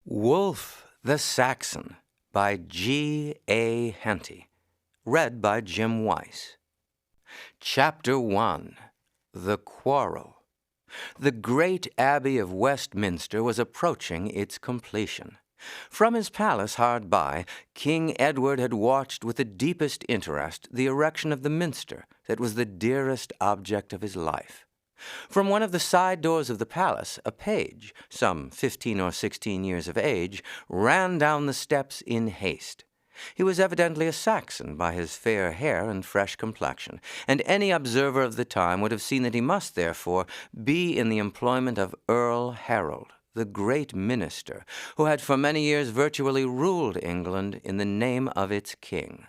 Wulf the Saxon by G. A. Henty. Read by Jim Weiss. Chapter 1. The Quarrel. The great Abbey of Westminster was approaching its completion. From his palace hard by, King Edward had watched with the deepest interest the erection of the minster that was the dearest object of his life. From one of the side doors of the palace, a page, some 15 or 16 years of age, ran down the steps in haste. He was evidently a Saxon by his fair hair and fresh complexion, and any observer of the time would have seen that he must, therefore, be in the employment of Earl Harold, the great minister, who had for many years virtually ruled England in the name of its king.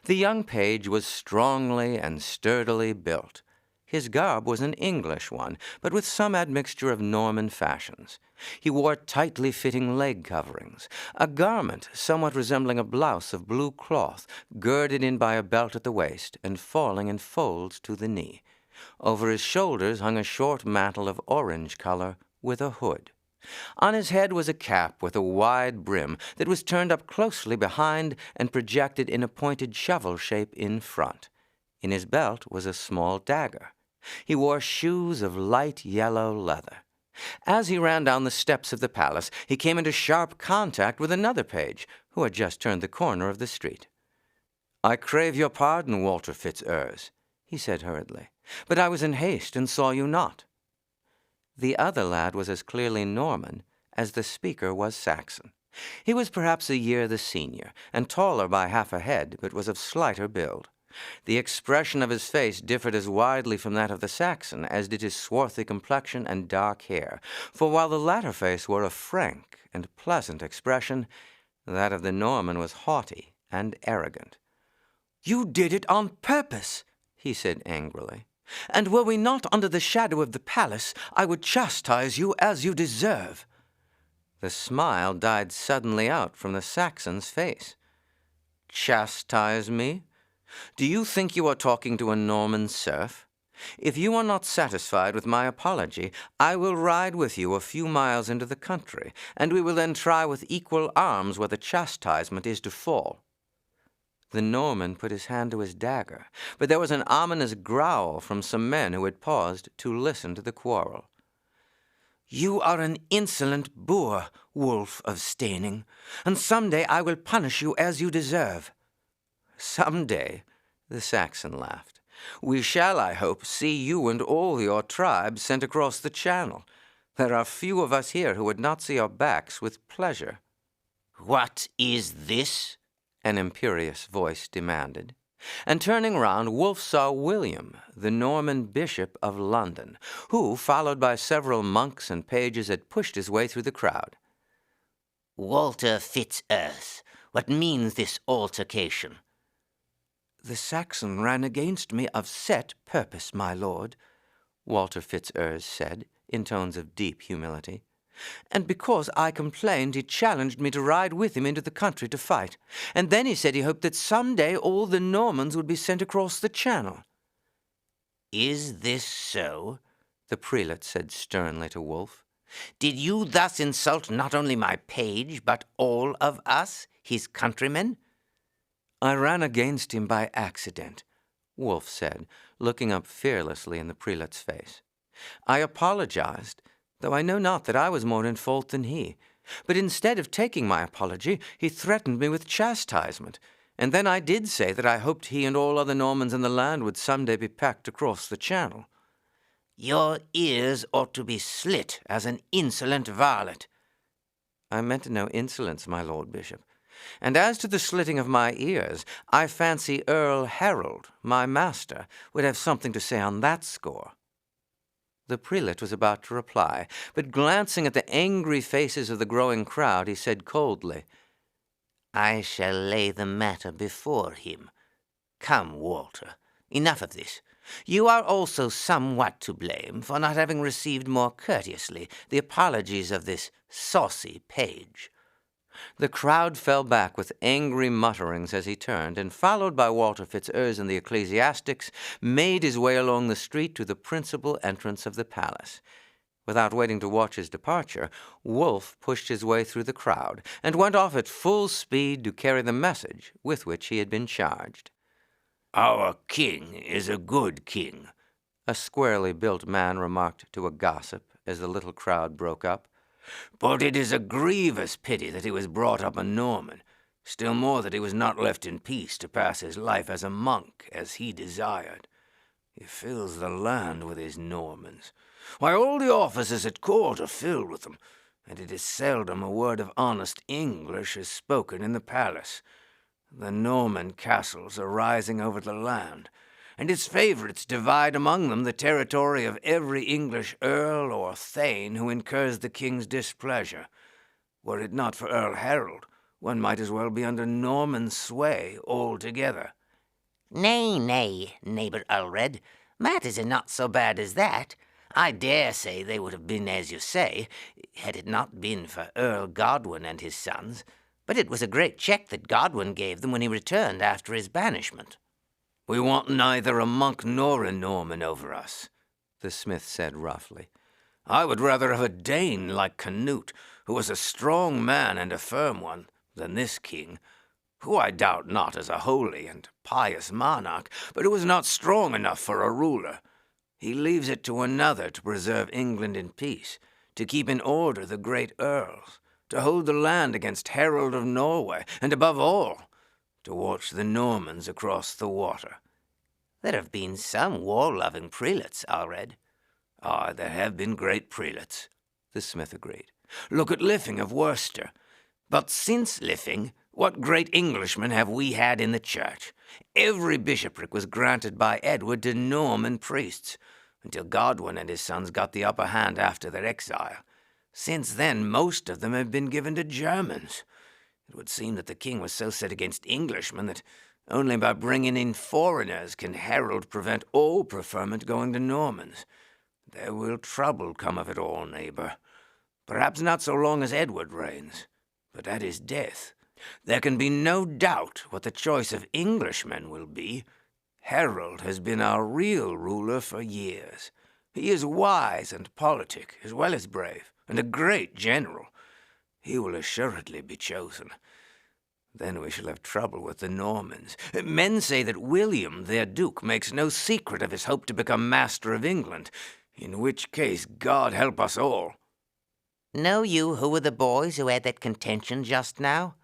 The young page was strongly and sturdily built. His garb was an English one, but with some admixture of Norman fashions. He wore tightly fitting leg coverings, a garment somewhat resembling a blouse of blue cloth, girded in by a belt at the waist and falling in folds to the knee. Over his shoulders hung a short mantle of orange color with a hood. On his head was a cap with a wide brim that was turned up closely behind and projected in a pointed shovel shape in front. In his belt was a small dagger. He wore shoes of light yellow leather. As he ran down the steps of the palace, he came into sharp contact with another page, who had just turned the corner of the street. "I crave your pardon, Walter Fitz-Urse," he said hurriedly, "but I was in haste and saw you not." The other lad was as clearly Norman as the speaker was Saxon. He was perhaps a year the senior, and taller by half a head, but was of slighter build. The expression of his face differed as widely from that of the Saxon as did his swarthy complexion and dark hair, for while the latter face wore a frank and pleasant expression, that of the Norman was haughty and arrogant. "You did it on purpose," he said angrily, "and were we not under the shadow of the palace, I would chastise you as you deserve." The smile died suddenly out from the Saxon's face. "Chastise me? Do you think you are talking to a Norman serf? If you are not satisfied with my apology, I will ride with you a few miles into the country, and we will then try with equal arms where the chastisement is to fall." The Norman put his hand to his dagger, but there was an ominous growl from some men who had paused to listen to the quarrel. "You are an insolent boor, Wulf of Steyning, and some day I will punish you as you deserve." "Some day," the Saxon laughed, "we shall, I hope, see you and all your tribe sent across the Channel. There are few of us here who would not see our backs with pleasure." "What is this?" an imperious voice demanded. And turning round, Wulf saw William, the Norman Bishop of London, who, followed by several monks and pages, had pushed his way through the crowd. "Walter Fitz-Urse, what means this altercation?" "The Saxon ran against me of set purpose, my lord," Walter Fitz-Urse said, in tones of deep humility. "And because I complained, he challenged me to ride with him into the country to fight. And then he said he hoped that some day all the Normans would be sent across the Channel." "Is this so?" the prelate said sternly to Wulf. "Did you thus insult not only my page, but all of us, his countrymen?" "I ran against him by accident," Wulf said, looking up fearlessly in the prelate's face. "I apologized, though I know not that I was more in fault than he. But instead of taking my apology, he threatened me with chastisement, and then I did say that I hoped he and all other Normans in the land would some day be packed across the Channel." "Your ears ought to be slit as an insolent varlet." "I meant no insolence, my lord bishop. And as to the slitting of my ears, I fancy Earl Harold, my master, would have something to say on that score." The prelate was about to reply, but glancing at the angry faces of the growing crowd, he said coldly, "I shall lay the matter before him. Come, Walter, enough of this. You are also somewhat to blame for not having received more courteously the apologies of this saucy page." The crowd fell back with angry mutterings as he turned, and followed by Walter Fitz-Urse and the ecclesiastics, made his way along the street to the principal entrance of the palace. Without waiting to watch his departure, Wulf pushed his way through the crowd and went off at full speed to carry the message with which he had been charged. "Our king is a good king," a squarely built man remarked to a gossip as the little crowd broke up. "but it is a grievous pity that he was brought up a Norman, still more that he was not left in peace to pass his life as a monk as he desired. He fills the land with his Normans. Why, all the offices at court are filled with them, and it is seldom a word of honest English is spoken in the palace. The Norman castles are rising over the land, and its favourites divide among them the territory of every English earl or thane who incurs the king's displeasure. Were it not for Earl Harold, one might as well be under Norman sway altogether." "Nay, nay, neighbour Ulred, matters are not so bad as that. I dare say they would have been as you say, had it not been for Earl Godwin and his sons. But it was a great check that Godwin gave them when he returned after his banishment." "We want neither a monk nor a Norman over us," the smith said roughly. "I would rather have a Dane like Canute, who was a strong man and a firm one, than this king, who I doubt not is a holy and pious monarch, but who is not strong enough for a ruler. He leaves it to another to preserve England in peace, to keep in order the great earls, to hold the land against Harold of Norway, and above all, to watch the Normans across the water." "There have been some war-loving prelates, Ulred." "Ah, there have been great prelates," the smith agreed. "Look at Liffing of Worcester. But since Liffing, what great Englishmen have we had in the church? Every bishopric was granted by Edward to Norman priests, until Godwin and his sons got the upper hand after their exile. Since then, most of them have been given to Germans. It would seem that the king was so set against Englishmen that only by bringing in foreigners can Harold prevent all preferment going to Normans. There will trouble come of it all, neighbour. Perhaps not so long as Edward reigns, but at his death there can be no doubt what the choice of Englishmen will be. Harold has been our real ruler for years. He is wise and politic, as well as brave, and a great general. He will assuredly be chosen. Then we shall have trouble with the Normans. Men say that William, their duke, makes no secret of his hope to become master of England, in which case God help us all." "Know you who were the boys who had that contention just now?"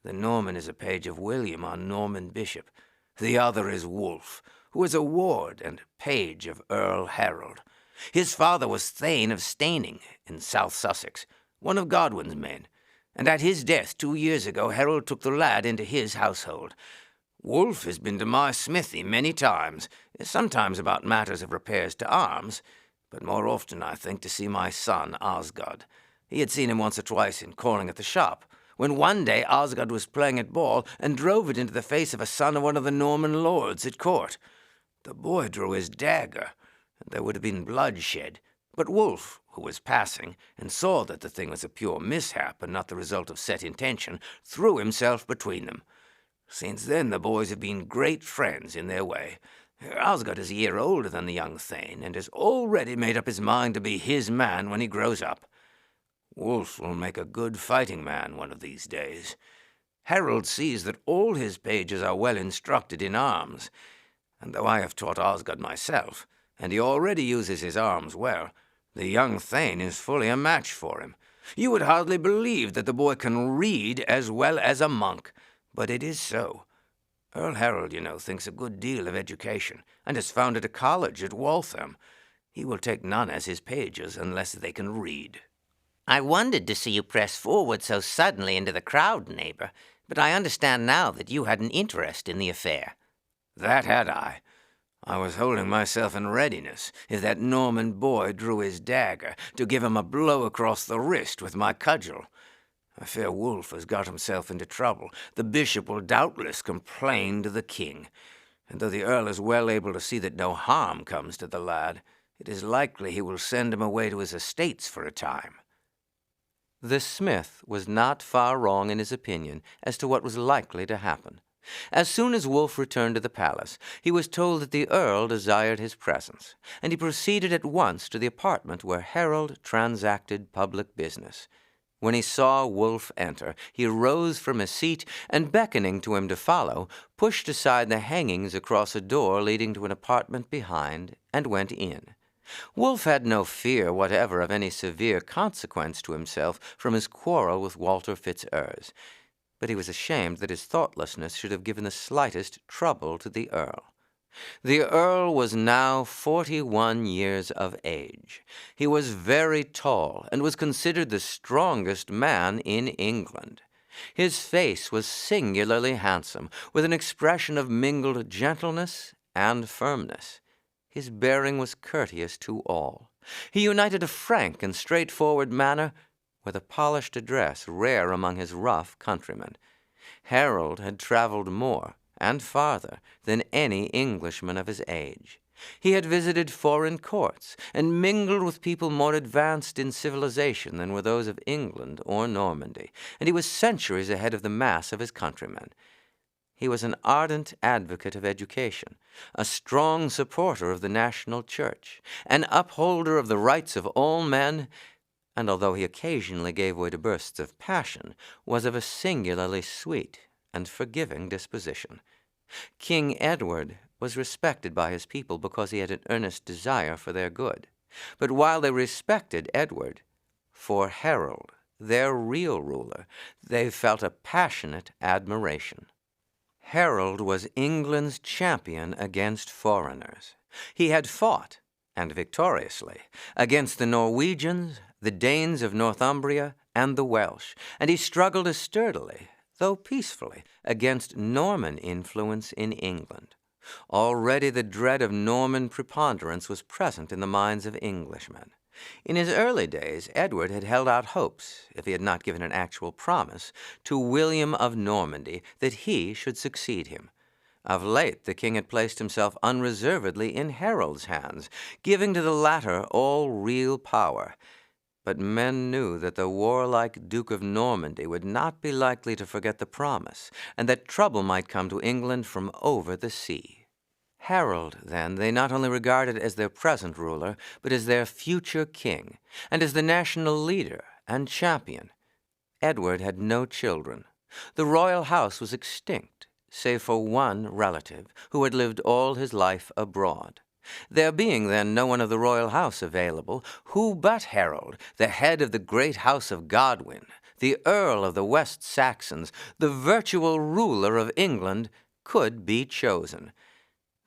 "The Norman is a page of William, our Norman bishop. The other is Wulf, who is a ward and page of Earl Harold. His father was Thane of Staining in South Sussex, one of Godwin's men, and at his death 2 years ago Harold took the lad into his household. Wulf has been to my smithy many times, sometimes about matters of repairs to arms, but more often, I think, to see my son Osgod. He had seen him once or twice in calling at the shop, when one day Osgod was playing at ball and drove it into the face of a son of one of the Norman lords at court. The boy drew his dagger, and there would have been bloodshed, but Wulf, who was passing, and saw that the thing was a pure mishap and not the result of set intention, threw himself between them. Since then the boys have been great friends in their way. Osgod is a year older than the young Thane, and has already made up his mind to be his man when he grows up. Wulf will make a good fighting man one of these days. Harold sees that all his pages are well instructed in arms, and though I have taught Osgod myself, and he already uses his arms well, the young Thane is fully a match for him. You would hardly believe that the boy can read as well as a monk, but it is so. Earl Harold, you know, thinks a good deal of education, and has founded a college at Waltham. He will take none as his pages unless they can read." "I wondered to see you press forward so suddenly into the crowd, neighbor, but I understand now that you had an interest in the affair." "That had I. I was holding myself in readiness, if that Norman boy drew his dagger, to give him a blow across the wrist with my cudgel. I fear Wulf has got himself into trouble. The bishop will doubtless complain to the king, and though the earl is well able to see that no harm comes to the lad, it is likely he will send him away to his estates for a time." The smith was not far wrong in his opinion as to what was likely to happen. As soon as Wulf returned to the palace, he was told that the Earl desired his presence, and he proceeded at once to the apartment where Harold transacted public business. When he saw Wulf enter, he rose from his seat, and beckoning to him to follow, pushed aside the hangings across a door leading to an apartment behind, and went in. Wulf had no fear whatever of any severe consequence to himself from his quarrel with Walter Fitz-Urse, but he was ashamed that his thoughtlessness should have given the slightest trouble to the Earl. The Earl was now 41 years of age. He was very tall, and was considered the strongest man in England. His face was singularly handsome, with an expression of mingled gentleness and firmness. His bearing was courteous to all. He united a frank and straightforward manner with a polished address rare among his rough countrymen. Harold had traveled more and farther than any Englishman of his age. He had visited foreign courts and mingled with people more advanced in civilization than were those of England or Normandy, and he was centuries ahead of the mass of his countrymen. He was an ardent advocate of education, a strong supporter of the national church, an upholder of the rights of all men, and although he occasionally gave way to bursts of passion, was of a singularly sweet and forgiving disposition. King Edward was respected by his people because he had an earnest desire for their good. But while they respected Edward, for Harold, their real ruler, they felt a passionate admiration. Harold was England's champion against foreigners. He had fought, and victoriously, against the Norwegians, the Danes of Northumbria, and the Welsh, and he struggled as sturdily, though peacefully, against Norman influence in England. Already the dread of Norman preponderance was present in the minds of Englishmen. In his early days, Edward had held out hopes, if he had not given an actual promise, to William of Normandy that he should succeed him. Of late, the king had placed himself unreservedly in Harold's hands, giving to the latter all real power. But men knew that the warlike Duke of Normandy would not be likely to forget the promise, and that trouble might come to England from over the sea. Harold, then, they not only regarded as their present ruler, but as their future king, and as the national leader and champion. Edward had no children. The royal house was extinct, save for one relative, who had lived all his life abroad. There being then no one of the royal house available, who but Harold, the head of the great house of Godwin, the Earl of the West Saxons, the virtual ruler of England, could be chosen?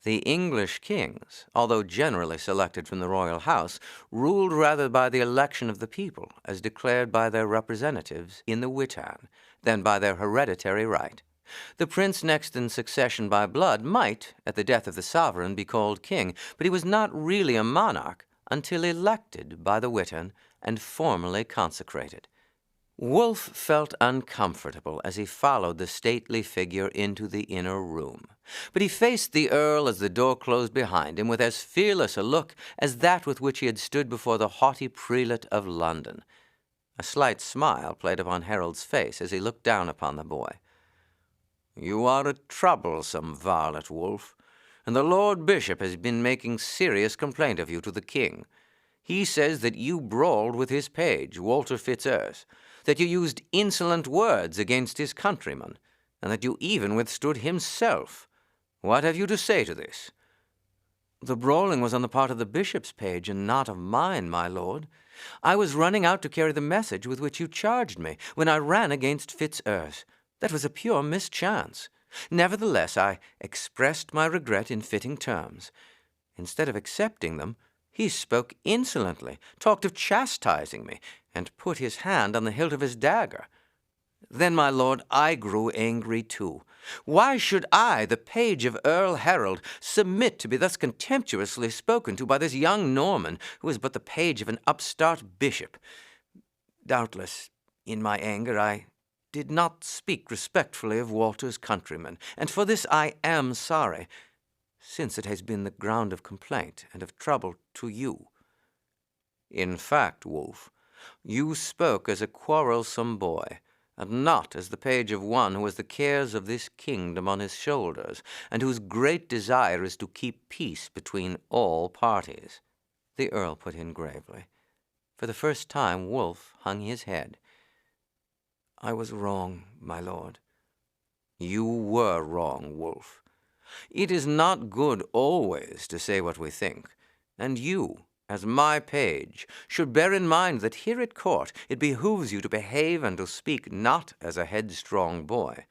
The English kings, although generally selected from the royal house, ruled rather by the election of the people, as declared by their representatives in the Witan, than by their hereditary right. The prince next in succession by blood might, at the death of the sovereign, be called king, but he was not really a monarch until elected by the Witan and formally consecrated. Wulf felt uncomfortable as he followed the stately figure into the inner room, but he faced the Earl as the door closed behind him with as fearless a look as that with which he had stood before the haughty prelate of London. A slight smile played upon Harold's face as he looked down upon the boy. "You are a troublesome varlet, Wulf, and the Lord Bishop has been making serious complaint of you to the king. He says that you brawled with his page, Walter Fitz-Urse, that you used insolent words against his countrymen, and that you even withstood himself. What have you to say to this?" "The brawling was on the part of the bishop's page, and not of mine, my lord. I was running out to carry the message with which you charged me, when I ran against Fitz-Urse. That was a pure mischance. Nevertheless, I expressed my regret in fitting terms. Instead of accepting them, he spoke insolently, talked of chastising me, and put his hand on the hilt of his dagger. Then, my lord, I grew angry too. Why should I, the page of Earl Harold, submit to be thus contemptuously spoken to by this young Norman, who is but the page of an upstart bishop? Doubtless, in my anger, I did not speak respectfully of Walter's countrymen, and for this I am sorry, since it has been the ground of complaint and of trouble to you." "In fact, Wulf, you spoke as a quarrelsome boy, and not as the page of one who has the cares of this kingdom on his shoulders, and whose great desire is to keep peace between all parties." The Earl put in gravely. For the first time Wulf hung his head. "I was wrong, my lord." "You were wrong, Wulf. It is not good always to say what we think, and you, as my page, should bear in mind that here at court it behooves you to behave and to speak not as a headstrong boy,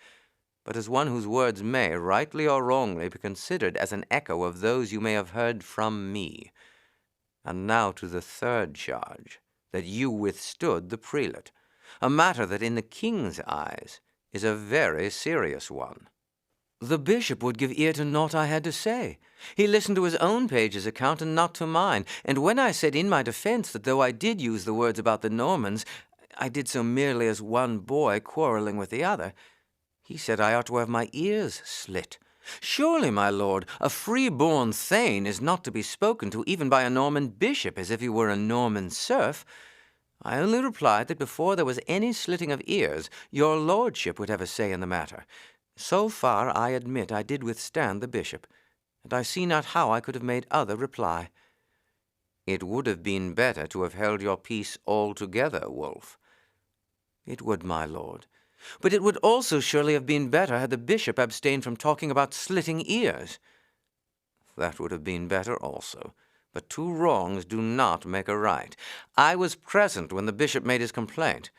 but as one whose words may, rightly or wrongly, be considered as an echo of those you may have heard from me. And now to the third charge, that you withstood the prelate, a matter that in the king's eyes is a very serious one." "The bishop would give ear to naught I had to say. He listened to his own page's account and not to mine. And when I said in my defense that though I did use the words about the Normans, I did so merely as one boy quarreling with the other, he said I ought to have my ears slit. Surely, my lord, a free-born thane is not to be spoken to even by a Norman bishop as if he were a Norman serf. I only replied that before there was any slitting of ears, your lordship would have a say in the matter. So far I admit I did withstand the bishop, and I see not how I could have made other reply." "It would have been better to have held your peace altogether, Wulf." "It would, my lord. But it would also surely have been better had the bishop abstained from talking about slitting ears." "That would have been better also. But two wrongs do not make a right. I was present when the bishop made his complaint,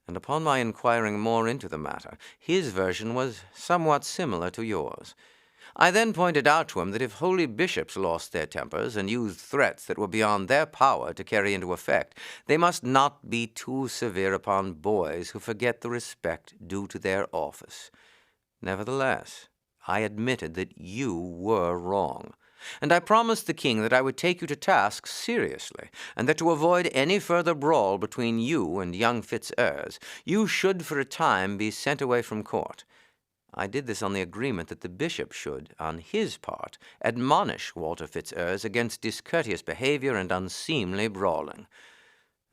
and upon my inquiring more into the matter, his version was somewhat similar to yours. I then pointed out to him that if holy bishops lost their tempers and used threats that were beyond their power to carry into effect, they must not be too severe upon boys who forget the respect due to their office. Nevertheless, I admitted that you were wrong, and I promised the king that I would take you to task seriously, and that to avoid any further brawl between you and young Fitzurse, you should for a time be sent away from court. I did this on the agreement that the bishop should, on his part, admonish Walter Fitzurse against discourteous behavior and unseemly brawling.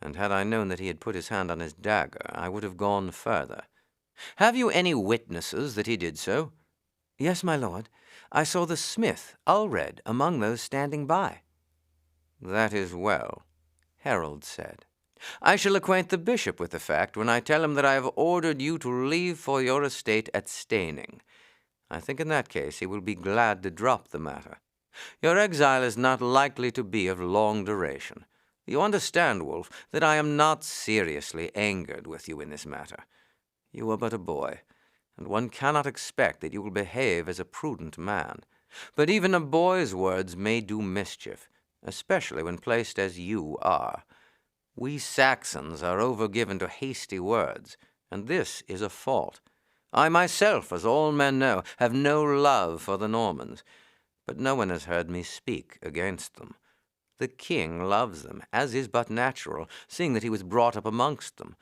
And had I known that he had put his hand on his dagger, I would have gone further. Have you any witnesses that he did so?" "Yes, my lord. I saw the smith, Ulred, among those standing by." "That is well," Harold said. "I shall acquaint the bishop with the fact when I tell him that I have ordered you to leave for your estate at Staining. I think in that case he will be glad to drop the matter. Your exile is not likely to be of long duration. You understand, Wulf, that I am not seriously angered with you in this matter. You are but a boy, and one cannot expect that you will behave as a prudent man. But even a boy's words may do mischief, especially when placed as you are. We Saxons are overgiven to hasty words, and this is a fault. I myself, as all men know, have no love for the Normans, but no one has heard me speak against them. The king loves them, as is but natural, seeing that he was brought up amongst them,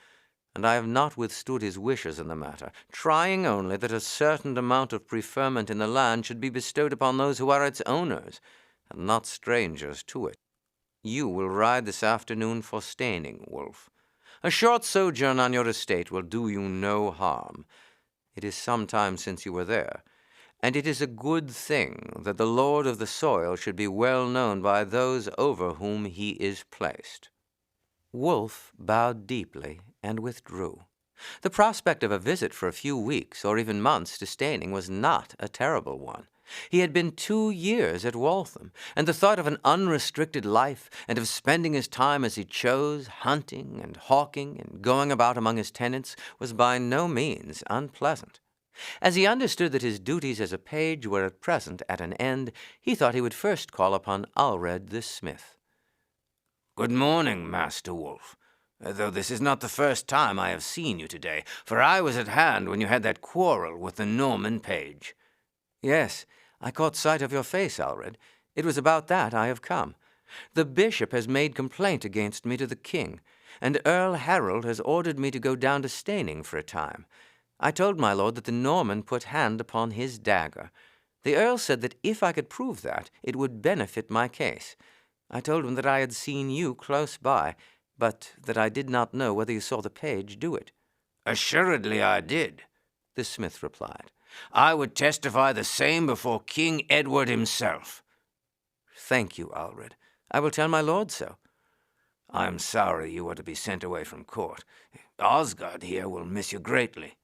and I have not withstood his wishes in the matter, trying only that a certain amount of preferment in the land should be bestowed upon those who are its owners, and not strangers to it. You will ride this afternoon for Staining, Wulf. A short sojourn on your estate will do you no harm. It is some time since you were there, and it is a good thing that the lord of the soil should be well known by those over whom he is placed." Wulf bowed deeply and withdrew. The prospect of a visit for a few weeks or even months to Staining was not a terrible one. He had been 2 years at Waltham, and the thought of an unrestricted life and of spending his time as he chose, hunting and hawking and going about among his tenants, was by no means unpleasant. As he understood that his duties as a page were at present at an end, he thought he would first call upon Ulred the smith. "Good morning, Master Wulf, though this is not the first time I have seen you today, for I was at hand when you had that quarrel with the Norman page." "Yes, I caught sight of your face, Ulred. It was about that I have come. The bishop has made complaint against me to the king, and Earl Harold has ordered me to go down to Staining for a time. I told my lord that the Norman put hand upon his dagger. The earl said that if I could prove that, it would benefit my case. I told him that I had seen you close by, but that I did not know whether you saw the page do it." Assuredly I did, the smith replied. I would testify the same before King Edward himself. Thank you, Alred. I will tell my lord so. I am sorry you are to be sent away from court. Osgod here will miss you greatly.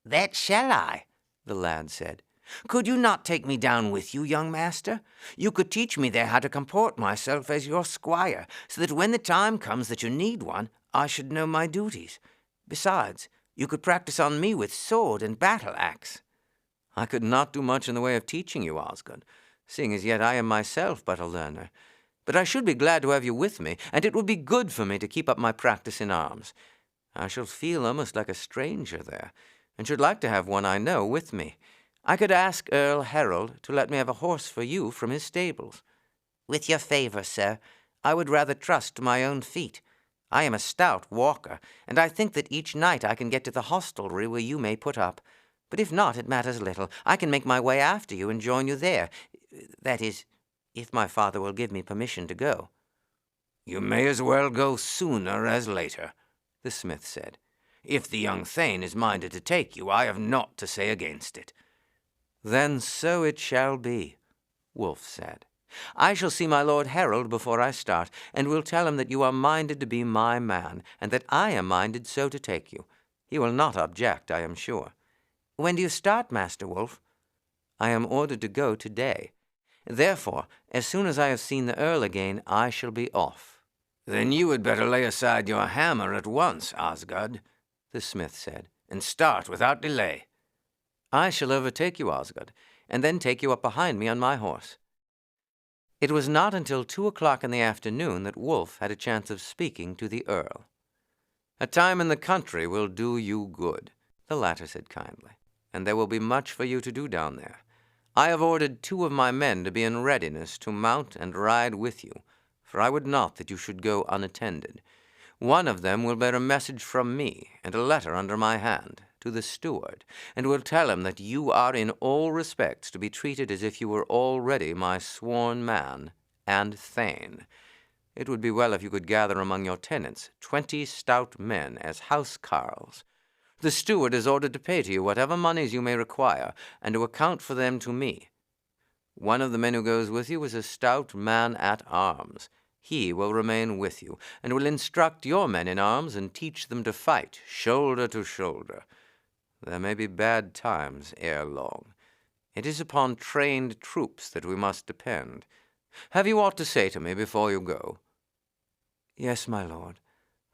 That shall I, the lad said. Could you not take me down with you, young master? You could teach me there how to comport myself as your squire, so that when the time comes that you need one, I should know my duties. Besides, you could practice on me with sword and battle-axe. I could not do much in the way of teaching you, Osgod, seeing as yet I am myself but a learner. But I should be glad to have you with me, and it would be good for me to keep up my practice in arms. I shall feel almost like a stranger there, and should like to have one I know with me. I could ask Earl Harold to let me have a horse for you from his stables. With your favor, sir, I would rather trust to my own feet. I am a stout walker, and I think that each night I can get to the hostelry where you may put up. But if not, it matters little. I can make my way after you and join you there. That is, if my father will give me permission to go. You may as well go sooner as later, the smith said. If the young thane is minded to take you, I have naught to say against it. Then so it shall be, Wulf said. I shall see my Lord Harold before I start, and will tell him that you are minded to be my man, and that I am minded so to take you. He will not object, I am sure. When do you start, Master Wulf? I am ordered to go today. Therefore, as soon as I have seen the Earl again, I shall be off. Then you had better lay aside your hammer at once, Osgod, the smith said, and start without delay. I shall overtake you, Osgod, and then take you up behind me on my horse. It was not until 2 o'clock in the afternoon that Wulf had a chance of speaking to the Earl. A time in the country will do you good, the latter said kindly, and there will be much for you to do down there. I have ordered 2 of my men to be in readiness to mount and ride with you, for I would not that you should go unattended. One of them will bear a message from me, and a letter under my hand, to the steward, and will tell him that you are in all respects to be treated as if you were already my sworn man and thane. It would be well if you could gather among your tenants 20 stout men as house-carls. The steward is ordered to pay to you whatever moneys you may require, and to account for them to me. One of the men who goes with you is a stout man-at-arms. He will remain with you, and will instruct your men in arms and teach them to fight, shoulder to shoulder. There may be bad times ere long. It is upon trained troops that we must depend. Have you aught to say to me before you go? Yes, my lord.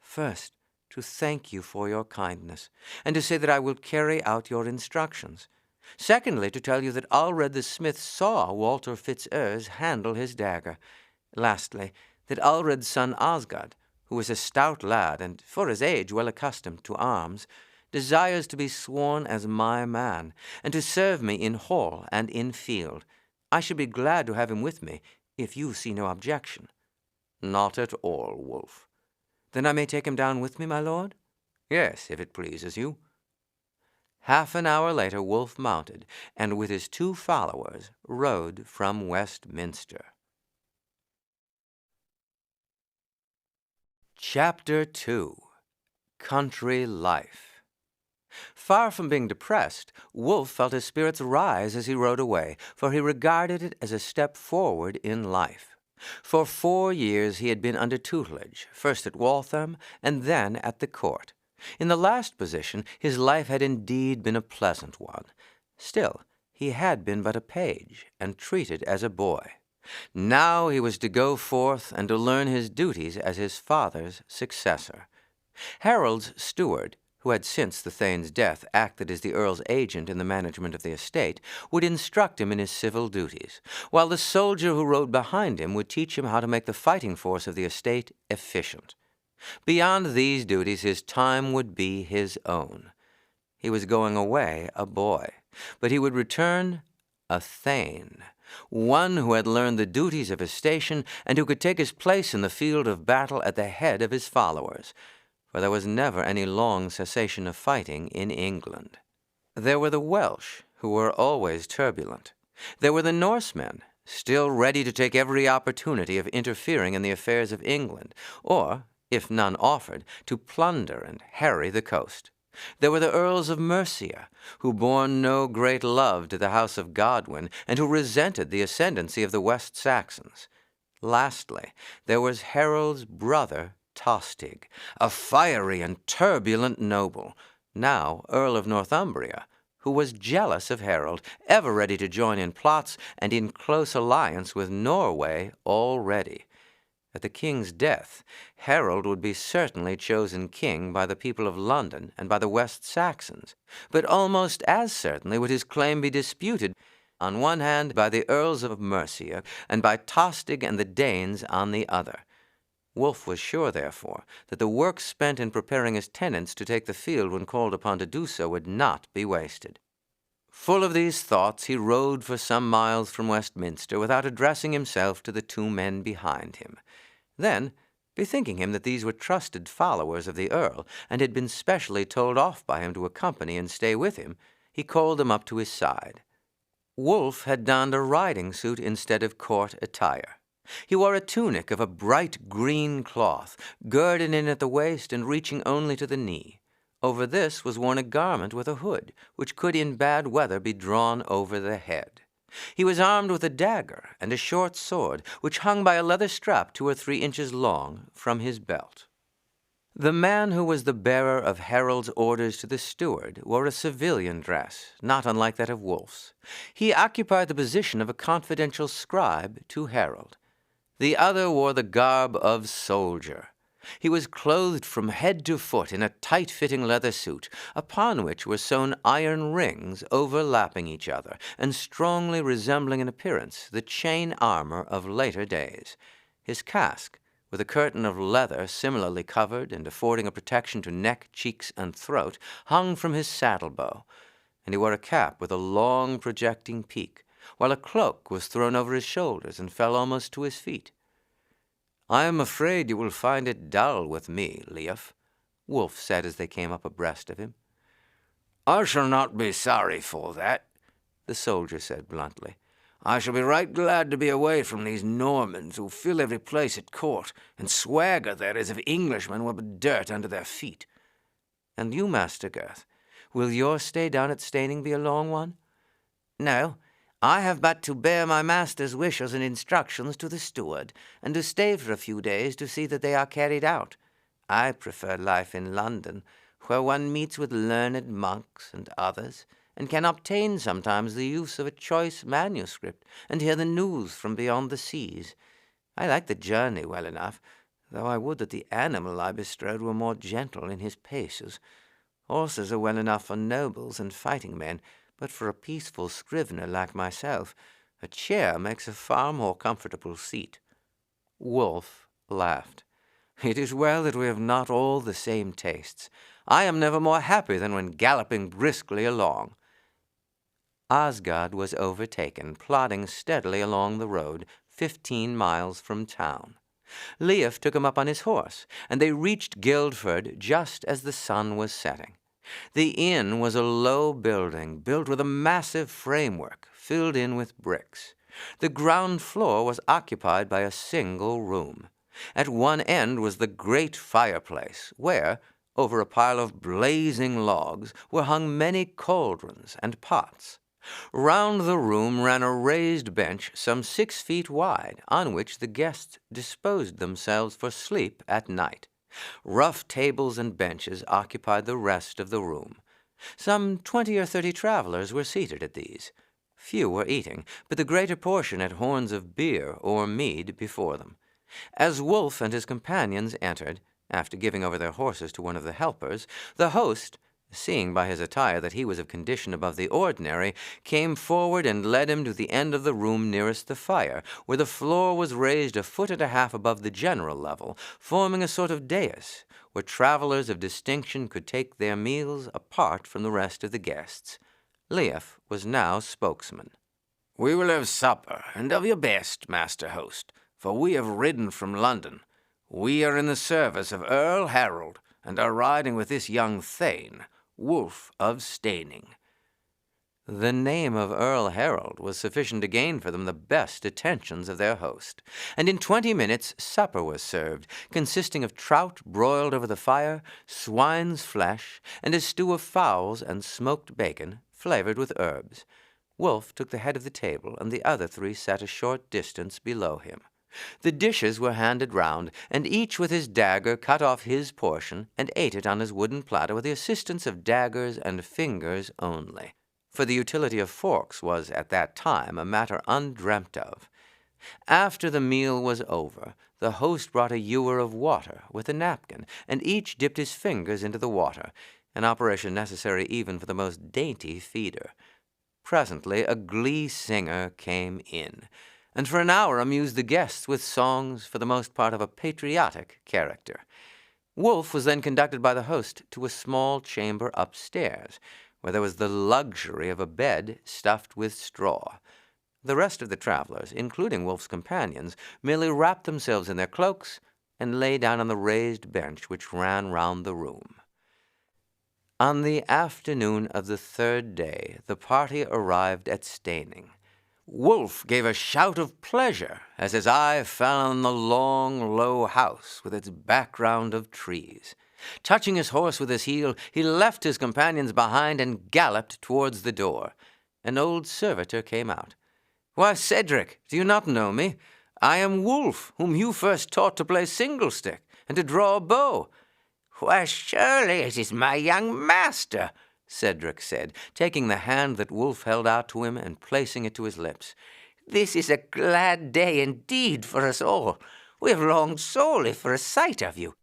First, to thank you for your kindness, and to say that I will carry out your instructions. Secondly, to tell you that Alred the smith saw Walter Fitzurse handle his dagger. Lastly, that Alred's son Osgod, who is a stout lad and for his age well accustomed to arms, desires to be sworn as my man, and to serve me in hall and in field. I should be glad to have him with me, if you see no objection. Not at all, Wulf. Then I may take him down with me, my lord? Yes, if it pleases you. Half an hour later, Wulf mounted, and with his 2 followers rode from Westminster. Chapter 2. Country Life. Far from being depressed, Wulf felt his spirits rise as he rode away, for he regarded it as a step forward in life. For 4 years he had been under tutelage, first at Waltham and then at the court. In the last position his life had indeed been a pleasant one. Still, he had been but a page, and treated as a boy. Now he was to go forth and to learn his duties as his father's successor. Harold's steward, who had since the Thane's death acted as the Earl's agent in the management of the estate, would instruct him in his civil duties, while the soldier who rode behind him would teach him how to make the fighting force of the estate efficient. Beyond these duties his time would be his own. He was going away a boy, but he would return a Thane, one who had learned the duties of his station and who could take his place in the field of battle at the head of his followers, for there was never any long cessation of fighting in England. There were the Welsh, who were always turbulent. There were the Norsemen, still ready to take every opportunity of interfering in the affairs of England, or, if none offered, to plunder and harry the coast. There were the Earls of Mercia, who bore no great love to the house of Godwin, and who resented the ascendancy of the West Saxons. Lastly, there was Harold's brother, Tostig, a fiery and turbulent noble, now Earl of Northumbria, who was jealous of Harold, ever ready to join in plots, and in close alliance with Norway already. At the king's death, Harold would be certainly chosen king by the people of London and by the West Saxons, but almost as certainly would his claim be disputed, on one hand by the Earls of Mercia, and by Tostig and the Danes on the other. Wulf was sure, therefore, that the work spent in preparing his tenants to take the field when called upon to do so would not be wasted. Full of these thoughts, he rode for some miles from Westminster without addressing himself to the two men behind him. Then, bethinking him that these were trusted followers of the Earl, and had been specially told off by him to accompany and stay with him, he called them up to his side. Wulf had donned a riding suit instead of court attire. He wore a tunic of a bright green cloth, girded in at the waist and reaching only to the knee. Over this was worn a garment with a hood, which could in bad weather be drawn over the head. He was armed with a dagger and a short sword, which hung by a leather strap 2 or 3 inches long from his belt. The man who was the bearer of Harold's orders to the steward wore a civilian dress, not unlike that of Wulf's. He occupied the position of a confidential scribe to Harold. The other wore the garb of soldier. He was clothed from head to foot in a tight-fitting leather suit, upon which were sewn iron rings overlapping each other, and strongly resembling in appearance the chain armor of later days. His casque, with a curtain of leather similarly covered and affording a protection to neck, cheeks, and throat, hung from his saddle-bow, and he wore a cap with a long projecting peak, while a cloak was thrown over his shoulders and fell almost to his feet. "I am afraid you will find it dull with me, Leif," Wulf said as they came up abreast of him. "I shall not be sorry for that," the soldier said bluntly. "I shall be right glad to be away from these Normans who fill every place at court and swagger there as if Englishmen were but dirt under their feet." "And you, Master Gurth, will your stay down at Staining be a long one?" "No. I have but to bear my master's wishes and instructions to the steward, and to stay for a few days to see that they are carried out. I prefer life in London, where one meets with learned monks and others, and can obtain sometimes the use of a choice manuscript, and hear the news from beyond the seas. I like the journey well enough, though I would that the animal I bestrode were more gentle in his paces. Horses are well enough for nobles and fighting men, but for a peaceful scrivener like myself, a chair makes a far more comfortable seat." Wulf laughed. "It is well that we have not all the same tastes. I am never more happy than when galloping briskly along." Osgod was overtaken, plodding steadily along the road, 15 miles from town. Leif took him up on his horse, and they reached Guildford just as the sun was setting. The inn was a low building, built with a massive framework, filled in with bricks. The ground floor was occupied by a single room. At one end was the great fireplace, where, over a pile of blazing logs, were hung many cauldrons and pots. Round the room ran a raised bench some 6 feet wide, on which the guests disposed themselves for sleep at night. Rough tables and benches occupied the rest of the room. Some 20 or 30 travelers were seated at these. Few were eating, but the greater portion had horns of beer or mead before them. As Wulf and his companions entered, after giving over their horses to one of the helpers, the host, seeing by his attire that he was of condition above the ordinary, came forward and led him to the end of the room nearest the fire, where the floor was raised 1.5 feet above the general level, forming a sort of dais, where travelers of distinction could take their meals apart from the rest of the guests. Leif was now spokesman. "We will have supper, and of your best, master host, for we have ridden from London. We are in the service of Earl Harold, and are riding with this young thane, Wulf of Staining." The name of Earl Harold was sufficient to gain for them the best attentions of their host, and in 20 minutes supper was served, consisting of trout broiled over the fire, swine's flesh, and a stew of fowls and smoked bacon, flavored with herbs. Wulf took the head of the table, and the other 3 sat a short distance below him. The dishes were handed round, and each with his dagger cut off his portion and ate it on his wooden platter with the assistance of daggers and fingers only. For the utility of forks was at that time a matter undreamt of. After the meal was over, the host brought a ewer of water with a napkin, and each dipped his fingers into the water, an operation necessary even for the most dainty feeder. Presently a glee singer came in, and for an hour amused the guests with songs for the most part of a patriotic character. Wulf was then conducted by the host to a small chamber upstairs, where there was the luxury of a bed stuffed with straw. The rest of the travelers, including Wulf's companions, merely wrapped themselves in their cloaks and lay down on the raised bench which ran round the room. On the afternoon of the 3rd day, the party arrived at Steyning. Wulf gave a shout of pleasure as his eye fell on the long, low house with its background of trees. Touching his horse with his heel, he left his companions behind and galloped towards the door. An old servitor came out. "Why, Cedric, do you not know me? I am Wulf, whom you first taught to play singlestick and to draw a bow." "Why, surely it is my young master," Cedric said, taking the hand that Wulf held out to him and placing it to his lips. "This is a glad day indeed for us all. We have longed sorely for a sight of you."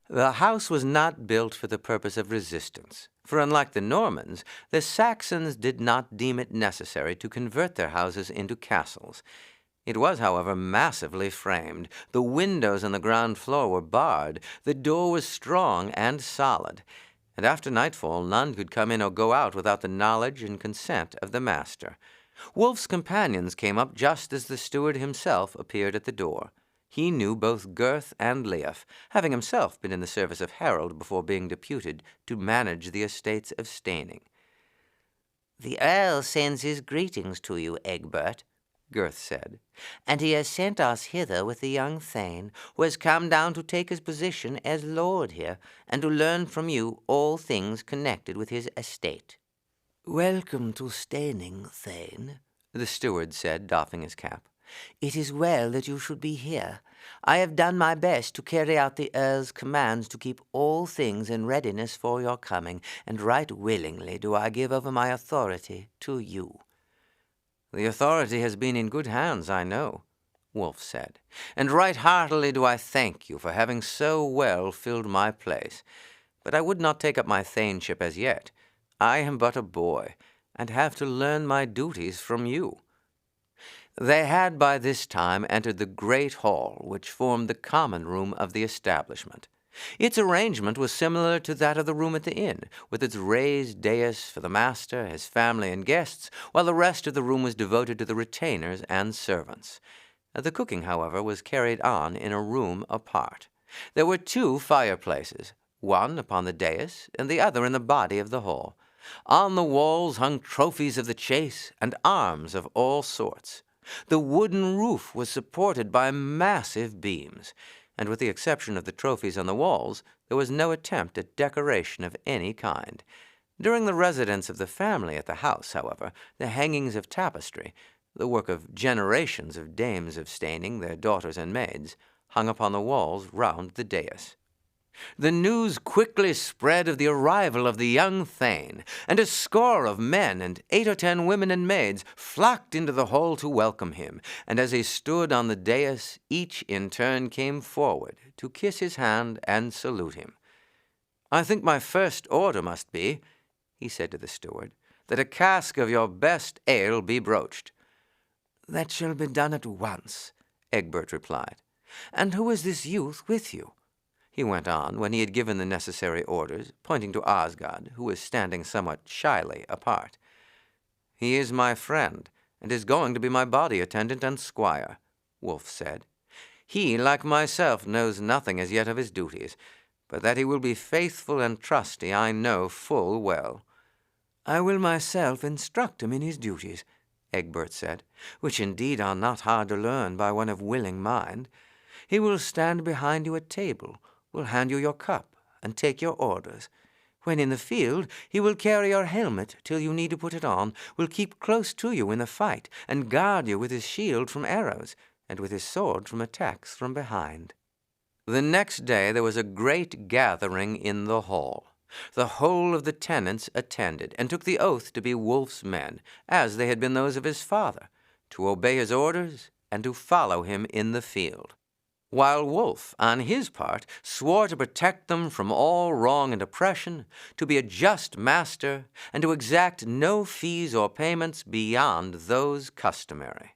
The house was not built for the purpose of resistance, for unlike the Normans, the Saxons did not deem it necessary to convert their houses into castles. It was, however, massively framed. The windows on the ground floor were barred. The door was strong and solid, and after nightfall none could come in or go out without the knowledge and consent of the master. Wulf's companions came up just as the steward himself appeared at the door. He knew both Gurth and Leif, having himself been in the service of Harold before being deputed to manage the estates of Steyning. "The Earl sends his greetings to you, Egbert," Gurth said, "and he has sent us hither with the young Thane, who has come down to take his position as lord here, and to learn from you all things connected with his estate." "Welcome to Steyning, Thane," the steward said, doffing his cap. "It is well that you should be here. I have done my best to carry out the Earl's commands to keep all things in readiness for your coming, and right willingly do I give over my authority to you." "The authority has been in good hands, I know," Wulf said, "and right heartily do I thank you for having so well filled my place. But I would not take up my thaneship as yet. I am but a boy, and have to learn my duties from you." They had by this time entered the great hall which formed the common room of the establishment. Its arrangement was similar to that of the room at the inn, with its raised dais for the master, his family, and guests, while the rest of the room was devoted to the retainers and servants. The cooking, however, was carried on in a room apart. There were 2 fireplaces, one upon the dais and the other in the body of the hall. On the walls hung trophies of the chase and arms of all sorts. The wooden roof was supported by massive beams, and with the exception of the trophies on the walls, there was no attempt at decoration of any kind. During the residence of the family at the house, however, the hangings of tapestry, the work of generations of dames of Steyning, their daughters and maids, hung upon the walls round the dais. The news quickly spread of the arrival of the young Thane, and a score of men and 8 or 10 women and maids flocked into the hall to welcome him, and as he stood on the dais, each in turn came forward to kiss his hand and salute him. "I think my first order must be," he said to the steward, "that a cask of your best ale be broached." "That shall be done at once," Egbert replied. "And who is this youth with you?" he went on, when he had given the necessary orders, pointing to Osgod, who was standing somewhat shyly apart. "He is my friend, and is going to be my body attendant and squire," Wulf said. "He, like myself, knows nothing as yet of his duties, but that he will be faithful and trusty I know full well." I will myself instruct him in his duties, Egbert said, which indeed are not hard to learn by one of willing mind. He will stand behind you at table, will hand you your cup, and take your orders. When in the field, he will carry your helmet till you need to put it on, will keep close to you in the fight, and guard you with his shield from arrows, and with his sword from attacks from behind. The next day there was a great gathering in the hall. The whole of the tenants attended, and took the oath to be Wulf's men, as they had been those of his father, to obey his orders, and to follow him in the field. While Wulf, on his part, swore to protect them from all wrong and oppression, to be a just master, and to exact no fees or payments beyond those customary.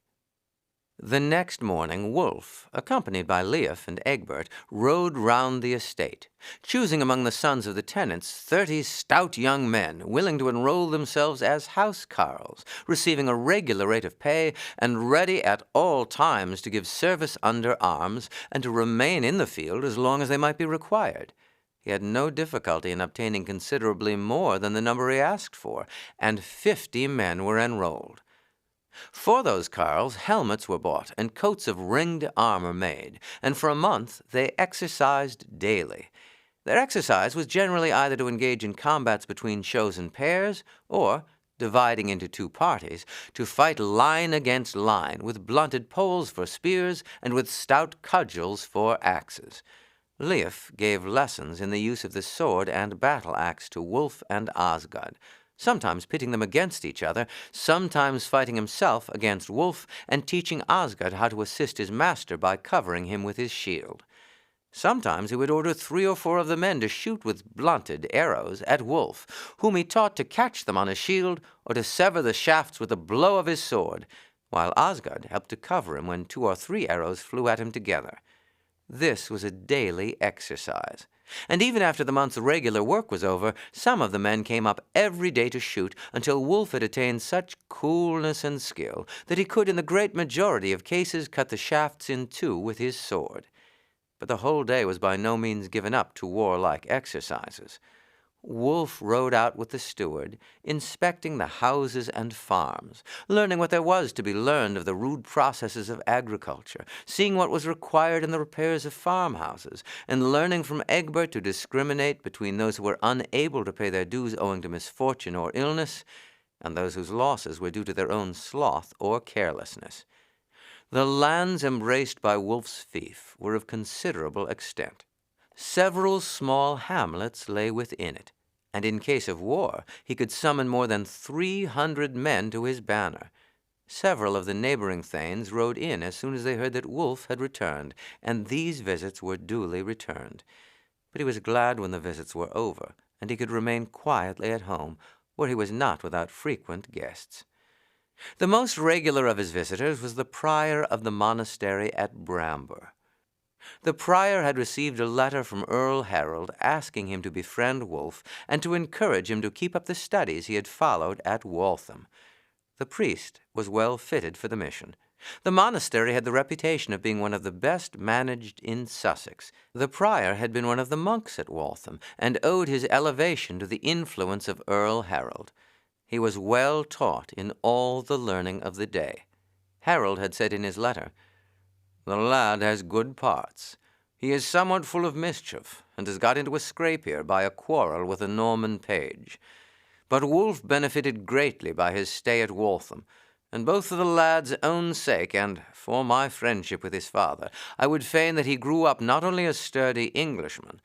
The next morning Wulf, accompanied by Leif and Egbert, rode round the estate, choosing among the sons of the tenants 30 stout young men willing to enroll themselves as house-carls, receiving a regular rate of pay, and ready at all times to give service under arms, and to remain in the field as long as they might be required. He had no difficulty in obtaining considerably more than the number he asked for, and 50 men were enrolled. For those carls, helmets were bought, and coats of ringed armor made, and for a month they exercised daily. Their exercise was generally either to engage in combats between chosen pairs, or, dividing into 2 parties, to fight line against line, with blunted poles for spears, and with stout cudgels for axes. Leif gave lessons in the use of the sword and battle-axe to Wulf and Osgod, sometimes pitting them against each other, sometimes fighting himself against Wulf, and teaching Osgod how to assist his master by covering him with his shield. Sometimes he would order 3 or 4 of the men to shoot with blunted arrows at Wulf, whom he taught to catch them on his shield, or to sever the shafts with a blow of his sword, while Osgod helped to cover him when 2 or 3 arrows flew at him together. This was a daily exercise. And even after the month's regular work was over, some of the men came up every day to shoot, until Wulf had attained such coolness and skill that he could in the great majority of cases cut the shafts in 2 with his sword. But the whole day was by no means given up to warlike exercises. Wulf rode out with the steward, inspecting the houses and farms, learning what there was to be learned of the rude processes of agriculture, seeing what was required in the repairs of farmhouses, and learning from Egbert to discriminate between those who were unable to pay their dues owing to misfortune or illness, and those whose losses were due to their own sloth or carelessness. The lands embraced by Wulf's fief were of considerable extent. Several small hamlets lay within it, and in case of war he could summon more than 300 men to his banner. Several of the neighboring thanes rode in as soon as they heard that Wulf had returned, and these visits were duly returned. But he was glad when the visits were over, and he could remain quietly at home, where he was not without frequent guests. The most regular of his visitors was the prior of the monastery at Bramber. The prior had received a letter from Earl Harold asking him to befriend Wulf and to encourage him to keep up the studies he had followed at Waltham. The priest was well fitted for the mission. The monastery had the reputation of being one of the best managed in Sussex. The prior had been one of the monks at Waltham, and owed his elevation to the influence of Earl Harold. He was well taught in all the learning of the day. Harold had said in his letter, "The lad has good parts. He is somewhat full of mischief, and has got into a scrape here by a quarrel with a Norman page. But Wulf benefited greatly by his stay at Waltham, and both for the lad's own sake and for my friendship with his father, I would fain that he grew up not only a sturdy Englishman,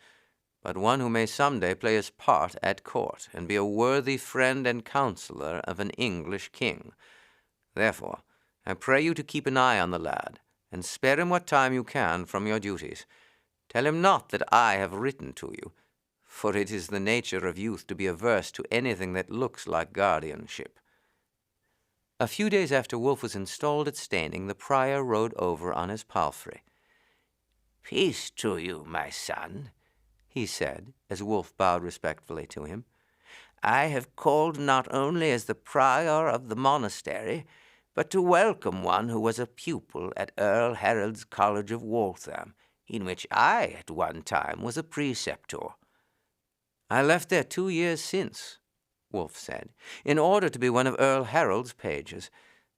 but one who may some day play his part at court, and be a worthy friend and counselor of an English king. Therefore, I pray you to keep an eye on the lad, and spare him what time you can from your duties. Tell him not that I have written to you, for it is the nature of youth to be averse to anything that looks like guardianship." A few days after Wulf was installed at Steyning, the prior rode over on his palfrey. "Peace to you, my son," he said, as Wulf bowed respectfully to him. "I have called not only as the prior of the monastery, but to welcome one who was a pupil at Earl Harold's College of Waltham, in which I at one time was a preceptor." "I left there 2 years since," Wulf said, in order to be one of Earl Harold's pages.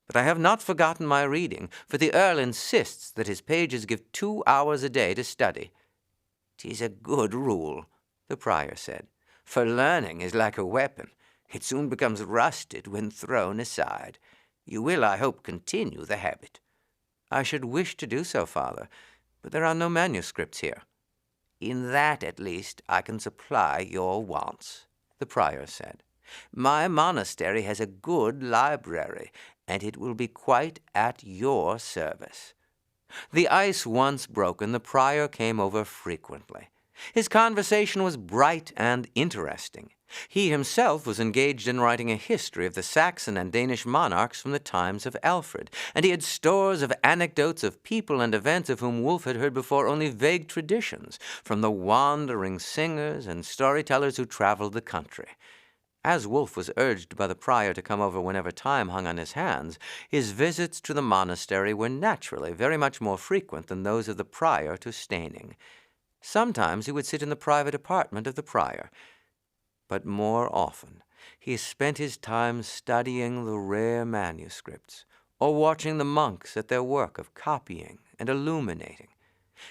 But I have not forgotten my reading, for the Earl insists that his pages give 2 hours a day to study. 'Tis a good rule, the prior said, for learning is like a weapon. It soon becomes rusted when thrown aside. You will, I hope, continue the habit. I should wish to do so, Father, but there are no manuscripts here. In that, at least, I can supply your wants, the prior said. My monastery has a good library, and it will be quite at your service. The ice once broken, the prior came over frequently. His conversation was bright and interesting. He himself was engaged in writing a history of the Saxon and Danish monarchs from the times of Alfred, and he had stores of anecdotes of people and events of whom Wulf had heard before only vague traditions from the wandering singers and storytellers who traveled the country. As Wulf was urged by the prior to come over whenever time hung on his hands, his visits to the monastery were naturally very much more frequent than those of the prior to Steyning. Sometimes he would sit in the private apartment of the prior, but more often he spent his time studying the rare manuscripts or watching the monks at their work of copying and illuminating.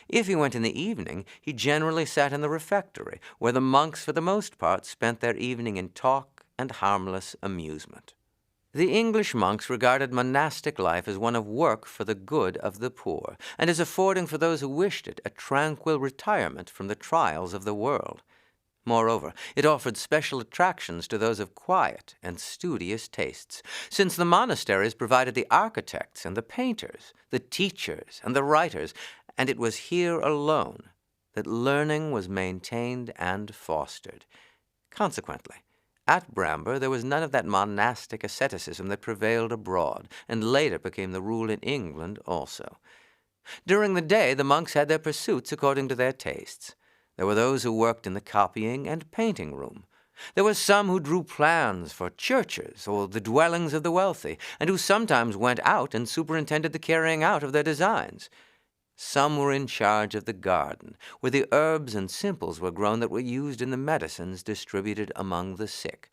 If he went in the evening, he generally sat in the refectory, where the monks for the most part spent their evening in talk and harmless amusement. The English monks regarded monastic life as one of work for the good of the poor, and as affording for those who wished it a tranquil retirement from the trials of the world. Moreover, it offered special attractions to those of quiet and studious tastes, since the monasteries provided the architects and the painters, the teachers and the writers, and it was here alone that learning was maintained and fostered. Consequently, at Bramber there was none of that monastic asceticism that prevailed abroad, and later became the rule in England also. During the day the monks had their pursuits according to their tastes. There were those who worked in the copying and painting room. There were some who drew plans for churches or the dwellings of the wealthy, and who sometimes went out and superintended the carrying out of their designs. Some were in charge of the garden, where the herbs and simples were grown that were used in the medicines distributed among the sick.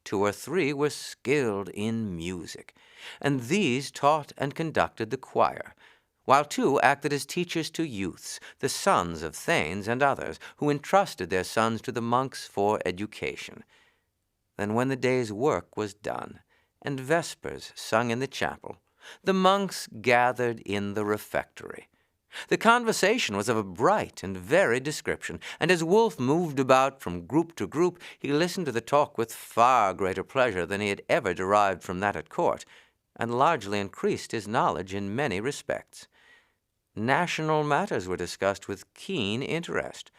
2 or 3 were skilled in music, and these taught and conducted the choir, while 2 acted as teachers to youths, the sons of thanes and others, who entrusted their sons to the monks for education. Then when the day's work was done, and vespers sung in the chapel, the monks gathered in the refectory. The conversation was of a bright and varied description, and as Wulf moved about from group to group, he listened to the talk with far greater pleasure than he had ever derived from that at court, and largely increased his knowledge in many respects. National matters were discussed with keen interest,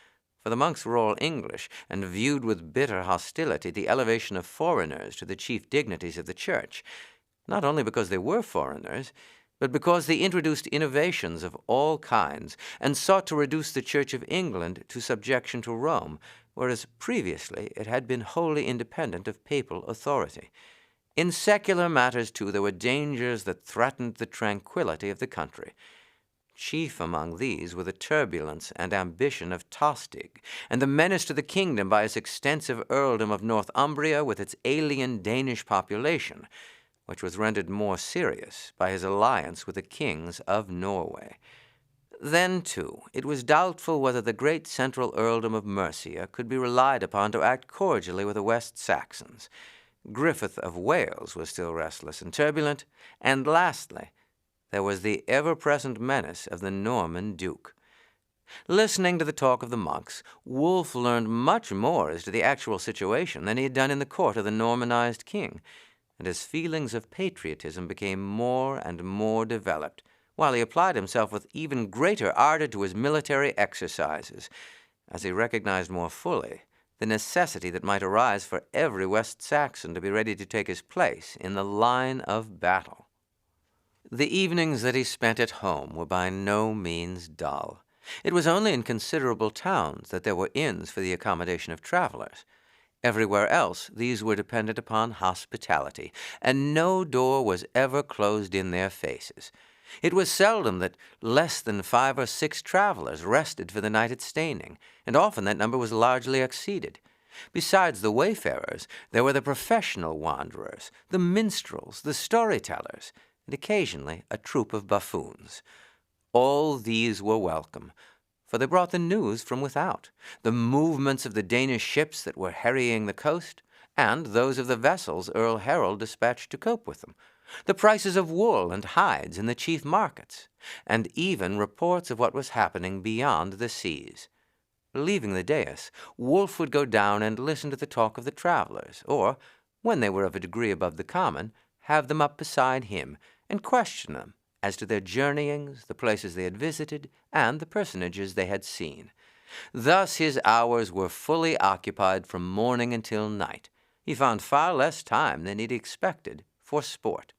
for the monks were all English, and viewed with bitter hostility the elevation of foreigners to the chief dignities of the Church, not only because they were foreigners, but because they introduced innovations of all kinds and sought to reduce the Church of England to subjection to Rome, whereas previously it had been wholly independent of papal authority. In secular matters, too, there were dangers that threatened the tranquillity of the country. Chief among these were the turbulence and ambition of Tostig, and the menace to the kingdom by his extensive earldom of Northumbria with its alien Danish population, which was rendered more serious by his alliance with the kings of Norway. Then, too, it was doubtful whether the great central earldom of Mercia could be relied upon to act cordially with the West Saxons. Griffith of Wales was still restless and turbulent, and lastly, there was the ever-present menace of the Norman Duke. Listening to the talk of the monks, Wulf learned much more as to the actual situation than he had done in the court of the Normanized king, and his feelings of patriotism became more and more developed, while he applied himself with even greater ardor to his military exercises, as he recognized more fully the necessity that might arise for every West Saxon to be ready to take his place in the line of battle. The evenings that he spent at home were by no means dull. It was only in considerable towns that there were inns for the accommodation of travelers. Everywhere else these were dependent upon hospitality, and no door was ever closed in their faces. It was seldom that less than 5 or 6 travelers rested for the night at Steyning, and often that number was largely exceeded. Besides the wayfarers, there were the professional wanderers, the minstrels, the storytellers, and occasionally a troop of buffoons. All these were welcome, for they brought the news from without, the movements of the Danish ships that were harrying the coast, and those of the vessels Earl Harold dispatched to cope with them, the prices of wool and hides in the chief markets, and even reports of what was happening beyond the seas. Leaving the dais, Wulf would go down and listen to the talk of the travelers, or, when they were of a degree above the common, have them up beside him and question them as to their journeyings, the places they had visited, and the personages they had seen. Thus his hours were fully occupied from morning until night. He found far less time than he'd expected for sport.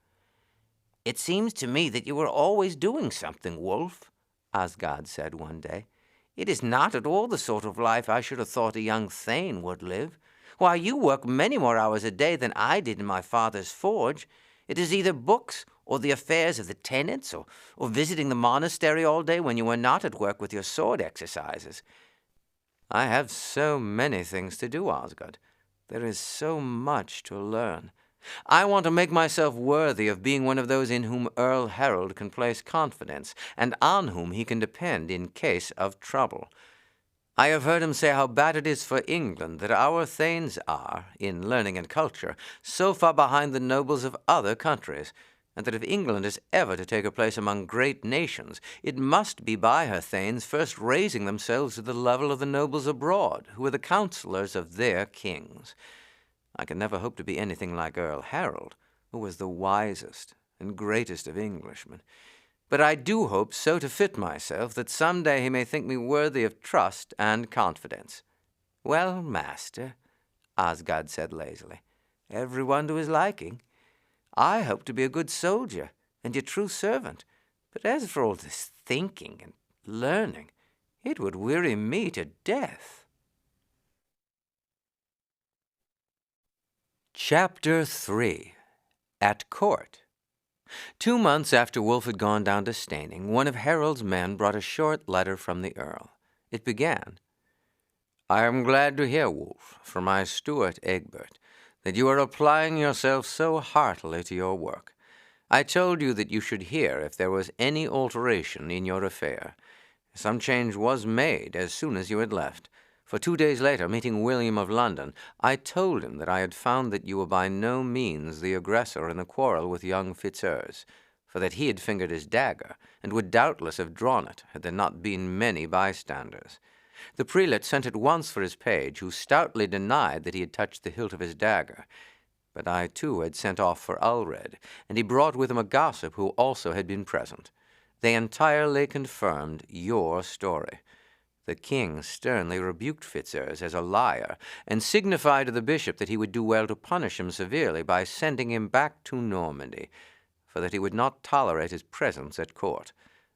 "It seems to me that you are always doing something, Wulf," Osgod said one day. "It is not at all the sort of life I should have thought a young thane would live. Why, you work many more hours a day than I did in my father's forge. It is either books or the affairs of the tenants, or visiting the monastery all day when you are not at work with your sword exercises." "I have so many things to do, Osgod. There is so much to learn. I want to make myself worthy of being one of those in whom Earl Harold can place confidence, and on whom he can depend in case of trouble. I have heard him say how bad it is for England that our thanes are, in learning and culture, so far behind the nobles of other countries, and that if England is ever to take her place among great nations, it must be by her thanes first raising themselves to the level of the nobles abroad, who are the counselors of their kings. I can never hope to be anything like Earl Harold, who was the wisest and greatest of Englishmen. But I do hope so to fit myself that some day he may think me worthy of trust and confidence." "Well, master," Osgod said lazily, "every one to his liking. I hope to be a good soldier and your true servant. But as for all this thinking and learning, it would weary me to death." Chapter 3. At Court. 2 months after Wulf had gone down to Steyning, one of Harold's men brought a short letter from the Earl. It began, "I am glad to hear, Wulf, from my steward Egbert, that you are applying yourself so heartily to your work. I told you that you should hear if there was any alteration in your affair. Some change was made as soon as you had left. For 2 days later, meeting William of London, I told him that I had found that you were by no means the aggressor in the quarrel with young Fitzurse, for that he had fingered his dagger, and would doubtless have drawn it had there not been many bystanders. The prelate sent at once for his page, who stoutly denied that he had touched the hilt of his dagger. But I, too, had sent off for Ulred, and he brought with him a gossip who also had been present. They entirely confirmed your story. The king sternly rebuked Fitzurse as a liar, and signified to the bishop that he would do well to punish him severely by sending him back to Normandy, for that he would not tolerate his presence at court.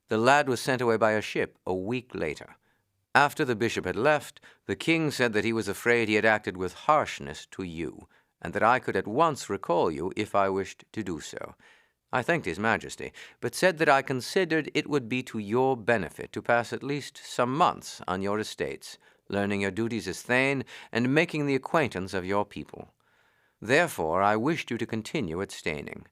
The lad was sent away by a ship a week later. After the bishop had left, the king said that he was afraid he had acted with harshness to you, and that I could at once recall you if I wished to do so. I thanked his majesty, but said that I considered it would be to your benefit to pass at least some months on your estates, learning your duties as thane, and making the acquaintance of your people. Therefore I wished you to continue at Steyning.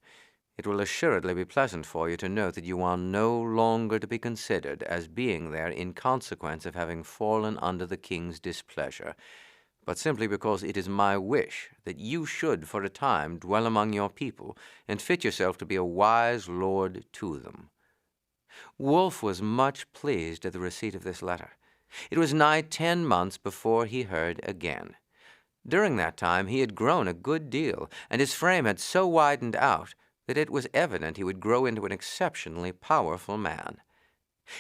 It will assuredly be pleasant for you to know that you are no longer to be considered as being there in consequence of having fallen under the king's displeasure, but simply because it is my wish that you should for a time dwell among your people, and fit yourself to be a wise lord to them." Wulf was much pleased at the receipt of this letter. It was nigh 10 months before he heard again. During that time he had grown a good deal, and his frame had so widened out that it was evident he would grow into an exceptionally powerful man.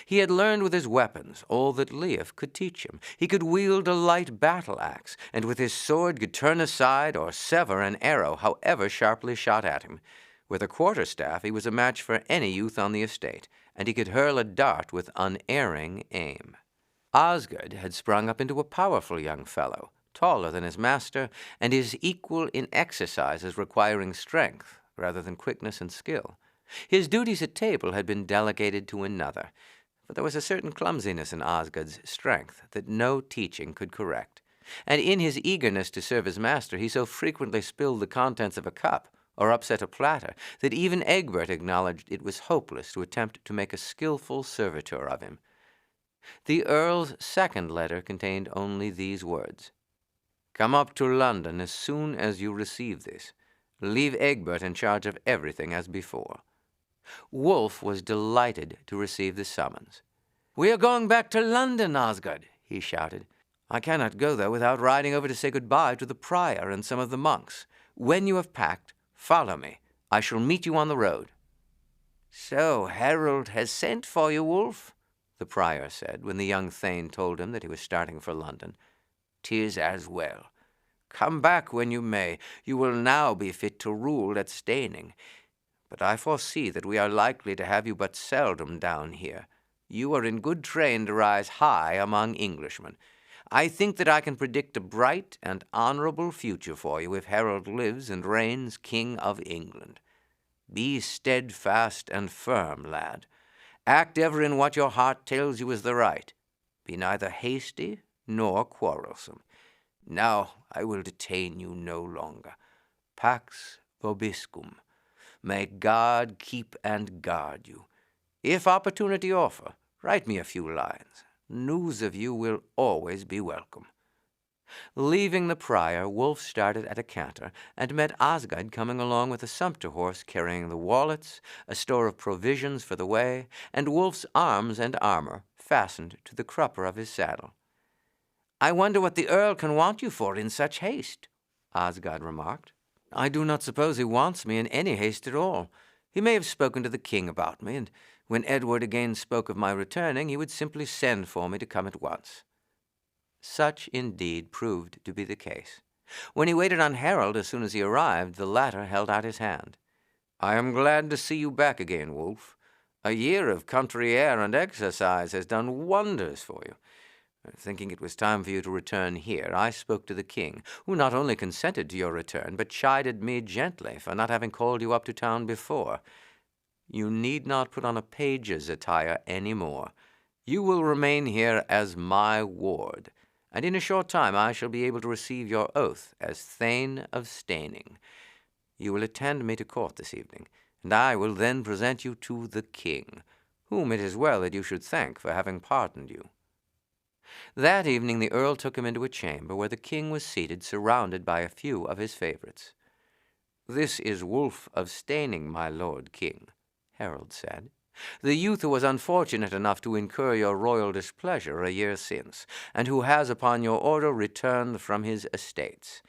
He had learned with his weapons all that Leif could teach him. He could wield a light battle-axe, and with his sword could turn aside or sever an arrow, however sharply shot at him. With a quarterstaff he was a match for any youth on the estate, and he could hurl a dart with unerring aim. Osgod had sprung up into a powerful young fellow, taller than his master, and his equal in exercises requiring strength rather than quickness and skill. His duties at table had been delegated to another, but there was a certain clumsiness in Osgod's strength that no teaching could correct. and in his eagerness to serve his master he so frequently spilled the contents of a cup or upset a platter that even Egbert acknowledged it was hopeless to attempt to make a skilful servitor of him. The Earl's second letter contained only these words: "Come up to London as soon as you receive this. Leave Egbert in charge of everything as before." Wulf was delighted to receive the summons. "We are going back to London, Osgod," he shouted. "I cannot go there without riding over to say good-bye to the prior and some of the monks. When you have packed, follow me. I shall meet you on the road." "So Harold has sent for you, Wulf?" the prior said, when the young thane told him that he was starting for London. "'Tis as well. Come back when you may. You will now be fit to rule at Steyning. But I foresee that we are likely to have you but seldom down here. You are in good train to rise high among Englishmen. I think that I can predict a bright and honorable future for you if Harold lives and reigns King of England. Be steadfast and firm, lad. Act ever in what your heart tells you is the right. Be neither hasty nor quarrelsome. Now I will detain you no longer. Pax vobiscum. May God keep and guard you. If opportunity offer, write me a few lines. News of you will always be welcome." Leaving the prior, Wulf started at a canter and met Osgod coming along with a sumpter horse carrying the wallets, a store of provisions for the way, and Wulf's arms and armor fastened to the crupper of his saddle. "I wonder what the Earl can want you for in such haste," Osgod remarked. "I do not suppose he wants me in any haste at all. He may have spoken to the king about me, and when Edward again spoke of my returning, he would simply send for me to come at once." Such indeed proved to be the case. When he waited on Harold as soon as he arrived, the latter held out his hand. "I am glad to see you back again, Wulf. A year of country air and exercise has done wonders for you. Thinking it was time for you to return here, I spoke to the king, who not only consented to your return, but chided me gently for not having called you up to town before. You need not put on a page's attire any more. You will remain here as my ward, and in a short time I shall be able to receive your oath as Thane of Steyning. You will attend me to court this evening, and I will then present you to the king, whom it is well that you should thank for having pardoned you." That evening the Earl took him into a chamber where the king was seated, surrounded by a few of his favorites. "This is Wulf of Steyning, my lord king," Harold said, "the youth who was unfortunate enough to incur your royal displeasure a year since, and who has upon your order returned from his estates.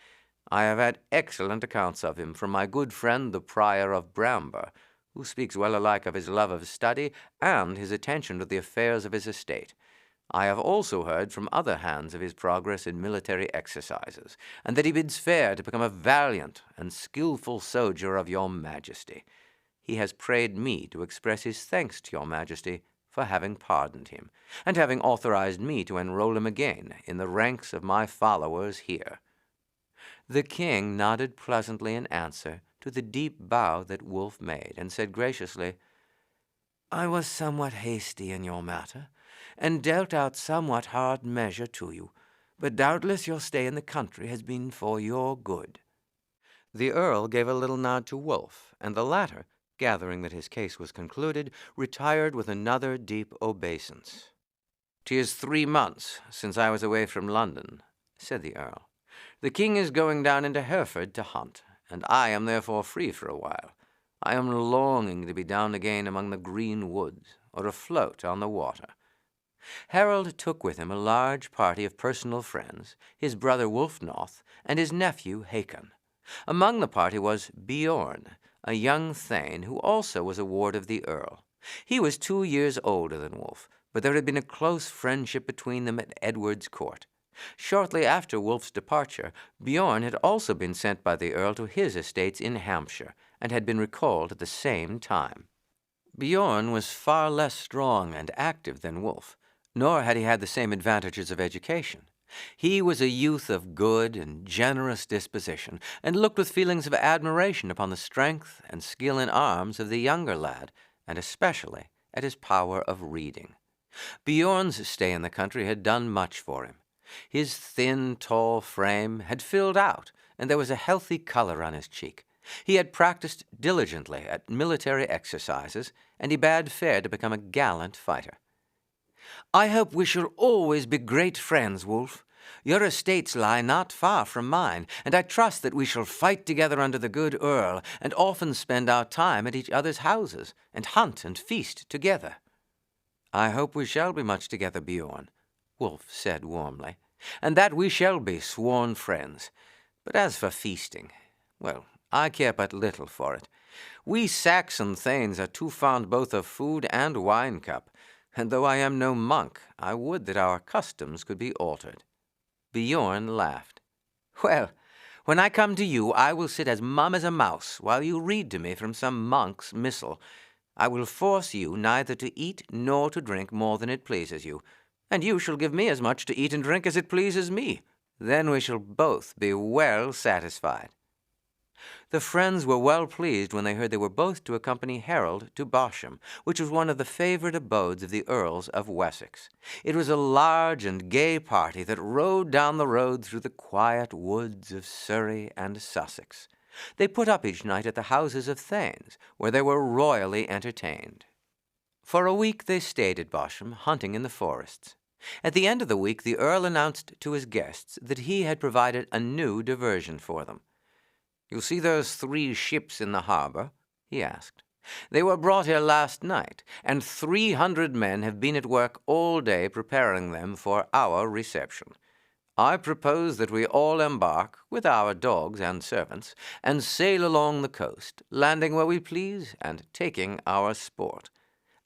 I have had excellent accounts of him from my good friend the Prior of Bramber, who speaks well alike of his love of study and his attention to the affairs of his estate. I have also heard from other hands of his progress in military exercises, and that he bids fair to become a valiant and skilful soldier of your majesty. He has prayed me to express his thanks to your majesty for having pardoned him, and having authorized me to enroll him again in the ranks of my followers here." The king nodded pleasantly in answer to the deep bow that Wulf made, and said graciously, "I was somewhat hasty in your matter, and dealt out somewhat hard measure to you, but doubtless your stay in the country has been for your good." The Earl gave a little nod to Wulf, and the latter, gathering that his case was concluded, retired with another deep obeisance. "'Tis 3 months since I was away from London," said the Earl. "The king is going down into Hereford to hunt, and I am therefore free for a while. I am longing to be down again among the green woods, or afloat on the water." Harold took with him a large party of personal friends, his brother Wulfnoth, and his nephew Hakon. Among the party was Bjorn, a young thane who also was a ward of the Earl. He was 2 years older than Wulf, but there had been a close friendship between them at Edward's court. Shortly after Wulf's departure, Bjorn had also been sent by the Earl to his estates in Hampshire, and had been recalled at the same time. Bjorn was far less strong and active than Wulf, nor had he had the same advantages of education. He was a youth of good and generous disposition, and looked with feelings of admiration upon the strength and skill in arms of the younger lad, and especially at his power of reading. Bjorn's stay in the country had done much for him. His thin, tall frame had filled out, and there was a healthy color on his cheek. He had practiced diligently at military exercises, and he bade fair to become a gallant fighter. "I hope we shall always be great friends, Wulf. Your estates lie not far from mine, and I trust that we shall fight together under the good Earl, and often spend our time at each other's houses, and hunt and feast together." "I hope we shall be much together, Bjorn," Wulf said warmly, "and that we shall be sworn friends. But as for feasting, well, I care but little for it. We Saxon thanes are too fond both of food and wine cup, and though I am no monk, I would that our customs could be altered." Bjorn laughed. "Well, when I come to you, I will sit as mum as a mouse while you read to me from some monk's missal. I will force you neither to eat nor to drink more than it pleases you, and you shall give me as much to eat and drink as it pleases me. Then we shall both be well satisfied." The friends were well pleased when they heard they were both to accompany Harold to Bosham, which was one of the favorite abodes of the Earls of Wessex. It was a large and gay party that rode down the road through the quiet woods of Surrey and Sussex. They put up each night at the houses of thanes, where they were royally entertained. For a week they stayed at Bosham, hunting in the forests. At the end of the week the Earl announced to his guests that he had provided a new diversion for them. "You see those 3 ships in the harbor?" he asked. "They were brought here last night, and 300 men have been at work all day preparing them for our reception. I propose that we all embark, with our dogs and servants, and sail along the coast, landing where we please and taking our sport.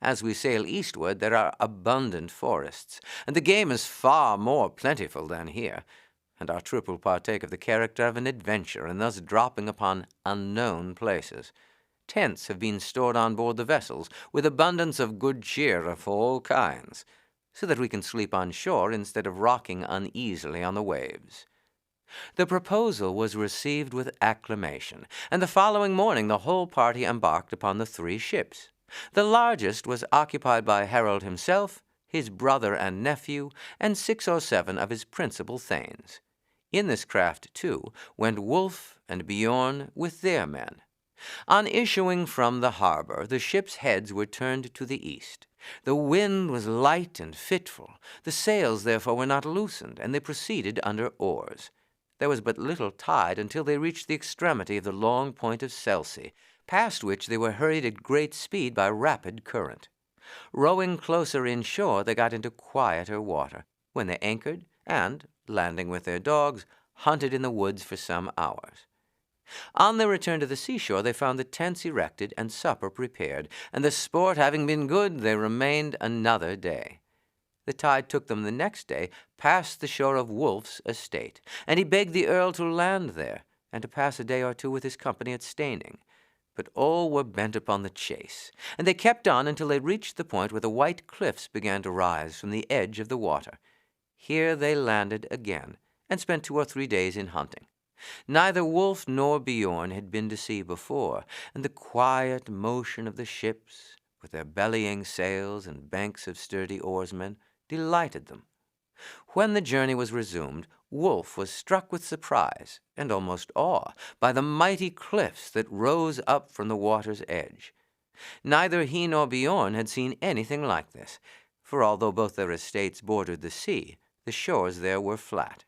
As we sail eastward, there are abundant forests, and the game is far more plentiful than here, and our troop will partake of the character of an adventure in thus dropping upon unknown places. Tents have been stored on board the vessels, with abundance of good cheer of all kinds, so that we can sleep on shore instead of rocking uneasily on the waves." The proposal was received with acclamation, and the following morning the whole party embarked upon the 3 ships. The largest was occupied by Harold himself, his brother and nephew, and 6 or 7 of his principal thanes. In this craft, too, went Wulf and Bjorn with their men. On issuing from the harbor, the ships' heads were turned to the east. The wind was light and fitful. The sails, therefore, were not loosened, and they proceeded under oars. There was but little tide until they reached the extremity of the long point of Selsey, past which they were hurried at great speed by rapid current. Rowing closer inshore, they got into quieter water, when they anchored, and, landing with their dogs, hunted in the woods for some hours. On their return to the seashore, they found the tents erected and supper prepared, and the sport having been good, they remained another day. The tide took them the next day past the shore of Wulf's estate, and he begged the Earl to land there, and to pass a day or 2 with his company at Staining. But all were bent upon the chase, and they kept on until they reached the point where the white cliffs began to rise from the edge of the water. Here they landed again, and spent 2 or 3 days in hunting. Neither Wulf nor Bjorn had been to sea before, and the quiet motion of the ships, with their bellying sails and banks of sturdy oarsmen, delighted them. When the journey was resumed, Wulf was struck with surprise and almost awe by the mighty cliffs that rose up from the water's edge. Neither he nor Bjorn had seen anything like this, for although both their estates bordered the sea, the shores there were flat.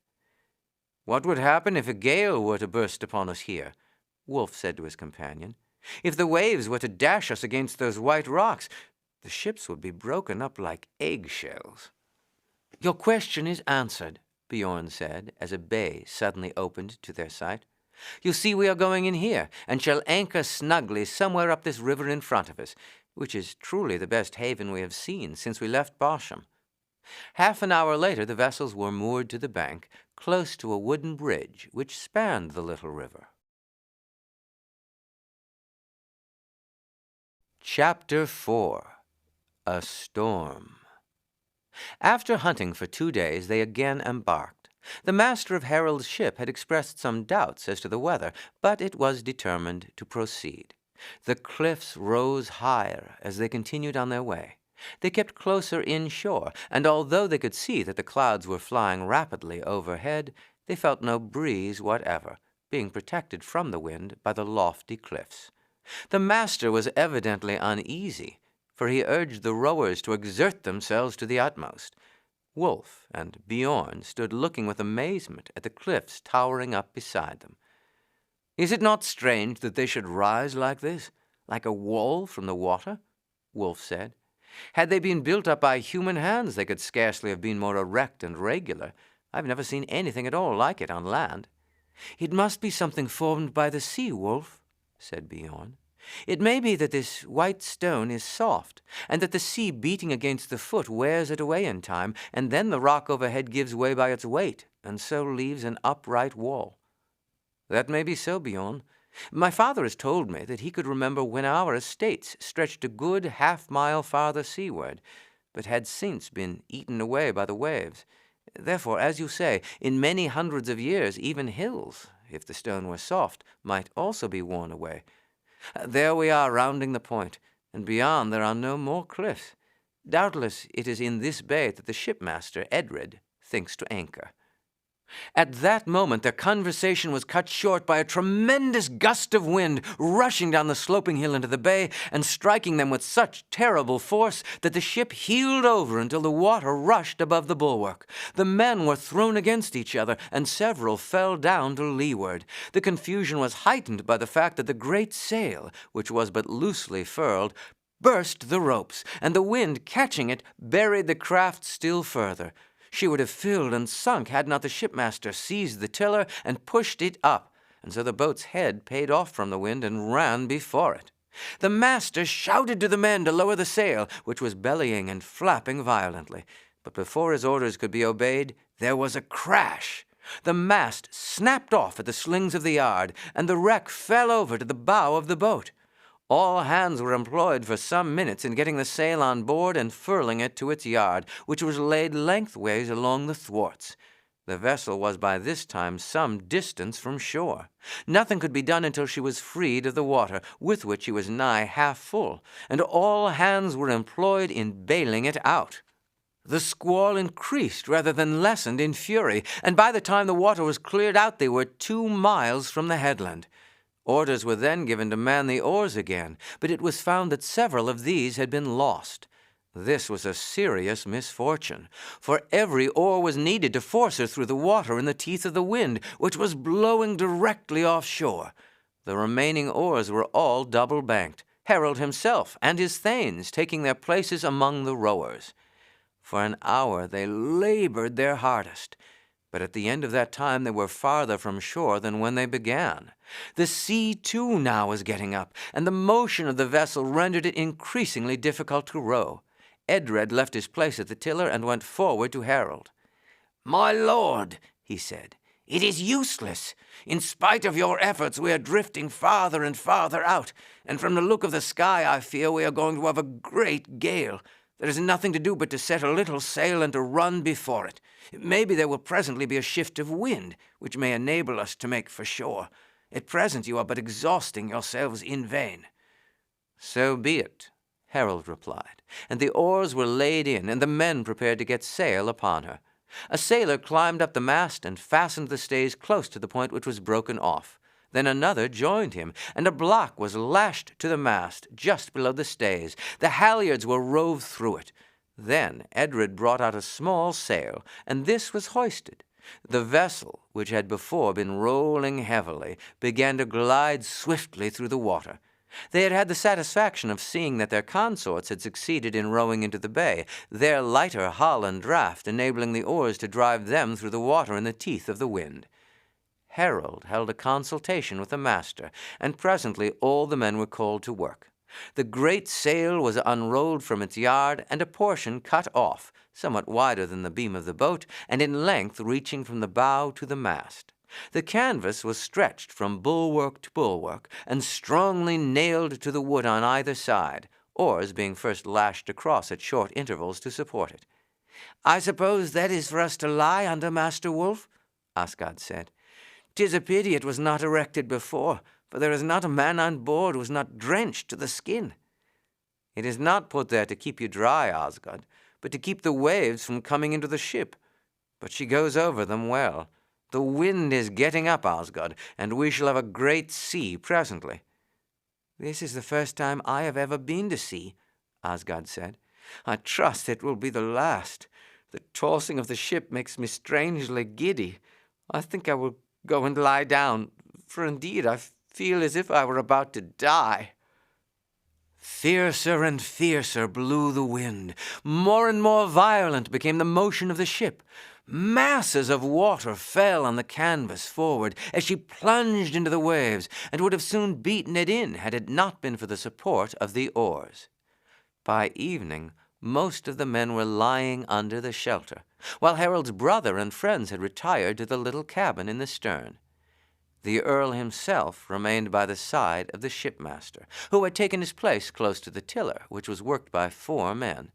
"What would happen if a gale were to burst upon us here?" Wulf said to his companion. "If the waves were to dash us against those white rocks, the ships would be broken up like eggshells." "Your question is answered," Bjorn said, as a bay suddenly opened to their sight. "You see we are going in here, and shall anchor snugly somewhere up this river in front of us, which is truly the best haven we have seen since we left Bosham." Half an hour later the vessels were moored to the bank, close to a wooden bridge which spanned the little river. Chapter 4. A Storm. After hunting for 2 days, they again embarked. The master of Harold's ship had expressed some doubts as to the weather, but it was determined to proceed. The cliffs rose higher as they continued on their way. They kept closer inshore, and although they could see that the clouds were flying rapidly overhead, they felt no breeze whatever, being protected from the wind by the lofty cliffs. The master was evidently uneasy, for he urged the rowers to exert themselves to the utmost. Wulf and Bjorn stood looking with amazement at the cliffs towering up beside them. "Is it not strange that they should rise like this, like a wall from the water?" Wulf said. "Had they been built up by human hands, they could scarcely have been more erect and regular. I've never seen anything at all like it on land." "It must be something formed by the sea, Wulf," said Bjorn. "It may be that this white stone is soft, and that the sea beating against the foot wears it away in time, and then the rock overhead gives way by its weight, and so leaves an upright wall." "That may be so, Bjorn. My father has told me that he could remember when our estates stretched a good half-mile farther seaward, but had since been eaten away by the waves. Therefore, as you say, in many hundreds of years, even hills, if the stone were soft, might also be worn away. There we are rounding the point, and beyond there are no more cliffs. Doubtless it is in this bay that the shipmaster, Edred, thinks to anchor." At that moment their conversation was cut short by a tremendous gust of wind rushing down the sloping hill into the bay and striking them with such terrible force that the ship heeled over until the water rushed above the bulwark. The men were thrown against each other, and several fell down to leeward. The confusion was heightened by the fact that the great sail, which was but loosely furled, burst the ropes, and the wind, catching it, buried the craft still further. She would have filled and sunk had not the shipmaster seized the tiller and pushed it up, and so the boat's head paid off from the wind and ran before it. The master shouted to the men to lower the sail, which was bellying and flapping violently. But before his orders could be obeyed, there was a crash. The mast snapped off at the slings of the yard, and the wreck fell over to the bow of the boat. All hands were employed for some minutes in getting the sail on board and furling it to its yard, which was laid lengthways along the thwarts. The vessel was by this time some distance from shore. Nothing could be done until she was freed of the water, with which she was nigh half full, and all hands were employed in bailing it out. The squall increased rather than lessened in fury, and by the time the water was cleared out they were 2 miles from the headland. Orders were then given to man the oars again, but it was found that several of these had been lost. This was a serious misfortune, for every oar was needed to force her through the water in the teeth of the wind, which was blowing directly offshore. The remaining oars were all double-banked, Harold himself and his thanes taking their places among the rowers. For an hour they labored their hardest, but at the end of that time they were farther from shore than when they began. The sea, too, now was getting up, and the motion of the vessel rendered it increasingly difficult to row. Edred left his place at the tiller and went forward to Harold. "My lord," he said, "it is useless. In spite of your efforts, we are drifting farther and farther out, and from the look of the sky, I fear we are going to have a great gale. There is nothing to do but to set a little sail and to run before it. Maybe there will presently be a shift of wind, which may enable us to make for shore. At present you are but exhausting yourselves in vain." "So be it," Harold replied, and the oars were laid in, and the men prepared to get sail upon her. A sailor climbed up the mast and fastened the stays close to the point which was broken off. Then another joined him, and a block was lashed to the mast just below the stays. The halyards were rove through it. Then Edred brought out a small sail, and this was hoisted. The vessel, which had before been rolling heavily, began to glide swiftly through the water. They had had the satisfaction of seeing that their consorts had succeeded in rowing into the bay, their lighter hull and draught enabling the oars to drive them through the water in the teeth of the wind. Harold held a consultation with the master, and presently all the men were called to work. The great sail was unrolled from its yard, and a portion cut off, somewhat wider than the beam of the boat, and in length reaching from the bow to the mast. The canvas was stretched from bulwark to bulwark, and strongly nailed to the wood on either side, oars being first lashed across at short intervals to support it. "I suppose that is for us to lie under, Master Wulf?" Asgard said. "'Tis a pity it was not erected before, for there is not a man on board who is not drenched to the skin." It is not put there to keep you dry, Osgood, but to keep the waves from coming into the ship. But she goes over them well. The wind is getting up, Osgood, and we shall have a great sea presently." "This is the first time I have ever been to sea," Osgood said. "I trust it will be the last. The tossing of the ship makes me strangely giddy. I think I will go and lie down, for indeed I feel as if I were about to die." Fiercer and fiercer blew the wind. More and more violent became the motion of the ship. Masses of water fell on the canvas forward as she plunged into the waves, and would have soon beaten it in had it not been for the support of the oars. By evening, most of the men were lying under the shelter, while Harold's brother and friends had retired to the little cabin in the stern. The Earl himself remained by the side of the shipmaster, who had taken his place close to the tiller, which was worked by 4 men.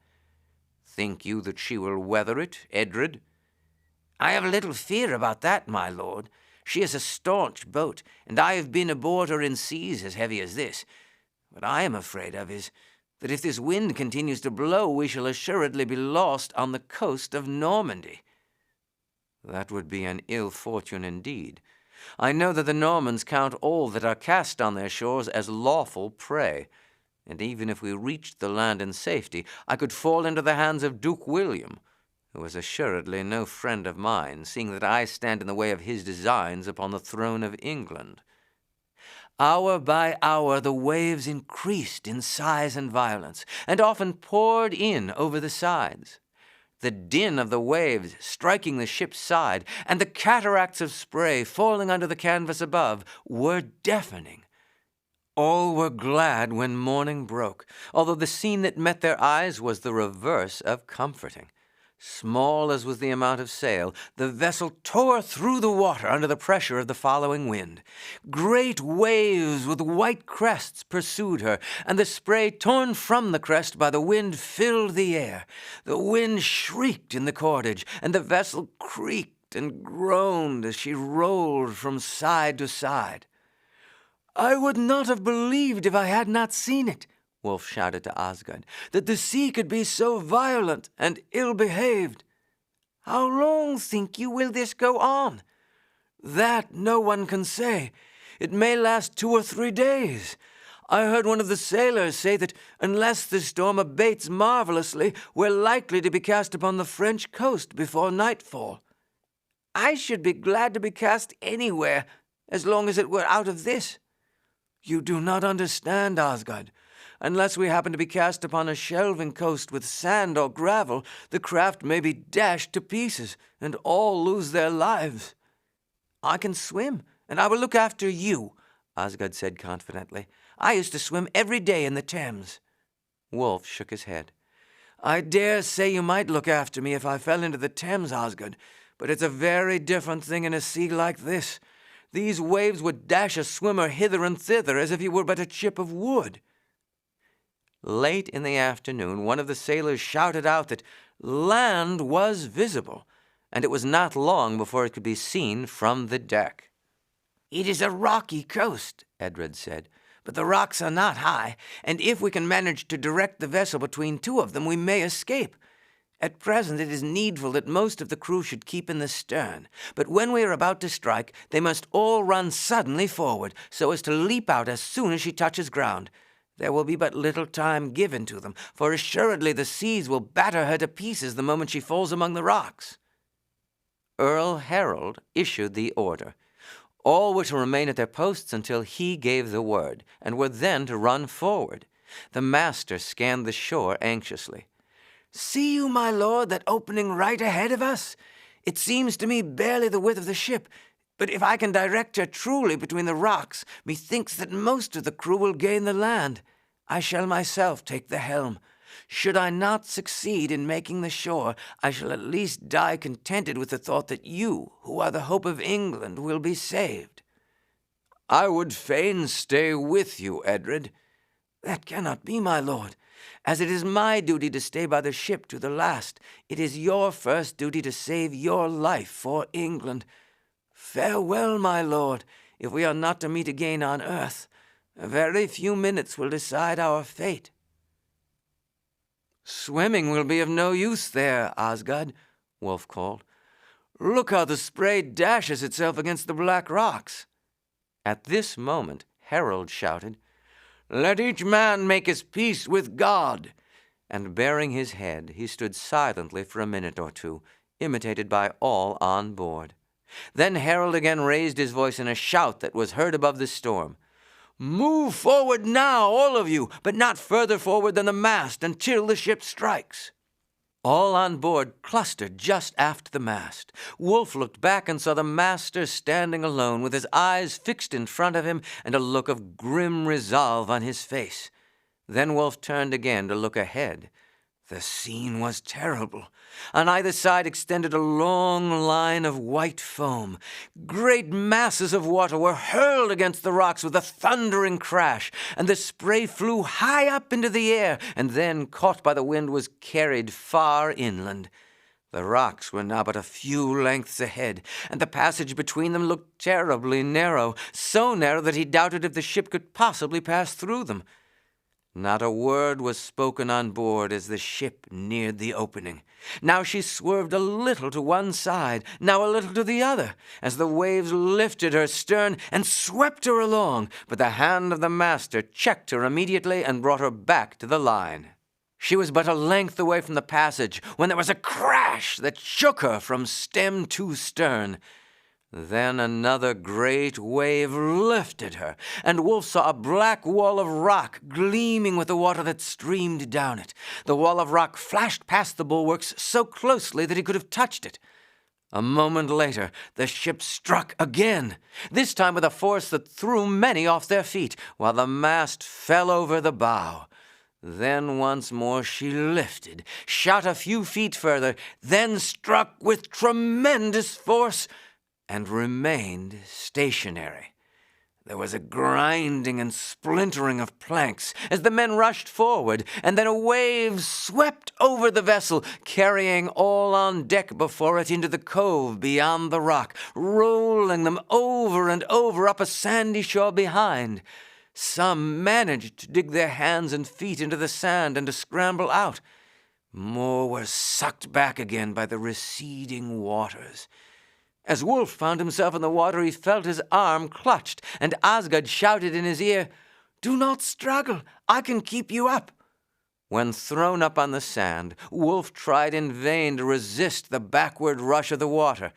"Think you that she will weather it, Edred?" "I have little fear about that, my lord. She is a staunch boat, and I have been aboard her in seas as heavy as this. What I am afraid of is that if this wind continues to blow, we shall assuredly be lost on the coast of Normandy." "That would be an ill fortune indeed. I know that the Normans count all that are cast on their shores as lawful prey, and even if we reached the land in safety, I could fall into the hands of Duke William, who is assuredly no friend of mine, seeing that I stand in the way of his designs upon the throne of England." Hour by hour the waves increased in size and violence, and often poured in over the sides. The din of the waves striking the ship's side, and the cataracts of spray falling under the canvas above, were deafening. All were glad when morning broke, although the scene that met their eyes was the reverse of comforting. Small as was the amount of sail, the vessel tore through the water under the pressure of the following wind. Great waves with white crests pursued her, and the spray torn from the crest by the wind filled the air. The wind shrieked in the cordage, and the vessel creaked and groaned as she rolled from side to side. "I would not have believed, if I had not seen it," Wulf shouted to Osgood, "that the sea could be so violent and ill-behaved." "How long, think you, will this go on?" "That no one can say. It may last 2 or 3 days. I heard one of the sailors say that unless the storm abates marvelously, we're likely to be cast upon the French coast before nightfall." "I should be glad to be cast anywhere, as long as it were out of this." "You do not understand, Osgood. Unless we happen to be cast upon a shelving coast with sand or gravel, the craft may be dashed to pieces, and all lose their lives." "I can swim, and I will look after you," Osgood said confidently. "I used to swim every day in the Thames." Wulf shook his head. "I dare say you might look after me if I fell into the Thames, Osgood, but it's a very different thing in a sea like this. These waves would dash a swimmer hither and thither as if he were but a chip of wood." Late in the afternoon, one of the sailors shouted out that land was visible, and it was not long before it could be seen from the deck. "It is a rocky coast," Edred said, "but the rocks are not high, and if we can manage to direct the vessel between 2 of them, we may escape. At present it is needful that most of the crew should keep in the stern, but when we are about to strike, they must all run suddenly forward, so as to leap out as soon as she touches ground. There will be but little time given to them, for assuredly the seas will batter her to pieces the moment she falls among the rocks." Earl Harold issued the order. All were to remain at their posts until he gave the word, and were then to run forward. The master scanned the shore anxiously. "See you, my lord, that opening right ahead of us? It seems to me barely the width of the ship, but if I can direct her truly between the rocks, methinks that most of the crew will gain the land. I shall myself take the helm. Should I not succeed in making the shore, I shall at least die contented with the thought that you, who are the hope of England, will be saved." "I would fain stay with you, Edred." "That cannot be, my lord. As it is my duty to stay by the ship to the last, it is your first duty to save your life for England. Farewell, my lord, if we are not to meet again on earth. A very few minutes will decide our fate." "Swimming will be of no use there, Osgood," Wulf called. "Look how the spray dashes itself against the black rocks." At this moment, Harold shouted, "Let each man make his peace with God." And baring his head, he stood silently for a minute or two, imitated by all on board. Then Harold again raised his voice in a shout that was heard above the storm. "Move forward now, all of you, but not further forward than the mast until the ship strikes." All on board clustered just aft the mast. Wulf looked back and saw the master standing alone, with his eyes fixed in front of him and a look of grim resolve on his face. Then Wulf turned again to look ahead. The scene was terrible. On either side extended a long line of white foam. Great masses of water were hurled against the rocks with a thundering crash, and the spray flew high up into the air, and then, caught by the wind, was carried far inland. The rocks were now but a few lengths ahead, and the passage between them looked terribly narrow, so narrow that he doubted if the ship could possibly pass through them. Not a word was spoken on board as the ship neared the opening. Now she swerved a little to one side, now a little to the other, as the waves lifted her stern and swept her along, but the hand of the master checked her immediately and brought her back to the line. She was but a length away from the passage when there was a crash that shook her from stem to stern. Then another great wave lifted her, and Wulf saw a black wall of rock gleaming with the water that streamed down it. The wall of rock flashed past the bulwarks so closely that he could have touched it. A moment later, the ship struck again, this time with a force that threw many off their feet, while the mast fell over the bow. Then once more she lifted, shot a few feet further, then struck with tremendous force, and remained stationary. There was a grinding and splintering of planks as the men rushed forward, and then a wave swept over the vessel, carrying all on deck before it into the cove beyond the rock, rolling them over and over up a sandy shore behind. Some managed to dig their hands and feet into the sand and to scramble out. More were sucked back again by the receding waters. As Wulf found himself in the water, he felt his arm clutched, and Osgood shouted in his ear, "Do not struggle, I can keep you up." When thrown up on the sand, Wulf tried in vain to resist the backward rush of the water.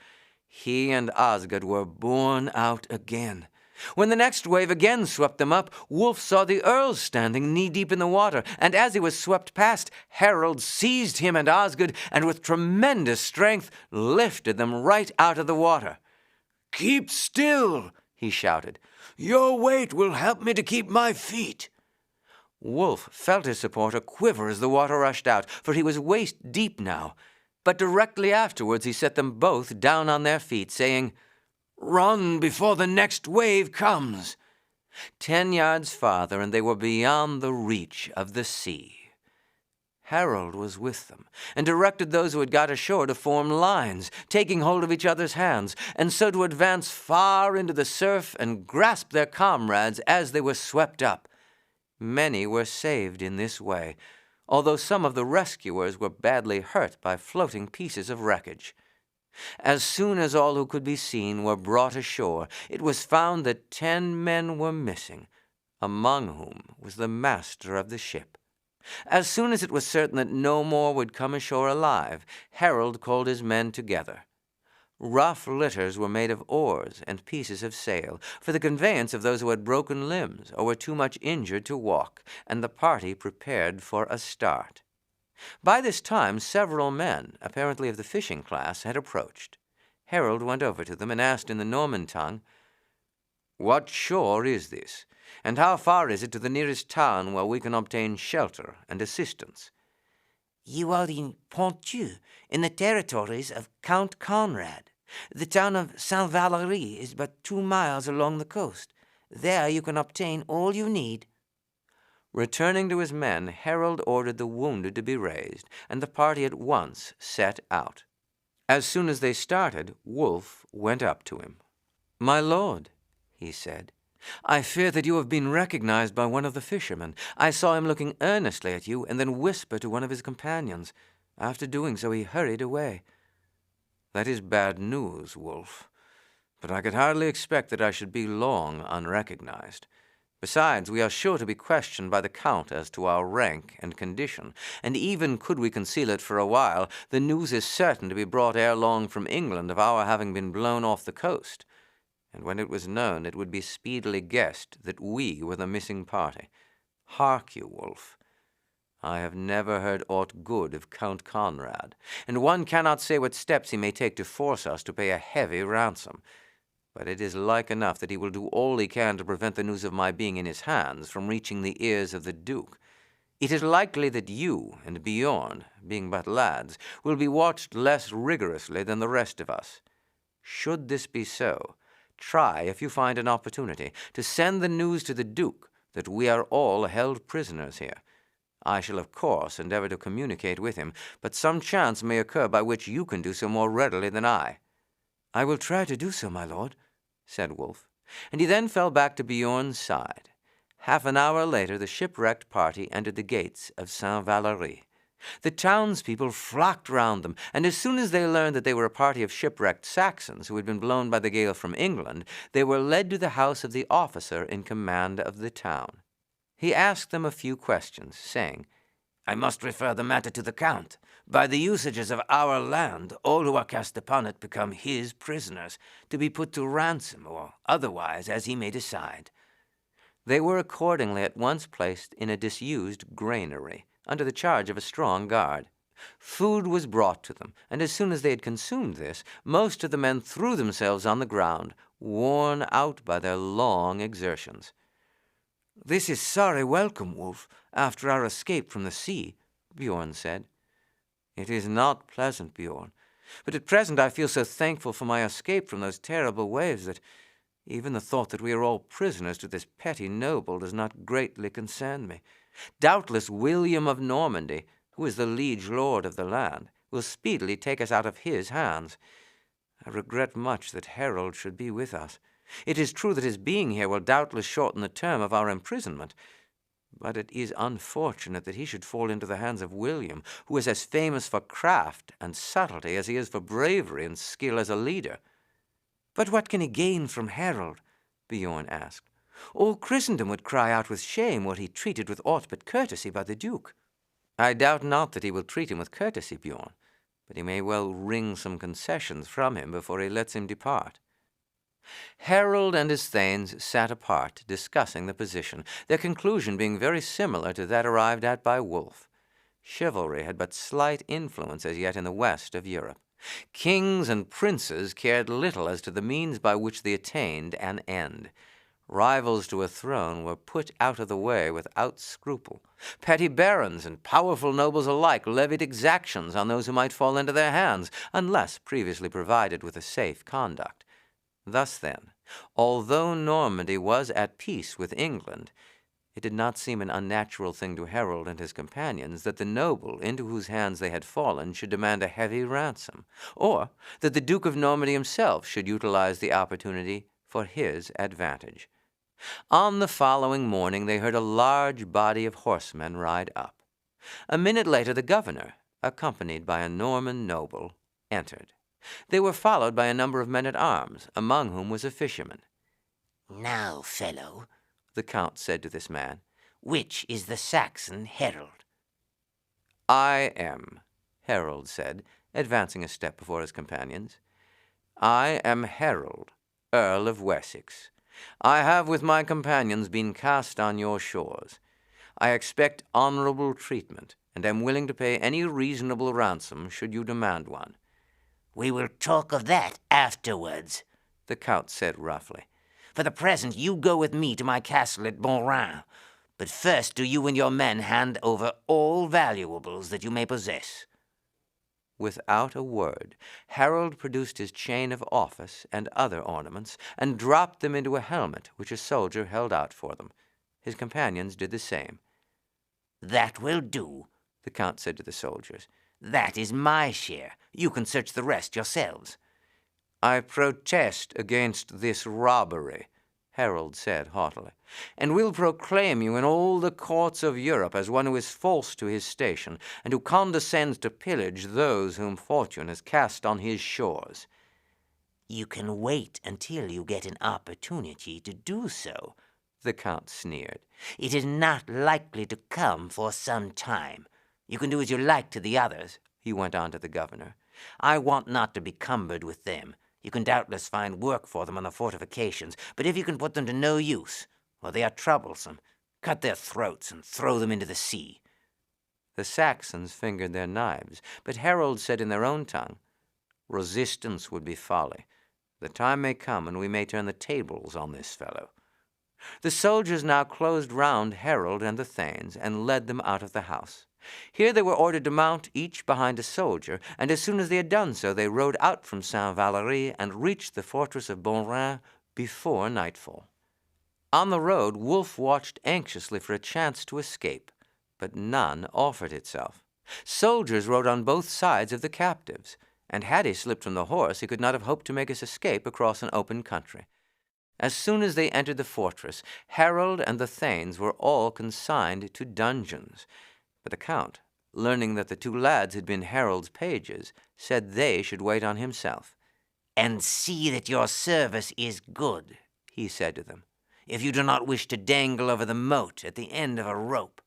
He and Osgood were borne out again. When the next wave again swept them up, Wulf saw the Earl standing knee-deep in the water, and as he was swept past, Harold seized him and Osgood, and with tremendous strength lifted them right out of the water. "Keep still," he shouted. "Your weight will help me to keep my feet." Wulf felt his supporter quiver as the water rushed out, for he was waist-deep now. But directly afterwards he set them both down on their feet, saying, "Run before the next wave comes." 10 yards farther, and they were beyond the reach of the sea. Harold was with them, and directed those who had got ashore to form lines, taking hold of each other's hands, and so to advance far into the surf and grasp their comrades as they were swept up. Many were saved in this way, although some of the rescuers were badly hurt by floating pieces of wreckage. As soon as all who could be seen were brought ashore, it was found that 10 men were missing, among whom was the master of the ship. As soon as it was certain that no more would come ashore alive, Harold called his men together. Rough litters were made of oars and pieces of sail, for the conveyance of those who had broken limbs or were too much injured to walk, and the party prepared for a start. By this time several men, apparently of the fishing class, had approached. Harold went over to them and asked in the Norman tongue, "What shore is this, and how far is it to the nearest town where we can obtain shelter and assistance?" "You are in Ponthieu, in the territories of Count Conrad. The town of Saint-Valery is but 2 miles along the coast. There you can obtain all you need." Returning to his men, Harold ordered the wounded to be raised, and the party at once set out. As soon as they started, Wulf went up to him. "My lord," he said, I fear that you have been recognized by one of the fishermen. I saw him looking earnestly at you and then whisper to one of his companions. After doing so, he hurried away. That is bad news, Wulf, but I could hardly expect that I should be long unrecognized. Besides, we are sure to be questioned by the Count as to our rank and condition, and even could we conceal it for a while, the news is certain to be brought ere long from England of our having been blown off the coast. And when it was known, it would be speedily guessed that we were the missing party. Hark you, Wulf. I have never heard aught good of Count Conrad, and one cannot say what steps he may take to force us to pay a heavy ransom. But it is like enough that he will do all he can to prevent the news of my being in his hands from reaching the ears of the Duke. It is likely that you and Bjorn, being but lads, will be watched less rigorously than the rest of us. Should this be so, try, if you find an opportunity, to send the news to the Duke that we are all held prisoners here. I shall, of course, endeavor to communicate with him, but some chance may occur by which you can do so more readily than I. I will try to do so, my lord, said Wulf, and he then fell back to Bjorn's side. Half an hour later, the shipwrecked party entered the gates of Saint-Valery. The townspeople flocked round them, and as soon as they learned that they were a party of shipwrecked Saxons who had been blown by the gale from England, they were led to the house of the officer in command of the town. He asked them a few questions, saying, I must refer the matter to the Count. By the usages of our land, all who are cast upon it become his prisoners, to be put to ransom or otherwise as he may decide. They were accordingly at once placed in a disused granary, under the charge of a strong guard. Food was brought to them, and as soon as they had consumed this, most of the men threw themselves on the ground, worn out by their long exertions. This is sorry welcome, Wulf, after our escape from the sea, Bjorn said. It is not pleasant, Bjorn, but at present I feel so thankful for my escape from those terrible waves that even the thought that we are all prisoners to this petty noble does not greatly concern me. Doubtless William of Normandy, who is the liege lord of the land, will speedily take us out of his hands. I regret much that Harold should be with us. It is true that his being here will doubtless shorten the term of our imprisonment, but it is unfortunate that he should fall into the hands of William, who is as famous for craft and subtlety as he is for bravery and skill as a leader. But what can he gain from Harold? Bjorn asked. All Christendom would cry out with shame were he treated with aught but courtesy by the Duke. I doubt not that he will treat him with courtesy, Bjorn, but he may well wring some concessions from him before he lets him depart. Harold and his thanes sat apart, discussing the position, their conclusion being very similar to that arrived at by Wulf. Chivalry had but slight influence as yet in the west of Europe. Kings and princes cared little as to the means by which they attained an end. Rivals to a throne were put out of the way without scruple. Petty barons and powerful nobles alike levied exactions on those who might fall into their hands, unless previously provided with a safe conduct. Thus, then, although Normandy was at peace with England, it did not seem an unnatural thing to Harold and his companions that the noble into whose hands they had fallen should demand a heavy ransom, or that the Duke of Normandy himself should utilize the opportunity for his advantage. On the following morning they heard a large body of horsemen ride up. A minute later the governor, accompanied by a Norman noble, entered. They were followed by a number of men-at-arms, among whom was a fisherman. Now, fellow, the Count said to this man, which is the Saxon herald? I am, Harold said, advancing a step before his companions. I am Harold, Earl of Wessex. I have with my companions been cast on your shores. I expect honorable treatment, and am willing to pay any reasonable ransom should you demand one. We will talk of that afterwards, the Count said roughly. For the present, you go with me to my castle at Bonrin. But first do you and your men hand over all valuables that you may possess. Without a word, Harold produced his chain of office and other ornaments, and dropped them into a helmet which a soldier held out for them. His companions did the same. That will do, the Count said to the soldiers. That is my share. You can search the rest yourselves. I protest against this robbery, Harold said haughtily, "and will proclaim you in all the courts of Europe as one who is false to his station, and who condescends to pillage those whom fortune has cast on his shores." "You can wait until you get an opportunity to do so," the Count sneered. "It is not likely to come for some time. You can do as you like to the others," he went on to the governor. "I want not to be cumbered with them. You can doubtless find work for them on the fortifications, but if you can put them to no use, or they are troublesome, cut their throats and throw them into the sea." The Saxons fingered their knives, but Harold said in their own tongue, "Resistance would be folly. The time may come when we may turn the tables on this fellow." The soldiers now closed round Harold and the thanes and led them out of the house. Here they were ordered to mount each behind a soldier, and as soon as they had done so, they rode out from Saint-Valery and reached the fortress of Bonrin before nightfall. On the road, Wulf watched anxiously for a chance to escape, but none offered itself. Soldiers rode on both sides of the captives, and had he slipped from the horse, he could not have hoped to make his escape across an open country. As soon as they entered the fortress, Harold and the thanes were all consigned to dungeons. But the Count, learning that the two lads had been Harold's pages, said they should wait on himself. "And see that your service is good," he said to them, "if you do not wish to dangle over the moat at the end of a rope."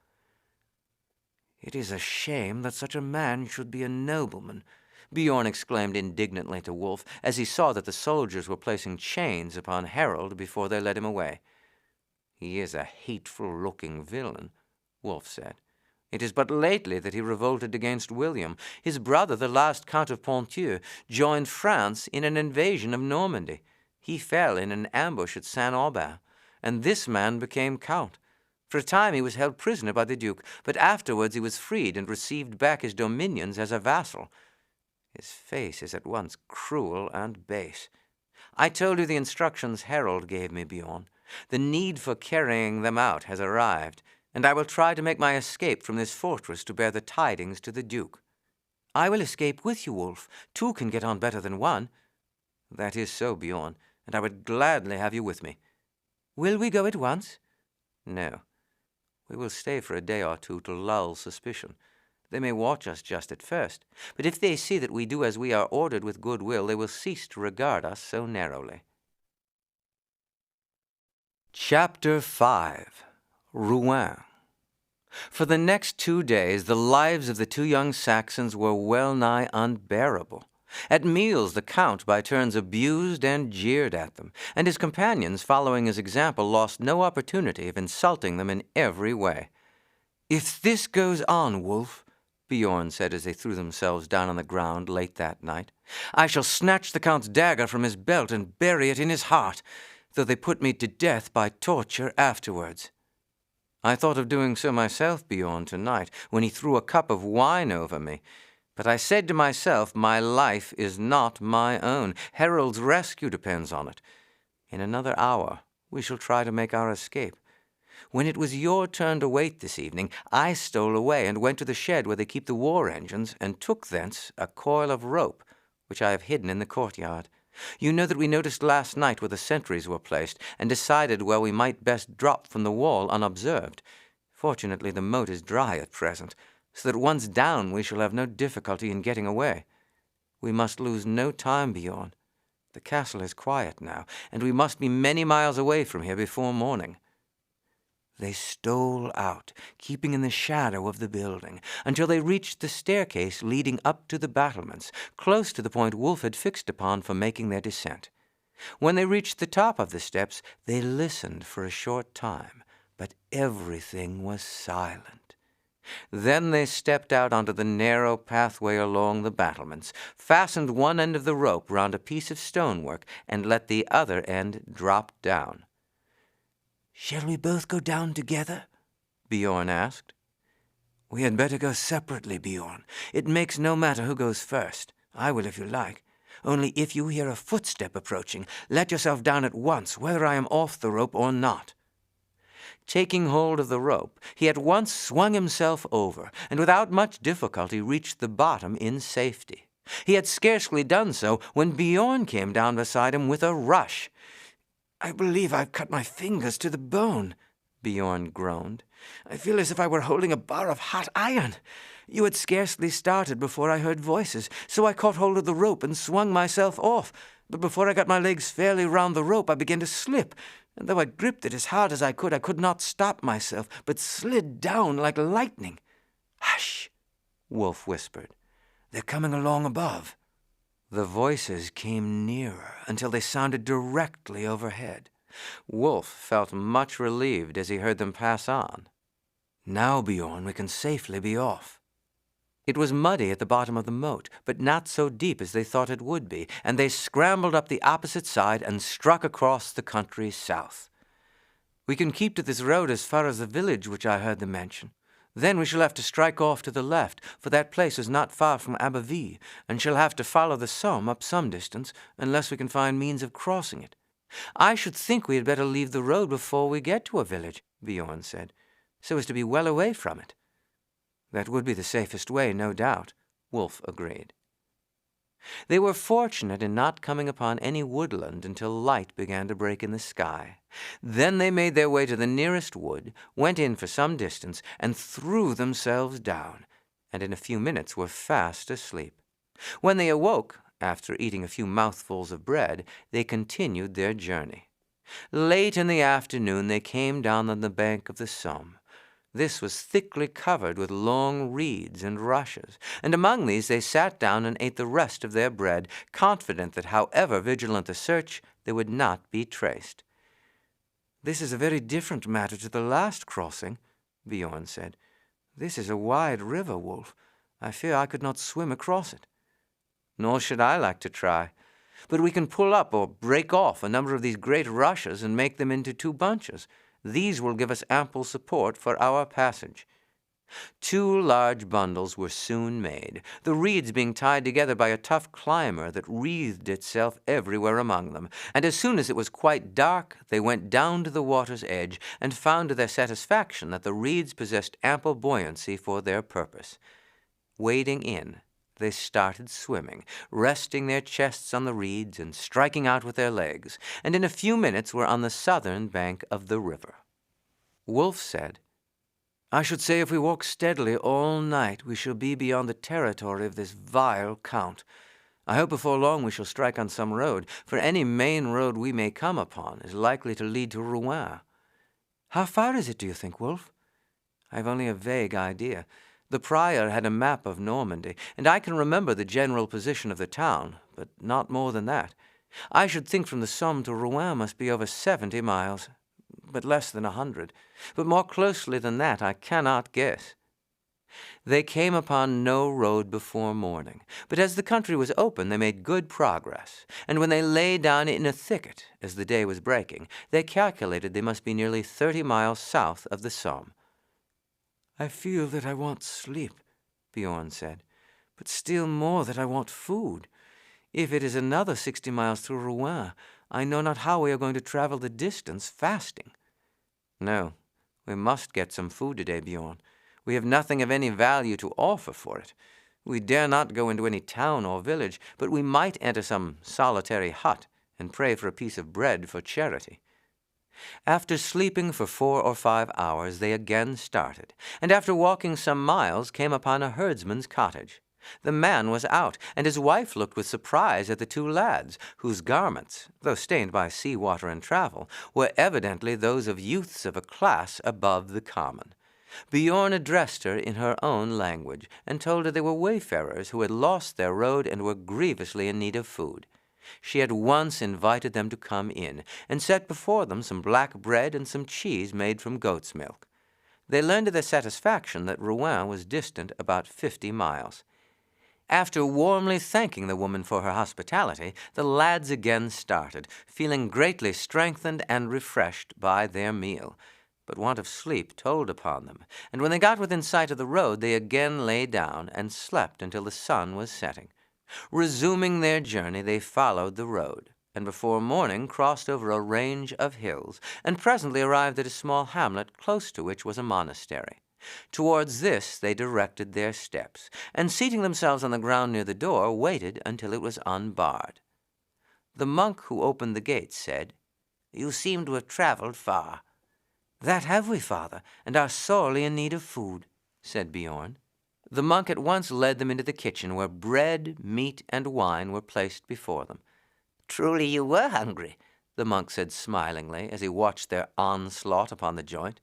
"It is a shame that such a man should be a nobleman," Bjorn exclaimed indignantly to Wulf as he saw that the soldiers were placing chains upon Harold before they led him away. "He is a hateful-looking villain," Wulf said. "It is but lately that he revolted against William. His brother, the last Count of Ponthieu, joined France in an invasion of Normandy. He fell in an ambush at Saint-Aubin, and this man became Count. For a time he was held prisoner by the Duke, but afterwards he was freed and received back his dominions as a vassal. His face is at once cruel and base. I told you the instructions Harold gave me, Bjorn. The need for carrying them out has arrived, and I will try to make my escape from this fortress to bear the tidings to the Duke." "I will escape with you, Wulf. Two can get on better than one." "That is so, Bjorn, and I would gladly have you with me." "Will we go at once?" "No. We will stay for a day or two to lull suspicion. They may watch us just at first, but if they see that we do as we are ordered with good will, they will cease to regard us so narrowly." Chapter 5. Rouen. For the next 2 days, the lives of the two young Saxons were well nigh unbearable. At meals, the Count by turns abused and jeered at them, and his companions, following his example, lost no opportunity of insulting them in every way. "If this goes on, Wulf," Bjorn said as they threw themselves down on the ground late that night, "I shall snatch the Count's dagger from his belt and bury it in his heart, though they put me to death by torture afterwards." "I thought of doing so myself, Bjorn, tonight, when he threw a cup of wine over me. But I said to myself, my life is not my own. Harold's rescue depends on it. In another hour we shall try to make our escape. When it was your turn to wait this evening, I stole away and went to the shed where they keep the war engines, and took thence a coil of rope, which I have hidden in the courtyard. You know that we noticed last night where the sentries were placed, and decided where we might best drop from the wall unobserved. Fortunately, the moat is dry at present, so that once down we shall have no difficulty in getting away. We must lose no time, Bjorn. The castle is quiet now, and we must be many miles away from here before morning." They stole out, keeping in the shadow of the building, until they reached the staircase leading up to the battlements, close to the point Wulf had fixed upon for making their descent. When they reached the top of the steps, they listened for a short time, but everything was silent. Then they stepped out onto the narrow pathway along the battlements, fastened one end of the rope round a piece of stonework, and let the other end drop down. "Shall we both go down together?" Bjorn asked. "We had better go separately, Bjorn. It makes no matter who goes first. I will if you like. Only if you hear a footstep approaching, let yourself down at once, whether I am off the rope or not." Taking hold of the rope, he at once swung himself over, and without much difficulty reached the bottom in safety. He had scarcely done so when Bjorn came down beside him with a rush. "I believe I've cut my fingers to the bone," Bjorn groaned. "I feel as if I were holding a bar of hot iron. You had scarcely started before I heard voices, so I caught hold of the rope and swung myself off. But before I got my legs fairly round the rope, I began to slip, and though I gripped it as hard as I could not stop myself, but slid down like lightning." "Hush," Wulf whispered. "They're coming along above." The voices came nearer until they sounded directly overhead. Wulf felt much relieved as he heard them pass on. "Now, Bjorn, we can safely be off." It was muddy at the bottom of the moat, but not so deep as they thought it would be, and they scrambled up the opposite side and struck across the country south. "We can keep to this road as far as the village which I heard them mention. Then we shall have to strike off to the left, for that place is not far from Abbeville, and shall have to follow the Somme up some distance, unless we can find means of crossing it." "I should think we had better leave the road before we get to a village," Bjorn said, "so as to be well away from it." "That would be the safest way, no doubt," Wulf agreed. They were fortunate in not coming upon any woodland until light began to break in the sky. Then they made their way to the nearest wood, went in for some distance, and threw themselves down, and in a few minutes were fast asleep. When they awoke, after eating a few mouthfuls of bread, they continued their journey. Late in the afternoon they came down on the bank of the Somme. This was thickly covered with long reeds and rushes, and among these they sat down and ate the rest of their bread, confident that however vigilant the search, they would not be traced. "This is a very different matter to the last crossing," Bjorn said. "This is a wide river, Wulf. I fear I could not swim across it." "Nor should I like to try. But we can pull up or break off a number of these great rushes and make them into 2 bunches. These will give us ample support for our passage." 2 large bundles were soon made, the reeds being tied together by a tough climber that wreathed itself everywhere among them, and as soon as it was quite dark they went down to the water's edge and found to their satisfaction that the reeds possessed ample buoyancy for their purpose. Wading in, they started swimming, resting their chests on the reeds and striking out with their legs, and in a few minutes were on the southern bank of the river. Wulf said, "I should say if we walk steadily all night, we shall be beyond the territory of this vile count. I hope before long we shall strike on some road, for any main road we may come upon is likely to lead to Rouen." "How far is it, do you think, Wulf?" "I have only a vague idea. The prior had a map of Normandy, and I can remember the general position of the town, but not more than that. I should think from the Somme to Rouen must be over 70 miles, but less than 100. But more closely than that I cannot guess." They came upon no road before morning, but as the country was open they made good progress, and when they lay down in a thicket as the day was breaking, they calculated they must be nearly 30 miles south of the Somme. "I feel that I want sleep," Bjorn said, "but still more that I want food. If it is another 60 miles to Rouen, I know not how we are going to travel the distance fasting." "No, we must get some food today, Bjorn. We have nothing of any value to offer for it. We dare not go into any town or village, but we might enter some solitary hut and pray for a piece of bread for charity." After sleeping for 4 or 5 hours, they again started, and after walking some miles came upon a herdsman's cottage. The man was out, and his wife looked with surprise at the 2 lads, whose garments, though stained by sea-water and travel, were evidently those of youths of a class above the common. Bjorn addressed her in her own language, and told her they were wayfarers who had lost their road and were grievously in need of food. She at once invited them to come in, and set before them some black bread and some cheese made from goat's milk. They learned to their satisfaction that Rouen was distant about 50 miles. After warmly thanking the woman for her hospitality, the lads again started, feeling greatly strengthened and refreshed by their meal. But want of sleep told upon them, and when they got within sight of the road, they again lay down and slept until the sun was setting. Resuming their journey, they followed the road, and before morning crossed over a range of hills, and presently arrived at a small hamlet close to which was a monastery. Towards this they directed their steps, and seating themselves on the ground near the door, waited until it was unbarred. The monk who opened the gate said, You seem to have travelled far." "That have we, father, and are sorely in need of food," said Bjorn. The monk at once led them into the kitchen, where bread, meat, and wine were placed before them. "Truly you were hungry," the monk said smilingly as he watched their onslaught upon the joint.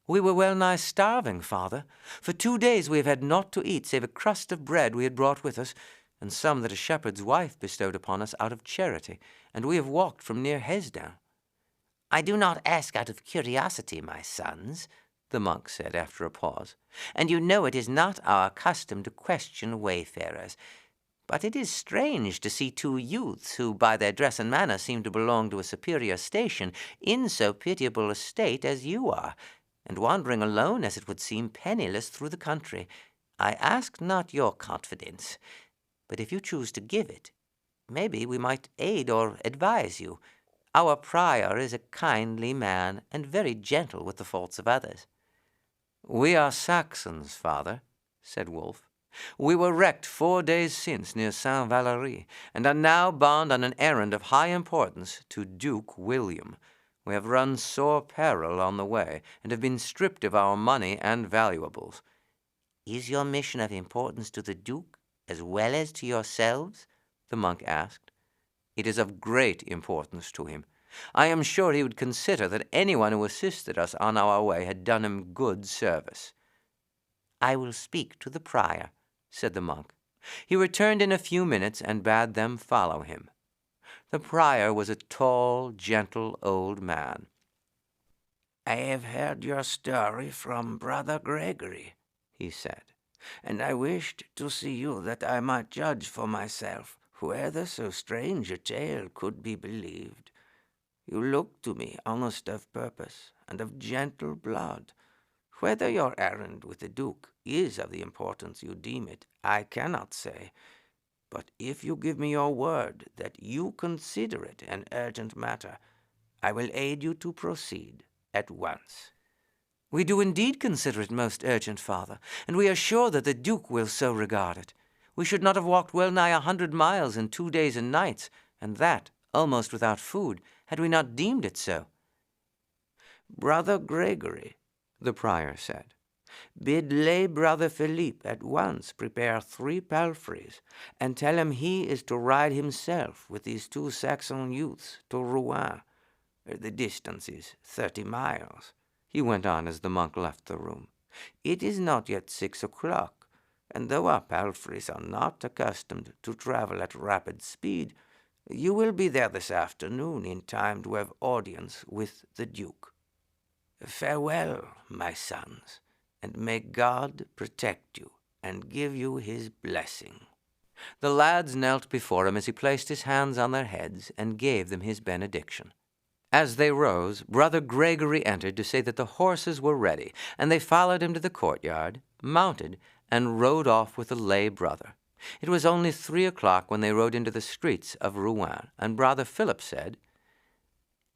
"We were well nigh starving, father. For 2 days we have had naught to eat save a crust of bread we had brought with us, and some that a shepherd's wife bestowed upon us out of charity, and we have walked from near Hesdin." "I do not ask out of curiosity, my sons," the monk said after a pause, "and you know it is not our custom to question wayfarers. But it is strange to see 2 youths who by their dress and manner seem to belong to a superior station in so pitiable a state as you are, and wandering alone, as it would seem, penniless through the country. I ask not your confidence, but if you choose to give it, maybe we might aid or advise you. Our prior is a kindly man and very gentle with the faults of others." "We are Saxons, father," said Wulf. "We were wrecked 4 days since near Saint-Valery, and are now bound on an errand of high importance to Duke William. We have run sore peril on the way, and have been stripped of our money and valuables." "Is your mission of importance to the Duke as well as to yourselves?" the monk asked. "It is of great importance to him. I am sure he would consider that anyone who assisted us on our way had done him good service." "I will speak to the prior," said the monk. He returned in a few minutes and bade them follow him. The prior was a tall, gentle old man. "I have heard your story from Brother Gregory," he said, "and I wished to see you that I might judge for myself whether so strange a tale could be believed. You look to me honest of purpose and of gentle blood. Whether your errand with the Duke is of the importance you deem it, I cannot say. But if you give me your word that you consider it an urgent matter, I will aid you to proceed at once." "We do indeed consider it most urgent, father, and we are sure that the Duke will so regard it. We should not have walked well nigh 100 miles in 2 days and nights, and that almost without food, had we not deemed it so." "Brother Gregory," the prior said, "bid lay Brother Philippe at once prepare 3 palfreys, and tell him he is to ride himself with these 2 Saxon youths to Rouen. The distance is 30 miles, he went on as the monk left the room. "It is not yet 6 o'clock, and though our palfreys are not accustomed to travel at rapid speed, you will be there this afternoon in time to have audience with the Duke. Farewell, my sons, and may God protect you and give you his blessing." The lads knelt before him as he placed his hands on their heads and gave them his benediction. As they rose, Brother Gregory entered to say that the horses were ready, and they followed him to the courtyard, mounted, and rode off with the lay brother. It was only 3 o'clock when they rode into the streets of Rouen, and Brother Philip said,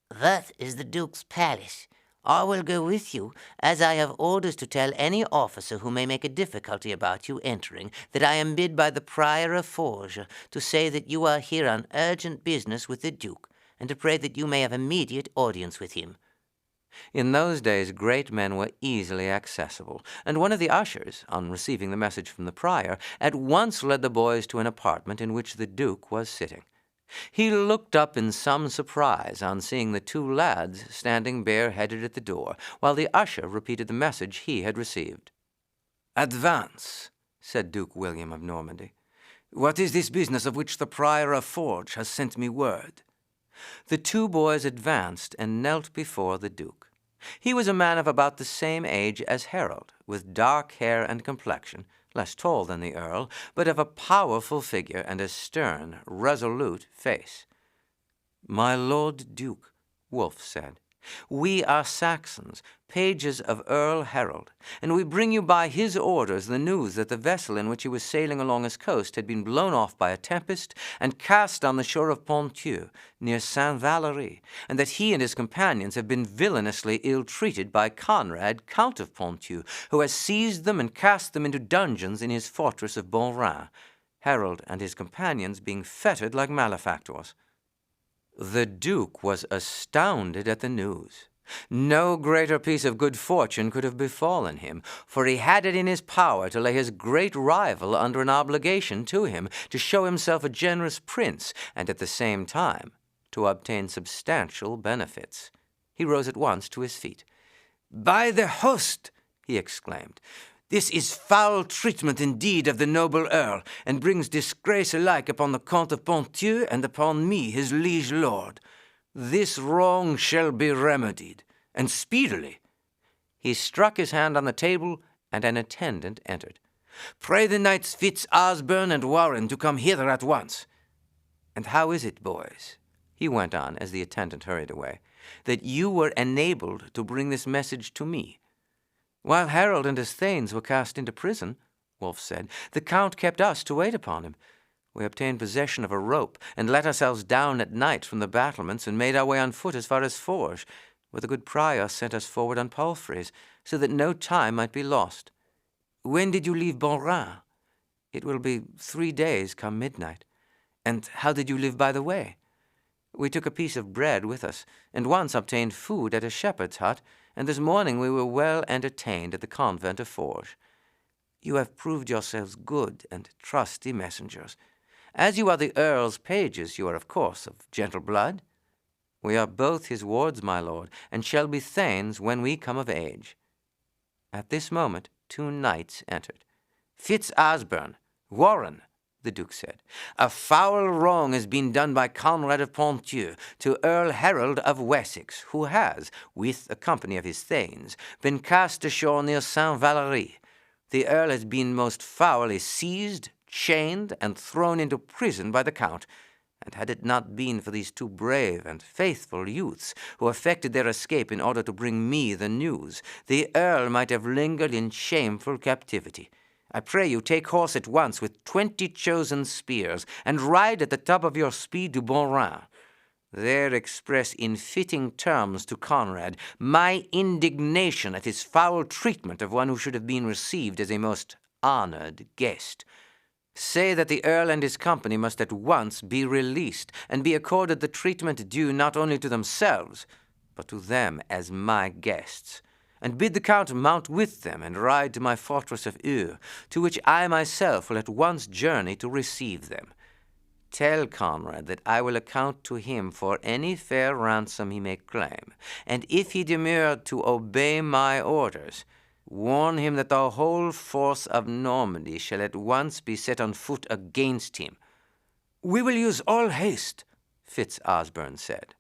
"That is the Duke's palace. I will go with you, as I have orders to tell any officer who may make a difficulty about you entering that I am bid by the Prior of Forges to say that you are here on urgent business with the Duke, and to pray that you may have immediate audience with him." In those days great men were easily accessible, and one of the ushers, on receiving the message from the prior, at once led the boys to an apartment in which the Duke was sitting. He looked up in some surprise on seeing the 2 lads standing bareheaded at the door, while the usher repeated the message he had received. "Advance," said Duke William of Normandy. "What is this business of which the Prior of Forges has sent me word?" The 2 boys advanced and knelt before the Duke. He was a man of about the same age as Harold, with dark hair and complexion, less tall than the Earl, but of a powerful figure and a stern, resolute face. "My Lord Duke," Wulf said, "we are Saxons, pages of Earl Harold, and we bring you by his orders the news that the vessel in which he was sailing along his coast had been blown off by a tempest and cast on the shore of Ponthieu, near Saint-Valery, and that he and his companions have been villainously ill-treated by Conrad, Count of Ponthieu, who has seized them and cast them into dungeons in his fortress of Bonrin, Harold and his companions being fettered like malefactors." The Duke was astounded at the news. No greater piece of good fortune could have befallen him, for he had it in his power to lay his great rival under an obligation to him, to show himself a generous prince, and at the same time to obtain substantial benefits. He rose at once to his feet. "By the host!" he exclaimed. "This is foul treatment indeed of the noble earl, and brings disgrace alike upon the Count of Ponthieu and upon me, his liege lord. This wrong shall be remedied, and speedily." He struck his hand on the table, and an attendant entered. "Pray the knights Fitz-Osbern and Warren to come hither at once." "And how is it, boys," he went on as the attendant hurried away, "that you were enabled to bring this message to me?" "While Harold and his thanes were cast into prison," Wulf said, "the Count kept us to wait upon him. We obtained possession of a rope, and let ourselves down at night from the battlements, and made our way on foot as far as Forges, where the good prior sent us forward on palfreys, so that no time might be lost. When did you leave Bonrin?" "It will be 3 days come midnight." "And how did you live by the way?" "We took a piece of bread with us, and once obtained food at a shepherd's hut, and this morning we were well entertained at the convent of Forges." "You have proved yourselves good and trusty messengers. As you are the Earl's pages, you are, of course, of gentle blood?" "We are both his wards, my lord, and shall be thanes when we come of age." At this moment 2 knights entered. "Fitz-Osbern, Warren," the Duke said, "a foul wrong has been done by Conrad of Ponthieu to Earl Harold of Wessex, who has, with a company of his thanes, been cast ashore near Saint-Valery. The Earl has been most foully seized, chained, and thrown into prison by the Count, and had it not been for these 2 brave and faithful youths who effected their escape in order to bring me the news, the Earl might have lingered in shameful captivity. I pray you take horse at once with 20 chosen spears, and ride at the top of your speed to Bonrin. There express in fitting terms to Conrad my indignation at his foul treatment of one who should have been received as a most honored guest. Say that the Earl and his company must at once be released, and be accorded the treatment due not only to themselves, but to them as my guests. And bid the Count mount with them and ride to my fortress of Ur, to which I myself will at once journey to receive them. Tell Conrad that I will account to him for any fair ransom he may claim, and if he demur to obey my orders, warn him that the whole force of Normandy shall at once be set on foot against him." "We will use all haste," Fitz-Osbern said.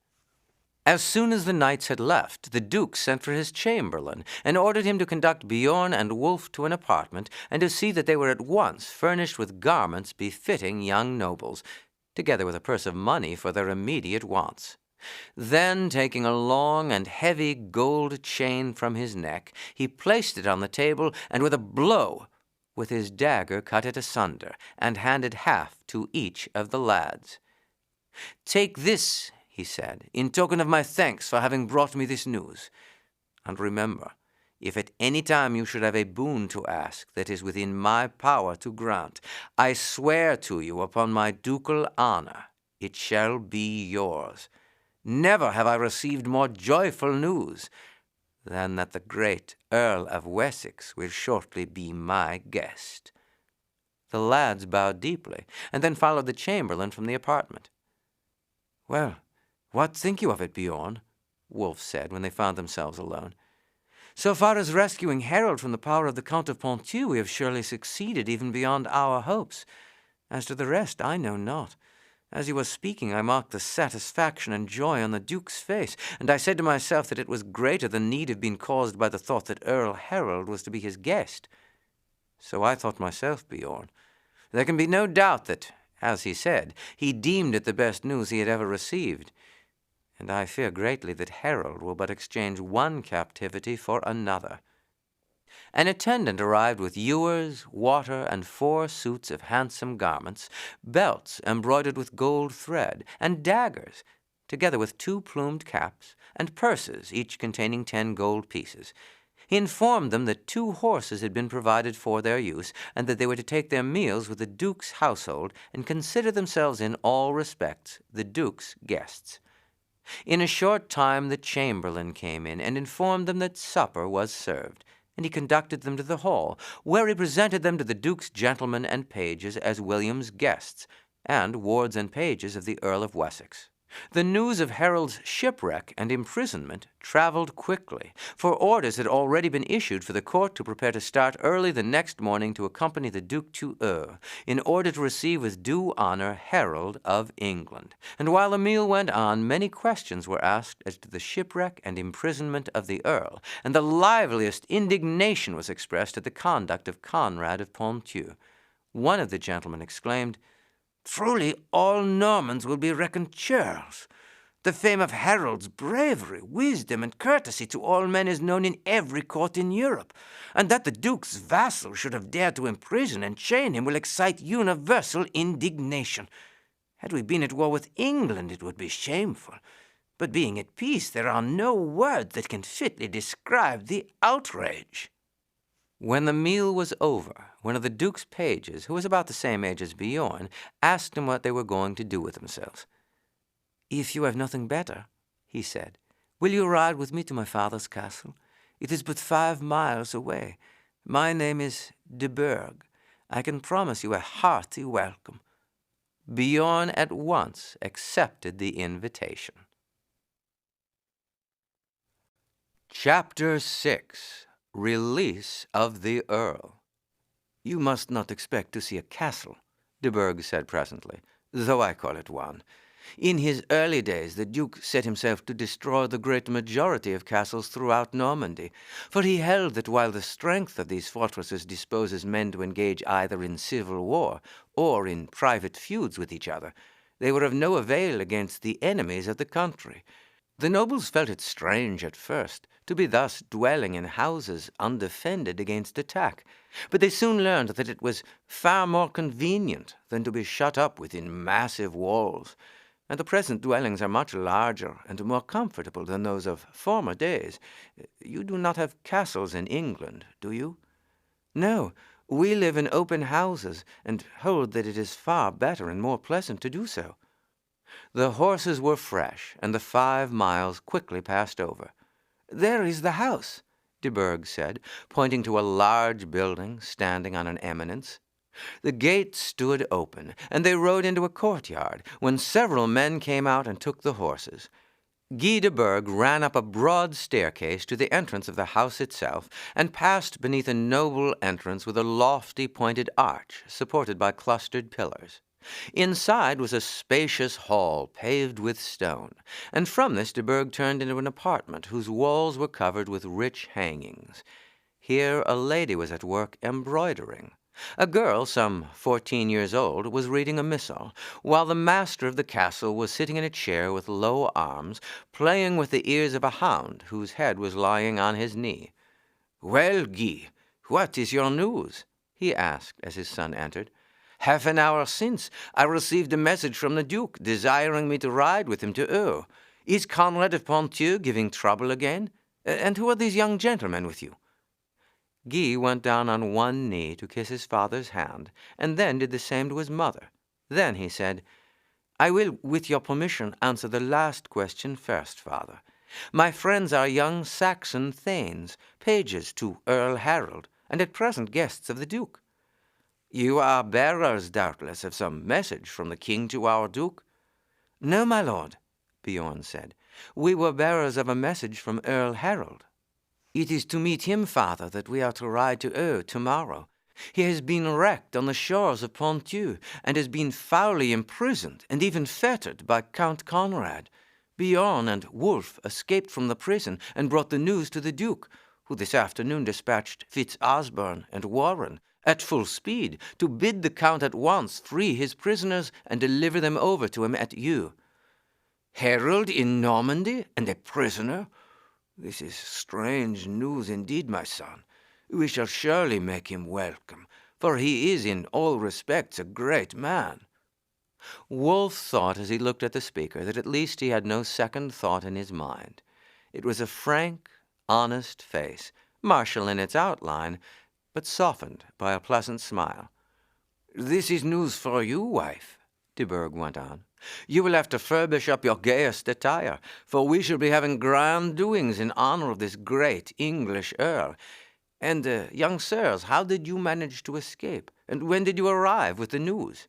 As soon as the knights had left, the Duke sent for his chamberlain, and ordered him to conduct Bjorn and Wulf to an apartment, and to see that they were at once furnished with garments befitting young nobles, together with a purse of money for their immediate wants. Then, taking a long and heavy gold chain from his neck, he placed it on the table, and with a blow with his dagger cut it asunder, and handed half to each of the lads. "Take this," he said, "in token of my thanks for having brought me this news. And remember, if at any time you should have a boon to ask that is within my power to grant, I swear to you upon my ducal honor it shall be yours. Never have I received more joyful news than that the great Earl of Wessex will shortly be my guest." The lads bowed deeply, and then followed the chamberlain from the apartment. "Well, what think you of it, Bjorn?" Wulf said when they found themselves alone. "So far as rescuing Harold from the power of the Count of Ponthieu, we have surely succeeded even beyond our hopes. As to the rest, I know not. As he was speaking, I marked the satisfaction and joy on the Duke's face, and I said to myself that it was greater than need have been caused by the thought that Earl Harold was to be his guest. So I thought myself, Bjorn. There can be no doubt that, as he said, he deemed it the best news he had ever received. And I fear greatly that Harold will but exchange one captivity for another." An attendant arrived with ewers, water, and 4 suits of handsome garments, belts embroidered with gold thread, and daggers, together with 2 plumed caps, and purses, each containing 10 gold pieces. He informed them that 2 horses had been provided for their use, and that they were to take their meals with the Duke's household and consider themselves in all respects the Duke's guests. In a short time the chamberlain came in and informed them that supper was served, and he conducted them to the hall, where he presented them to the Duke's gentlemen and pages as William's guests, and wards and pages of the Earl of Wessex. The news of Harold's shipwreck and imprisonment traveled quickly, for orders had already been issued for the court to prepare to start early the next morning to accompany the Duke to Eu, in order to receive with due honor Harold of England. And while the meal went on, many questions were asked as to the shipwreck and imprisonment of the Earl, and the liveliest indignation was expressed at the conduct of Conrad of Ponthieu. One of the gentlemen exclaimed, "Truly all Normans will be reckoned churls. The fame of Harold's bravery, wisdom, and courtesy to all men is known in every court in Europe, and that the Duke's vassal should have dared to imprison and chain him will excite universal indignation. Had we been at war with England, it would be shameful, but being at peace, there are no words that can fitly describe the outrage." When the meal was over, one of the Duke's pages, who was about the same age as Bjorn, asked him what they were going to do with themselves. "If you have nothing better," he said, "will you ride with me to my father's castle? It is but 5 miles away. My name is de Burgh. I can promise you a hearty welcome." Bjorn at once accepted the invitation. Chapter 6. Release of the Earl. "You must not expect to see a castle," de Burgh said presently, "though I call it one. In his early days the Duke set himself to destroy the great majority of castles throughout Normandy, for he held that while the strength of these fortresses disposes men to engage either in civil war or in private feuds with each other, they were of no avail against the enemies of the country. The nobles felt it strange at first to be thus dwelling in houses undefended against attack, but they soon learned that it was far more convenient than to be shut up within massive walls, and the present dwellings are much larger and more comfortable than those of former days. You do not have castles in England, do you?" "No, we live in open houses, and hold that it is far better and more pleasant to do so." The horses were fresh, and the 5 miles quickly passed over. "There is the house," de Burgh said, pointing to a large building standing on an eminence. The gate stood open, and they rode into a courtyard, when several men came out and took the horses. Guy de Burgh ran up a broad staircase to the entrance of the house itself, and passed beneath a noble entrance with a lofty pointed arch supported by clustered pillars. Inside was a spacious hall paved with stone, and from this de Burgh turned into an apartment whose walls were covered with rich hangings. Here a lady was at work embroidering. A girl, some 14 years old, was reading a missal, while the master of the castle was sitting in a chair with low arms, playing with the ears of a hound whose head was lying on his knee. "Well, Guy, what is your news?" he asked as his son entered. "Half an hour since I received a message from the Duke desiring me to ride with him to Eu. Is Conrad of Ponthieu giving trouble again? And who are these young gentlemen with you?" Guy went down on one knee to kiss his father's hand, and then did the same to his mother. Then he said, "I will, with your permission, answer the last question first, father. My friends are young Saxon thanes, pages to Earl Harold, and at present guests of the Duke." "You are bearers, doubtless, of some message from the king to our Duke?" "No, my lord," Bjorn said. "We were bearers of a message from Earl Harold. It is to meet him, father, that we are to ride to Eu tomorrow. He has been wrecked on the shores of Ponthieu, and has been foully imprisoned and even fettered by Count Conrad. Bjorn and Wulf escaped from the prison and brought the news to the Duke, who this afternoon dispatched Fitz-Osbern and Warren at full speed to bid the Count at once free his prisoners and deliver them over to him at Eu." "Harold in Normandy and a prisoner? This is strange news indeed, my son. We shall surely make him welcome, for he is in all respects a great man." Wulf thought as he looked at the speaker that at least he had no second thought in his mind. It was a frank, honest face, martial in its outline, but softened by a pleasant smile. "This is news for you, wife," de Burgh went on. "You will have to furbish up your gayest attire, for we shall be having grand doings in honor of this great English earl. And, young sirs, how did you manage to escape? And when did you arrive with the news?"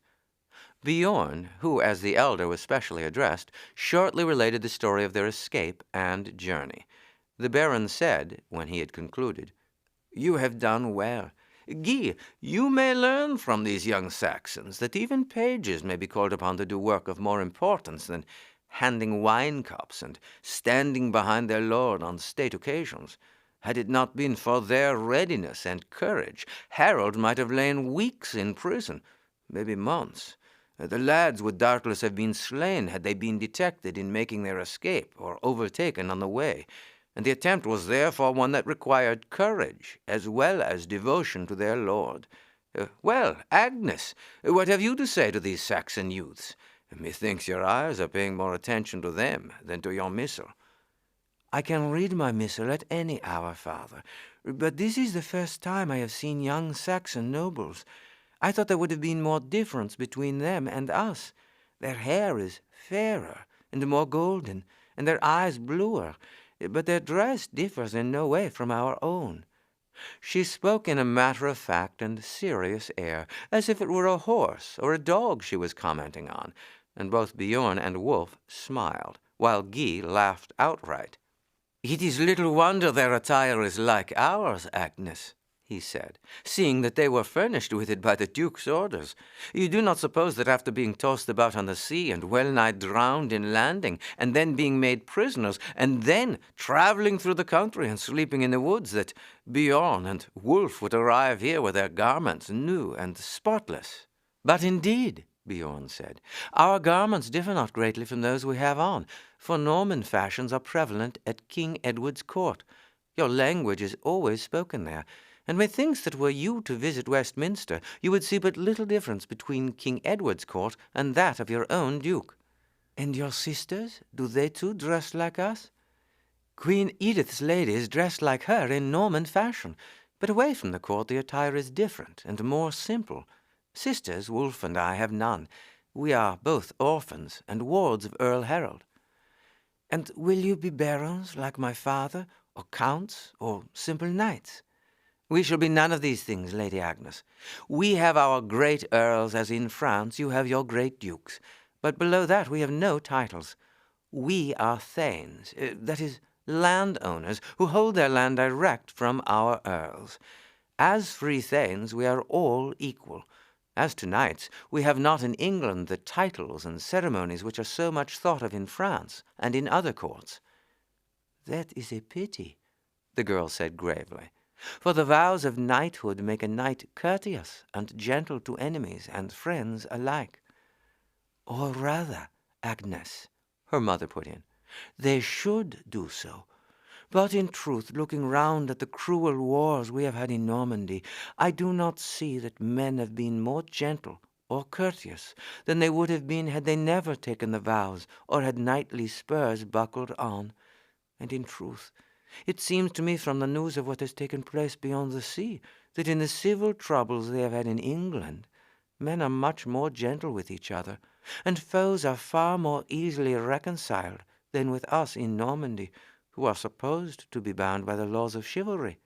Bjorn, who as the elder was specially addressed, shortly related the story of their escape and journey. The Baron said, when he had concluded, "You have done well. Guy, you may learn from these young Saxons that even pages may be called upon to do work of more importance than handing wine cups and standing behind their lord on state occasions. Had it not been for their readiness and courage, Harold might have lain weeks in prison, maybe months. The lads would doubtless have been slain had they been detected in making their escape or overtaken on the way, and the attempt was therefore one that required courage as well as devotion to their lord. Well, Agnes, what have you to say to these Saxon youths? Methinks your eyes are paying more attention to them than to your missal." "I can read my missal at any hour, father, but this is the first time I have seen young Saxon nobles. I thought there would have been more difference between them and us. Their hair is fairer and more golden, and their eyes bluer, but their dress differs in no way from our own." She spoke in a matter-of-fact and serious air, as if it were a horse or a dog she was commenting on, and both Bjorn and Wulf smiled, while Guy laughed outright. "It is little wonder their attire is like ours, Agnes," he said, "seeing that they were furnished with it by the Duke's orders. You do not suppose that after being tossed about on the sea and well-nigh drowned in landing, and then being made prisoners, and then traveling through the country and sleeping in the woods, that Bjorn and Wulf would arrive here with their garments new and spotless?" "But indeed," Bjorn said, "our garments differ not greatly from those we have on, for Norman fashions are prevalent at King Edward's court. Your language is always spoken there, and methinks that were you to visit Westminster, you would see but little difference between King Edward's court and that of your own duke." "And your sisters, do they too dress like us?" "Queen Edith's ladies dress like her in Norman fashion, but away from the court the attire is different and more simple. Sisters, Wulf and I have none. We are both orphans and wards of Earl Harold." "And will you be barons like my father, or counts, or simple knights?" "We shall be none of these things, Lady Agnes. We have our great earls, as in France you have your great dukes, but below that we have no titles. We are thanes, that is, landowners, who hold their land direct from our earls. As free thanes we are all equal. As to knights, we have not in England the titles and ceremonies which are so much thought of in France and in other courts." "That is a pity," the girl said gravely, "for the vows of knighthood make a knight courteous and gentle to enemies and friends alike." "Or rather, Agnes," her mother put in, "they should do so. But in truth, looking round at the cruel wars we have had in Normandy, I do not see that men have been more gentle or courteous than they would have been had they never taken the vows or had knightly spurs buckled on. And in truth, it seems to me from the news of what has taken place beyond the sea, that in the civil troubles they have had in England, men are much more gentle with each other, and foes are far more easily reconciled than with us in Normandy, who are supposed to be bound by the laws of chivalry."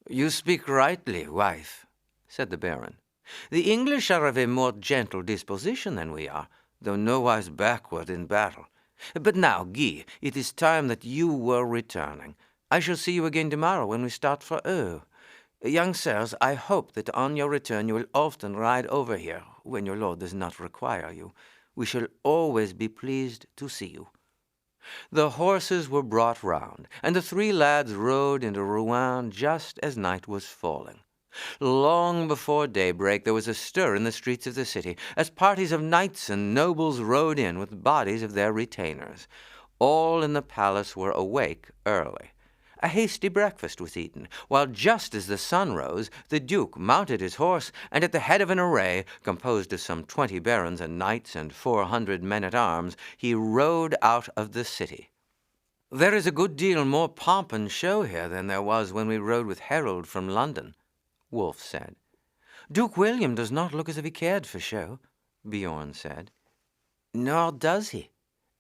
"You speak rightly, wife," said the Baron. "The English are of a more gentle disposition than we are, though nowise backward in battle. But now, Guy, it is time that you were returning. I shall see you again tomorrow when we start for Eu. Young sirs, I hope that on your return you will often ride over here, when your lord does not require you. We shall always be pleased to see you." The horses were brought round, and the three lads rode into Rouen just as night was falling. Long before daybreak there was a stir in the streets of the city, as parties of knights and nobles rode in with bodies of their retainers. All in the palace were awake early. A hasty breakfast was eaten, while just as the sun rose, the Duke mounted his horse, and at the head of an array, composed of some 20 barons and knights and 400 men-at-arms, he rode out of the city. There is a good deal more pomp and show here than there was when we rode with Harold from London, Wulf said. Duke William does not look as if he cared for show, Bjorn said. Nor does he,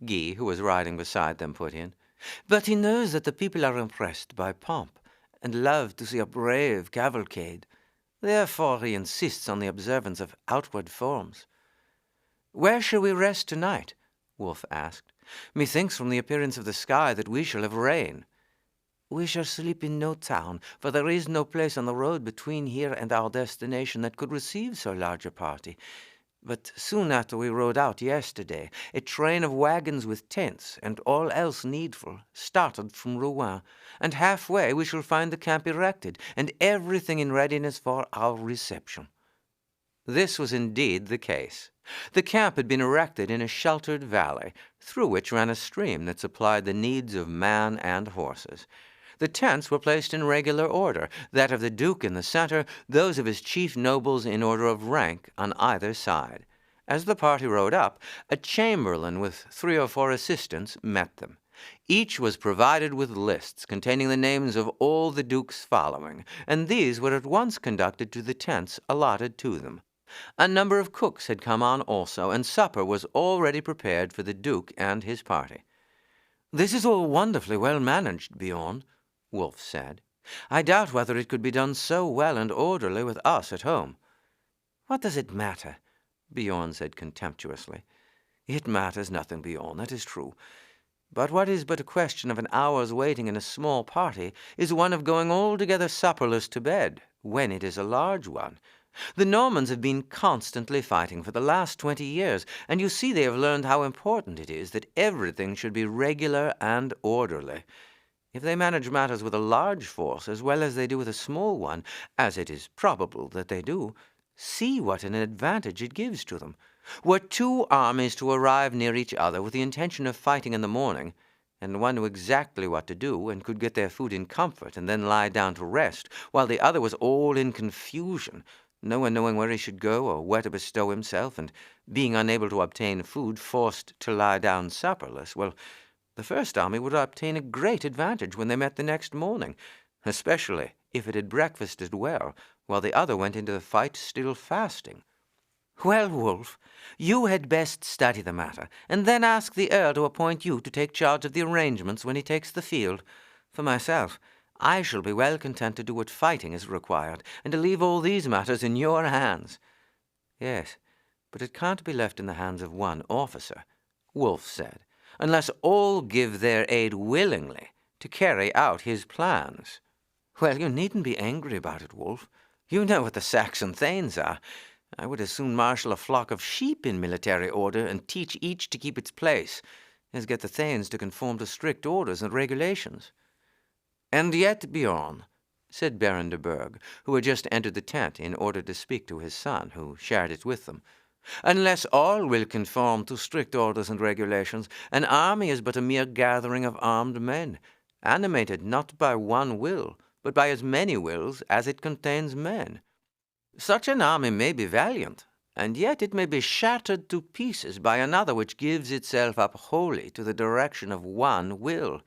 Guy, who was riding beside them, put in. But he knows that the people are impressed by pomp, and love to see a brave cavalcade. Therefore he insists on the observance of outward forms. Where shall we rest tonight? Wulf asked. Methinks from the appearance of the sky that we shall have rain. We shall sleep in no town, for there is no place on the road between here and our destination that could receive so large a party. But soon after we rode out yesterday, a train of wagons with tents and all else needful started from Rouen, and halfway we shall find the camp erected, and everything in readiness for our reception. This was indeed the case. The camp had been erected in a sheltered valley, through which ran a stream that supplied the needs of man and horses. The tents were placed in regular order, that of the Duke in the center, those of his chief nobles in order of rank on either side. As the party rode up, a chamberlain with 3 or 4 assistants met them. Each was provided with lists containing the names of all the Duke's following, and these were at once conducted to the tents allotted to them. A number of cooks had come on also, and supper was already prepared for the Duke and his party. "This is all wonderfully well managed, Bjorn," Wulf said. "I doubt whether it could be done so well and orderly with us at home." "What does it matter?" Bjorn said contemptuously. "It matters nothing, Bjorn, that is true. But what is but a question of an hour's waiting in a small party is one of going altogether supperless to bed, when it is a large one. The Normans have been constantly fighting for the last 20 years, and you see they have learned how important it is that everything should be regular and orderly. If they manage matters with a large force as well as they do with a small one, as it is probable that they do, see what an advantage it gives to them. Were 2 armies to arrive near each other with the intention of fighting in the morning, and one knew exactly what to do and could get their food in comfort and then lie down to rest, while the other was all in confusion, no one knowing where he should go or where to bestow himself, and being unable to obtain food, forced to lie down supperless, well, the first army would obtain a great advantage when they met the next morning, especially if it had breakfasted well, while the other went into the fight still fasting. Well, Wulf, you had best study the matter, and then ask the Earl to appoint you to take charge of the arrangements when he takes the field. For myself, I shall be well content to do what fighting is required, and to leave all these matters in your hands. Yes, but it can't be left in the hands of one officer, Wulf said, unless all give their aid willingly to carry out his plans. Well, you needn't be angry about it, Wulf. You know what the Saxon thanes are. I would as soon marshal a flock of sheep in military order and teach each to keep its place, as get the thanes to conform to strict orders and regulations. And yet, Bjorn, said Baron de Burgh, who had just entered the tent in order to speak to his son, who shared it with them, unless all will conform to strict orders and regulations, an army is but a mere gathering of armed men, animated not by one will, but by as many wills as it contains men. Such an army may be valiant, and yet it may be shattered to pieces by another which gives itself up wholly to the direction of one will.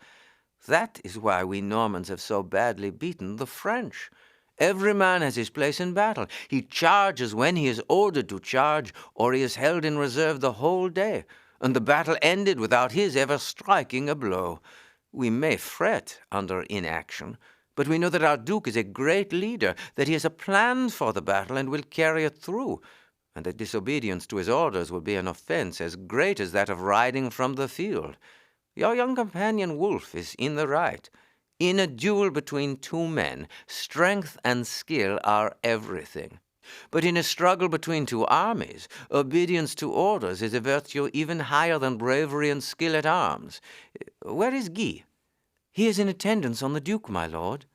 That is why we Normans have so badly beaten the French. Every man has his place in battle. He charges when he is ordered to charge, or he is held in reserve the whole day, and the battle ended without his ever striking a blow. We may fret under inaction, but we know that our Duke is a great leader, that he has a plan for the battle and will carry it through, and that disobedience to his orders will be an offense as great as that of riding from the field. Your young companion Wulf is in the right. In a duel between 2 men, strength and skill are everything. But in a struggle between 2 armies, obedience to orders is a virtue even higher than bravery and skill at arms. Where is Guy? He is in attendance on the Duke, my lord.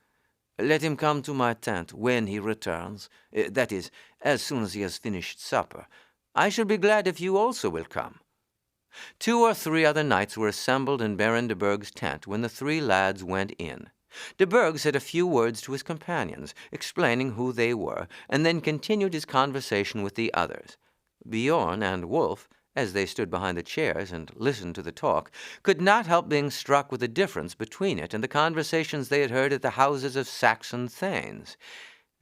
Let him come to my tent when he returns, that is, as soon as he has finished supper. I shall be glad if you also will come. 2 or 3 other knights were assembled in Baron de Burgh's tent when the 3 lads went in. De Burgh said a few words to his companions, explaining who they were, and then continued his conversation with the others. Bjorn and Wulf as they stood behind the chairs and listened to the talk, could not help being struck with the difference between it and the conversations they had heard at the houses of Saxon thanes.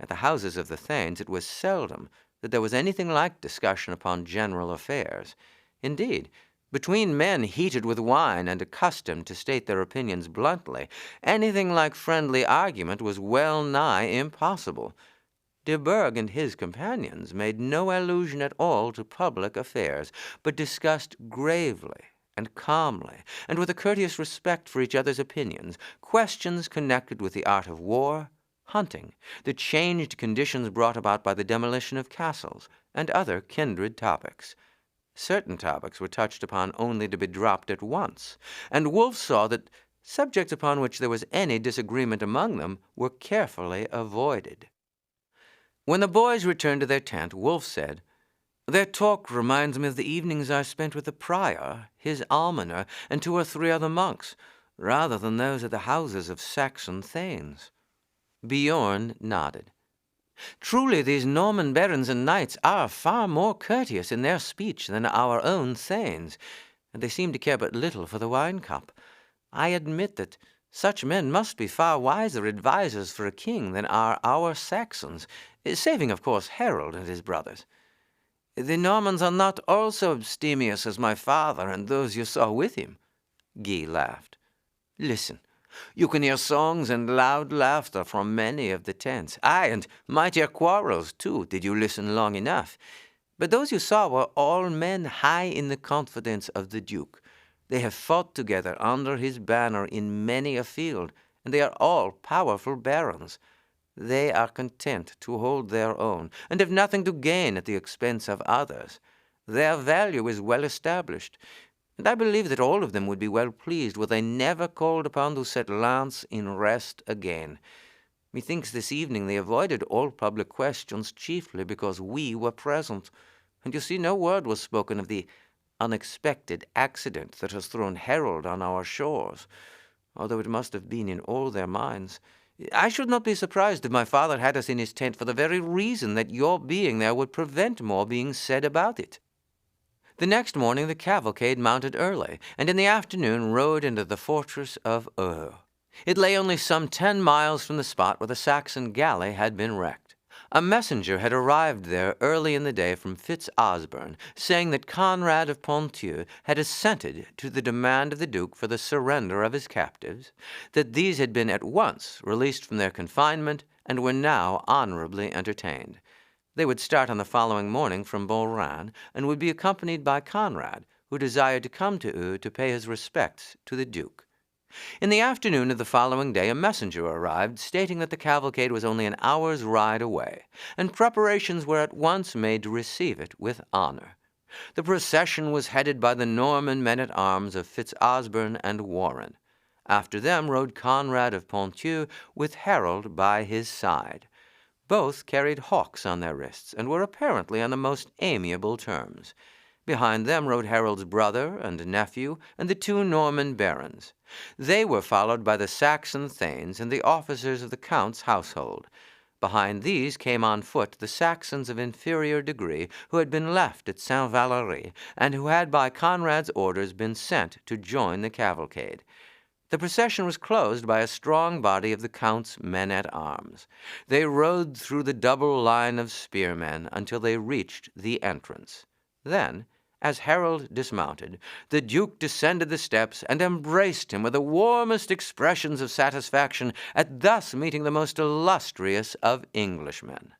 At the houses of the thanes it was seldom that there was anything like discussion upon general affairs. Indeed, between men heated with wine and accustomed to state their opinions bluntly, anything like friendly argument was well nigh impossible. De Burgh and his companions made no allusion at all to public affairs, but discussed gravely and calmly, and with a courteous respect for each other's opinions, questions connected with the art of war, hunting, the changed conditions brought about by the demolition of castles, and other kindred topics. Certain topics were touched upon only to be dropped at once, and Wulf saw that subjects upon which there was any disagreement among them were carefully avoided. When the boys returned to their tent, Wulf said, "Their talk reminds me of the evenings I spent with the prior, his almoner, and 2 or 3 other monks, rather than those at the houses of Saxon thanes." Bjorn nodded. "Truly these Norman barons and knights are far more courteous in their speech than our own thanes, and they seem to care but little for the wine-cup. I admit that such men must be far wiser advisers for a king than are our Saxons, saving, of course, Harold and his brothers. The Normans are not all so abstemious as my father and those you saw with him." Guy laughed. "Listen. You can hear songs and loud laughter from many of the tents. Aye, and mightier quarrels, too, did you listen long enough. But those you saw were all men high in the confidence of the Duke. They have fought together under his banner in many a field, and they are all powerful barons. They are content to hold their own, and have nothing to gain at the expense of others. Their value is well established, and I believe that all of them would be well pleased were they never called upon to set lance in rest again. Methinks this evening they avoided all public questions chiefly because we were present, and you see no word was spoken of the unexpected accident that has thrown Harold on our shores, although it must have been in all their minds. I should not be surprised if my father had us in his tent for the very reason that your being there would prevent more being said about it." The next morning the cavalcade mounted early, and in the afternoon rode into the fortress of Ur. It lay only some 10 miles from the spot where the Saxon galley had been wrecked. A messenger had arrived there early in the day from Fitz-Osbern, saying that Conrad of Ponthieu had assented to the demand of the Duke for the surrender of his captives, that these had been at once released from their confinement, and were now honorably entertained. They would start on the following morning from Beaurain, and would be accompanied by Conrad, who desired to come to Eu to pay his respects to the Duke. In the afternoon of the following day a messenger arrived, stating that the cavalcade was only an hour's ride away, and preparations were at once made to receive it with honor. The procession was headed by the Norman men-at-arms of Fitz-Osbern and Warren. After them rode Conrad of Ponthieu, with Harold by his side. Both carried hawks on their wrists, and were apparently on the most amiable terms. Behind them rode Harold's brother and nephew, and the 2 Norman barons. They were followed by the Saxon thanes and the officers of the Count's household. Behind these came on foot the Saxons of inferior degree who had been left at Saint-Valery, and who had by Conrad's orders been sent to join the cavalcade. The procession was closed by a strong body of the Count's men-at-arms. They rode through the double line of spearmen until they reached the entrance. Then, as Harold dismounted, the Duke descended the steps and embraced him with the warmest expressions of satisfaction at thus meeting the most illustrious of Englishmen.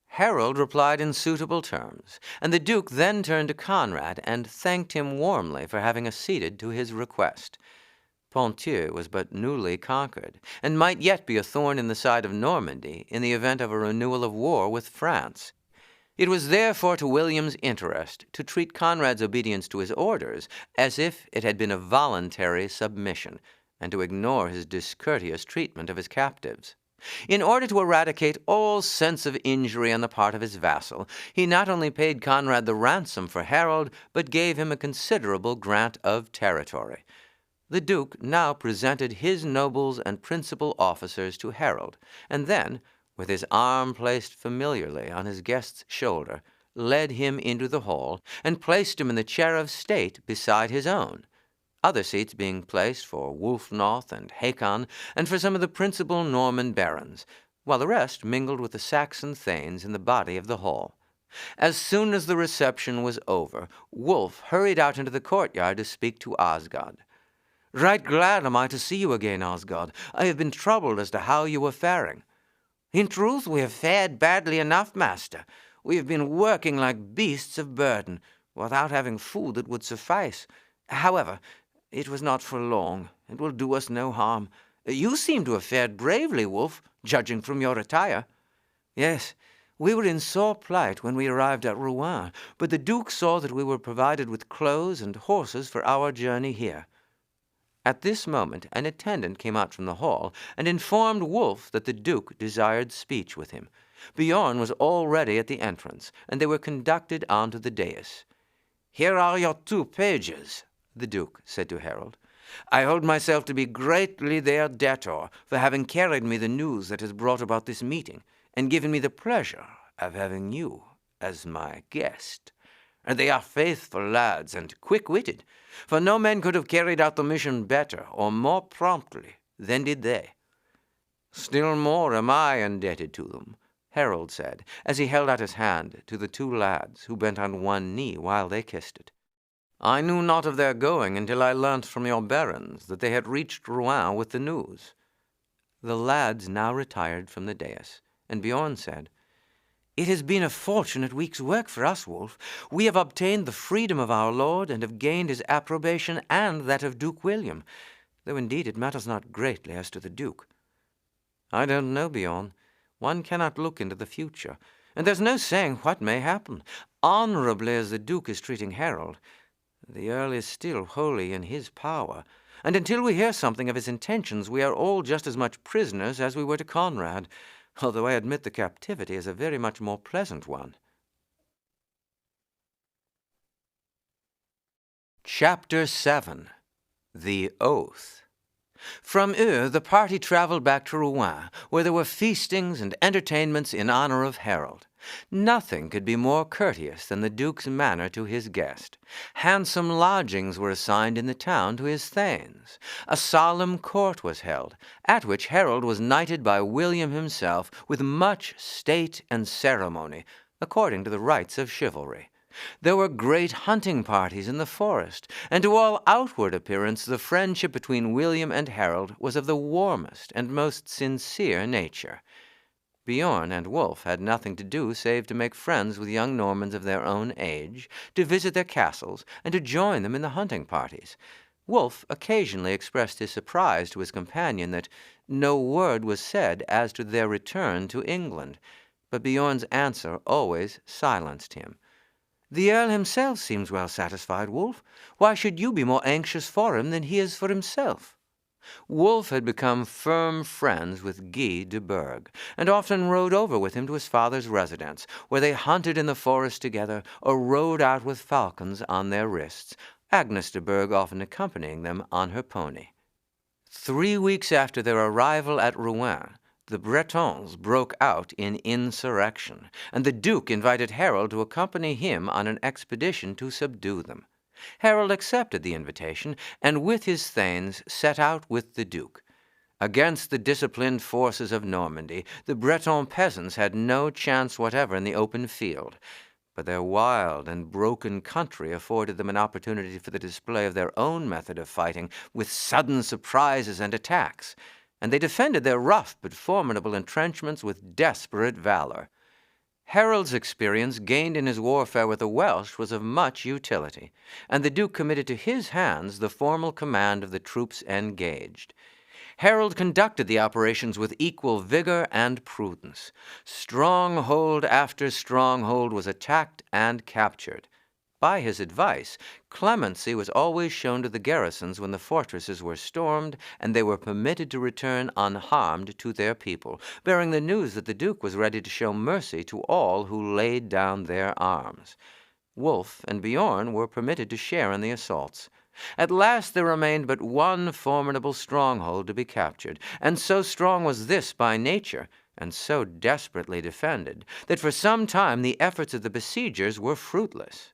Harold replied in suitable terms, and the Duke then turned to Conrad and thanked him warmly for having acceded to his request. Ponthieu was but newly conquered, and might yet be a thorn in the side of Normandy in the event of a renewal of war with France. It was therefore to William's interest to treat Conrad's obedience to his orders as if it had been a voluntary submission, and to ignore his discourteous treatment of his captives. In order to eradicate all sense of injury on the part of his vassal, he not only paid Conrad the ransom for Harold, but gave him a considerable grant of territory. The Duke now presented his nobles and principal officers to Harold, and then, with his arm placed familiarly on his guest's shoulder, led him into the hall and placed him in the chair of state beside his own, other seats being placed for Wulfnoth and Hakon, and for some of the principal Norman barons, while the rest mingled with the Saxon thanes in the body of the hall. As soon as the reception was over, Wulf hurried out into the courtyard to speak to Osgod. "Right glad am I to see you again, Osgod. I have been troubled as to how you were faring." "In truth, we have fared badly enough, master. We have been working like beasts of burden, without having food that would suffice. However, it was not for long. It will do us no harm. You seem to have fared bravely, Wulf, judging from your attire." "Yes, we were in sore plight when we arrived at Rouen, but the Duke saw that we were provided with clothes and horses for our journey here." At this moment an attendant came out from the hall and informed Wulf that the Duke desired speech with him. Bjorn was already at the entrance, and they were conducted onto the dais. "Here are your 2 pages," the Duke said to Harold. "I hold myself to be greatly their debtor for having carried me the news that has brought about this meeting, and given me the pleasure of having you as my guest. They are faithful lads and quick-witted, for no men could have carried out the mission better or more promptly than did they." "Still more am I indebted to them," Harold said, as he held out his hand to the 2 lads, who bent on one knee while they kissed it. "I knew not of their going until I learnt from your barons that they had reached Rouen with the news." The lads now retired from the dais, and Bjorn said, "It has been a fortunate week's work for us, Wulf. We have obtained the freedom of our lord, and have gained his approbation and that of Duke William, though indeed it matters not greatly as to the Duke." "I don't know, Bjorn. One cannot look into the future, and there's no saying what may happen. Honorably as the Duke is treating Harold, the Earl is still wholly in his power, and until we hear something of his intentions, we are all just as much prisoners as we were to Conrad, although I admit the captivity is a very much more pleasant one." Chapter 7. The Oath. From Eu, the party traveled back to Rouen, where there were feastings and entertainments in honor of Harold. Nothing could be more courteous than the Duke's manner to his guest. Handsome lodgings were assigned in the town to his thanes. A solemn court was held, at which Harold was knighted by William himself with much state and ceremony, according to the rites of chivalry. There were great hunting parties in the forest, and to all outward appearance the friendship between William and Harold was of the warmest and most sincere nature. Bjorn and Wulf had nothing to do save to make friends with young Normans of their own age, to visit their castles, and to join them in the hunting parties. Wulf occasionally expressed his surprise to his companion that no word was said as to their return to England, but Bjorn's answer always silenced him. "The Earl himself seems well satisfied, Wulf. Why should you be more anxious for him than he is for himself?" Wulf had become firm friends with Guy de Burgh, and often rode over with him to his father's residence, where they hunted in the forest together, or rode out with falcons on their wrists, Agnes de Burgh often accompanying them on her pony. 3 weeks after their arrival at Rouen, the Bretons broke out in insurrection, and the Duke invited Harold to accompany him on an expedition to subdue them. Harold accepted the invitation, and with his thanes set out with the Duke. Against the disciplined forces of Normandy, the Breton peasants had no chance whatever in the open field, but their wild and broken country afforded them an opportunity for the display of their own method of fighting with sudden surprises and attacks, and they defended their rough but formidable entrenchments with desperate valor. Harold's experience gained in his warfare with the Welsh was of much utility, and the Duke committed to his hands the formal command of the troops engaged. Harold conducted the operations with equal vigor and prudence. Stronghold after stronghold was attacked and captured. By his advice, clemency was always shown to the garrisons when the fortresses were stormed, and they were permitted to return unharmed to their people, bearing the news that the Duke was ready to show mercy to all who laid down their arms. Wulf and Bjorn were permitted to share in the assaults. At last there remained but one formidable stronghold to be captured, and so strong was this by nature and so desperately defended that for some time the efforts of the besiegers were fruitless.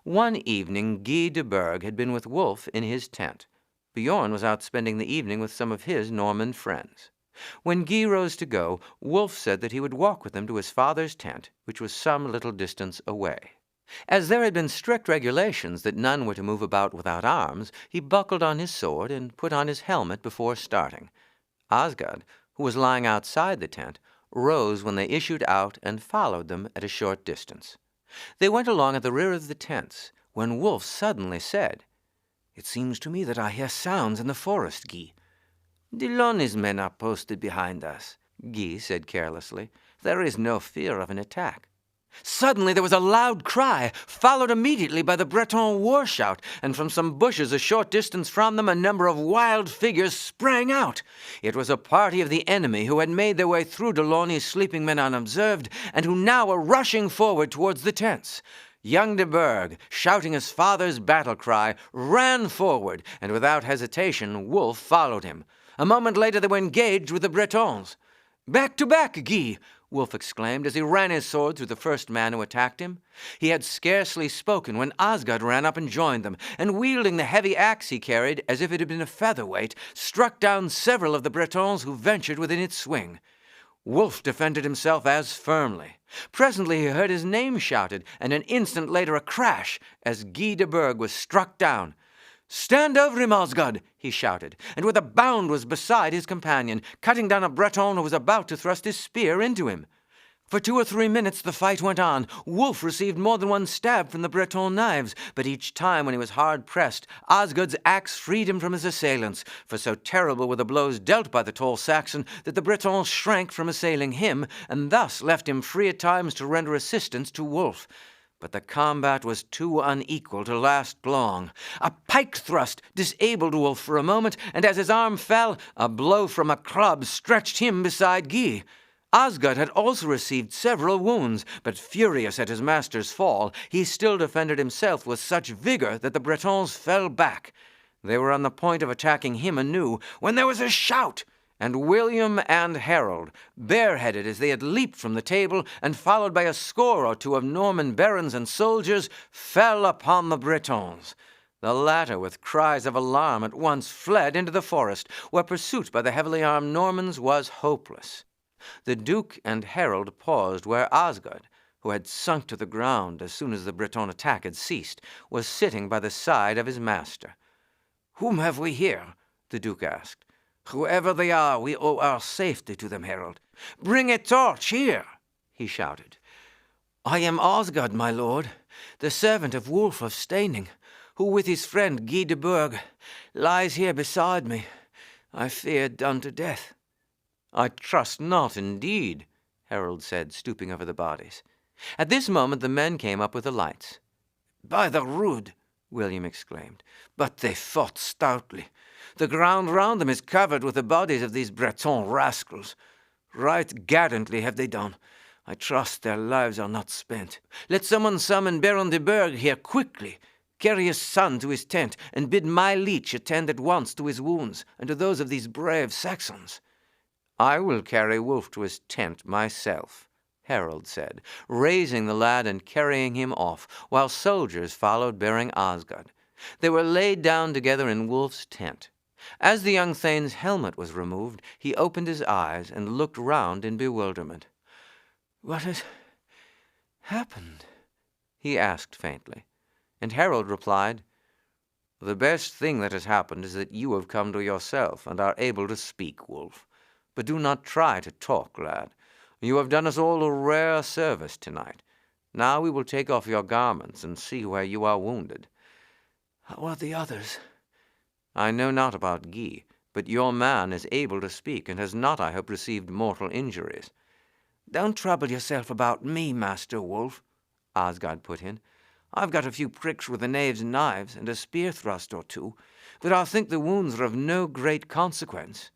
One evening Guy de Burgh had been with Wulf in his tent. Bjorn was out spending the evening with some of his Norman friends. When Guy rose to go, Wulf said that he would walk with them to his father's tent, which was some little distance away. As there had been strict regulations that none were to move about without arms, he buckled on his sword and put on his helmet before starting. Osgod, who was lying outside the tent, rose when they issued out and followed them at a short distance. They went along at the rear of the tents, when Wulf suddenly said, "It seems to me that I hear sounds in the forest, Guy." "Delaunay's men are posted behind us," Guy said carelessly. "There is no fear of an attack." Suddenly there was a loud cry, followed immediately by the Breton war shout, and from some bushes a short distance from them a number of wild figures sprang out. It was a party of the enemy who had made their way through Delaunay's sleeping men unobserved, and who now were rushing forward towards the tents. Young de Burgh, shouting his father's battle cry, ran forward, and without hesitation Wulf followed him. A moment later they were engaged with the Bretons. "Back to back, Guy!" Wulf exclaimed as he ran his sword through the first man who attacked him. He had scarcely spoken when Osgod ran up and joined them, and wielding the heavy axe he carried as if it had been a featherweight, struck down several of the Bretons who ventured within its swing. Wulf defended himself as firmly. Presently he heard his name shouted, and an instant later a crash as Guy de Burgh was struck down. "Stand over him, Osgod!" he shouted, and with a bound was beside his companion, cutting down a Breton who was about to thrust his spear into him. For 2 or 3 minutes the fight went on. Wulf received more than one stab from the Breton knives, but each time when he was hard pressed, Osgod's axe freed him from his assailants, for so terrible were the blows dealt by the tall Saxon that the Bretons shrank from assailing him, and thus left him free at times to render assistance to Wulf. But the combat was too unequal to last long. A pike thrust disabled Wulf for a moment, and as his arm fell, a blow from a club stretched him beside Guy. Osgod had also received several wounds, but furious at his master's fall, he still defended himself with such vigor that the Bretons fell back. They were on the point of attacking him anew, when there was a shout, and William and Harold, bareheaded as they had leaped from the table, and followed by a score or two of Norman barons and soldiers, fell upon the Bretons. The latter, with cries of alarm, at once fled into the forest, where pursuit by the heavily armed Normans was hopeless. The Duke and Harold paused where Osgod, who had sunk to the ground as soon as the Breton attack had ceased, was sitting by the side of his master. "Whom have we here?" the Duke asked. "Whoever they are, we owe our safety to them, Harold." "Bring a torch here," he shouted. "I am Osgod, my lord, the servant of Wulf of Steyning, who with his friend Guy de Burgh lies here beside me. I fear done to death." "I trust not, indeed," Harold said, stooping over the bodies. At this moment the men came up with the lights. "By the rood," William exclaimed, "but they fought stoutly. The ground round them is covered with the bodies of these Breton rascals. Right gallantly have they done. I trust their lives are not spent. Let someone summon Baron de Burgh here quickly. Carry his son to his tent, and bid my leech attend at once to his wounds and to those of these brave Saxons." "I will carry Wulf to his tent myself," Harold said, raising the lad and carrying him off, while soldiers followed bearing Osgod. They were laid down together in Wulf's tent. As the young thane's helmet was removed, he opened his eyes and looked round in bewilderment. "What has happened?" he asked faintly, and Harold replied, "The best thing that has happened is that you have come to yourself and are able to speak, Wulf. But do not try to talk, lad. You have done us all a rare service tonight. Now we will take off your garments and see where you are wounded." "How are the others?" "I know not about Guy, but your man is able to speak and has not, I hope, received mortal injuries." "Don't trouble yourself about me, Master Wulf," Osgod put in. "I've got a few pricks with the knave's knives and a spear thrust or two, but I think the wounds are of no great consequence."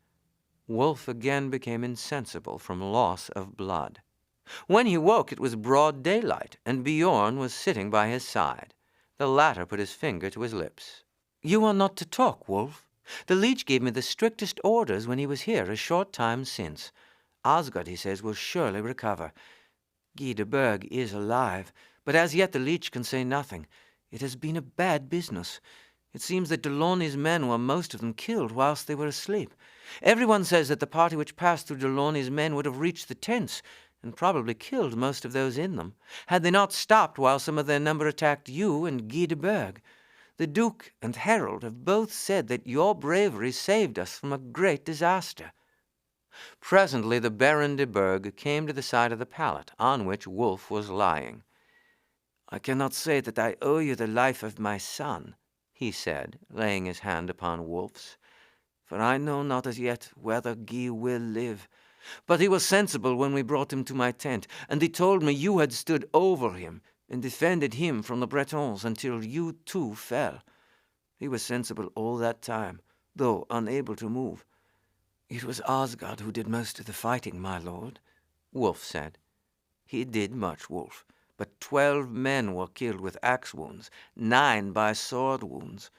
Wulf again became insensible from loss of blood. When he woke it was broad daylight, and Bjorn was sitting by his side. The latter put his finger to his lips. "You are not to talk, Wulf. The leech gave me the strictest orders when he was here a short time since. Osgod, he says, will surely recover. Guy de Burgh is alive, but as yet the leech can say nothing. It has been a bad business. It seems that Delaunay's men were most of them killed whilst they were asleep. Everyone says that the party which passed through Delaunay's men would have reached the tents, and probably killed most of those in them, had they not stopped while some of their number attacked you and Guy de Burgh. The Duke and Harold have both said that your bravery saved us from a great disaster. Presently the Baron de Burgh came to the side of the pallet on which Wulf was lying. "I cannot say that I owe you the life of my son," he said, laying his hand upon Wulf's, "for I know not as yet whether Guy will live. But he was sensible when we brought him to my tent, and he told me you had stood over him and defended him from the Bretons until you too fell. He was sensible all that time, though unable to move. It was Osgod who did most of the fighting, my lord," Wulf said. "He did much, Wulf, but 12 men were killed with axe wounds, 9 by sword wounds.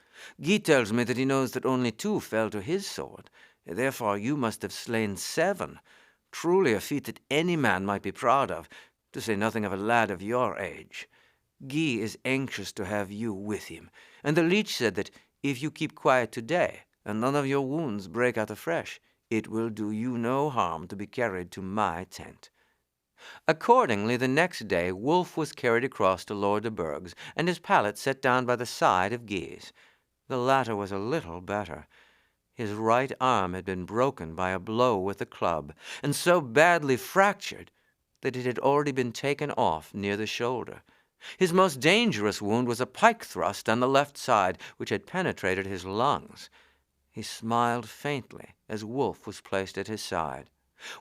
Guy tells me that he knows that only 2 fell to his sword. Therefore you must have slain 7. Truly a feat that any man might be proud of, to say nothing of a lad of your age. Guy is anxious to have you with him, and the leech said that if you keep quiet today, and none of your wounds break out afresh, it will do you no harm to be carried to my tent." Accordingly, the next day Wulf was carried across to Lord de Burgh's, and his pallet set down by the side of Guy's. The latter was a little better. His right arm had been broken by a blow with a club, and so badly fractured that it had already been taken off near the shoulder. His most dangerous wound was a pike thrust on the left side, which had penetrated his lungs. He smiled faintly as Wulf was placed at his side.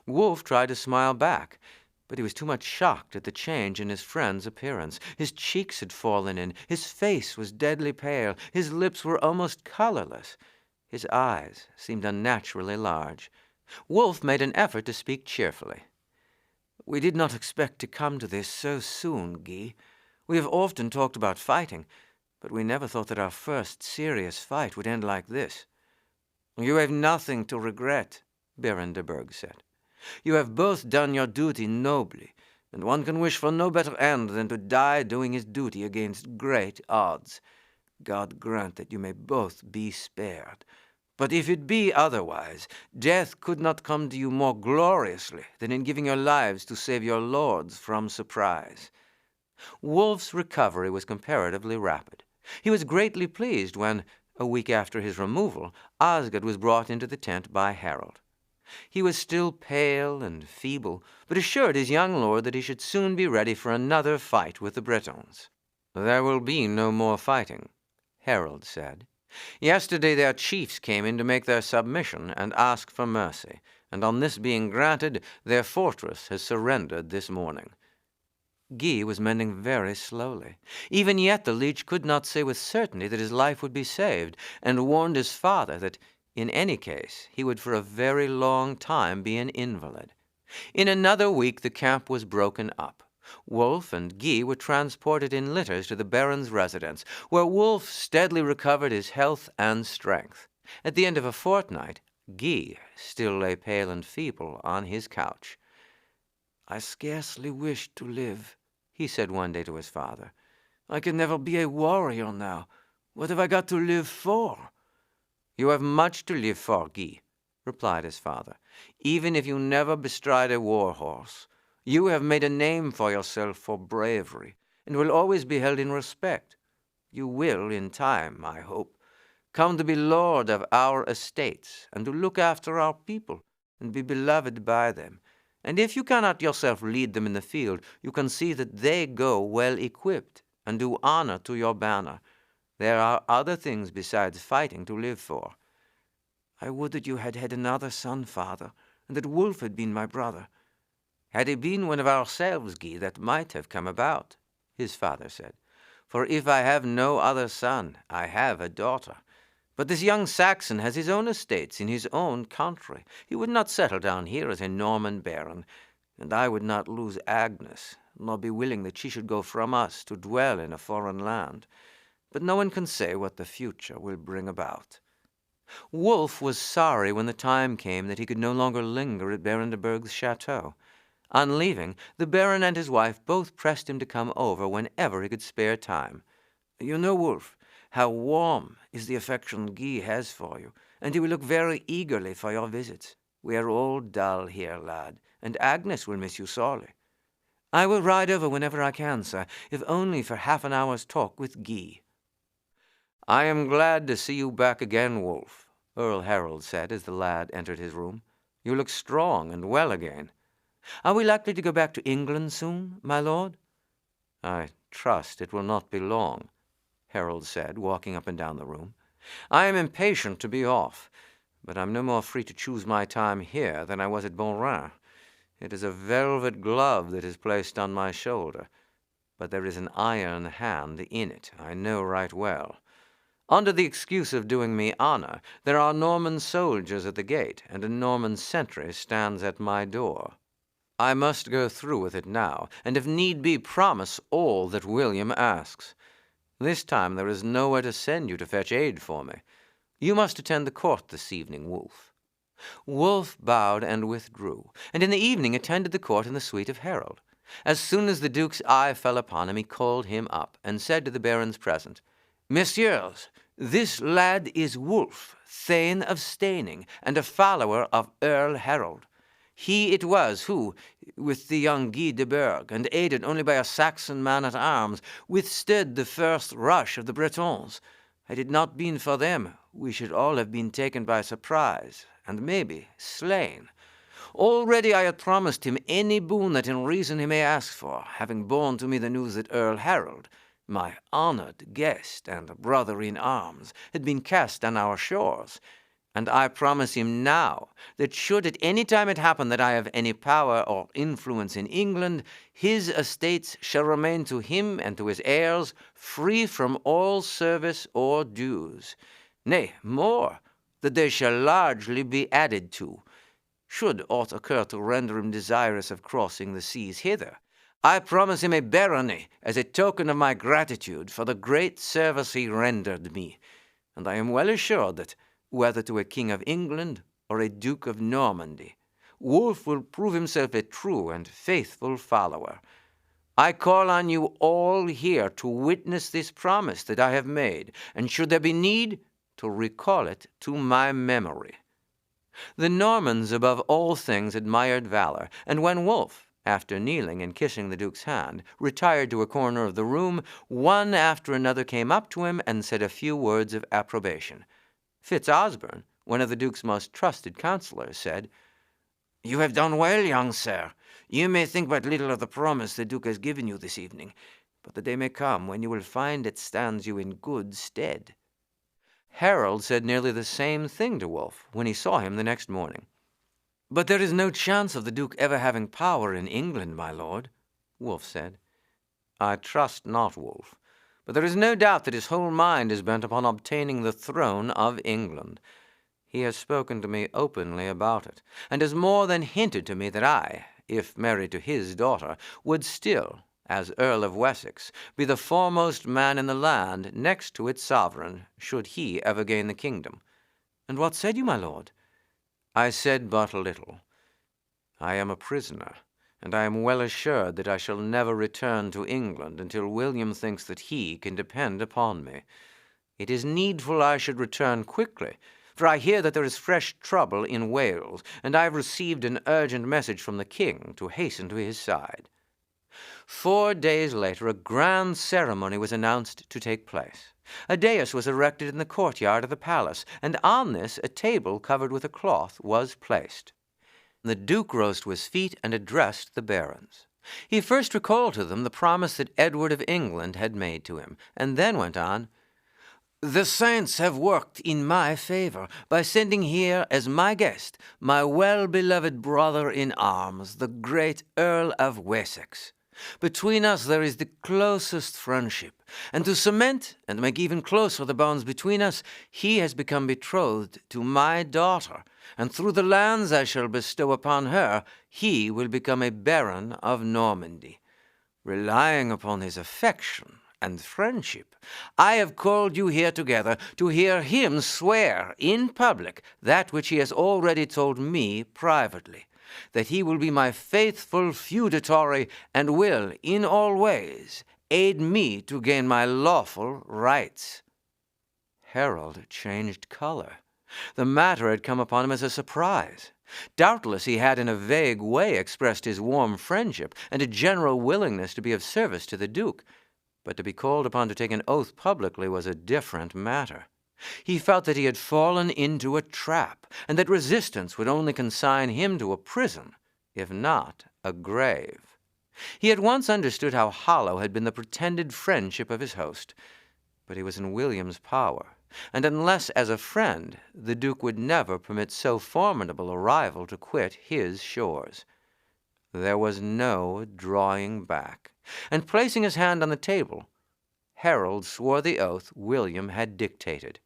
Wulf tried to smile back, but he was too much shocked at the change in his friend's appearance. His cheeks had fallen in, his face was deadly pale, his lips were almost colorless. His eyes seemed unnaturally large. Wulf made an effort to speak cheerfully. "We did not expect to come to this so soon, Guy. We have often talked about fighting, but we never thought that our first serious fight would end like this." "You have nothing to regret," Baron de Burgh said. "You have both done your duty nobly, and one can wish for no better end than to die doing his duty against great odds. God grant that you may both be spared. But if it be otherwise, death could not come to you more gloriously than in giving your lives to save your lords from surprise." Wulf's recovery was comparatively rapid. He was greatly pleased when, a week after his removal, Osgod was brought into the tent by Harold. He was still pale and feeble, but assured his young lord that he should soon be ready for another fight with the Bretons. "There will be no more fighting," Harold said. "Yesterday their chiefs came in to make their submission and ask for mercy, and on this being granted, their fortress has surrendered this morning." Guy was mending very slowly. Even yet the leech could not say with certainty that his life would be saved, and warned his father that, in any case, he would for a very long time be an invalid. In another week the camp was broken up. Wulf and Guy were transported in litters to the Baron's residence, where Wulf steadily recovered his health and strength. At the end of a fortnight, Guy still lay pale and feeble on his couch. "I scarcely wish to live," he said one day to his father. "I can never be a warrior now. What have I got to live for?" "You have much to live for, Guy," replied his father, "even if you never bestride a war horse. You have made a name for yourself for bravery, and will always be held in respect. You will, in time, I hope, come to be lord of our estates, and to look after our people, and be beloved by them. And if you cannot yourself lead them in the field, you can see that they go well equipped, and do honor to your banner. There are other things besides fighting to live for." "I would that you had had another son, father, and that Wulf had been my brother." "Had he been one of ourselves, Guy, that might have come about," his father said. "For if I have no other son, I have a daughter. But this young Saxon has his own estates in his own country. He would not settle down here as a Norman baron, and I would not lose Agnes, nor be willing that she should go from us to dwell in a foreign land. But no one can say what the future will bring about." Wulf was sorry when the time came that he could no longer linger at Baron de Burgh's chateau. On leaving, the Baron and his wife both pressed him to come over whenever he could spare time. "You know, Wulf, how warm is the affection Guy has for you, and he will look very eagerly for your visits. We are all dull here, lad, and Agnes will miss you sorely." "I will ride over whenever I can, sir, if only for half an hour's talk with Guy." "I am glad to see you back again, Wulf," Earl Harold said as the lad entered his room. "You look strong and well again." "Are we likely to go back to England soon, my lord?" "I trust it will not be long," Harold said, walking up and down the room. "I am impatient to be off, but I'm no more free to choose my time here than I was at Beaurain. It is a velvet glove that is placed on my shoulder, but there is an iron hand in it, I know right well. Under the excuse of doing me honor, there are Norman soldiers at the gate, and a Norman sentry stands at my door. I must go through with it now, and if need be promise all that William asks. This time there is nowhere to send you to fetch aid for me. You must attend the court this evening, Wulf." Wulf bowed and withdrew, and in the evening attended the court in the suite of Harold. As soon as the Duke's eye fell upon him, he called him up, and said to the barons present, "Messieurs, this lad is Wulf, Thane of Steyning, and a follower of Earl Harold. He it was who, with the young Guy de Burgh, and aided only by a Saxon man-at-arms, withstood the first rush of the Bretons. Had it not been for them, we should all have been taken by surprise, and maybe slain. Already I had promised him any boon that in reason he may ask for, having borne to me the news that Earl Harold, my honored guest and brother in arms, had been cast on our shores. And I promise him now that should at any time it happen that I have any power or influence in England, his estates shall remain to him and to his heirs free from all service or dues. Nay, more, that they shall largely be added to. Should aught occur to render him desirous of crossing the seas hither, I promise him a barony as a token of my gratitude for the great service he rendered me, and I am well assured that, whether to a king of England or a duke of Normandy, Wulf will prove himself a true and faithful follower. I call on you all here to witness this promise that I have made, and should there be need, to recall it to my memory." The Normans above all things admired valor, and when Wulf, after kneeling and kissing the Duke's hand, retired to a corner of the room, one after another came up to him and said a few words of approbation. Fitzosborne, one of the Duke's most trusted counselors, said, "You have done well, young sir. You may think but little of the promise the Duke has given you this evening, but the day may come when you will find it stands you in good stead." Harold said nearly the same thing to Wulf when he saw him the next morning. "But there is no chance of the Duke ever having power in England, my lord," Wulf said. "I trust not, Wulf. But there is no doubt that his whole mind is bent upon obtaining the throne of England. He has spoken to me openly about it, and has more than hinted to me that I, if married to his daughter, would still, as Earl of Wessex, be the foremost man in the land next to its sovereign, should he ever gain the kingdom." "And what said you, my lord?" "I said but little. I am a prisoner, and I am well assured that I shall never return to England until William thinks that he can depend upon me. It is needful I should return quickly, for I hear that there is fresh trouble in Wales, and I have received an urgent message from the king to hasten to his side." 4 days later, a grand ceremony was announced to take place. A dais was erected in the courtyard of the palace, and on this a table covered with a cloth was placed. The Duke rose to his feet and addressed the barons. He first recalled to them the promise that Edward of England had made to him, and then went on, "The saints have worked in my favor by sending here as my guest my well-beloved brother in arms, the great Earl of Wessex. Between us there is the closest friendship, and to cement and make even closer the bonds between us, he has become betrothed to my daughter, and through the lands I shall bestow upon her, he will become a baron of Normandy. Relying upon his affection and friendship. I have called you here together to hear him swear in public that which he has already told me privately, that he will be my faithful feudatory and will, in all ways, aid me to gain my lawful rights." Harold changed color. The matter had come upon him as a surprise. Doubtless he had in a vague way expressed his warm friendship and a general willingness to be of service to the Duke, but to be called upon to take an oath publicly was a different matter. He felt that he had fallen into a trap, and that resistance would only consign him to a prison, if not a grave. He at once understood how hollow had been the pretended friendship of his host, but he was in William's power, and unless as a friend, the Duke would never permit so formidable a rival to quit his shores. There was no drawing back, and placing his hand on the table, Harold swore the oath William had dictated.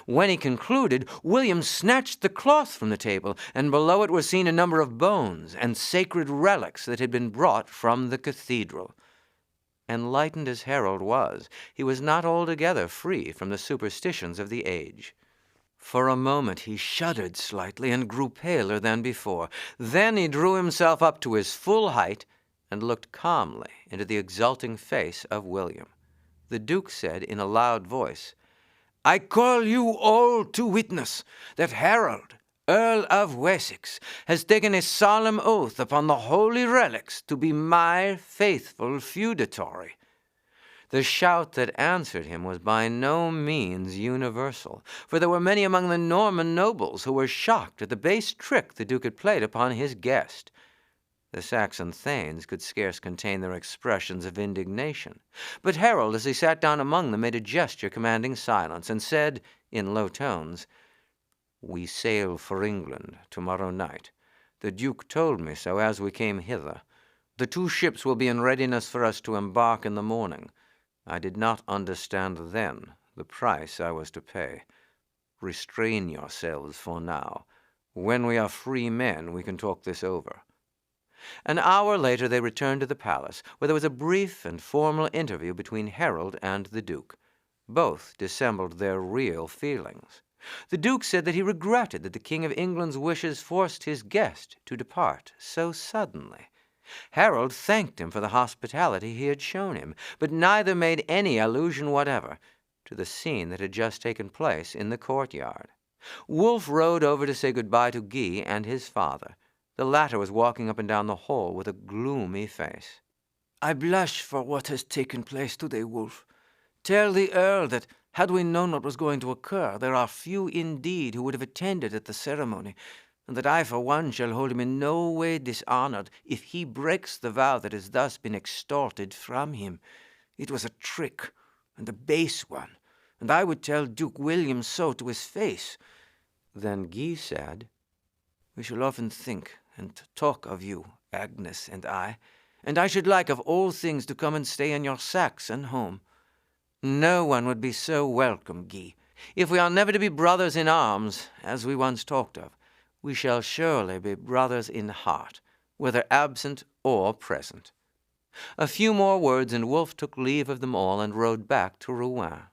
When he concluded, William snatched the cloth from the table, and below it were seen a number of bones and sacred relics that had been brought from the cathedral. Enlightened as Harold was, he was not altogether free from the superstitions of the age. For a moment he shuddered slightly and grew paler than before. Then he drew himself up to his full height and looked calmly into the exulting face of William. The Duke said in a loud voice, "I call you all to witness that Harold, Earl of Wessex, has taken a solemn oath upon the holy relics to be my faithful feudatory." The shout that answered him was by no means universal, for there were many among the Norman nobles who were shocked at the base trick the Duke had played upon his guest. The Saxon thanes could scarce contain their expressions of indignation, but Harold, as he sat down among them, made a gesture commanding silence, and said, in low tones, "We sail for England tomorrow night. The Duke told me so as we came hither. The 2 ships will be in readiness for us to embark in the morning. I did not understand then the price I was to pay. Restrain yourselves for now. When we are free men, we can talk this over." An hour later they returned to the palace, where there was a brief and formal interview between Harold and the Duke. Both dissembled their real feelings. The Duke said that he regretted that the King of England's wishes forced his guest to depart so suddenly. Harold thanked him for the hospitality he had shown him, but neither made any allusion whatever to the scene that had just taken place in the courtyard. Wulf rode over to say goodbye to Guy and his father. The latter was walking up and down the hall with a gloomy face. "I blush for what has taken place today, Wulf. Tell the Earl that, had we known what was going to occur, there are few indeed who would have attended at the ceremony, and that I for one shall hold him in no way dishonored if he breaks the vow that has thus been extorted from him. It was a trick, and a base one, and I would tell Duke William so to his face." Then Guy said, "We shall often think and talk of you, Agnes and I should like of all things to come and stay in your Saxon home. No one would be so welcome, Guy. If we are never to be brothers in arms, as we once talked of, we shall surely be brothers in heart, whether absent or present." A few more words, and Wulf took leave of them all and rode back to Rouen.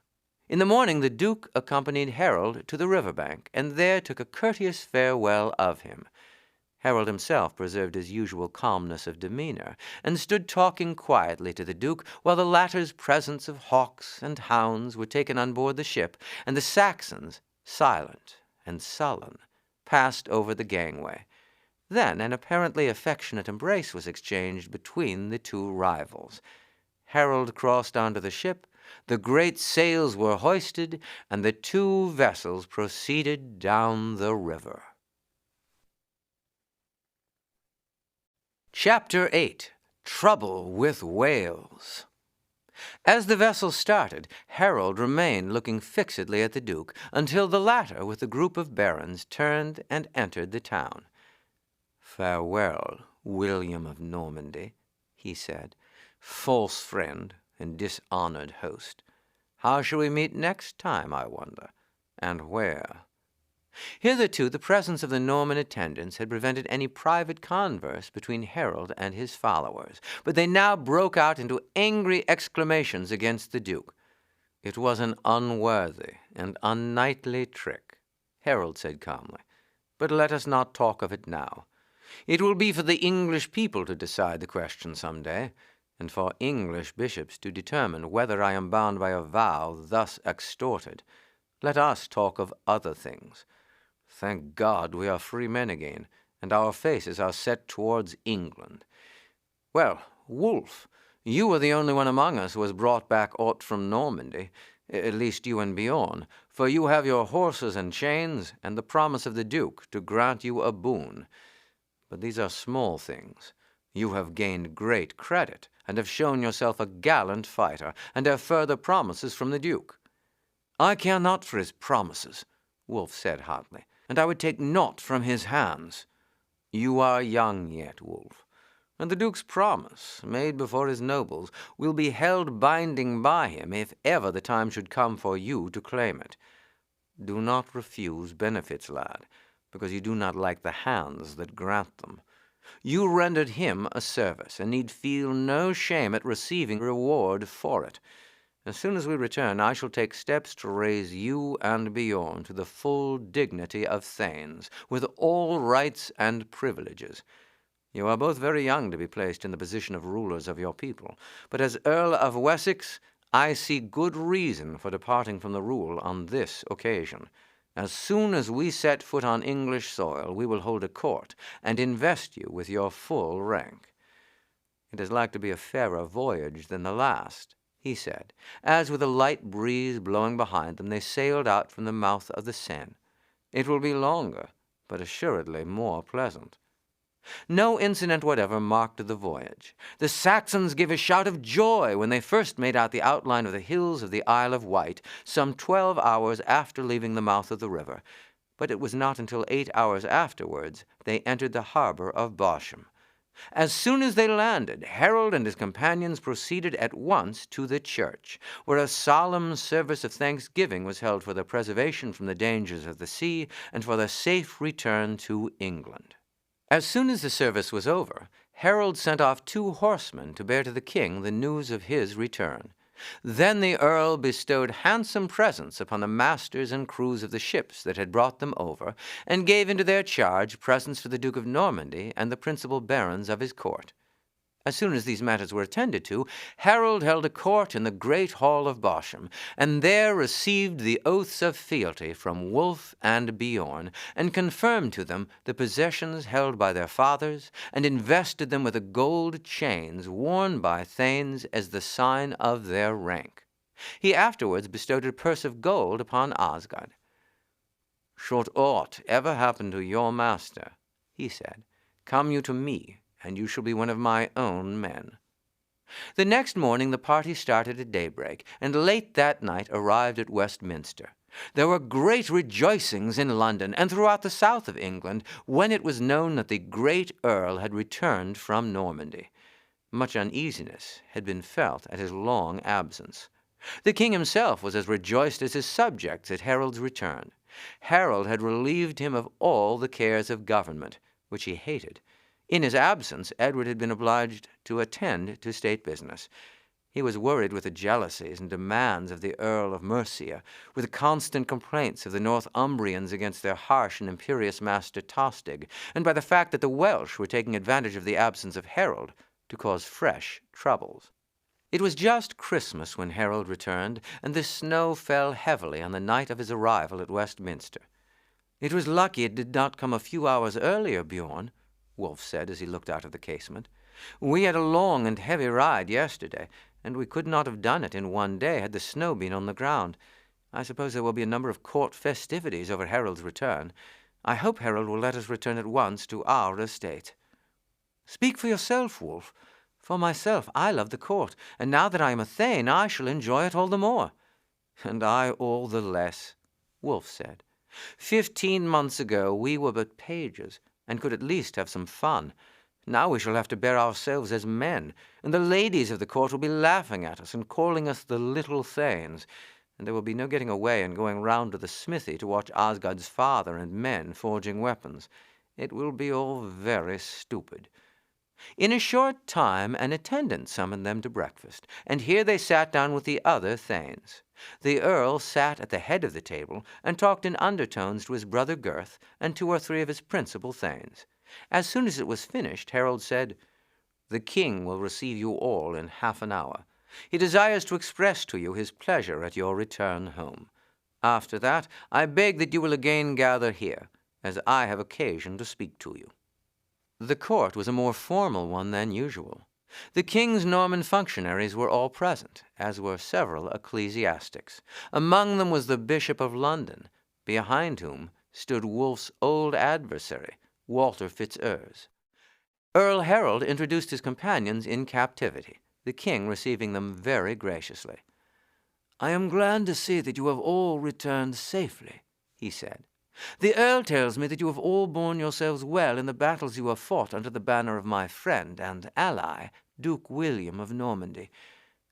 In the morning the Duke accompanied Harold to the river bank, and there took a courteous farewell of him. Harold himself preserved his usual calmness of demeanor, and stood talking quietly to the Duke, while the latter's presents of hawks and hounds were taken on board the ship, and the Saxons, silent and sullen, passed over the gangway. Then an apparently affectionate embrace was exchanged between the 2 rivals. Harold crossed onto the ship, the great sails were hoisted, and the 2 vessels proceeded down the river. Chapter 8. Trouble with Wales. As the vessel started, Harold remained looking fixedly at the Duke until the latter, with a group of barons, turned and entered the town. "Farewell, William of Normandy," he said, "false friend and dishonored host. How shall we meet next time, I wonder, and where?" Hitherto the presence of the Norman attendants had prevented any private converse between Harold and his followers, but they now broke out into angry exclamations against the Duke. "It was an unworthy and unknightly trick," Harold said calmly, "but let us not talk of it now. It will be for the English people to decide the question some day, and for English bishops to determine whether I am bound by a vow thus extorted. Let us talk of other things. Thank God we are free men again, and our faces are set towards England. Well, Wulf, you were the only one among us who has brought back aught from Normandy, at least you and Bjorn, for you have your horses and chains, and the promise of the Duke to grant you a boon. But these are small things. You have gained great credit, and have shown yourself a gallant fighter, and have further promises from the Duke." "I care not for his promises," Wulf said hotly, "and I would take naught from his hands." "You are young yet, Wulf, and the Duke's promise, made before his nobles, will be held binding by him if ever the time should come for you to claim it. Do not refuse benefits, lad, because you do not like the hands that grant them. You rendered him a service, and need feel no shame at receiving reward for it. As soon as we return, I shall take steps to raise you and Bjorn to the full dignity of thanes, with all rights and privileges. You are both very young to be placed in the position of rulers of your people, but as Earl of Wessex, I see good reason for departing from the rule on this occasion. As soon as we set foot on English soil, we will hold a court and invest you with your full rank. It is like to be a fairer voyage than the last," he said, as with a light breeze blowing behind them they sailed out from the mouth of the Seine. "It will be longer, but assuredly more pleasant." No incident whatever marked the voyage. The Saxons gave a shout of joy when they first made out the outline of the hills of the Isle of Wight, some 12 hours after leaving the mouth of the river, but it was not until 8 hours afterwards they entered the harbor of Bosham. As soon as they landed, Harold and his companions proceeded at once to the church, where a solemn service of thanksgiving was held for their preservation from the dangers of the sea and for their safe return to England. As soon as the service was over, Harold sent off 2 horsemen to bear to the king the news of his return. Then the earl bestowed handsome presents upon the masters and crews of the ships that had brought them over, and gave into their charge presents for the Duke of Normandy and the principal barons of his court. As soon as these matters were attended to, Harold held a court in the great hall of Bosham, and there received the oaths of fealty from Wulf and Bjorn, and confirmed to them the possessions held by their fathers, and invested them with the gold chains worn by thanes as the sign of their rank. He afterwards bestowed a purse of gold upon Osgod. "Should aught ever happen to your master," he said, "come you to me, and you shall be one of my own men." The next morning the party started at daybreak, and late that night arrived at Westminster. There were great rejoicings in London and throughout the south of England when it was known that the great Earl had returned from Normandy. Much uneasiness had been felt at his long absence. The king himself was as rejoiced as his subjects at Harold's return. Harold had relieved him of all the cares of government, which he hated. In his absence, Edward had been obliged to attend to state business. He was worried with the jealousies and demands of the Earl of Mercia, with the constant complaints of the Northumbrians against their harsh and imperious master Tostig, and by the fact that the Welsh were taking advantage of the absence of Harold to cause fresh troubles. It was just Christmas when Harold returned, and the snow fell heavily on the night of his arrival at Westminster. "It was lucky it did not come a few hours earlier, Bjorn," Wulf said as he looked out of the casement. "We had a long and heavy ride yesterday, and we could not have done it in one day had the snow been on the ground. I suppose there will be a number of court festivities over Harold's return. I hope Harold will let us return at once to our estate." "Speak for yourself, Wulf. For myself, I love the court, and now that I am a thane, I shall enjoy it all the more." "And I all the less," Wulf said. 15 months ago we were but pages, and could at least have some fun. Now we shall have to bear ourselves as men, and the ladies of the court will be laughing at us and calling us the little thanes. and there will be no getting away and going round to the smithy to watch Asgard's father and men forging weapons. It will be all very stupid. In a short time an attendant summoned them to breakfast, and here they sat down with the other thanes. The earl sat at the head of the table and talked in undertones to his brother Gurth and 2 or 3 of his principal thanes. As soon as it was finished, Harold said, "The king will receive you all in half an hour. He desires to express to you his pleasure at your return home. After that, I beg that you will again gather here, as I have occasion to speak to you." The court was a more formal one than usual. The king's Norman functionaries were all present, as were several ecclesiastics. Among them was the Bishop of London, behind whom stood Wulf's old adversary, Walter Fitzurse. Earl Harold introduced his companions in captivity, the king receiving them very graciously. "I am glad to see that you have all returned safely," he said. "The earl tells me that you have all borne yourselves well in the battles you have fought under the banner of my friend and ally, Duke William of Normandy.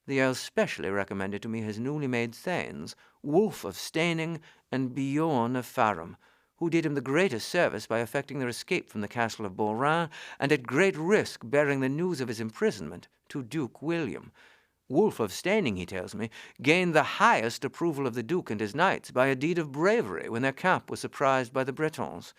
The earl specially recommended to me his newly made thanes, Wulf of Steyning and Bjorn of Farum, who did him the greatest service by effecting their escape from the castle of Beaurain, and at great risk bearing the news of his imprisonment to Duke William. Wulf of Steyning, he tells me, gained the highest approval of the Duke and his knights by a deed of bravery when their camp was surprised by the Bretons.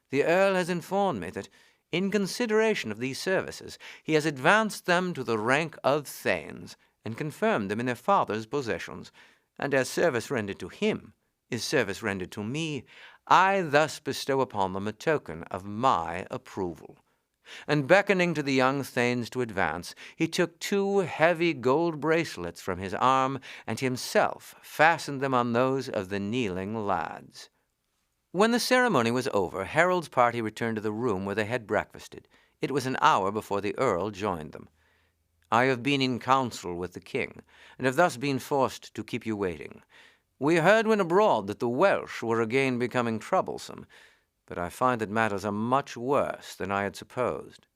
The earl has informed me that, in consideration of these services, he has advanced them to the rank of thanes, and confirmed them in their father's possessions, and as service rendered to him is service rendered to me, I thus bestow upon them a token of my approval." And beckoning to the young thanes to advance, he took 2 heavy gold bracelets from his arm, and himself fastened them on those of the kneeling lads. When the ceremony was over, Harold's party returned to the room where they had breakfasted. It was an hour before the earl joined them. "I have been in council with the king, and have thus been forced to keep you waiting. We heard when abroad that the Welsh were again becoming troublesome, but I find that matters are much worse than I had supposed.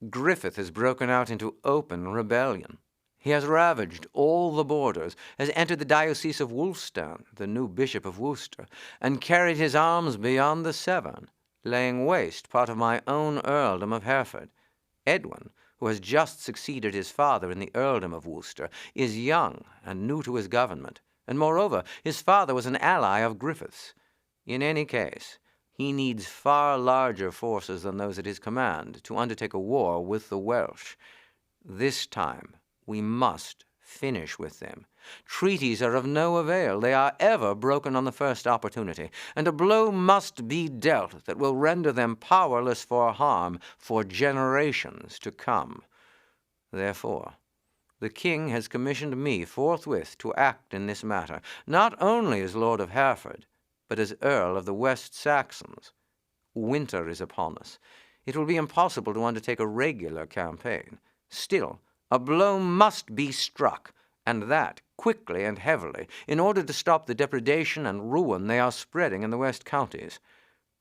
Griffith has broken out into open rebellion. He has ravaged all the borders, has entered the diocese of Wulfstan, the new bishop of Worcester, and carried his arms beyond the Severn, laying waste part of my own earldom of Hereford. Edwin, who has just succeeded his father in the earldom of Worcester, is young and new to his government, and moreover his father was an ally of Griffith's. In any case, he needs far larger forces than those at his command to undertake a war with the Welsh. This time we must finish with them. Treaties are of no avail. They are ever broken on the first opportunity, and a blow must be dealt that will render them powerless for harm for generations to come. Therefore, the king has commissioned me forthwith to act in this matter, not only as Lord of Hereford, but as Earl of the West Saxons. Winter is upon us. It will be impossible to undertake a regular campaign. Still, a blow must be struck, and that quickly and heavily, in order to stop the depredation and ruin they are spreading in the west counties.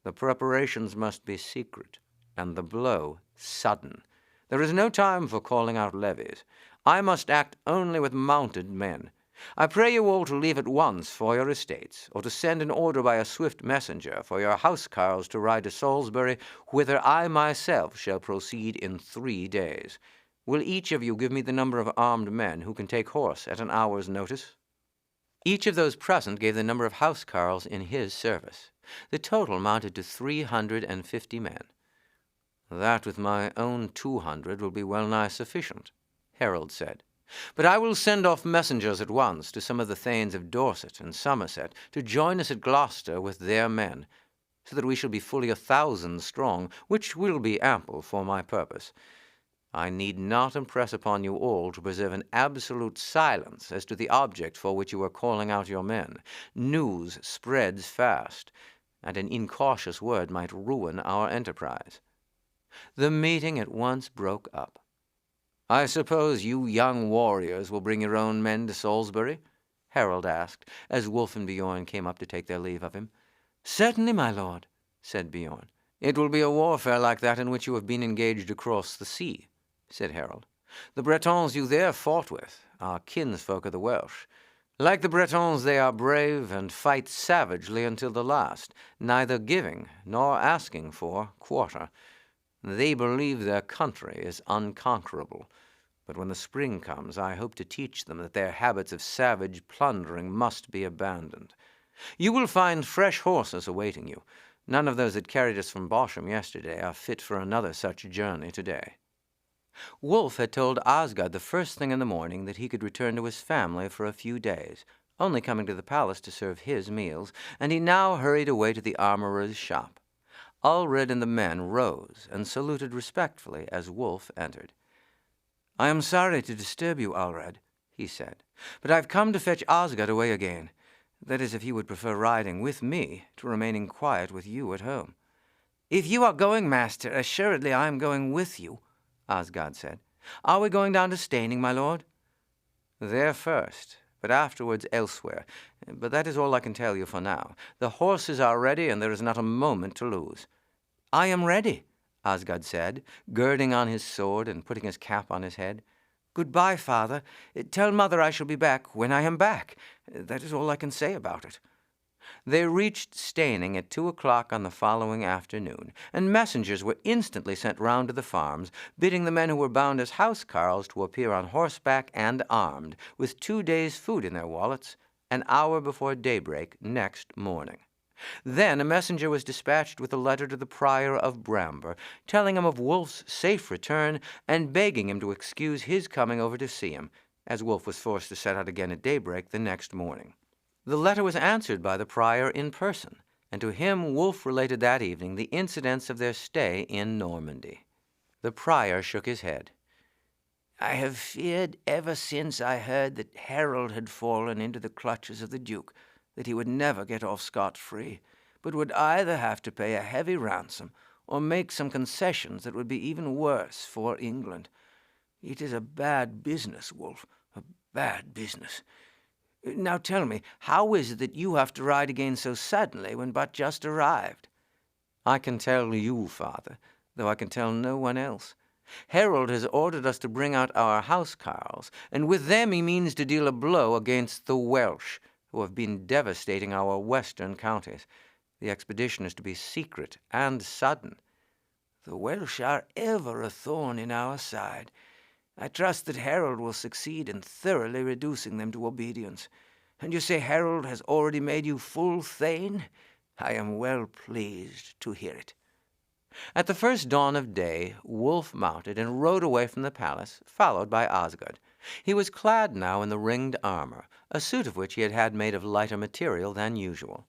The preparations must be secret, and the blow sudden. There is no time for calling out levies. I must act only with mounted men. I pray you all to leave at once for your estates, or to send an order by a swift messenger for your housecarls to ride to Salisbury, whither I myself shall proceed in 3 days. Will each of you give me the number of armed men who can take horse at an hour's notice?" Each of those present gave the number of housecarls in his service. The total amounted to 350 men. "That with my own 200 will be well nigh sufficient," Harold said. "But I will send off messengers at once to some of the thanes of Dorset and Somerset to join us at Gloucester with their men, so that we shall be fully 1,000 strong, which will be ample for my purpose. I need not impress upon you all to preserve an absolute silence as to the object for which you are calling out your men. News spreads fast, and an incautious word might ruin our enterprise." The meeting at once broke up. "I suppose you young warriors will bring your own men to Salisbury?" Harold asked, as Wulf and Bjorn came up to take their leave of him. "Certainly, my lord," said Bjorn. "It will be a warfare like that in which you have been engaged across the sea," said Harold. "The Bretons you there fought with are kinsfolk of the Welsh. Like the Bretons, they are brave and fight savagely until the last, neither giving nor asking for quarter. They believe their country is unconquerable, but when the spring comes, I hope to teach them that their habits of savage plundering must be abandoned. You will find fresh horses awaiting you. None of those that carried us from Bosham yesterday are fit for another such journey today. Wulf had told Osgood the first thing in the morning that he could return to his family for a few days, only coming to the palace to serve his meals, and he now hurried away to the armorer's shop. Ulred and the men rose and saluted respectfully as Wulf entered. "I am sorry to disturb you, Ulred," he said, "but I've come to fetch Osgood away again. That is, if he would prefer riding with me to remaining quiet with you at home." "If you are going, master, assuredly I am going with you," Osgood said. "Are we going down to Staining, my lord?" "There first, but afterwards elsewhere. But that is all I can tell you for now. The horses are ready, and there is not a moment to lose." "I am ready," Osgood said, girding on his sword and putting his cap on his head. "Goodbye, father. Tell mother I shall be back when I am back. That is all I can say about it." They reached Staining at 2 o'clock on the following afternoon, and messengers were instantly sent round to the farms, bidding the men who were bound as housecarls to appear on horseback and armed, with 2 days' food in their wallets, an hour before daybreak next morning. Then a messenger was dispatched with a letter to the Prior of Bramber, telling him of Wulf's safe return and begging him to excuse his coming over to see him, as Wulf was forced to set out again at daybreak the next morning. The letter was answered by the prior in person, and to him Wulf related that evening the incidents of their stay in Normandy. The prior shook his head. "I have feared ever since I heard that Harold had fallen into the clutches of the Duke that he would never get off scot-free, but would either have to pay a heavy ransom or make some concessions that would be even worse for England. It is a bad business, Wulf, a bad business. Now tell me, how is it that you have to ride again so suddenly when but just arrived?" "I can tell you, father, though I can tell no one else. Harold has ordered us to bring out our housecarls, and with them he means to deal a blow against the Welsh, who have been devastating our western counties. The expedition is to be secret and sudden." "The Welsh are ever a thorn in our side. I trust that Harold will succeed in thoroughly reducing them to obedience. And you say Harold has already made you full thane? I am well pleased to hear it." At the first dawn of day, Wulf mounted and rode away from the palace, followed by Osgood. He was clad now in the ringed armor, a suit of which he had had made of lighter material than usual.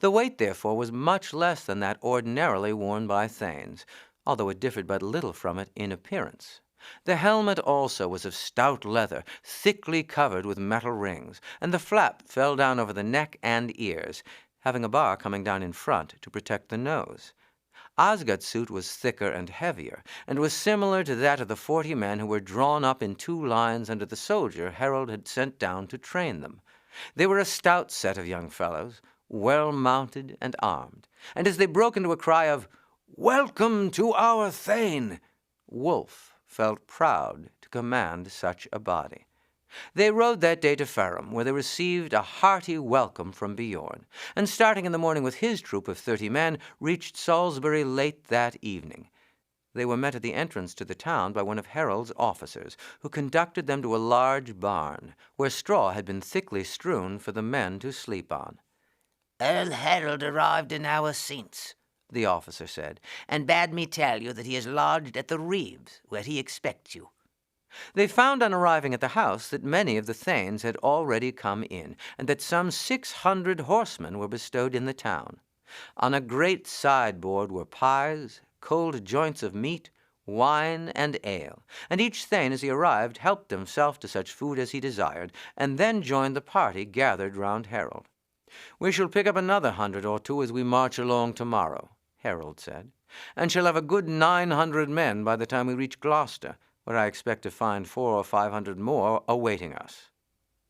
The weight, therefore, was much less than that ordinarily worn by thanes, although it differed but little from it in appearance. The helmet also was of stout leather, thickly covered with metal rings, and the flap fell down over the neck and ears, having a bar coming down in front to protect the nose. Osgood's suit was thicker and heavier, and was similar to that of the 40 men who were drawn up in 2 lines under the soldier Harold had sent down to train them. They were a stout set of young fellows, well mounted and armed, and as they broke into a cry of "Welcome to our Thane," Wulf felt proud to command such a body. They rode that day to Ferrum, where they received a hearty welcome from Bjorn, and starting in the morning with his troop of 30 men, reached Salisbury late that evening. They were met at the entrance to the town by one of Harold's officers, who conducted them to a large barn, where straw had been thickly strewn for the men to sleep on. "Earl Harold arrived an hour since," the officer said, "and bade me tell you that he is lodged at the Reeves, where he expects you." They found on arriving at the house that many of the thanes had already come in, and that some 600 horsemen were bestowed in the town. On a great sideboard were pies, cold joints of meat, wine, and ale, and each thane as he arrived helped himself to such food as he desired, and then joined the party gathered round Harold. "We shall pick up another 100 or 2 as we march along tomorrow," Harold said, "and shall have a good 900 men by the time we reach Gloucester, where I expect to find 400 or 500 more awaiting us."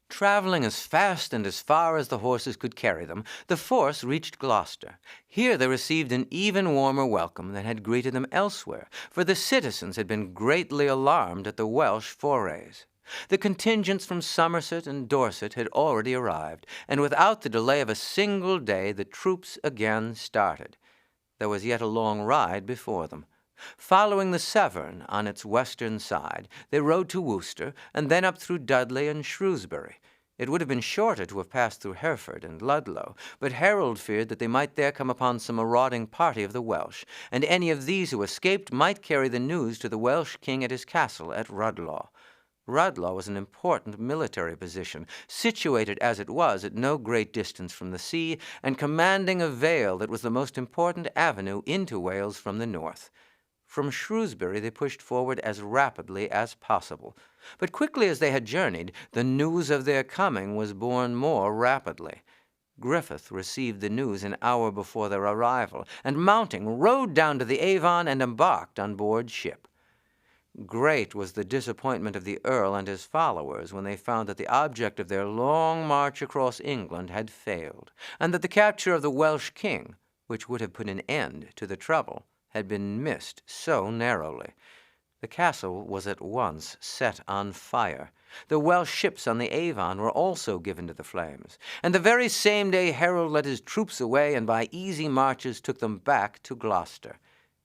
Traveling as fast and as far as the horses could carry them, the force reached Gloucester. Here they received an even warmer welcome than had greeted them elsewhere, for the citizens had been greatly alarmed at the Welsh forays. The contingents from Somerset and Dorset had already arrived, and without the delay of a single day the troops again started. There was yet a long ride before them. Following the Severn on its western side, they rode to Worcester, and then up through Dudley and Shrewsbury. It would have been shorter to have passed through Hereford and Ludlow, but Harold feared that they might there come upon some marauding party of the Welsh, and any of these who escaped might carry the news to the Welsh king at his castle at Rudlaw. Rudlaw was an important military position, situated as it was at no great distance from the sea, and commanding a vale that was the most important avenue into Wales from the north. From Shrewsbury they pushed forward as rapidly as possible. But quickly as they had journeyed, the news of their coming was borne more rapidly. Griffith received the news an hour before their arrival, and mounting, rode down to the Avon and embarked on board ship. Great was the disappointment of the Earl and his followers when they found that the object of their long march across England had failed, and that the capture of the Welsh king, which would have put an end to the trouble, had been missed so narrowly. The castle was at once set on fire. The Welsh ships on the Avon were also given to the flames, and the very same day Harold led his troops away and by easy marches took them back to Gloucester.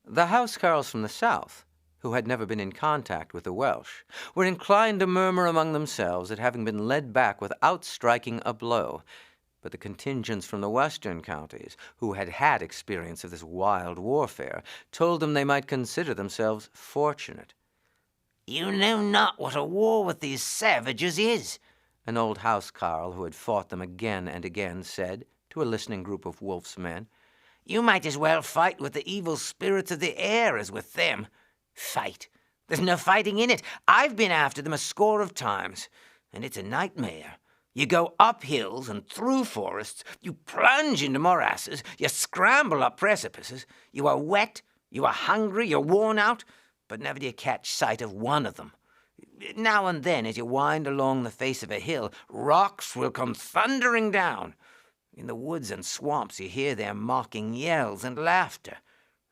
The housecarls from the south, who had never been in contact with the Welsh, were inclined to murmur among themselves at having been led back without striking a blow. But the contingents from the western counties, who had had experience of this wild warfare, told them they might consider themselves fortunate. "You know not what a war with these savages is," an old housecarl who had fought them again and again said to a listening group of Wulf's men. "You might as well fight with the evil spirits of the air as with them. Fight? There's no fighting in it. I've been after them a score of times, and it's a nightmare. You go up hills and through forests, you plunge into morasses, you scramble up precipices, you are wet, you are hungry, you're worn out, but never do you catch sight of one of them. Now and then, as you wind along the face of a hill, rocks will come thundering down. In the woods and swamps you hear their mocking yells and laughter.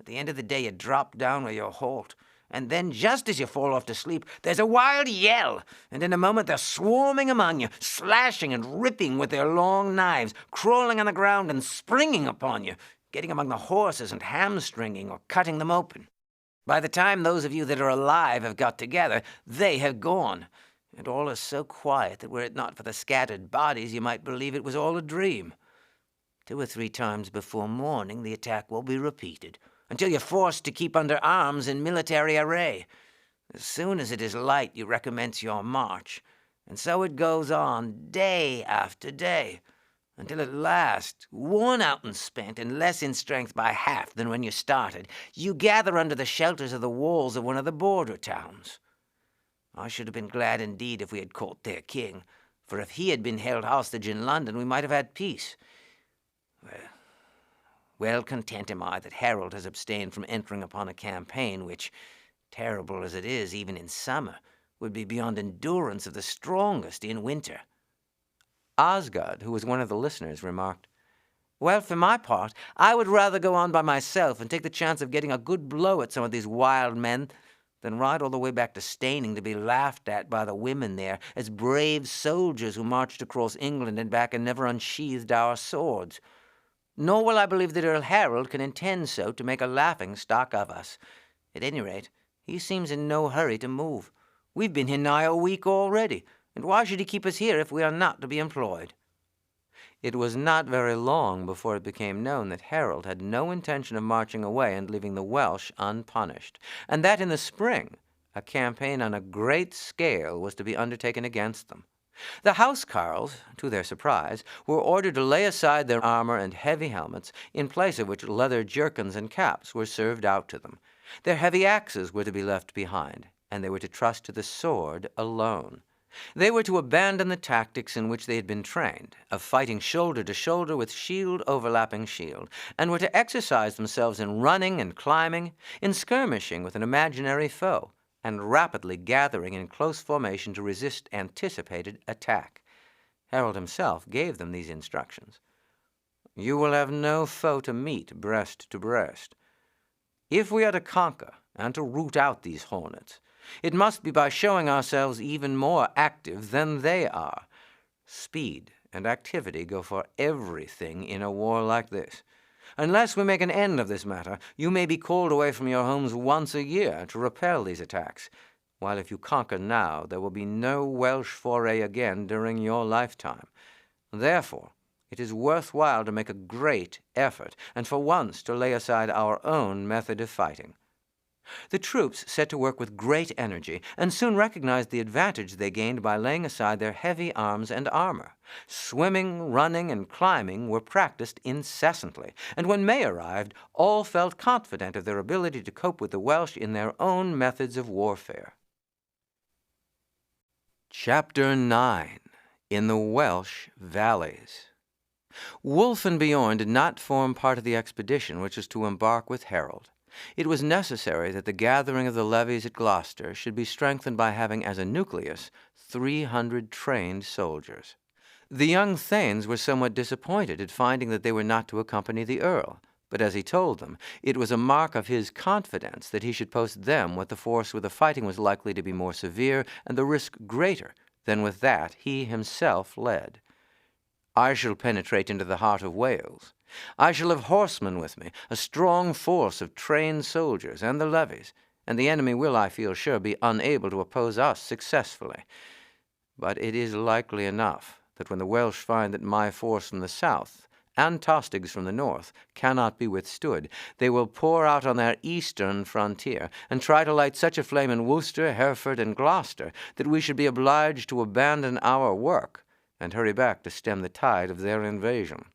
At the end of the day you drop down where you halt, and then just as you fall off to sleep, there's a wild yell, and in a moment they're swarming among you, slashing and ripping with their long knives, crawling on the ground and springing upon you, getting among the horses and hamstringing or cutting them open. By the time those of you that are alive have got together, they have gone, and all is so quiet that were it not for the scattered bodies, you might believe it was all a dream. 2 or 3 times before morning the attack will be repeated, until you're forced to keep under arms in military array. As soon as it is light, you recommence your march, and so it goes on day after day, until at last, worn out and spent, and less in strength by half than when you started, you gather under the shelters of the walls of one of the border towns. I should have been glad indeed if we had caught their king, for if he had been held hostage in London, we might have had peace. Well content am I that Harold has abstained from entering upon a campaign which, terrible as it is even in summer, would be beyond endurance of the strongest in winter." Osgood, who was one of the listeners, remarked, "Well, for my part, I would rather go on by myself and take the chance of getting a good blow at some of these wild men than ride all the way back to Staining to be laughed at by the women there as brave soldiers who marched across England and back and never unsheathed our swords. Nor will I believe that Earl Harold can intend so to make a laughing-stock of us. At any rate, he seems in no hurry to move. We've been here nigh a week already, and why should he keep us here if we are not to be employed?" It was not very long before it became known that Harold had no intention of marching away and leaving the Welsh unpunished, and that in the spring a campaign on a great scale was to be undertaken against them. The housecarls, to their surprise, were ordered to lay aside their armor and heavy helmets, in place of which leather jerkins and caps were served out to them. Their heavy axes were to be left behind, and they were to trust to the sword alone. They were to abandon the tactics in which they had been trained, of fighting shoulder to shoulder with shield overlapping shield, and were to exercise themselves in running and climbing, in skirmishing with an imaginary foe, and rapidly gathering in close formation to resist anticipated attack. Harold himself gave them these instructions. "You will have no foe to meet breast to breast. If we are to conquer and to root out these hornets, It must be by showing ourselves even more active than they are. Speed and activity go for everything in a war like this. Unless we make an end of this matter, you may be called away from your homes once a year to repel these attacks, while if you conquer now, there will be no Welsh foray again during your lifetime. Therefore, it is worthwhile to make a great effort, and for once to lay aside our own method of fighting. The troops set to work with great energy, and soon recognized the advantage they gained by laying aside their heavy arms and armor. Swimming, running, and climbing were practiced incessantly, and when May arrived, all felt confident of their ability to cope with the Welsh in their own methods of warfare. Chapter 9. In the Welsh Valleys. Wulf and Bjorn did not form part of the expedition which was to embark with Harold. It was necessary that the gathering of the levies at Gloucester should be strengthened by having as a nucleus 300 trained soldiers. The young thanes were somewhat disappointed at finding that they were not to accompany the Earl, but as he told them, it was a mark of his confidence that he should post them with the force where the fighting was likely to be more severe and the risk greater than with that he himself led. I shall penetrate into the heart of Wales. I shall have horsemen with me, a strong force of trained soldiers, and the levies, and the enemy will, I feel sure, be unable to oppose us successfully. But it is likely enough that when the Welsh find that my force from the south, and Tostig's from the north, cannot be withstood, they will pour out on their eastern frontier, and try to light such a flame in Worcester, Hereford, and Gloucester, that we should be obliged to abandon our work, and hurry back to stem the tide of their invasion.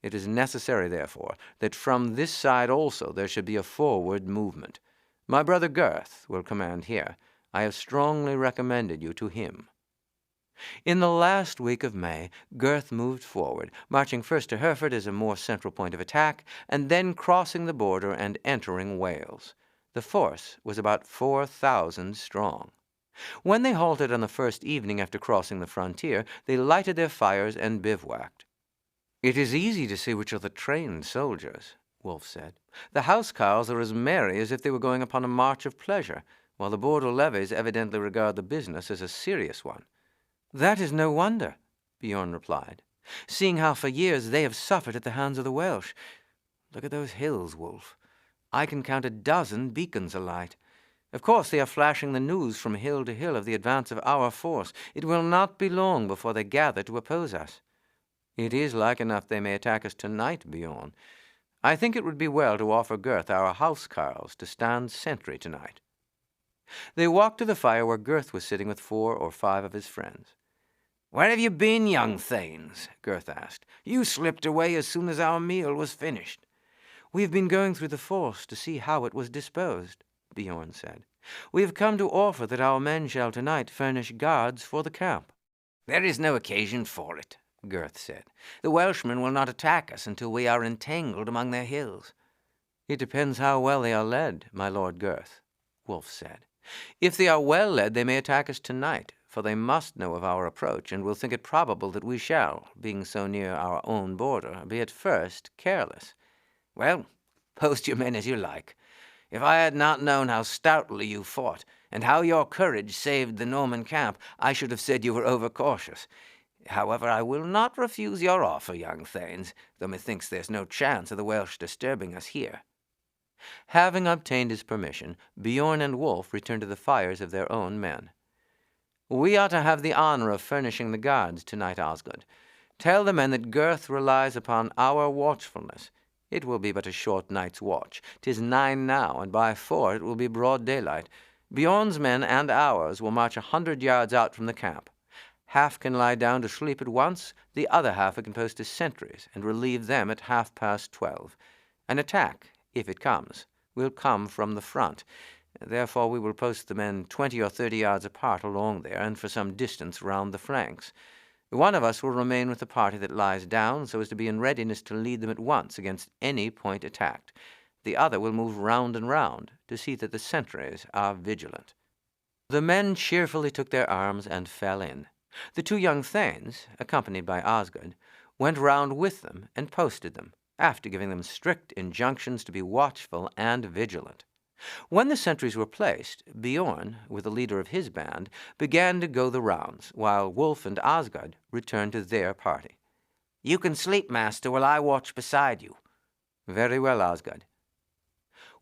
It is necessary, therefore, that from this side also there should be a forward movement. My brother Gurth will command here. I have strongly recommended you to him. In the last week of May, Gurth moved forward, marching first to Hereford as a more central point of attack, and then crossing the border and entering Wales. The force was about 4,000 strong. When they halted on the first evening after crossing the frontier, they lighted their fires and bivouacked. "It is easy to see which are the trained soldiers," Wulf said. "The housecarls are as merry as if they were going upon a march of pleasure, while the border levies evidently regard the business as a serious one." "That is no wonder," Bjorn replied, "seeing how for years they have suffered at the hands of the Welsh. Look at those hills, Wulf. I can count a dozen beacons alight. Of course they are flashing the news from hill to hill of the advance of our force. It will not be long before they gather to oppose us." "It is like enough they may attack us tonight, Bjorn. I think it would be well to offer Gurth our housecarls to stand sentry tonight." They walked to the fire where Gurth was sitting with 4 or 5 of his friends. "Where have you been, young thanes?" Gurth asked. "You slipped away as soon as our meal was finished." "We have been going through the force to see how it was disposed," Bjorn said. "We have come to offer that our men shall tonight furnish guards for the camp." "There is no occasion for it," Gurth said. "The Welshmen will not attack us until we are entangled among their hills." "It depends how well they are led, my lord Gurth," Wulf said. "If they are well led, they may attack us tonight, for they must know of our approach, and will think it probable that we shall, being so near our own border, be at first careless." "Well, post your men as you like. If I had not known how stoutly you fought, and how your courage saved the Norman camp, I should have said you were overcautious. However, I will not refuse your offer, young thanes, though methinks there's no chance of the Welsh disturbing us here." Having obtained his permission, Bjorn and Wulf returned to the fires of their own men. "We are to have the honor of furnishing the guards tonight, Osgood. Tell the men that Gurth relies upon our watchfulness. It will be but a short night's watch. 'Tis 9 now, and by 4 it will be broad daylight. Bjorn's men and ours will march 100 yards out from the camp. Half can lie down to sleep at once, the other half we can post as sentries, and relieve them at 12:30. An attack, if it comes, will come from the front. Therefore we will post the men 20 or 30 yards apart along there, and for some distance round the flanks. One of us will remain with the party that lies down, so as to be in readiness to lead them at once against any point attacked. The other will move round and round, to see that the sentries are vigilant." The men cheerfully took their arms and fell in. The 2 young thanes, accompanied by Osgood, went round with them and posted them, after giving them strict injunctions to be watchful and vigilant. When the sentries were placed, Bjorn, with the leader of his band, began to go the rounds, while Wulf and Osgod returned to their party. "You can sleep, master, while I watch beside you." "Very well, Osgod."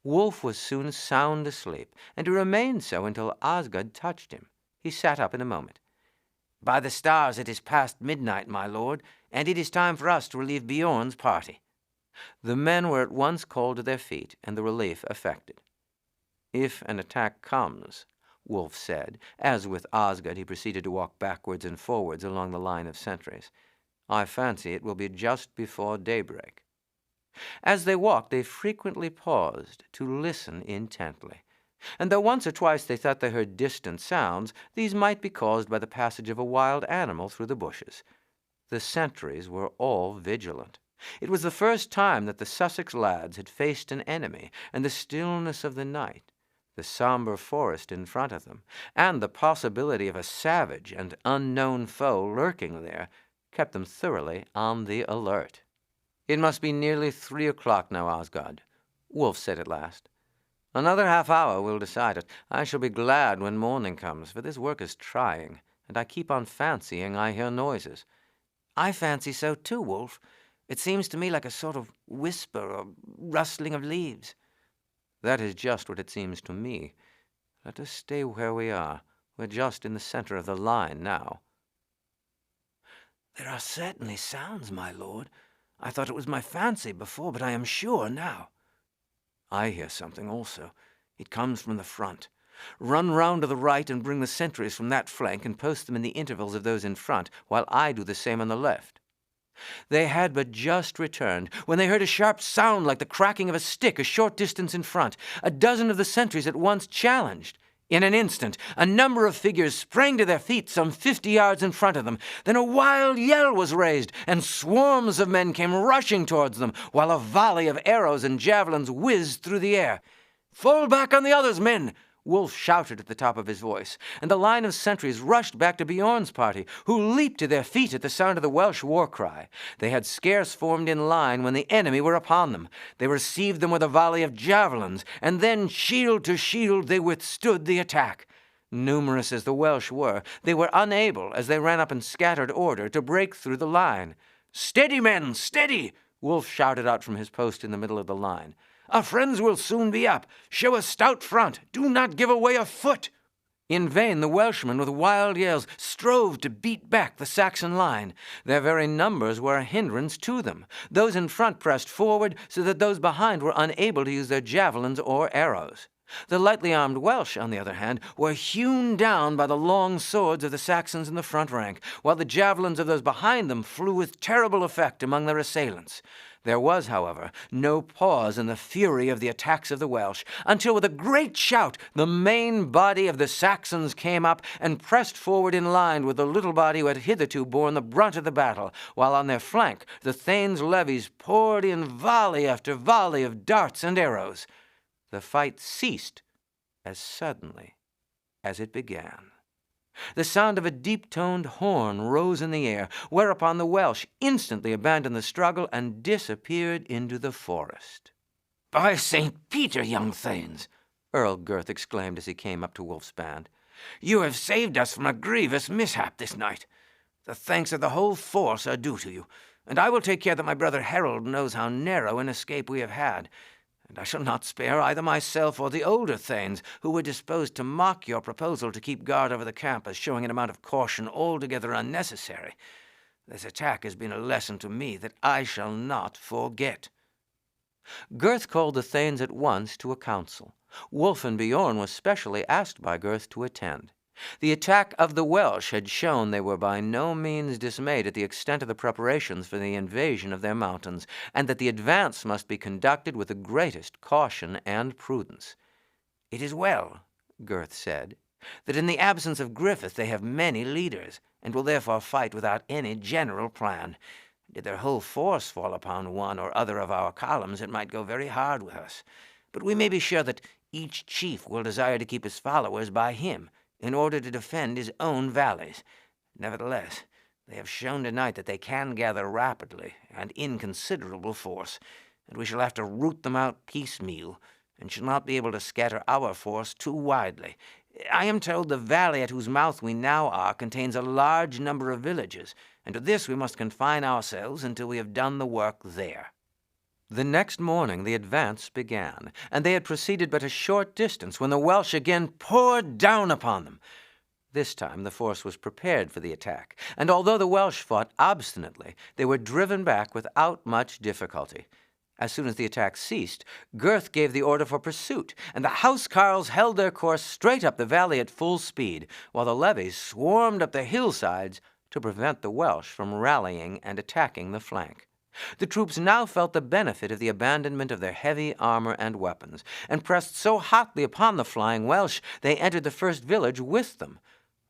Wulf was soon sound asleep, and he remained so until Osgod touched him. He sat up in a moment. "By the stars, it is past midnight, my lord, and it is time for us to relieve Bjorn's party." The men were at once called to their feet, and the relief effected. "If an attack comes," Wulf said, as with Osgod he proceeded to walk backwards and forwards along the line of sentries, "I fancy it will be just before daybreak." As they walked, they frequently paused to listen intently, and though once or twice they thought they heard distant sounds, these might be caused by the passage of a wild animal through the bushes. The sentries were all vigilant. It was the first time that the Sussex lads had faced an enemy, and the stillness of the night, the somber forest in front of them, and the possibility of a savage and unknown foe lurking there, kept them thoroughly on the alert. "It must be nearly 3 o'clock now, Osgod," Wulf said at last. "Another half hour will decide it. I shall be glad when morning comes, for this work is trying, and I keep on fancying I hear noises." "I fancy so too, Wulf. It seems to me like a sort of whisper or rustling of leaves." "That is just what it seems to me. Let us stay where we are. We're just in the center of the line now." "There are certainly sounds, my lord. I thought it was my fancy before, but I am sure now." "I hear something also. It comes from the front. Run round to the right and bring the sentries from that flank and post them in the intervals of those in front, while I do the same on the left." They had but just returned when they heard a sharp sound like the cracking of a stick a short distance in front. A dozen of the sentries at once challenged. In an instant, a number of figures sprang to their feet some 50 yards in front of them. Then a wild yell was raised, and swarms of men came rushing towards them, while a volley of arrows and javelins whizzed through the air. "Fall back on the others, men!" Wulf shouted at the top of his voice, and the line of sentries rushed back to Bjorn's party, who leaped to their feet at the sound of the Welsh war cry. They had scarce formed in line when the enemy were upon them. They received them with a volley of javelins, and then, shield to shield, they withstood the attack. Numerous as the Welsh were, they were unable, as they ran up in scattered order, to break through the line. "Steady, men, steady!" Wulf shouted out from his post in the middle of the line. "Our friends will soon be up. Show a stout front. Do not give away a foot." In vain the Welshmen, with wild yells, strove to beat back the Saxon line. Their very numbers were a hindrance to them. Those in front pressed forward, so that those behind were unable to use their javelins or arrows. The lightly armed Welsh, on the other hand, were hewn down by the long swords of the Saxons in the front rank, while the javelins of those behind them flew with terrible effect among their assailants. There was, however, no pause in the fury of the attacks of the Welsh, until with a great shout the main body of the Saxons came up and pressed forward in line with the little body who had hitherto borne the brunt of the battle, while on their flank the Thanes' levies poured in volley after volley of darts and arrows. The fight ceased as suddenly as it began. The sound of a deep-toned horn rose in the air, whereupon the Welsh instantly abandoned the struggle and disappeared into the forest. "By St. Peter, young Thanes," Earl Gurth exclaimed as he came up to Wulf's band, "you have saved us from a grievous mishap this night. The thanks of the whole force are due to you, and I will take care that my brother Harold knows how narrow an escape we have had. And I shall not spare either myself or the older Thanes, who were disposed to mock your proposal to keep guard over the camp as showing an amount of caution altogether unnecessary. This attack has been a lesson to me that I shall not forget." Gurth called the Thanes at once to a council. Wulf and Bjorn were specially asked by Gurth to attend. The attack of the Welsh had shown they were by no means dismayed at the extent of the preparations for the invasion of their mountains, and that the advance must be conducted with the greatest caution and prudence. "It is well," Gurth said, "that in the absence of Griffith they have many leaders, and will therefore fight without any general plan. Did their whole force fall upon one or other of our columns, it might go very hard with us. But we may be sure that each chief will desire to keep his followers by him, in order to defend his own valleys. Nevertheless, they have shown tonight that they can gather rapidly and in considerable force, and we shall have to root them out piecemeal, and shall not be able to scatter our force too widely. I am told the valley at whose mouth we now are contains a large number of villages, and to this we must confine ourselves until we have done the work there." The next morning the advance began, and they had proceeded but a short distance when the Welsh again poured down upon them. This time the force was prepared for the attack, and although the Welsh fought obstinately, they were driven back without much difficulty. As soon as the attack ceased, Gurth gave the order for pursuit, and the housecarls held their course straight up the valley at full speed, while the levies swarmed up the hillsides to prevent the Welsh from rallying and attacking the flank. The troops now felt the benefit of the abandonment of their heavy armor and weapons, and pressed so hotly upon the flying Welsh they entered the first village with them.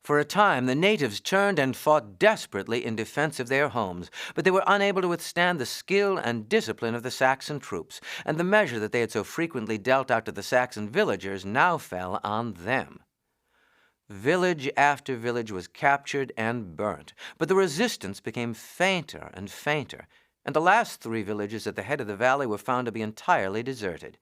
For a time the natives turned and fought desperately in defense of their homes, but they were unable to withstand the skill and discipline of the Saxon troops, and the measure that they had so frequently dealt out to the Saxon villagers now fell on them. Village after village was captured and burnt, but the resistance became fainter and fainter, and the last 3 villages at the head of the valley were found to be entirely deserted.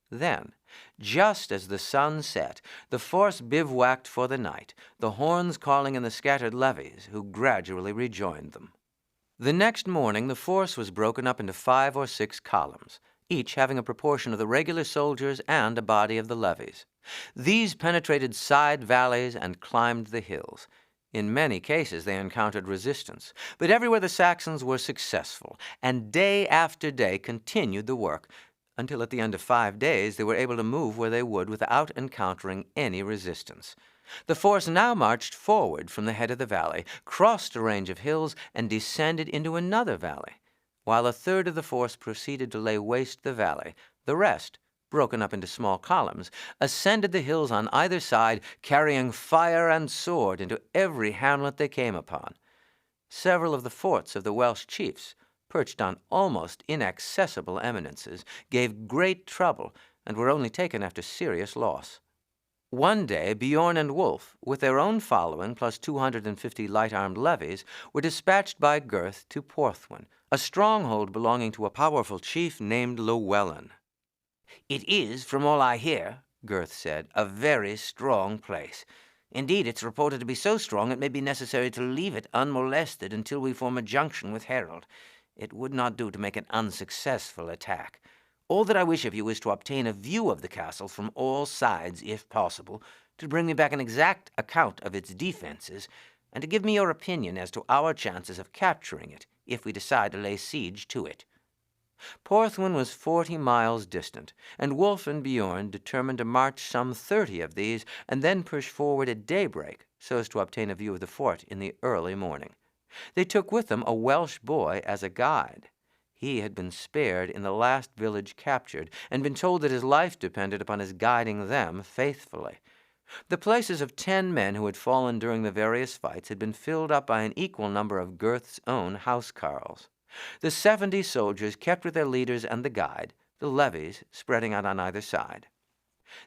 Then, just as the sun set, the force bivouacked for the night, the horns calling in the scattered levies, who gradually rejoined them. The next morning the force was broken up into 5 or 6 columns, each having a proportion of the regular soldiers and a body of the levies. These penetrated side valleys and climbed the hills. In many cases they encountered resistance, but everywhere the Saxons were successful, and day after day continued the work, until at the end of 5 days they were able to move where they would without encountering any resistance. The force now marched forward from the head of the valley, crossed a range of hills, and descended into another valley. While a third of the force proceeded to lay waste the valley, the rest, broken up into small columns, ascended the hills on either side, carrying fire and sword into every hamlet they came upon. Several of the forts of the Welsh chiefs, perched on almost inaccessible eminences, gave great trouble and were only taken after serious loss. One day Bjorn and Wulf, with their own following plus 250 light-armed levies, were dispatched by Gurth to Porthwyn, a stronghold belonging to a powerful chief named Llewellyn. "It is, from all I hear," Gurth said, "a very strong place. Indeed, it's reported to be so strong it may be necessary to leave it unmolested until we form a junction with Harold. It would not do to make an unsuccessful attack. All that I wish of you is to obtain a view of the castle from all sides, if possible, to bring me back an exact account of its defenses, and to give me your opinion as to our chances of capturing it, if we decide to lay siege to it." Porthwyn was 40 miles distant, and Wulf and Bjorn determined to march some 30 of these and then push forward at daybreak so as to obtain a view of the fort in the early morning. They took with them a Welsh boy as a guide. He had been spared in the last village captured, and been told that his life depended upon his guiding them faithfully. The places of 10 men who had fallen during the various fights had been filled up by an equal number of Gurth's own housecarls. The 70 soldiers kept with their leaders and the guide, the levies spreading out on either side.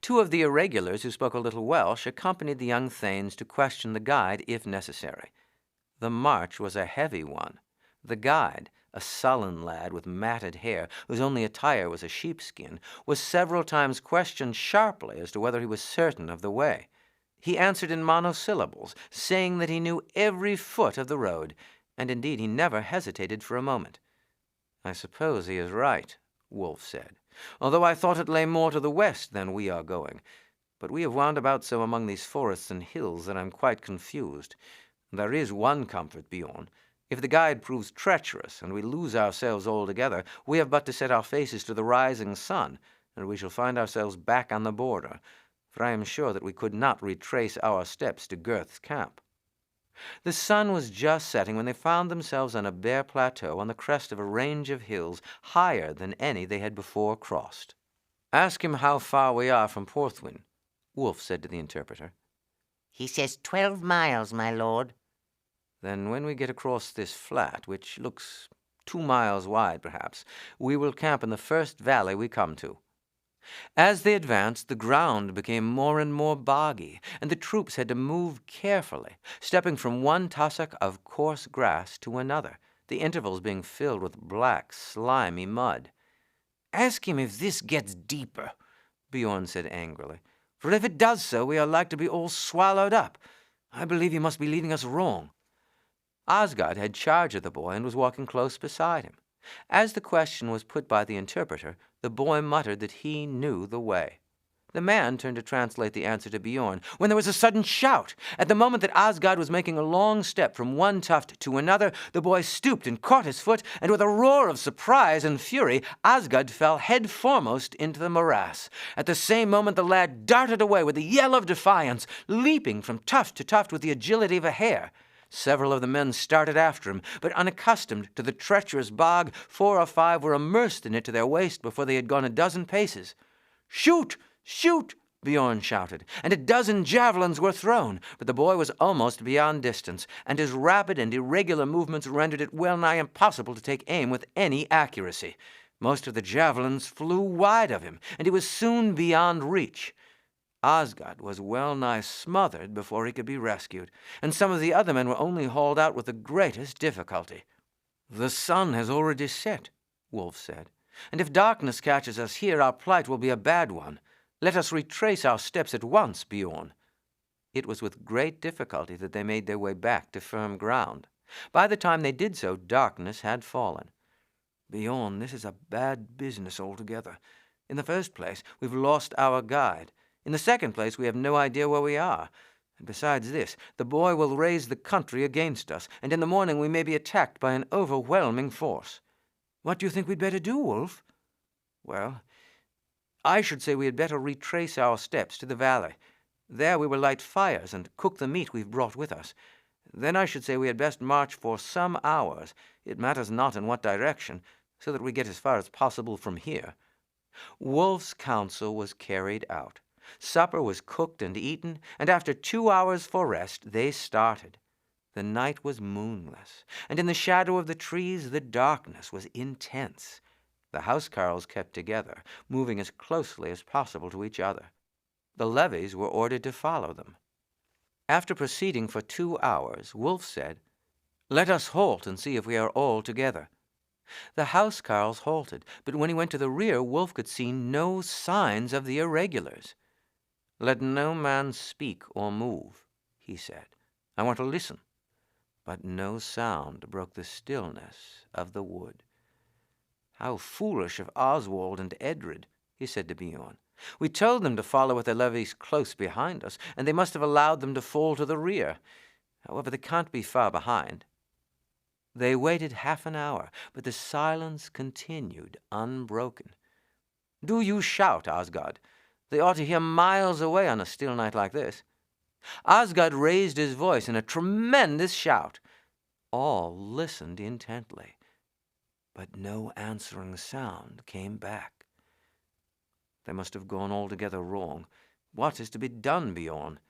2 of the irregulars who spoke a little Welsh accompanied the young thanes to question the guide if necessary. The march was a heavy one. The guide, a sullen lad with matted hair, whose only attire was a sheepskin, was several times questioned sharply as to whether he was certain of the way. He answered in monosyllables, saying that he knew every foot of the road, and indeed he never hesitated for a moment. "I suppose he is right," Wulf said, "although I thought it lay more to the west than we are going. But we have wound about so among these forests and hills that I'm quite confused. There is one comfort, Bjorn. If the guide proves treacherous and we lose ourselves altogether, we have but to set our faces to the rising sun, and we shall find ourselves back on the border, for I am sure that we could not retrace our steps to Gurth's camp." The sun was just setting when they found themselves on a bare plateau on the crest of a range of hills higher than any they had before crossed. "Ask him how far we are from Porthwyn," Wulf said to the interpreter. "He says 12 miles, my lord." "Then when we get across this flat, which looks 2 miles wide perhaps, we will camp in the first valley we come to." As they advanced, the ground became more and more boggy, and the troops had to move carefully, stepping from one tussock of coarse grass to another, the intervals being filled with black, slimy mud. "Ask him if this gets deeper," Bjorn said angrily. For if it does so, we are like to be all swallowed up. I believe you must be leading us wrong. Asgard had charge of the boy and was walking close beside him. As the question was put by the interpreter, the boy muttered that he knew the way. The man turned to translate the answer to Bjorn, when there was a sudden shout. At the moment that Asgard was making a long step from one tuft to another, the boy stooped and caught his foot, and with a roar of surprise and fury, Asgard fell head foremost into the morass. At the same moment the lad darted away with a yell of defiance, leaping from tuft to tuft with the agility of a hare. Several of the men started after him, but unaccustomed to the treacherous bog, 4 or 5 were immersed in it to their waist before they had gone a dozen paces. "Shoot! Shoot!" Bjorn shouted, and a dozen javelins were thrown, but the boy was almost beyond distance, and his rapid and irregular movements rendered it well nigh impossible to take aim with any accuracy. Most of the javelins flew wide of him, and he was soon beyond reach. Asgard was well nigh smothered before he could be rescued, and some of the other men were only hauled out with the greatest difficulty. "The sun has already set," Wulf said, "and if darkness catches us here, our plight will be a bad one. Let us retrace our steps at once, Bjorn." It was with great difficulty that they made their way back to firm ground. By the time they did so, darkness had fallen. "Bjorn, this is a bad business altogether. In the first place, we've lost our guide. In the second place, we have no idea where we are. And besides this, the boy will raise the country against us, and in the morning we may be attacked by an overwhelming force. What do you think we'd better do, Wulf?" "Well, I should say we had better retrace our steps to the valley. There we will light fires and cook the meat we've brought with us. Then I should say we had best march for some hours, it matters not in what direction, so that we get as far as possible from here." Wulf's counsel was carried out. Supper was cooked and eaten, and after 2 hours for rest, they started. The night was moonless, and in the shadow of the trees the darkness was intense. The housecarls kept together, moving as closely as possible to each other. The levies were ordered to follow them. After proceeding for 2 hours, Wulf said, "Let us halt and see if we are all together." The housecarls halted, but when he went to the rear, Wulf could see no signs of the irregulars. "Let no man speak or move," he said. "I want to listen." But no sound broke the stillness of the wood. "How foolish of Oswald and Edred," he said to Bjorn. "We told them to follow with their levies close behind us, and they must have allowed them to fall to the rear. However, they can't be far behind." They waited half an hour, but the silence continued unbroken. "Do you shout, Asgard. They ought to hear miles away on a still night like this." Asgard raised his voice in a tremendous shout. All listened intently, but no answering sound came back. "They must have gone altogether wrong. What is to be done, Bjorn?"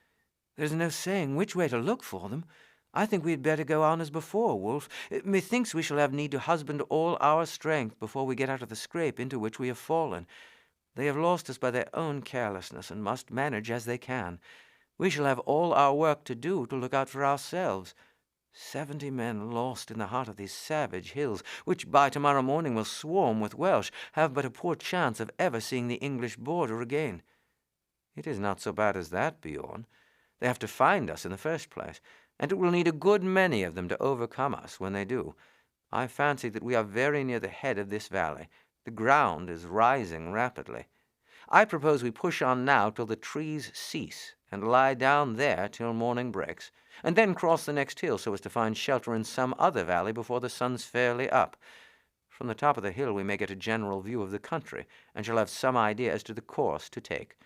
"There's no saying which way to look for them. I think we had better go on as before, Wulf. Methinks we shall have need to husband all our strength before we get out of the scrape into which we have fallen. They have lost us by their own carelessness, and must manage as they can. We shall have all our work to do to look out for ourselves. 70 men lost in the heart of these savage hills, which by tomorrow morning will swarm with Welsh, have but a poor chance of ever seeing the English border again." "It is not so bad as that, Bjorn. They have to find us in the first place, and it will need a good many of them to overcome us when they do. I fancy that we are very near the head of this valley. The ground is rising rapidly. I propose we push on now till the trees cease, and lie down there till morning breaks, and then cross the next hill so as to find shelter in some other valley before the sun's fairly up. From the top of the hill we may get a general view of the country, and shall have some idea as to the course to take.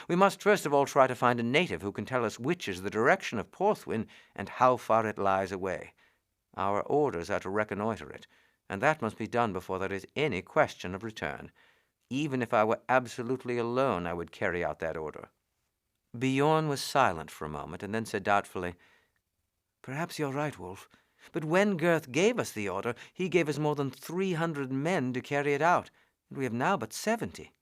We must first of all try to find a native who can tell us which is the direction of Porthwyn and how far it lies away. Our orders are to reconnoiter it, and that must be done before there is any question of return. Even if I were absolutely alone, I would carry out that order." Bjorn was silent for a moment, and then said doubtfully, "Perhaps you're right, Wulf. But when Gurth gave us the order, he gave us more than 300 men to carry it out, and we have now but 70.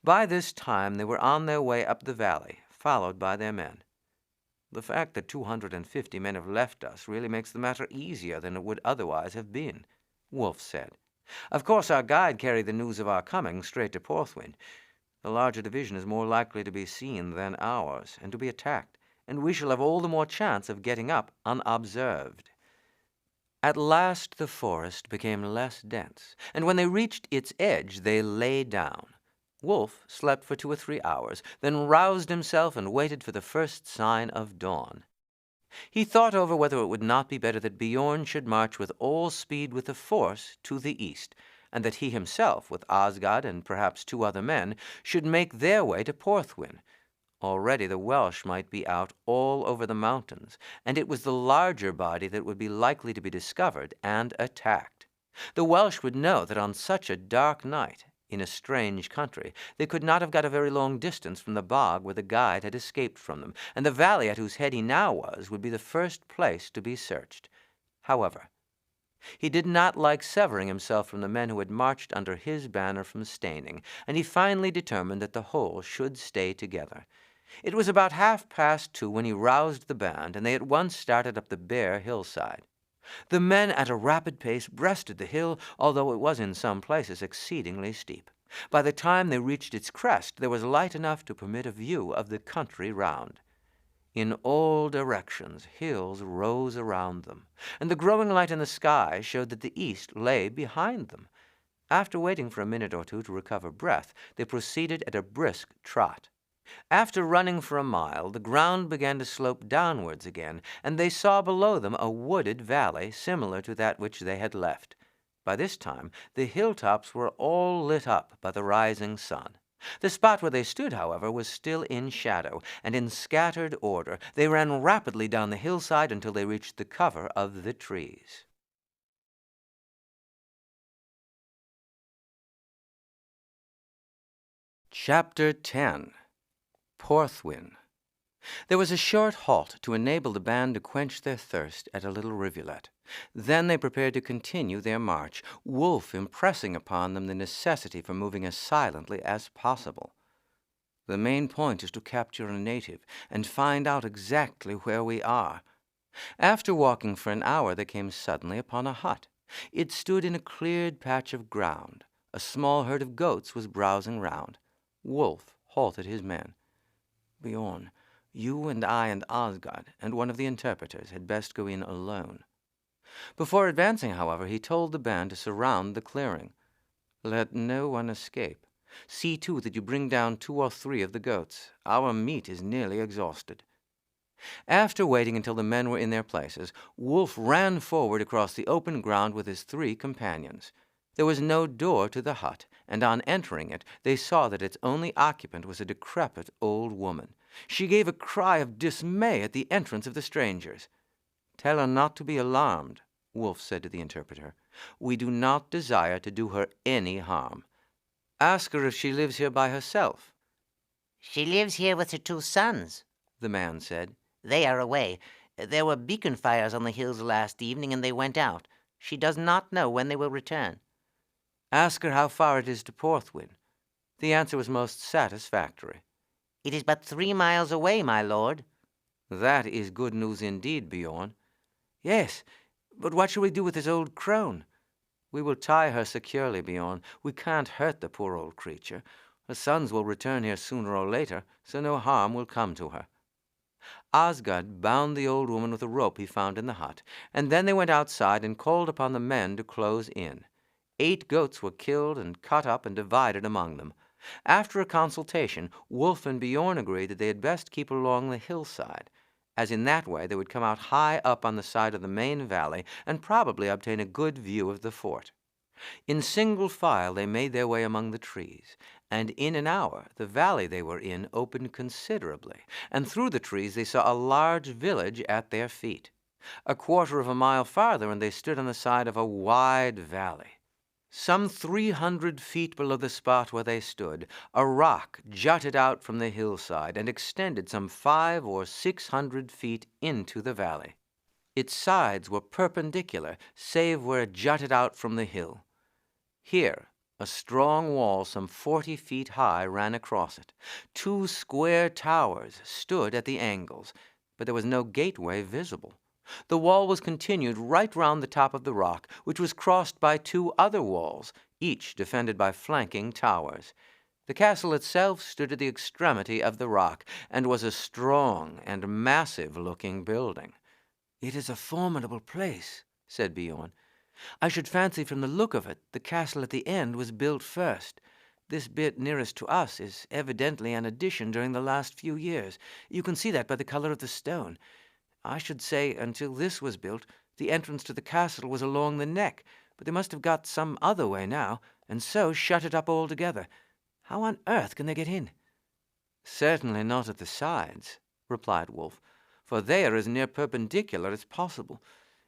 By this time they were on their way up the valley, followed by their men. "The fact that 250 men have left us really makes the matter easier than it would otherwise have been," Wulf said. "Of course our guide carried the news of our coming straight to Porthwyn. The larger division is more likely to be seen than ours, and to be attacked, and we shall have all the more chance of getting up unobserved." At last the forest became less dense, and when they reached its edge they lay down. Wulf slept for 2 or 3 hours, then roused himself and waited for the first sign of dawn. He thought over whether it would not be better that Bjorn should march with all speed with the force to the east, and that he himself, with Osgod and perhaps 2 other men, should make their way to Porthwyn. Already the Welsh might be out all over the mountains, and it was the larger body that would be likely to be discovered and attacked. The Welsh would know that on such a dark night, in a strange country, they could not have got a very long distance from the bog where the guide had escaped from them, and the valley at whose head he now was would be the first place to be searched. However, he did not like severing himself from the men who had marched under his banner from Steyning, and he finally determined that the whole should stay together. It was about 2:30 when he roused the band, and they at once started up the bare hillside. The men at a rapid pace breasted the hill, although it was in some places exceedingly steep. By the time they reached its crest, there was light enough to permit a view of the country round. In all directions hills rose around them, and the growing light in the sky showed that the east lay behind them. After waiting for a minute or 2 to recover breath, they proceeded at a brisk trot. After running for a mile, the ground began to slope downwards again, and they saw below them a wooded valley similar to that which they had left. By this time, the hilltops were all lit up by the rising sun. The spot where they stood, however, was still in shadow, and in scattered order they ran rapidly down the hillside until they reached the cover of the trees. Chapter 10. Porthwyn. There was a short halt to enable the band to quench their thirst at a little rivulet. Then they prepared to continue their march, Wulf impressing upon them the necessity for moving as silently as possible. "The main point is to capture a native and find out exactly where we are." After walking for an hour, they came suddenly upon a hut. It stood in a cleared patch of ground. A small herd of goats was browsing round. Wulf halted his men. "Bjorn, you and I and Osgod and one of the interpreters had best go in alone." Before advancing, however, he told the band to surround the clearing. "Let no one escape. See, too, that you bring down 2 or 3 of the goats. Our meat is nearly exhausted." After waiting until the men were in their places, Wulf ran forward across the open ground with his 3 companions. There was no door to the hut, and on entering it, they saw that its only occupant was a decrepit old woman. She gave a cry of dismay at the entrance of the strangers. "Tell her not to be alarmed," Wulf said to the interpreter. "We do not desire to do her any harm. Ask her if she lives here by herself." She lives here with her 2 sons, the man said. They are away. There were beacon fires on the hills last evening, and they went out. She does not know when they will return." Ask her how far it is to Porthwyn. The answer was most satisfactory. "It is but 3 miles away, my lord." "That is good news indeed, Bjorn." "Yes, but what shall we do with this old crone?" "We will tie her securely, Bjorn. We can't hurt the poor old creature. Her sons will return here sooner or later, so no harm will come to her." Osgod bound the old woman with a rope he found in the hut, and then they went outside and called upon the men to close in. 8 goats were killed and cut up and divided among them. After a consultation, Wulf and Bjorn agreed that they had best keep along the hillside, as in that way they would come out high up on the side of the main valley and probably obtain a good view of the fort. In single file they made their way among the trees, and in an hour the valley they were in opened considerably, and through the trees they saw a large village at their feet. A quarter of a mile farther and they stood on the side of a wide valley. Some 300 feet below the spot where they stood, a rock jutted out from the hillside and extended some 500 or 600 feet into the valley. Its sides were perpendicular, save where it jutted out from the hill. Here, a strong wall some 40 feet high ran across it. 2 square towers stood at the angles, but there was no gateway visible. The wall was continued right round the top of the rock, which was crossed by 2 other walls, each defended by flanking towers. The castle itself stood at the extremity of the rock, and was a strong and massive-looking building. "It is a formidable place," said Bjorn. "I should fancy from the look of it the castle at the end was built first. This bit nearest to us is evidently an addition during the last few years. You can see that by the color of the stone. I should say until this was built, the entrance to the castle was along the neck, but they must have got some other way now, and so shut it up altogether. How on earth can they get in?" "Certainly not at the sides," replied Wulf, "for they are as near perpendicular as possible.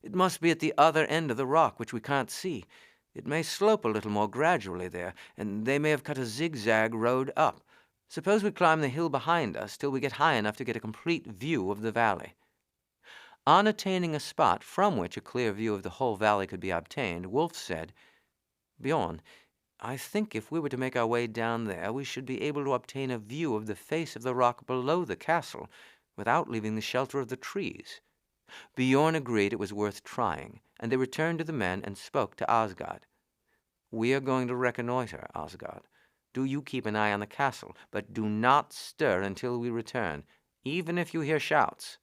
It must be at the other end of the rock, which we can't see. It may slope a little more gradually there, and they may have cut a zigzag road up. Suppose we climb the hill behind us till we get high enough to get a complete view of the valley." On attaining a spot from which a clear view of the whole valley could be obtained, Wulf said, "Bjorn, I think if we were to make our way down there, we should be able to obtain a view of the face of the rock below the castle without leaving the shelter of the trees." Bjorn agreed it was worth trying, and they returned to the men and spoke to Osgod. "We are going to reconnoiter, Osgod. Do you keep an eye on the castle, but do not stir until we return, even if you hear shouts."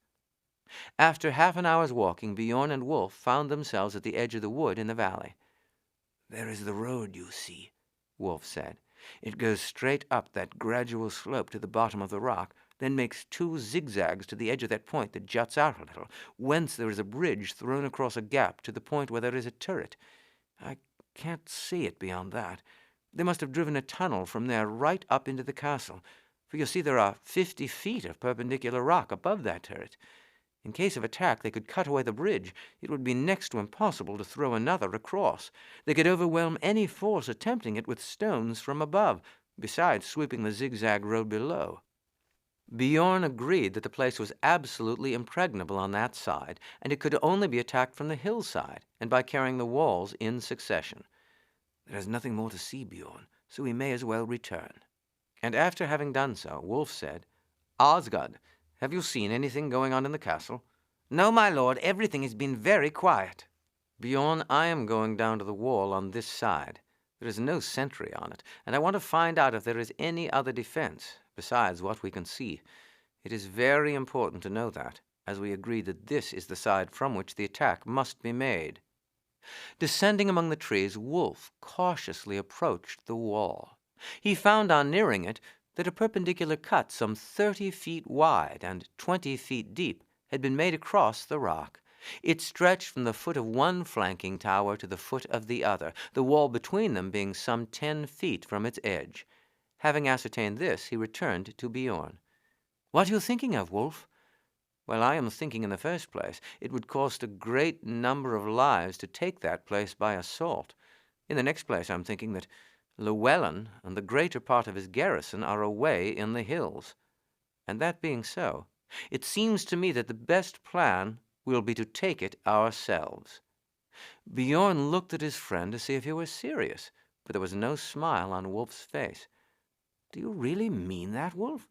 After half an hour's walking, Bjorn and Wulf found themselves at the edge of the wood in the valley. "There is the road, you see," Wulf said. "It goes straight up that gradual slope to the bottom of the rock, then makes two zigzags to the edge of that point that juts out a little, whence there is a bridge thrown across a gap to the point where there is a turret. I can't see it beyond that. They must have driven a tunnel from there right up into the castle, for you see there are 50 feet of perpendicular rock above that turret. In case of attack, they could cut away the bridge. It would be next to impossible to throw another across. They could overwhelm any force attempting it with stones from above, besides sweeping the zigzag road below." Bjorn agreed that the place was absolutely impregnable on that side, and it could only be attacked from the hillside, and by carrying the walls in succession. "There is nothing more to see, Bjorn, so we may as well return." And after having done so, Wulf said, "Osgod, have you seen anything going on in the castle?" "No, my lord, everything has been very quiet." "Bjorn, I am going down to the wall on this side. There is no sentry on it, and I want to find out if there is any other defense, besides what we can see. It is very important to know that, as we agreed that this is the side from which the attack must be made." Descending among the trees, Wulf cautiously approached the wall. He found on nearing it that a perpendicular cut some 30 feet wide and 20 feet deep had been made across the rock. It stretched from the foot of one flanking tower to the foot of the other, the wall between them being some 10 feet from its edge. Having ascertained this, he returned to Bjorn. "What are you thinking of, Wulf?" "Well, I am thinking in the first place it would cost a great number of lives to take that place by assault. In the next place, I'm thinking that Llewellyn and the greater part of his garrison are away in the hills. And that being so, it seems to me that the best plan will be to take it ourselves." Bjorn looked at his friend to see if he were serious, but there was no smile on Wulf's face. "Do you really mean that, Wulf?"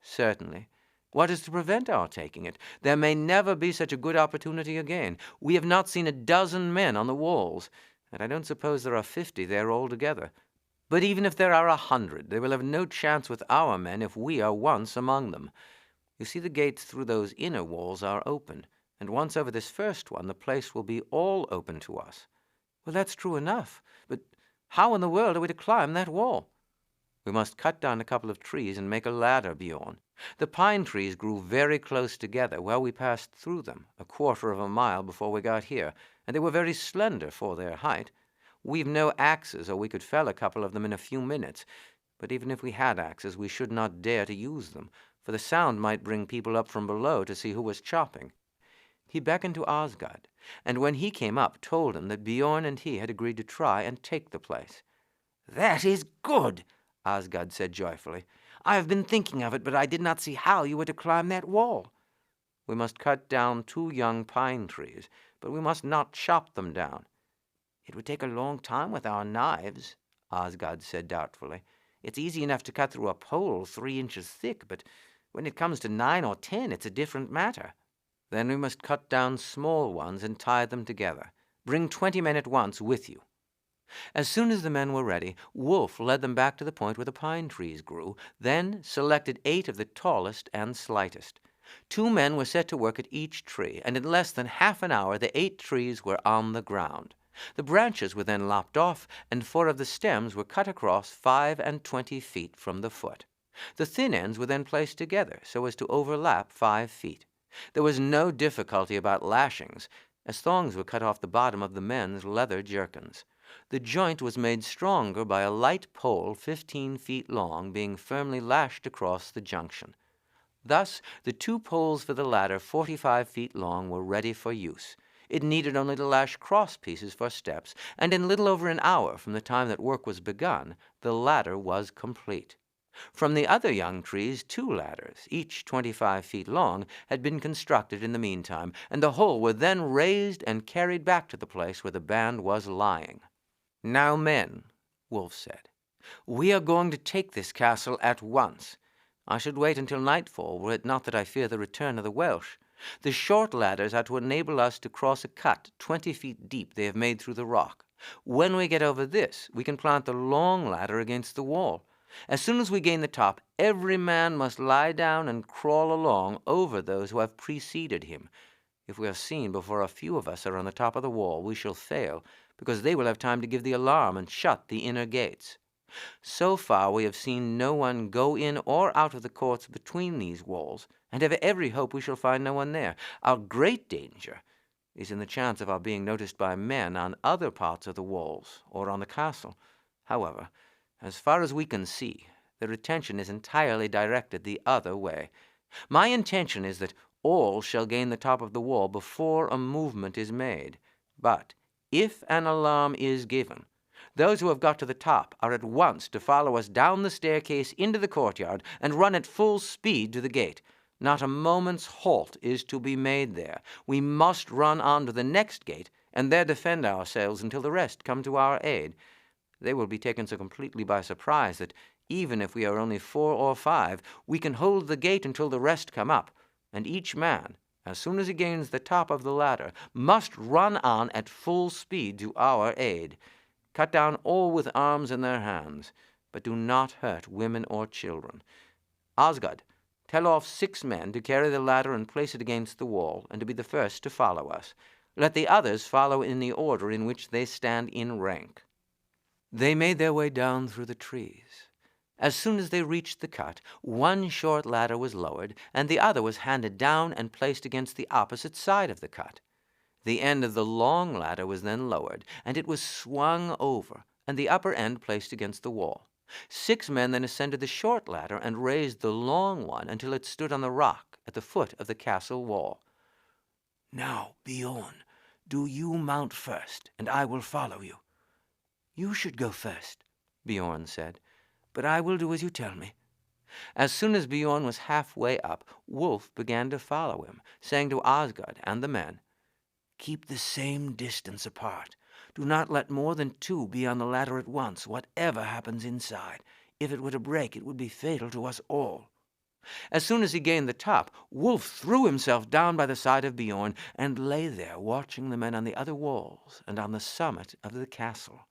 "Certainly. What is to prevent our taking it? There may never be such a good opportunity again. We have not seen a dozen men on the walls, and I don't suppose there are 50 there altogether. But even if there are 100, they will have no chance with our men if we are once among them. You see the gates through those inner walls are open, and once over this first one, the place will be all open to us." "Well, that's true enough, but how in the world are we to climb that wall?" "We must cut down a couple of trees and make a ladder, Bjorn. The pine trees grew very close together while we passed through them, a quarter of a mile before we got here, and they were very slender for their height. We've no axes, or we could fell a couple of them in a few minutes, but even if we had axes, we should not dare to use them, for the sound might bring people up from below to see who was chopping." He beckoned to Osgod, and when he came up, told him that Bjorn and he had agreed to try and take the place. "That is good," Osgod said joyfully. "I have been thinking of it, but I did not see how you were to climb that wall." "We must cut down 2 young pine trees, but we must not chop them down." "It would take a long time with our knives," Osgod said doubtfully. "It's easy enough to cut through a pole 3 inches thick, but when it comes to 9 or 10, it's a different matter." "Then we must cut down small ones and tie them together. Bring 20 men at once with you." As soon as the men were ready, Wulf led them back to the point where the pine trees grew, then selected 8 of the tallest and slightest. 2 men were set to work at each tree, and in less than half an hour the 8 trees were on the ground. The branches were then lopped off, and 4 of the stems were cut across 25 feet from the foot. The thin ends were then placed together so as to overlap 5 feet. There was no difficulty about lashings, as thongs were cut off the bottom of the men's leather jerkins. The joint was made stronger by a light pole 15 feet long being firmly lashed across the junction. Thus, the 2 poles for the ladder 45 feet long were ready for use. It needed only to lash cross pieces for steps, and in little over an hour from the time that work was begun, the ladder was complete. From the other young trees 2 ladders, each 25 feet long, had been constructed in the meantime, and the whole were then raised and carried back to the place where the band was lying. "Now, men," Wulf said, "we are going to take this castle at once. I should wait until nightfall, were it not that I fear the return of the Welsh. The short ladders are to enable us to cross a cut 20 feet deep they have made through the rock. When we get over this, we can plant the long ladder against the wall. As soon as we gain the top, every man must lie down and crawl along over those who have preceded him. If we are seen before a few of us are on the top of the wall, we shall fail, because they will have time to give the alarm and shut the inner gates. So far we have seen no one go in or out of the courts between these walls, and have every hope we shall find no one there. Our great danger is in the chance of our being noticed by men on other parts of the walls or on the castle. However, as far as we can see, their attention is entirely directed the other way. My intention is that all shall gain the top of the wall before a movement is made. But if an alarm is given, those who have got to the top are at once to follow us down the staircase into the courtyard and run at full speed to the gate. Not a moment's halt is to be made there. We must run on to the next gate and there defend ourselves until the rest come to our aid. They will be taken so completely by surprise that even if we are only 4 or 5, we can hold the gate until the rest come up, and each man, as soon as he gains the top of the ladder, must run on at full speed to our aid. Cut down all with arms in their hands, but do not hurt women or children. Osgood, tell off 6 men to carry the ladder and place it against the wall, and to be the first to follow us. Let the others follow in the order in which they stand in rank." They made their way down through the trees. As soon as they reached the cut, one short ladder was lowered, and the other was handed down and placed against the opposite side of the cut. The end of the long ladder was then lowered, and it was swung over, and the upper end placed against the wall. 6 men then ascended the short ladder and raised the long one until it stood on the rock at the foot of the castle wall. "Now, Bjorn, do you mount first, and I will follow you." "You should go first," Bjorn said, "but I will do as you tell me." As soon as Bjorn was halfway up, Wulf began to follow him, saying to Osgood and the men, "Keep the same distance apart. Do not let more than 2 be on the ladder at once, whatever happens inside. If it were to break, it would be fatal to us all." As soon as he gained the top, Wulf threw himself down by the side of Bjorn and lay there watching the men on the other walls and on the summit of the castle.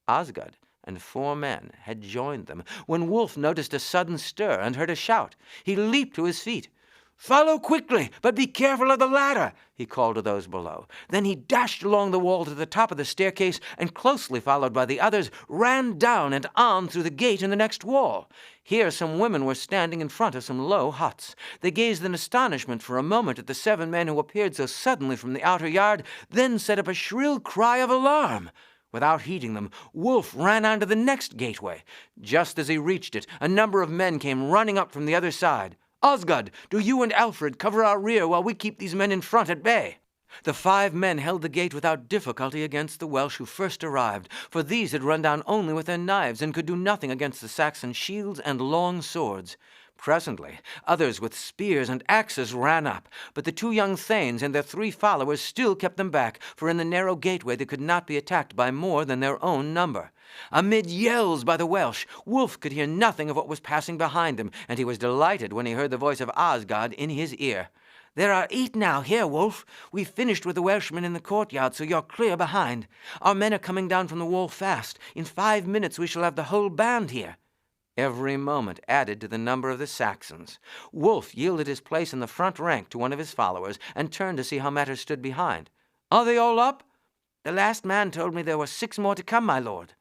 Osgood and 4 men had joined them when Wulf noticed a sudden stir and heard a shout. He leaped to his feet. "Follow quickly, but be careful of the ladder," he called to those below. Then he dashed along the wall to the top of the staircase and, closely followed by the others, ran down and on through the gate in the next wall. Here some women were standing in front of some low huts. They gazed in astonishment for a moment at the 7 men who appeared so suddenly from the outer yard, then set up a shrill cry of alarm. Without heeding them, Wulf ran on to the next gateway. Just as he reached it, a number of men came running up from the other side. "Osgood, do you and Alfred cover our rear while we keep these men in front at bay." The 5 men held the gate without difficulty against the Welsh who first arrived, for these had run down only with their knives and could do nothing against the Saxon shields and long swords. Presently, others with spears and axes ran up, but the 2 young thanes and their 3 followers still kept them back, for in the narrow gateway they could not be attacked by more than their own number. Amid yells by the Welsh, Wulf could hear nothing of what was passing behind him, and he was delighted when he heard the voice of Osgood in his ear. There are 8 now here, Wulf. We've finished with the Welshmen in the courtyard, so you're clear behind. Our men are coming down from the wall fast. In 5 minutes we shall have the whole band here. Every moment added to the number of the Saxons. Wulf yielded his place in the front rank to one of his followers and turned to see how matters stood behind. "Are they all up?" The last man told me there were 6 more to come, my lord.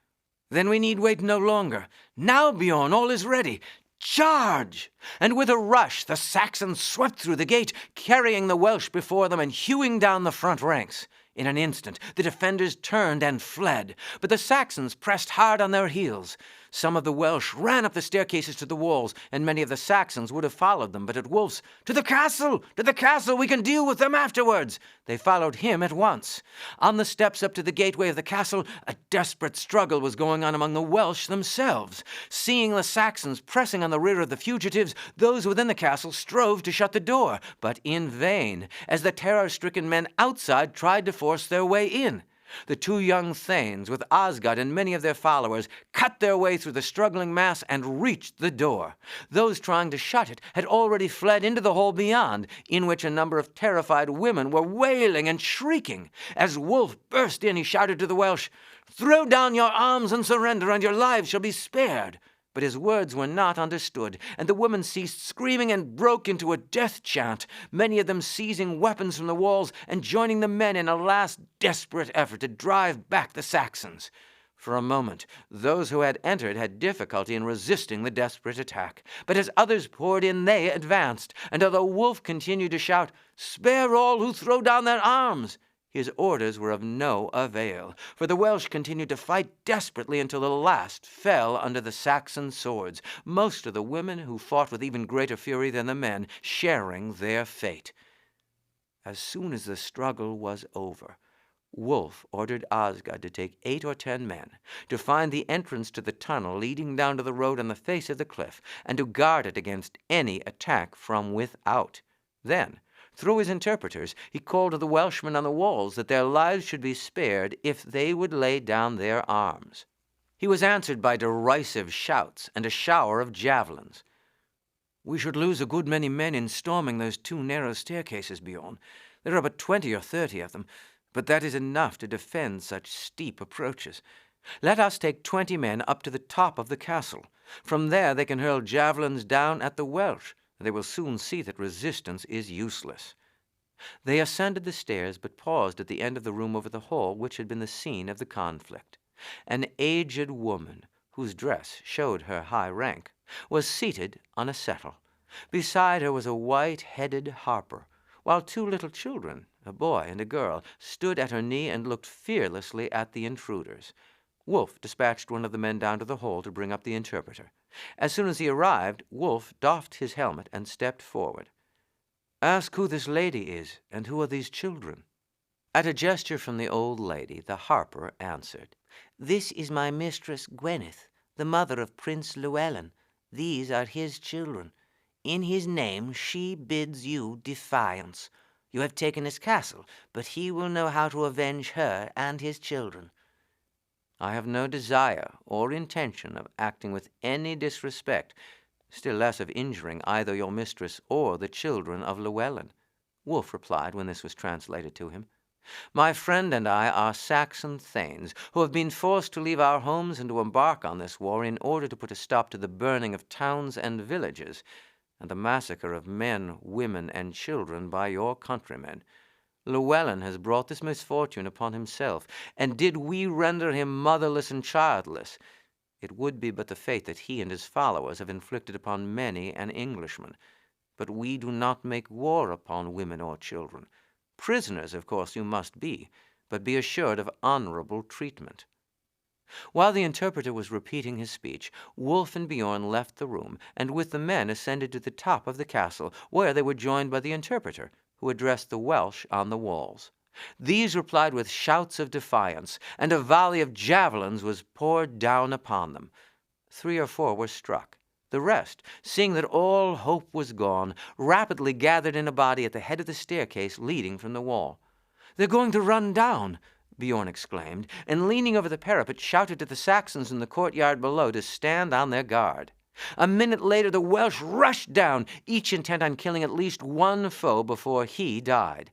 Then we need wait no longer. Now, Bjorn, all is ready. Charge! And with a rush, the Saxons swept through the gate, carrying the Welsh before them and hewing down the front ranks. In an instant, the defenders turned and fled, but the Saxons pressed hard on their heels. Some of the Welsh ran up the staircases to the walls, and many of the Saxons would have followed them, but at Wulf's, "To the castle! To the castle! We can deal with them afterwards!" they followed him at once. On the steps up to the gateway of the castle, a desperate struggle was going on among the Welsh themselves. Seeing the Saxons pressing on the rear of the fugitives, those within the castle strove to shut the door, but in vain, as the terror-stricken men outside tried to force their way in. The 2 young thanes, with Osgod and many of their followers, cut their way through the struggling mass and reached the door. Those trying to shut it had already fled into the hall beyond, in which a number of terrified women were wailing and shrieking. As Wulf burst in, he shouted to the Welsh, "Throw down your arms and surrender, and your lives shall be spared." But his words were not understood, and the women ceased screaming and broke into a death chant, many of them seizing weapons from the walls and joining the men in a last desperate effort to drive back the Saxons. For a moment, those who had entered had difficulty in resisting the desperate attack, but as others poured in, they advanced, and although Wulf continued to shout, "Spare all who throw down their arms," his orders were of no avail, for the Welsh continued to fight desperately until the last fell under the Saxon swords, most of the women, who fought with even greater fury than the men, sharing their fate. As soon as the struggle was over, Wulf ordered Osgod to take 8 or 10 men, to find the entrance to the tunnel leading down to the road on the face of the cliff, and to guard it against any attack from without. Then, through his interpreters, he called to the Welshmen on the walls that their lives should be spared if they would lay down their arms. He was answered by derisive shouts and a shower of javelins. "We should lose a good many men in storming those 2 narrow staircases, Bjorn. There are but 20 or 30 of them, but that is enough to defend such steep approaches. Let us take 20 men up to the top of the castle. From there they can hurl javelins down at the Welsh. They will soon see that resistance is useless." They ascended the stairs, but paused at the end of the room over the hall, which had been the scene of the conflict. An aged woman, whose dress showed her high rank, was seated on a settle. Beside her was a white-headed harper, while 2 little children, a boy and a girl, stood at her knee and looked fearlessly at the intruders. Wulf dispatched one of the men down to the hall to bring up the interpreter. As soon as he arrived, Wulf doffed his helmet and stepped forward. "Ask who this lady is, and who are these children?" At a gesture from the old lady, the harper answered, "This is my mistress Gwyneth, the mother of Prince Llewellyn. These are his children. In his name she bids you defiance. You have taken his castle, but he will know how to avenge her and his children." "I have no desire or intention of acting with any disrespect, still less of injuring either your mistress or the children of Llewellyn," Wulf replied when this was translated to him. "My friend and I are Saxon thanes who have been forced to leave our homes and to embark on this war in order to put a stop to the burning of towns and villages and the massacre of men, women, and children by your countrymen. Llewellyn has brought this misfortune upon himself, and did we render him motherless and childless, it would be but the fate that he and his followers have inflicted upon many an Englishman. But we do not make war upon women or children. Prisoners, of course, you must be, but be assured of honorable treatment." While the interpreter was repeating his speech, Wulf and Bjorn left the room, and with the men ascended to the top of the castle, where they were joined by the interpreter, who addressed the Welsh on the walls. These replied with shouts of defiance, and a volley of javelins was poured down upon them. 3 or 4 were struck. The rest, seeing that all hope was gone, rapidly gathered in a body at the head of the staircase leading from the wall. "They're going to run down," Bjorn exclaimed, and leaning over the parapet shouted to the Saxons in the courtyard below to stand on their guard. A minute later, the Welsh rushed down, each intent on killing at least one foe before he died.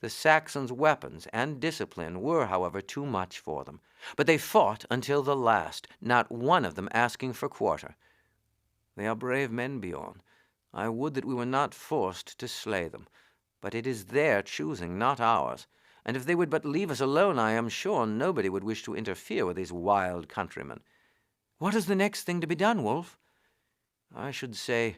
The Saxons' weapons and discipline were, however, too much for them, but they fought until the last, not one of them asking for quarter. They are brave men, Bjorn. I would that we were not forced to slay them, but it is their choosing, not ours, and if they would but leave us alone, I am sure nobody would wish to interfere with these wild countrymen. What is the next thing to be done, Wulf? I should say,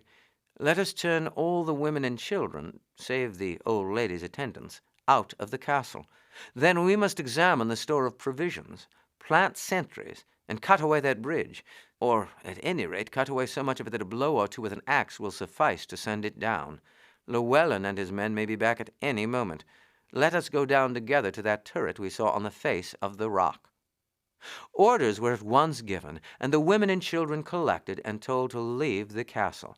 let us turn all the women and children, save the old lady's attendants, out of the castle. Then we must examine the store of provisions, plant sentries, and cut away that bridge, or at any rate cut away so much of it that a blow or two with an axe will suffice to send it down. Llewellyn and his men may be back at any moment. Let us go down together to that turret we saw on the face of the rock. Orders were at once given, and the women and children collected and told to leave the castle.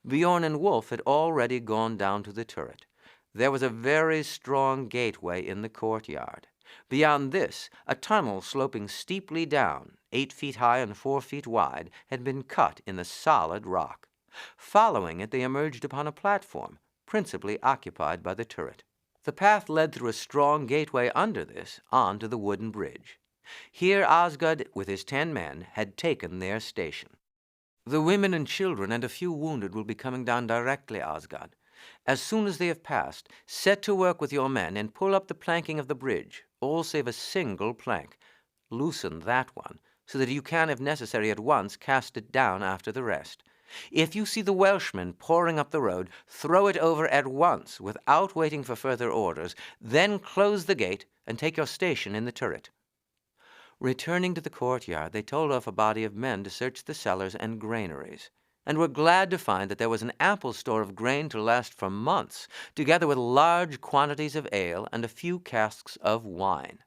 Bjorn and Wulf had already gone down to the turret. There was a very strong gateway in the courtyard. Beyond this, a tunnel sloping steeply down, 8 feet high and 4 feet wide, had been cut in the solid rock. Following it, they emerged upon a platform, principally occupied by the turret. The path led through a strong gateway under this on to the wooden bridge. Here Osgood, with his 10 men, had taken their station. The women and children and a few wounded will be coming down directly, Osgood. As soon as they have passed, set to work with your men and pull up the planking of the bridge, all save a single plank. Loosen that one, so that you can, if necessary, at once cast it down after the rest. If you see the Welshmen pouring up the road, throw it over at once, without waiting for further orders, then close the gate and take your station in the turret. Returning to the courtyard, they told off a body of men to search the cellars and granaries, and were glad to find that there was an ample store of grain to last for months, together with large quantities of ale and a few casks of wine.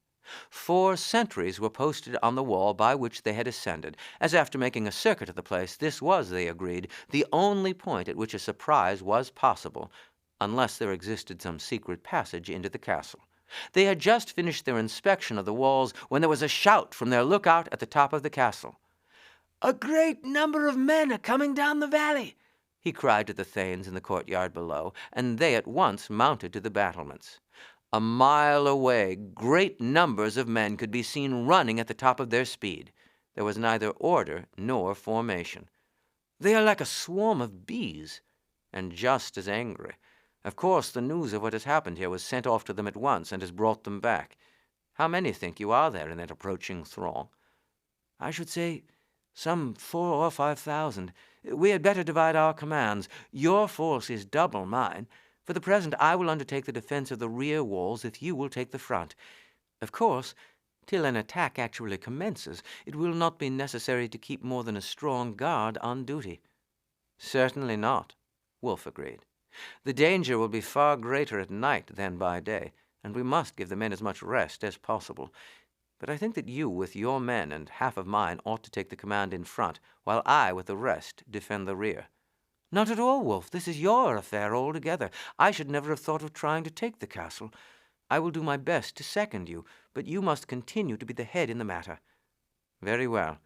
4 sentries were posted on the wall by which they had ascended, as after making a circuit of the place, this was, they agreed, the only point at which a surprise was possible, unless there existed some secret passage into the castle. They had just finished their inspection of the walls when there was a shout from their lookout at the top of the castle. "A great number of men are coming down the valley," he cried to the thanes in the courtyard below, and they at once mounted to the battlements. A mile away, great numbers of men could be seen running at the top of their speed. There was neither order nor formation. "They are like a swarm of bees, and just as angry. Of course, the news of what has happened here was sent off to them at once and has brought them back. How many, think you, are there in that approaching throng?" "I should say some 4,000 or 5,000. We had better divide our commands. Your force is double mine. For the present, I will undertake the defense of the rear walls if you will take the front. Of course, till an attack actually commences, it will not be necessary to keep more than a strong guard on duty." "Certainly not," Wulf agreed. "The danger will be far greater at night than by day, and we must give the men as much rest as possible. But I think that you, with your men and half of mine, ought to take the command in front, while I, with the rest, defend the rear." "Not at all, Wulf. This is your affair altogether. I should never have thought of trying to take the castle. I will do my best to second you, but you must continue to be the head in the matter." "Very well.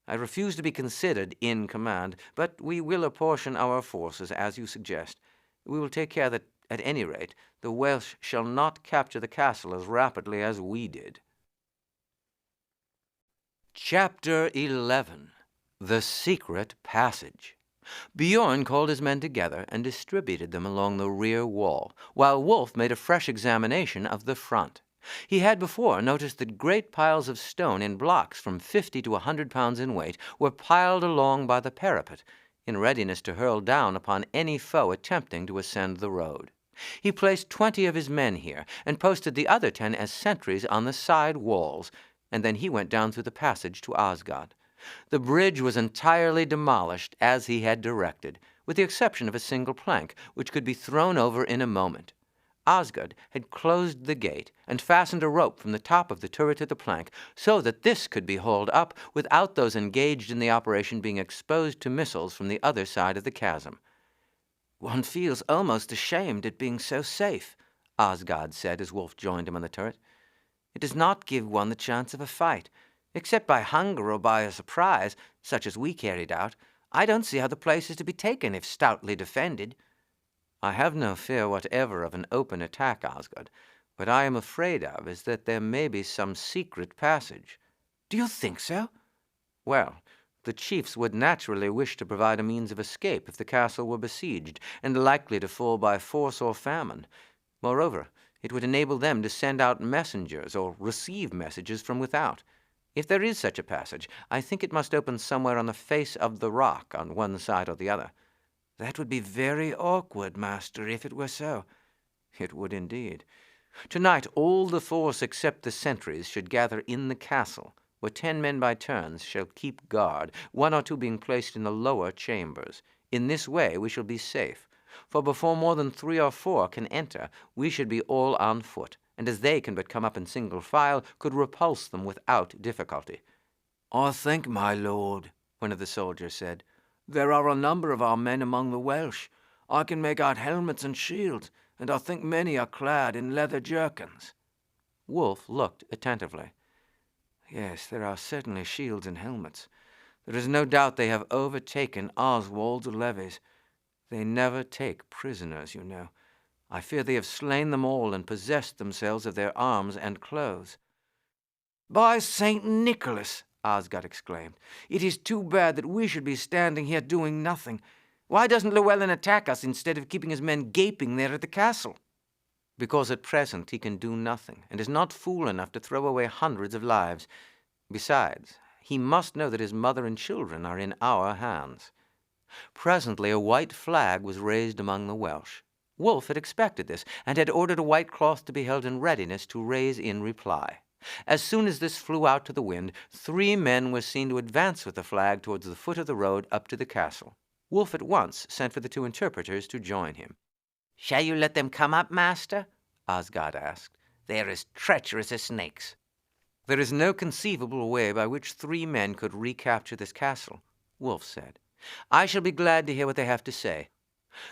I refuse to be considered in command, but we will apportion our forces as you suggest. We will take care that, at any rate, the Welsh shall not capture the castle as rapidly as we did." Chapter 11. The Secret Passage. Bjorn called his men together and distributed them along the rear wall, while Wulf made a fresh examination of the front. He had before noticed that great piles of stone in blocks from 50 to 100 pounds in weight were piled along by the parapet, in readiness to hurl down upon any foe attempting to ascend the road. He placed 20 of his men here, and posted the other 10 as sentries on the side walls, and then he went down through the passage to Osgod. The bridge was entirely demolished as he had directed, with the exception of a single plank, which could be thrown over in a moment. Osgod had closed the gate and fastened a rope from the top of the turret to the plank, so that this could be hauled up without those engaged in the operation being exposed to missiles from the other side of the chasm. "One feels almost ashamed at being so safe," Osgod said as Wulf joined him on the turret. "It does not give one the chance of a fight. Except by hunger or by a surprise, such as we carried out, I don't see how the place is to be taken if stoutly defended." "I have no fear whatever of an open attack, Osgood. What I am afraid of is that there may be some secret passage." "Do you think so?" "Well, the chiefs would naturally wish to provide a means of escape if the castle were besieged, and likely to fall by force or famine. Moreover, it would enable them to send out messengers or receive messages from without. If there is such a passage, I think it must open somewhere on the face of the rock on one side or the other." "That would be very awkward, master, if it were so." "It would indeed. Tonight all the force except the sentries should gather in the castle, where 10 men by turns shall keep guard, 1 or 2 being placed in the lower chambers. In this way we shall be safe, for before more than 3 or 4 can enter, we should be all on foot, and as they can but come up in single file, could repulse them without difficulty." "I think, my lord," one of the soldiers said, "there are a number of our men among the Welsh. I can make out helmets and shields, and I think many are clad in leather jerkins." Wulf looked attentively. "Yes, there are certainly shields and helmets. There is no doubt they have overtaken Oswald's levies. They never take prisoners, you know. I fear they have slain them all and possessed themselves of their arms and clothes." "By St. Nicholas!" Osgood exclaimed. "It is too bad that we should be standing here doing nothing. Why doesn't Llewellyn attack us instead of keeping his men gaping there at the castle?" "Because at present he can do nothing, and is not fool enough to throw away hundreds of lives. Besides, he must know that his mother and children are in our hands." Presently a white flag was raised among the Welsh. Wulf had expected this, and had ordered a white cloth to be held in readiness to raise in reply. As soon as this flew out to the wind, 3 men were seen to advance with the flag towards the foot of the road up to the castle. Wulf at once sent for the 2 interpreters to join him. "Shall you let them come up, master?" Osgood asked. "They are as treacherous as snakes." "There is no conceivable way by which 3 men could recapture this castle," Wulf said. "I shall be glad to hear what they have to say."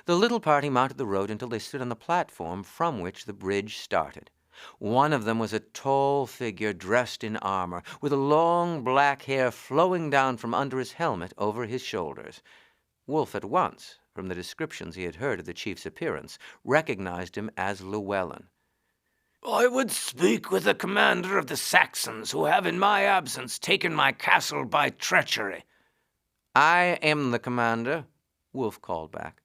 The little party mounted the road until they stood on the platform from which the bridge started. One of them was a tall figure dressed in armor, with long black hair flowing down from under his helmet over his shoulders. Wulf at once, from the descriptions he had heard of the chief's appearance, recognized him as Llewellyn. "I would speak with the commander of the Saxons who have in my absence taken my castle by treachery." "I am the commander," Wulf called back.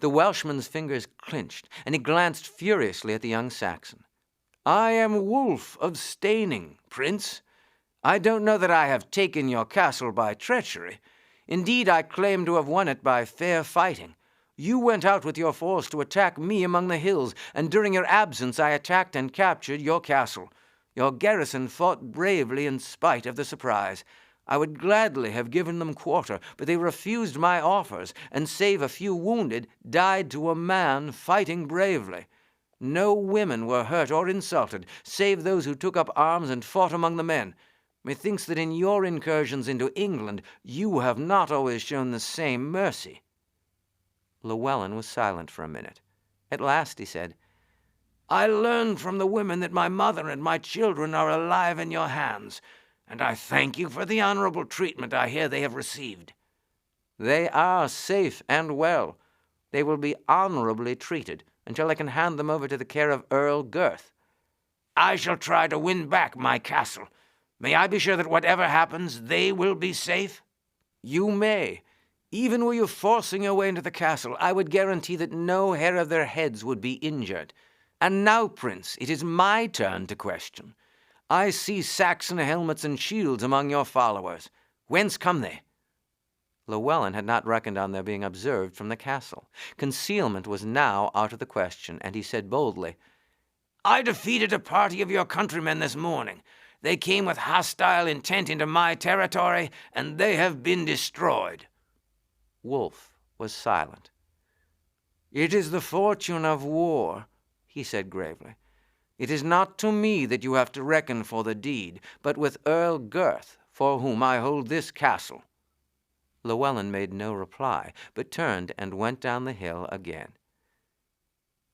The Welshman's fingers clinched, and he glanced furiously at the young Saxon. "I am Wulf of Steyning, Prince. I don't know that I have taken your castle by treachery. Indeed, I claim to have won it by fair fighting. You went out with your force to attack me among the hills, and during your absence I attacked and captured your castle. Your garrison fought bravely in spite of the surprise. I would gladly have given them quarter, but they refused my offers, and save a few wounded, died to a man fighting bravely. No women were hurt or insulted, save those who took up arms and fought among the men. Methinks that in your incursions into England you have not always shown the same mercy." Llewellyn was silent for a minute. At last he said, "I learned from the women that my mother and my children are alive in your hands, and I thank you for the honorable treatment I hear they have received." "They are safe and well. They will be honorably treated until I can hand them over to the care of Earl Gurth." "I shall try to win back my castle. May I be sure that whatever happens, they will be safe?" "You may. Even were you forcing your way into the castle, I would guarantee that no hair of their heads would be injured. And now, Prince, it is my turn to question. I see Saxon helmets and shields among your followers. Whence come they?" Llewellyn had not reckoned on their being observed from the castle. Concealment was now out of the question, and he said boldly, "I defeated a party of your countrymen this morning. They came with hostile intent into my territory, and they have been destroyed." Wulf was silent. "It is the fortune of war," he said gravely. "It is not to me that you have to reckon for the deed, but with Earl Gurth, for whom I hold this castle." Llewellyn made no reply, but turned and went down the hill again.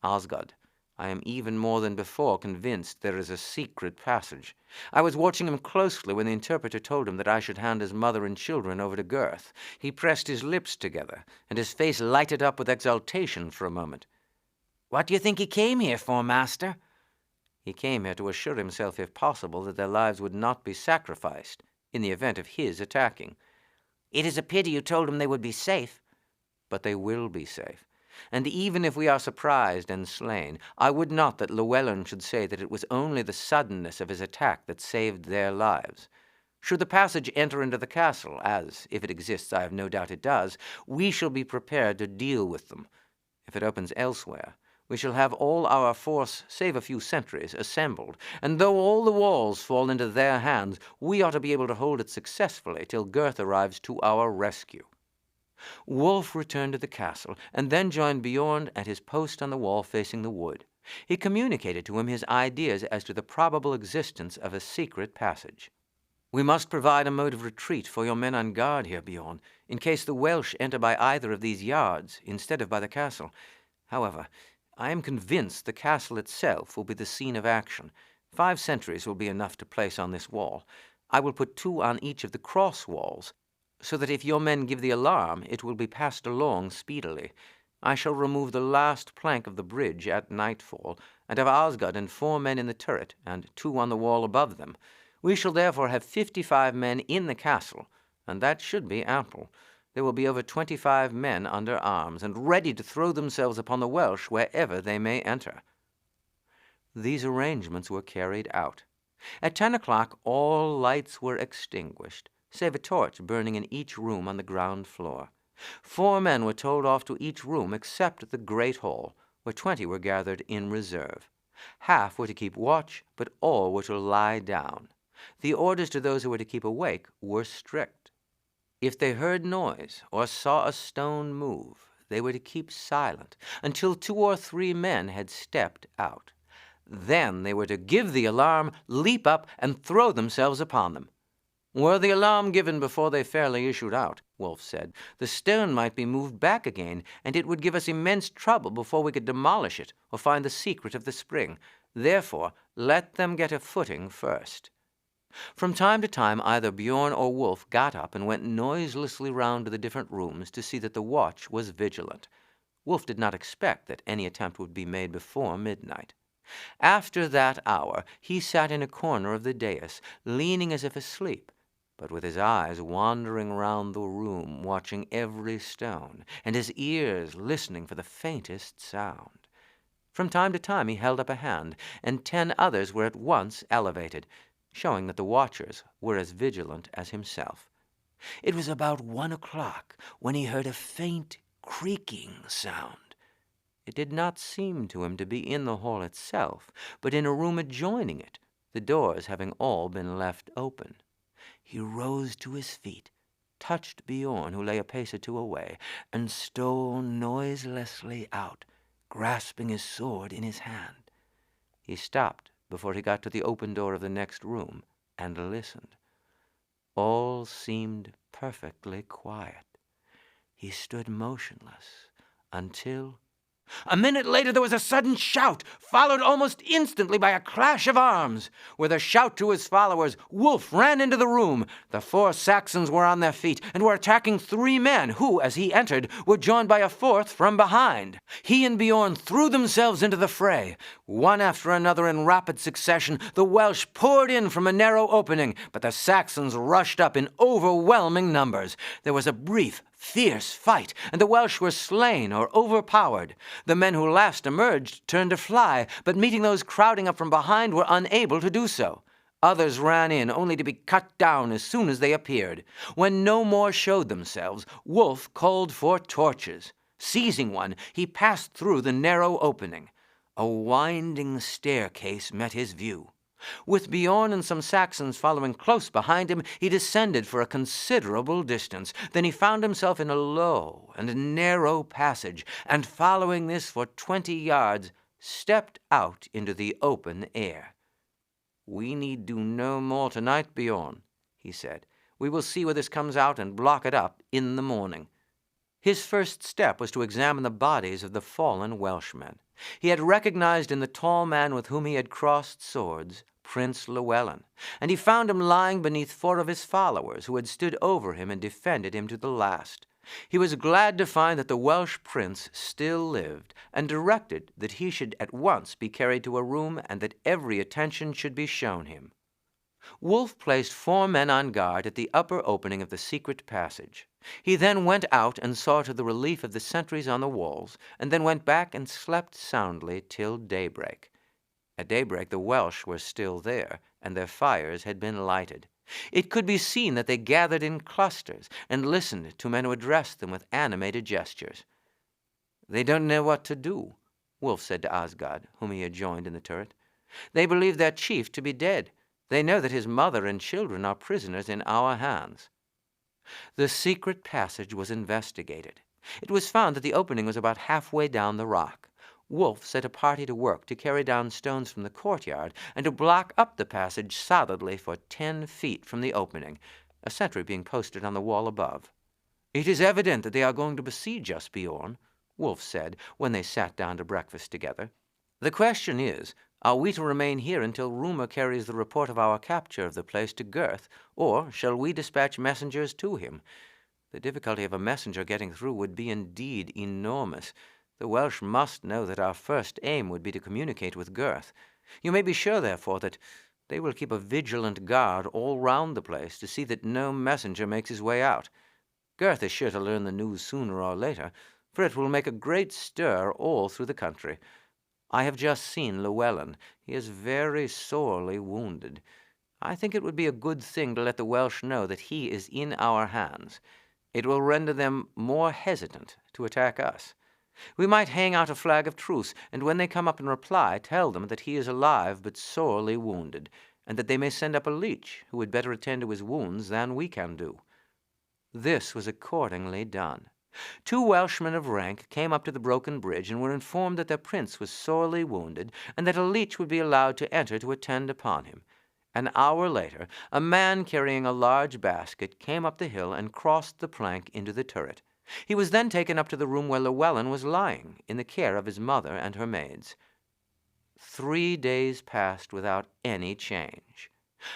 "Osgood, I am even more than before convinced there is a secret passage. I was watching him closely when the interpreter told him that I should hand his mother and children over to Gurth. He pressed his lips together, and his face lighted up with exultation for a moment. What do you think he came here for, master? He came here to assure himself, if possible, that their lives would not be sacrificed in the event of his attacking. It is a pity you told him they would be safe. But they will be safe. And even if we are surprised and slain, I would not that Llewellyn should say that it was only the suddenness of his attack that saved their lives. Should the passage enter into the castle, as, if it exists, I have no doubt it does, we shall be prepared to deal with them. If it opens elsewhere, we shall have all our force, save a few sentries, assembled, and though all the walls fall into their hands, we ought to be able to hold it successfully till Gurth arrives to our rescue. Wulf returned to the castle, and then joined Bjorn at his post on the wall facing the wood. He communicated to him his ideas as to the probable existence of a secret passage. "We must provide a mode of retreat for your men on guard here, Bjorn, in case the Welsh enter by either of these yards, instead of by the castle. However, I am convinced the castle itself will be the scene of action. 5 sentries will be enough to place on this wall. I will put 2 on each of the cross walls, so that if your men give the alarm, it will be passed along speedily. I shall remove the last plank of the bridge at nightfall, and have Osgod and 4 men in the turret, and 2 on the wall above them. We shall therefore have 55 men in the castle, and that should be ample. There will be over 25 men under arms, and ready to throw themselves upon the Welsh wherever they may enter." These arrangements were carried out. At 10 o'clock all lights were extinguished, save a torch burning in each room on the ground floor. 4 men were told off to each room except the great hall, where 20 were gathered in reserve. Half were to keep watch, but all were to lie down. The orders to those who were to keep awake were strict. If they heard noise or saw a stone move, they were to keep silent until 2 or 3 men had stepped out. Then they were to give the alarm, leap up, and throw themselves upon them. "Were the alarm given before they fairly issued out," Wulf said, "the stone might be moved back again, and it would give us immense trouble before we could demolish it or find the secret of the spring. Therefore, let them get a footing first." From time to time, either Bjorn or Wulf got up and went noiselessly round to the different rooms to see that the watch was vigilant. Wulf did not expect that any attempt would be made before midnight. After that hour, he sat in a corner of the dais, leaning as if asleep, but with his eyes wandering round the room, watching every stone, and his ears listening for the faintest sound. From time to time he held up a hand, and 10 others were at once elevated, showing that the watchers were as vigilant as himself. It was about 1 o'clock when he heard a faint creaking sound. It did not seem to him to be in the hall itself, but in a room adjoining it, the doors having all been left open. He rose to his feet, touched Bjorn, who lay a pace or 2 away, and stole noiselessly out, grasping his sword in his hand. He stopped before he got to the open door of the next room, and listened. All seemed perfectly quiet. He stood motionless until... A minute later there was a sudden shout, followed almost instantly by a clash of arms. With a shout to his followers, Wulf ran into the room. The 4 Saxons were on their feet and were attacking 3 men who, as he entered, were joined by a 4th from behind. He and Bjorn threw themselves into the fray. One after another in rapid succession, the Welsh poured in from a narrow opening, but the Saxons rushed up in overwhelming numbers. There was a brief, fierce fight, and the Welsh were slain or overpowered. The men who last emerged turned to fly, but meeting those crowding up from behind were unable to do so. Others ran in, only to be cut down as soon as they appeared. When no more showed themselves, Wulf called for torches. Seizing one, he passed through the narrow opening. A winding staircase met his view. With Bjorn and some Saxons following close behind him, he descended for a considerable distance. Then he found himself in a low and narrow passage, and following this for 20 yards, stepped out into the open air. "We need do no more tonight, Bjorn," he said. "We will see where this comes out and block it up in the morning." His first step was to examine the bodies of the fallen Welshmen. He had recognized in the tall man with whom he had crossed swords Prince Llewellyn, and he found him lying beneath 4 of his followers who had stood over him and defended him to the last. He was glad to find that the Welsh prince still lived, and directed that he should at once be carried to a room and that every attention should be shown him. Wulf placed 4 men on guard at the upper opening of the secret passage. He then went out and saw to the relief of the sentries on the walls, and then went back and slept soundly till daybreak. At daybreak the Welsh were still there, and their fires had been lighted. It could be seen that they gathered in clusters and listened to men who addressed them with animated gestures. "They don't know what to do," Wulf said to Osgod, whom he had joined in the turret. "They believe their chief to be dead. They know that his mother and children are prisoners in our hands." The secret passage was investigated. It was found that the opening was about halfway down the rock. Wulf set a party to work to carry down stones from the courtyard and to block up the passage solidly for 10 feet from the opening, a sentry being posted on the wall above. "It is evident that they are going to besiege us, Bjorn," Wulf said when they sat down to breakfast together. "The question is, are we to remain here until rumor carries the report of our capture of the place to Gurth, or shall we dispatch messengers to him? The difficulty of a messenger getting through would be indeed enormous. The Welsh must know that our first aim would be to communicate with Gurth. You may be sure, therefore, that they will keep a vigilant guard all round the place to see that no messenger makes his way out. Gurth is sure to learn the news sooner or later, for it will make a great stir all through the country. I have just seen Llewellyn. He is very sorely wounded. I think it would be a good thing to let the Welsh know that he is in our hands. It will render them more hesitant to attack us. We might hang out a flag of truce, and when they come up in reply, tell them that he is alive but sorely wounded, and that they may send up a leech who would better attend to his wounds than we can do." This was accordingly done. 2 Welshmen of rank came up to the broken bridge and were informed that their prince was sorely wounded, and that a leech would be allowed to enter to attend upon him. An hour later, a man carrying a large basket came up the hill and crossed the plank into the turret. He was then taken up to the room where Llewellyn was lying, in the care of his mother and her maids. 3 days passed without any change.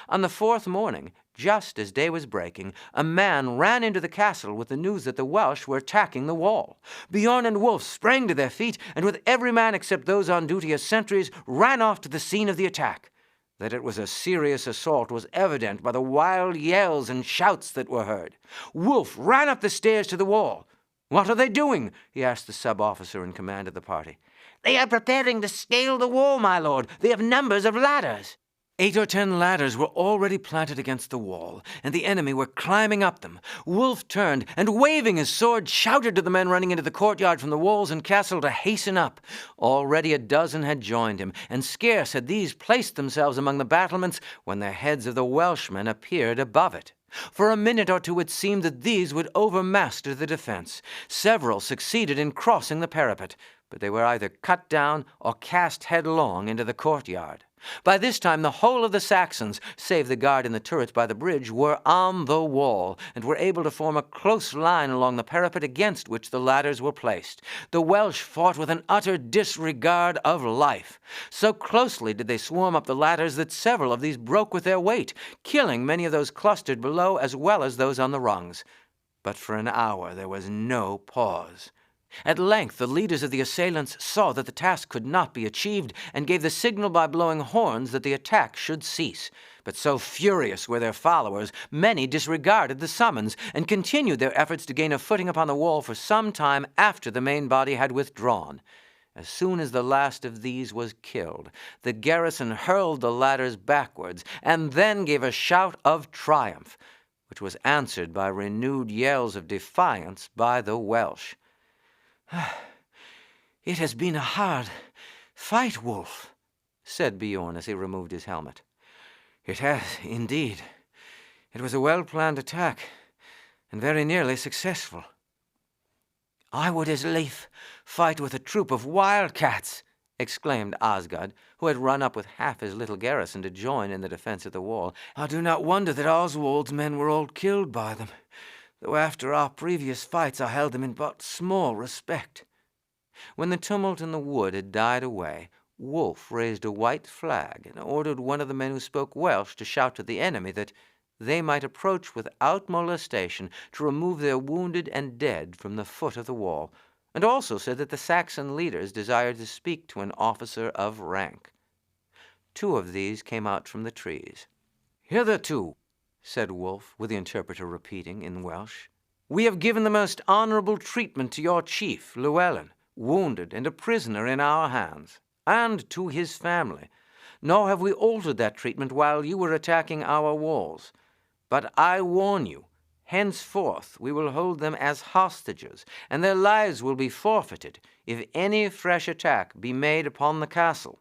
On the 4th morning, just as day was breaking, a man ran into the castle with the news that the Welsh were attacking the wall. Bjorn and Wulf sprang to their feet, and with every man except those on duty as sentries, ran off to the scene of the attack. That it was a serious assault was evident by the wild yells and shouts that were heard. Wulf ran up the stairs to the wall. "What are they doing?" he asked the sub-officer in command of the party. "They are preparing to scale the wall, my lord. They have numbers of ladders." 8 or 10 ladders were already planted against the wall, and the enemy were climbing up them. Wulf turned, and waving his sword, shouted to the men running into the courtyard from the walls and castle to hasten up. Already a dozen had joined him, and scarce had these placed themselves among the battlements when the heads of the Welshmen appeared above it. For a minute or two it seemed that these would overmaster the defense. Several succeeded in crossing the parapet, but they were either cut down or cast headlong into the courtyard. By this time the whole of the Saxons, save the guard in the turret by the bridge, were on the wall, and were able to form a close line along the parapet against which the ladders were placed. The Welsh fought with an utter disregard of life. So closely did they swarm up the ladders that several of these broke with their weight, killing many of those clustered below as well as those on the rungs. But for an hour there was no pause. At length the leaders of the assailants saw that the task could not be achieved, and gave the signal by blowing horns that the attack should cease. But so furious were their followers, many disregarded the summons, and continued their efforts to gain a footing upon the wall for some time after the main body had withdrawn. As soon as the last of these was killed, the garrison hurled the ladders backwards, and then gave a shout of triumph, which was answered by renewed yells of defiance by the Welsh. "It has been a hard fight, Wulf," said Bjorn as he removed his helmet. "It has, indeed. It was a well-planned attack, and very nearly successful." "I would as lief fight with a troop of wildcats," exclaimed Osgod, who had run up with half his little garrison to join in the defense of the wall. "I do not wonder that Oswald's men were all killed by them, though after our previous fights I held them in but small respect." When the tumult in the wood had died away, Wulf raised a white flag and ordered one of the men who spoke Welsh to shout to the enemy that they might approach without molestation to remove their wounded and dead from the foot of the wall, and also said that the Saxon leaders desired to speak to an officer of rank. 2 of these came out from the trees. "Hitherto," said Wulf, with the interpreter repeating in Welsh, "we have given the most honorable treatment to your chief, Llewellyn, wounded and a prisoner in our hands, and to his family, nor have we altered that treatment while you were attacking our walls. But I warn you, henceforth we will hold them as hostages, and their lives will be forfeited if any fresh attack be made upon the castle."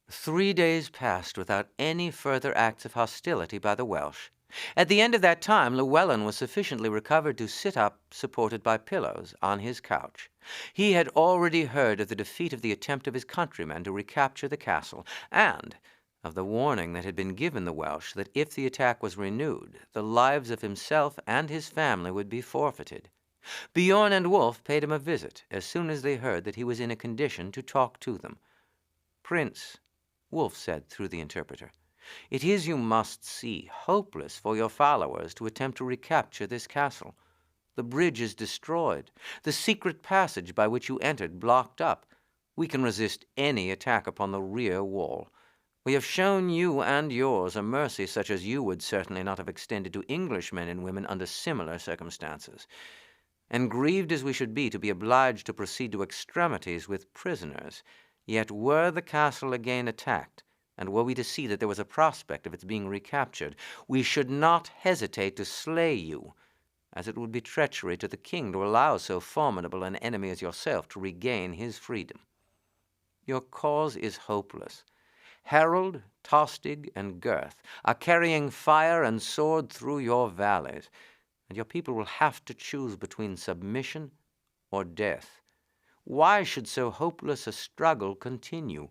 3 days passed without any further acts of hostility by the Welsh. At the end of that time, Llewellyn was sufficiently recovered to sit up, supported by pillows, on his couch. He had already heard of the defeat of the attempt of his countrymen to recapture the castle, and of the warning that had been given the Welsh that if the attack was renewed, the lives of himself and his family would be forfeited. Bjorn and Wulf paid him a visit as soon as they heard that he was in a condition to talk to them. "Prince," Wulf said through the interpreter, "it is, you must see, hopeless for your followers to attempt to recapture this castle. The bridge is destroyed, the secret passage by which you entered blocked up. We can resist any attack upon the rear wall. We have shown you and yours a mercy such as you would certainly not have extended to Englishmen and women under similar circumstances. And grieved as we should be to be obliged to proceed to extremities with prisoners, yet were the castle again attacked, and were we to see that there was a prospect of its being recaptured, we should not hesitate to slay you, as it would be treachery to the king to allow so formidable an enemy as yourself to regain his freedom. Your cause is hopeless. Harold, Tostig, and Gurth are carrying fire and sword through your valleys, and your people will have to choose between submission or death. Why should so hopeless a struggle continue?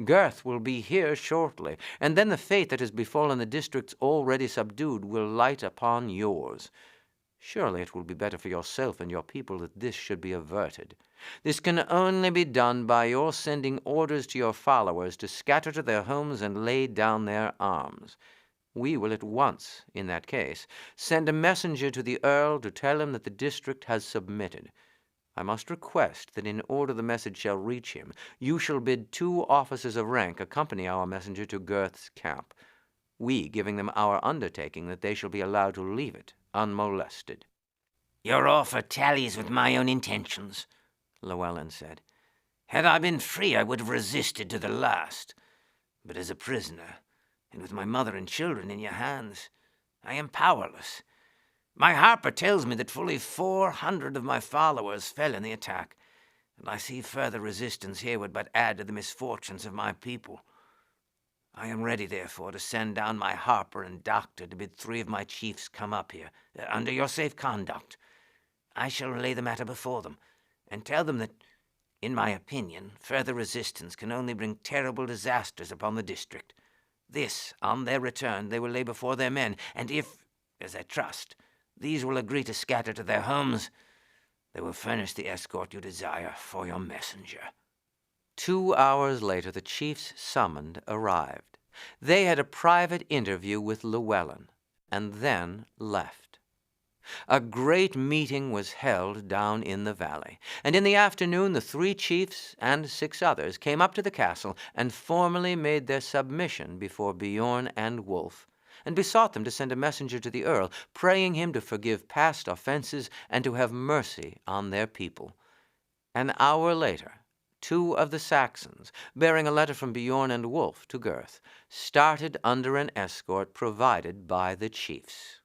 Gurth will be here shortly, and then the fate that has befallen the districts already subdued will light upon yours. Surely it will be better for yourself and your people that this should be averted. This can only be done by your sending orders to your followers to scatter to their homes and lay down their arms. We will at once, in that case, send a messenger to the Earl to tell him that the district has submitted. I must request that in order the message shall reach him, you shall bid 2 officers of rank accompany our messenger to Gurth's camp, we giving them our undertaking that they shall be allowed to leave it unmolested." "Your offer tallies with my own intentions," Llewellyn said. "Had I been free, I would have resisted to the last. But as a prisoner, and with my mother and children in your hands, I am powerless. My harper tells me that fully 400 of my followers fell in the attack, and I see further resistance here would but add to the misfortunes of my people. I am ready, therefore, to send down my harper and doctor to bid 3 of my chiefs come up here, under your safe conduct. I shall lay the matter before them, and tell them that, in my opinion, further resistance can only bring terrible disasters upon the district. This, on their return, they will lay before their men, and if, as I trust, these will agree to scatter to their homes, they will furnish the escort you desire for your messenger." 2 hours later the chiefs summoned arrived. They had a private interview with Llewellyn, and then left. A great meeting was held down in the valley, and in the afternoon the 3 chiefs and 6 others came up to the castle and formally made their submission before Bjorn and Wulf, and besought them to send a messenger to the Earl, praying him to forgive past offenses and to have mercy on their people. An hour later 2 of the Saxons, bearing a letter from Bjorn and Wulf to Gurth, started under an escort provided by the chiefs.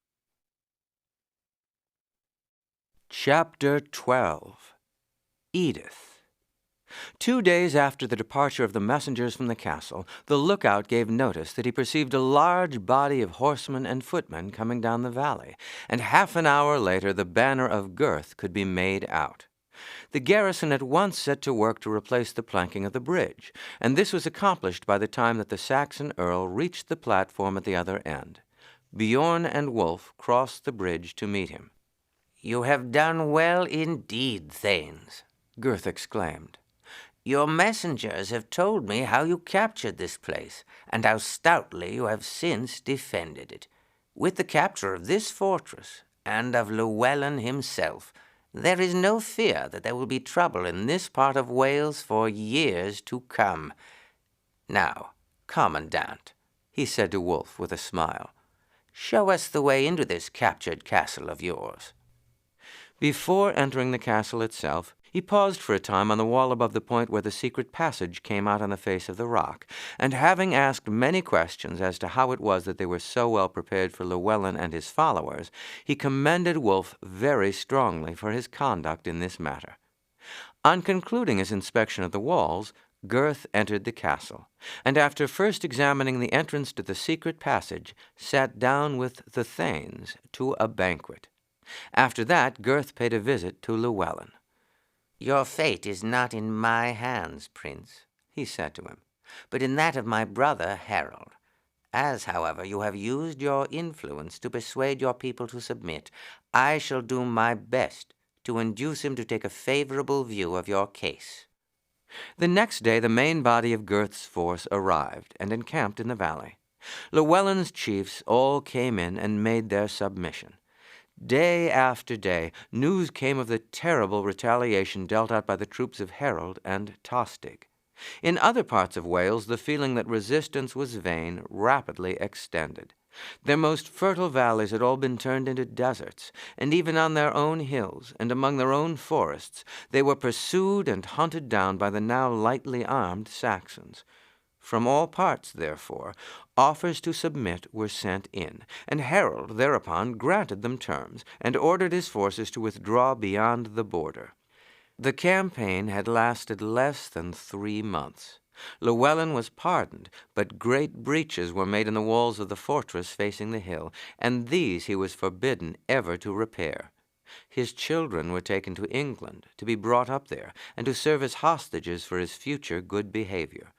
Chapter 12. Edith. 2 days after the departure of the messengers from the castle, the lookout gave notice that he perceived a large body of horsemen and footmen coming down the valley, and half an hour later the banner of Gurth could be made out. The garrison at once set to work to replace the planking of the bridge, and this was accomplished by the time that the Saxon earl reached the platform at the other end. Bjorn and Wulf crossed the bridge to meet him. "You have done well indeed, thanes," Gurth exclaimed. "Your messengers have told me how you captured this place, and how stoutly you have since defended it. With the capture of this fortress, and of Llewellyn himself, there is no fear that there will be trouble in this part of Wales for years to come. Now, Commandant," he said to Wulf with a smile, "show us the way into this captured castle of yours." Before entering the castle itself, he paused for a time on the wall above the point where the secret passage came out on the face of the rock, and having asked many questions as to how it was that they were so well prepared for Llewellyn and his followers, he commended Wulf very strongly for his conduct in this matter. On concluding his inspection of the walls, Gurth entered the castle, and after first examining the entrance to the secret passage, sat down with the thanes to a banquet. After that, Gurth paid a visit to Llewellyn. "Your fate is not in my hands, Prince," he said to him, "but in that of my brother Harold. As, however, you have used your influence to persuade your people to submit, I shall do my best to induce him to take a favorable view of your case." The next day the main body of Gurth's force arrived and encamped in the valley. Llewellyn's chiefs all came in and made their submission. Day after day, news came of the terrible retaliation dealt out by the troops of Harold and Tostig. In other parts of Wales, the feeling that resistance was vain rapidly extended. Their most fertile valleys had all been turned into deserts, and even on their own hills and among their own forests they were pursued and hunted down by the now lightly armed Saxons. From all parts, therefore, offers to submit were sent in, and Harold thereupon granted them terms, and ordered his forces to withdraw beyond the border. The campaign had lasted less than 3 months. Llewellyn was pardoned, but great breaches were made in the walls of the fortress facing the hill, and these he was forbidden ever to repair. His children were taken to England, to be brought up there, and to serve as hostages for his future good behavior.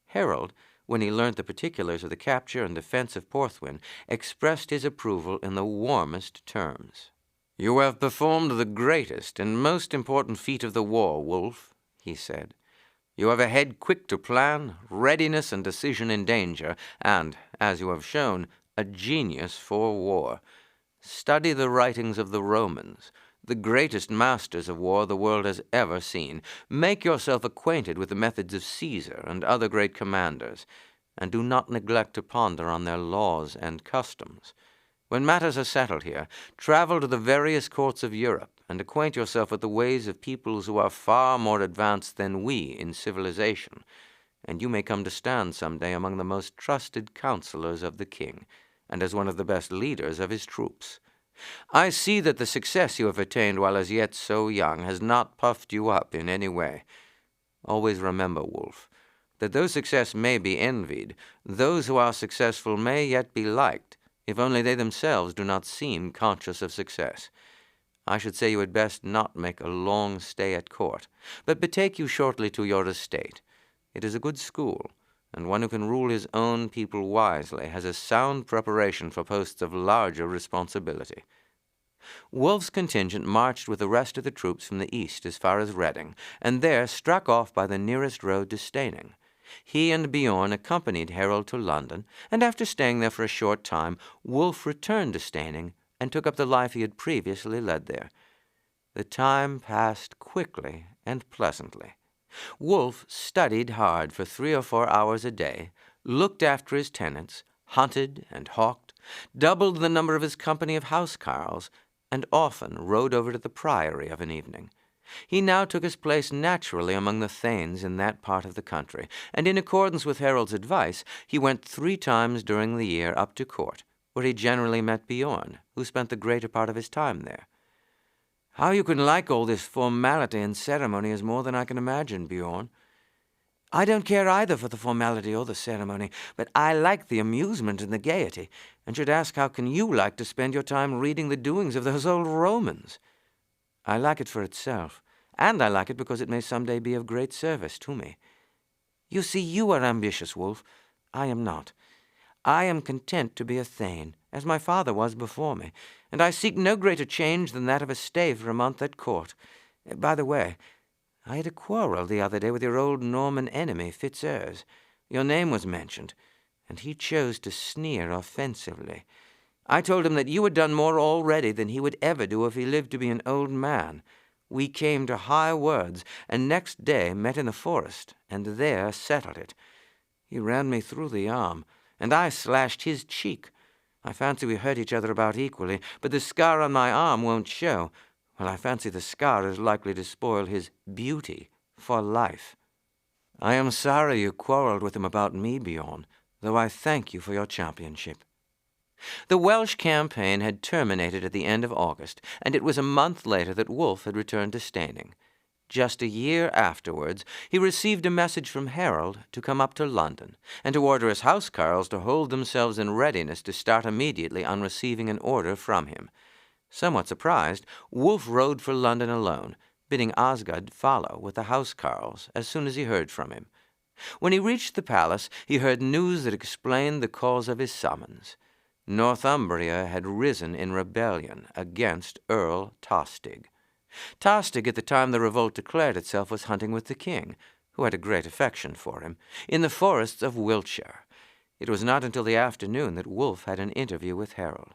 Harold, when he learnt the particulars of the capture and defense of Porthwyn, expressed his approval in the warmest terms. "You have performed the greatest and most important feat of the war, Wulf," he said. "You have a head quick to plan, readiness and decision in danger, and, as you have shown, a genius for war. Study the writings of the Romans, the greatest masters of war the world has ever seen. Make yourself acquainted with the methods of Caesar and other great commanders, and do not neglect to ponder on their laws and customs. When matters are settled here, travel to the various courts of Europe, and acquaint yourself with the ways of peoples who are far more advanced than we in civilization, and you may come to stand some day among the most trusted counselors of the king, and as one of the best leaders of his troops. I see that the success you have attained while as yet so young has not puffed you up in any way. Always remember, Wulf, that though success may be envied, those who are successful may yet be liked, if only they themselves do not seem conscious of success. I should say you had best not make a long stay at court, but betake you shortly to your estate. It is a good school, and one who can rule his own people wisely has a sound preparation for posts of larger responsibility." Wulf's contingent marched with the rest of the troops from the east as far as Reading, and there struck off by the nearest road to Steyning. He and Bjorn accompanied Harold to London, and after staying there for a short time, Wulf returned to Steyning and took up the life he had previously led there. The time passed quickly and pleasantly. Wulf studied hard for 3 or 4 hours a day, looked after his tenants, hunted and hawked, doubled the number of his company of housecarls, and often rode over to the priory of an evening. He now took his place naturally among the thanes in that part of the country, and in accordance with Harold's advice, he went 3 times during the year up to court, where he generally met Bjorn, who spent the greater part of his time there. "How you can like all this formality and ceremony is more than I can imagine, Bjorn." "I don't care either for the formality or the ceremony, but I like the amusement and the gaiety, and should ask how can you like to spend your time reading the doings of those old Romans?" "I like it for itself, and I like it because it may some day be of great service to me. You see, you are ambitious, Wulf. I am not. I am content to be a thane, as my father was before me, and I seek no greater change than that of a stay for a month at court. By the way, I had a quarrel the other day with your old Norman enemy, Fitzurse. Your name was mentioned, and he chose to sneer offensively. I told him that you had done more already than he would ever do if he lived to be an old man. We came to high words, and next day met in the forest, and there settled it. He ran me through the arm, and I slashed his cheek. I fancy we hurt each other about equally, but the scar on my arm won't show. Well, I fancy the scar is likely to spoil his beauty for life. I am sorry you quarreled with him about me, Bjorn, though I thank you for your championship. The Welsh campaign had terminated at the end of August, and it was a month later that Wulf had returned to Steyning. Just a year afterwards, he received a message from Harold to come up to London, and to order his housecarls to hold themselves in readiness to start immediately on receiving an order from him. Somewhat surprised, Wulf rode for London alone, bidding Osgood follow with the housecarls as soon as he heard from him. When he reached the palace, he heard news that explained the cause of his summons. Northumbria had risen in rebellion against Earl Tostig. Tostig, at the time the revolt declared itself, was hunting with the king, who had a great affection for him, in the forests of Wiltshire. It was not until the afternoon that Wulf had an interview with Harold.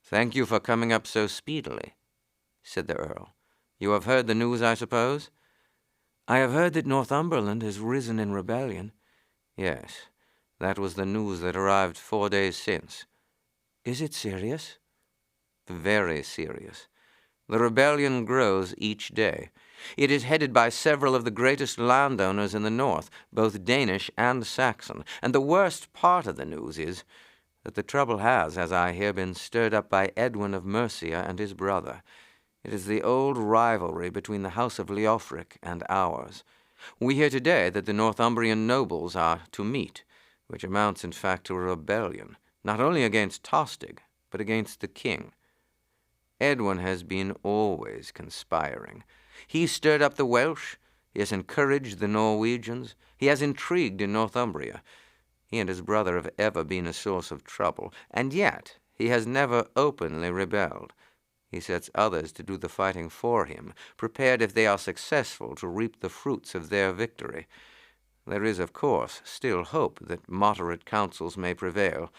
"Thank you for coming up so speedily," said the Earl. "You have heard the news, I suppose?" "I have heard that Northumberland has risen in rebellion." "Yes, that was the news that arrived 4 days since." "Is it serious?" "Very serious. The rebellion grows each day. It is headed by several of the greatest landowners in the north, both Danish and Saxon, and the worst part of the news is that the trouble has, as I hear, been stirred up by Edwin of Mercia and his brother. It is the old rivalry between the house of Leofric and ours. We hear today that the Northumbrian nobles are to meet, which amounts in fact to a rebellion, not only against Tostig, but against the king. Edwin has been always conspiring. He stirred up the Welsh, he has encouraged the Norwegians, he has intrigued in Northumbria. He and his brother have ever been a source of trouble, and yet he has never openly rebelled. He sets others to do the fighting for him, prepared if they are successful to reap the fruits of their victory. There is, of course, still hope that moderate counsels may prevail,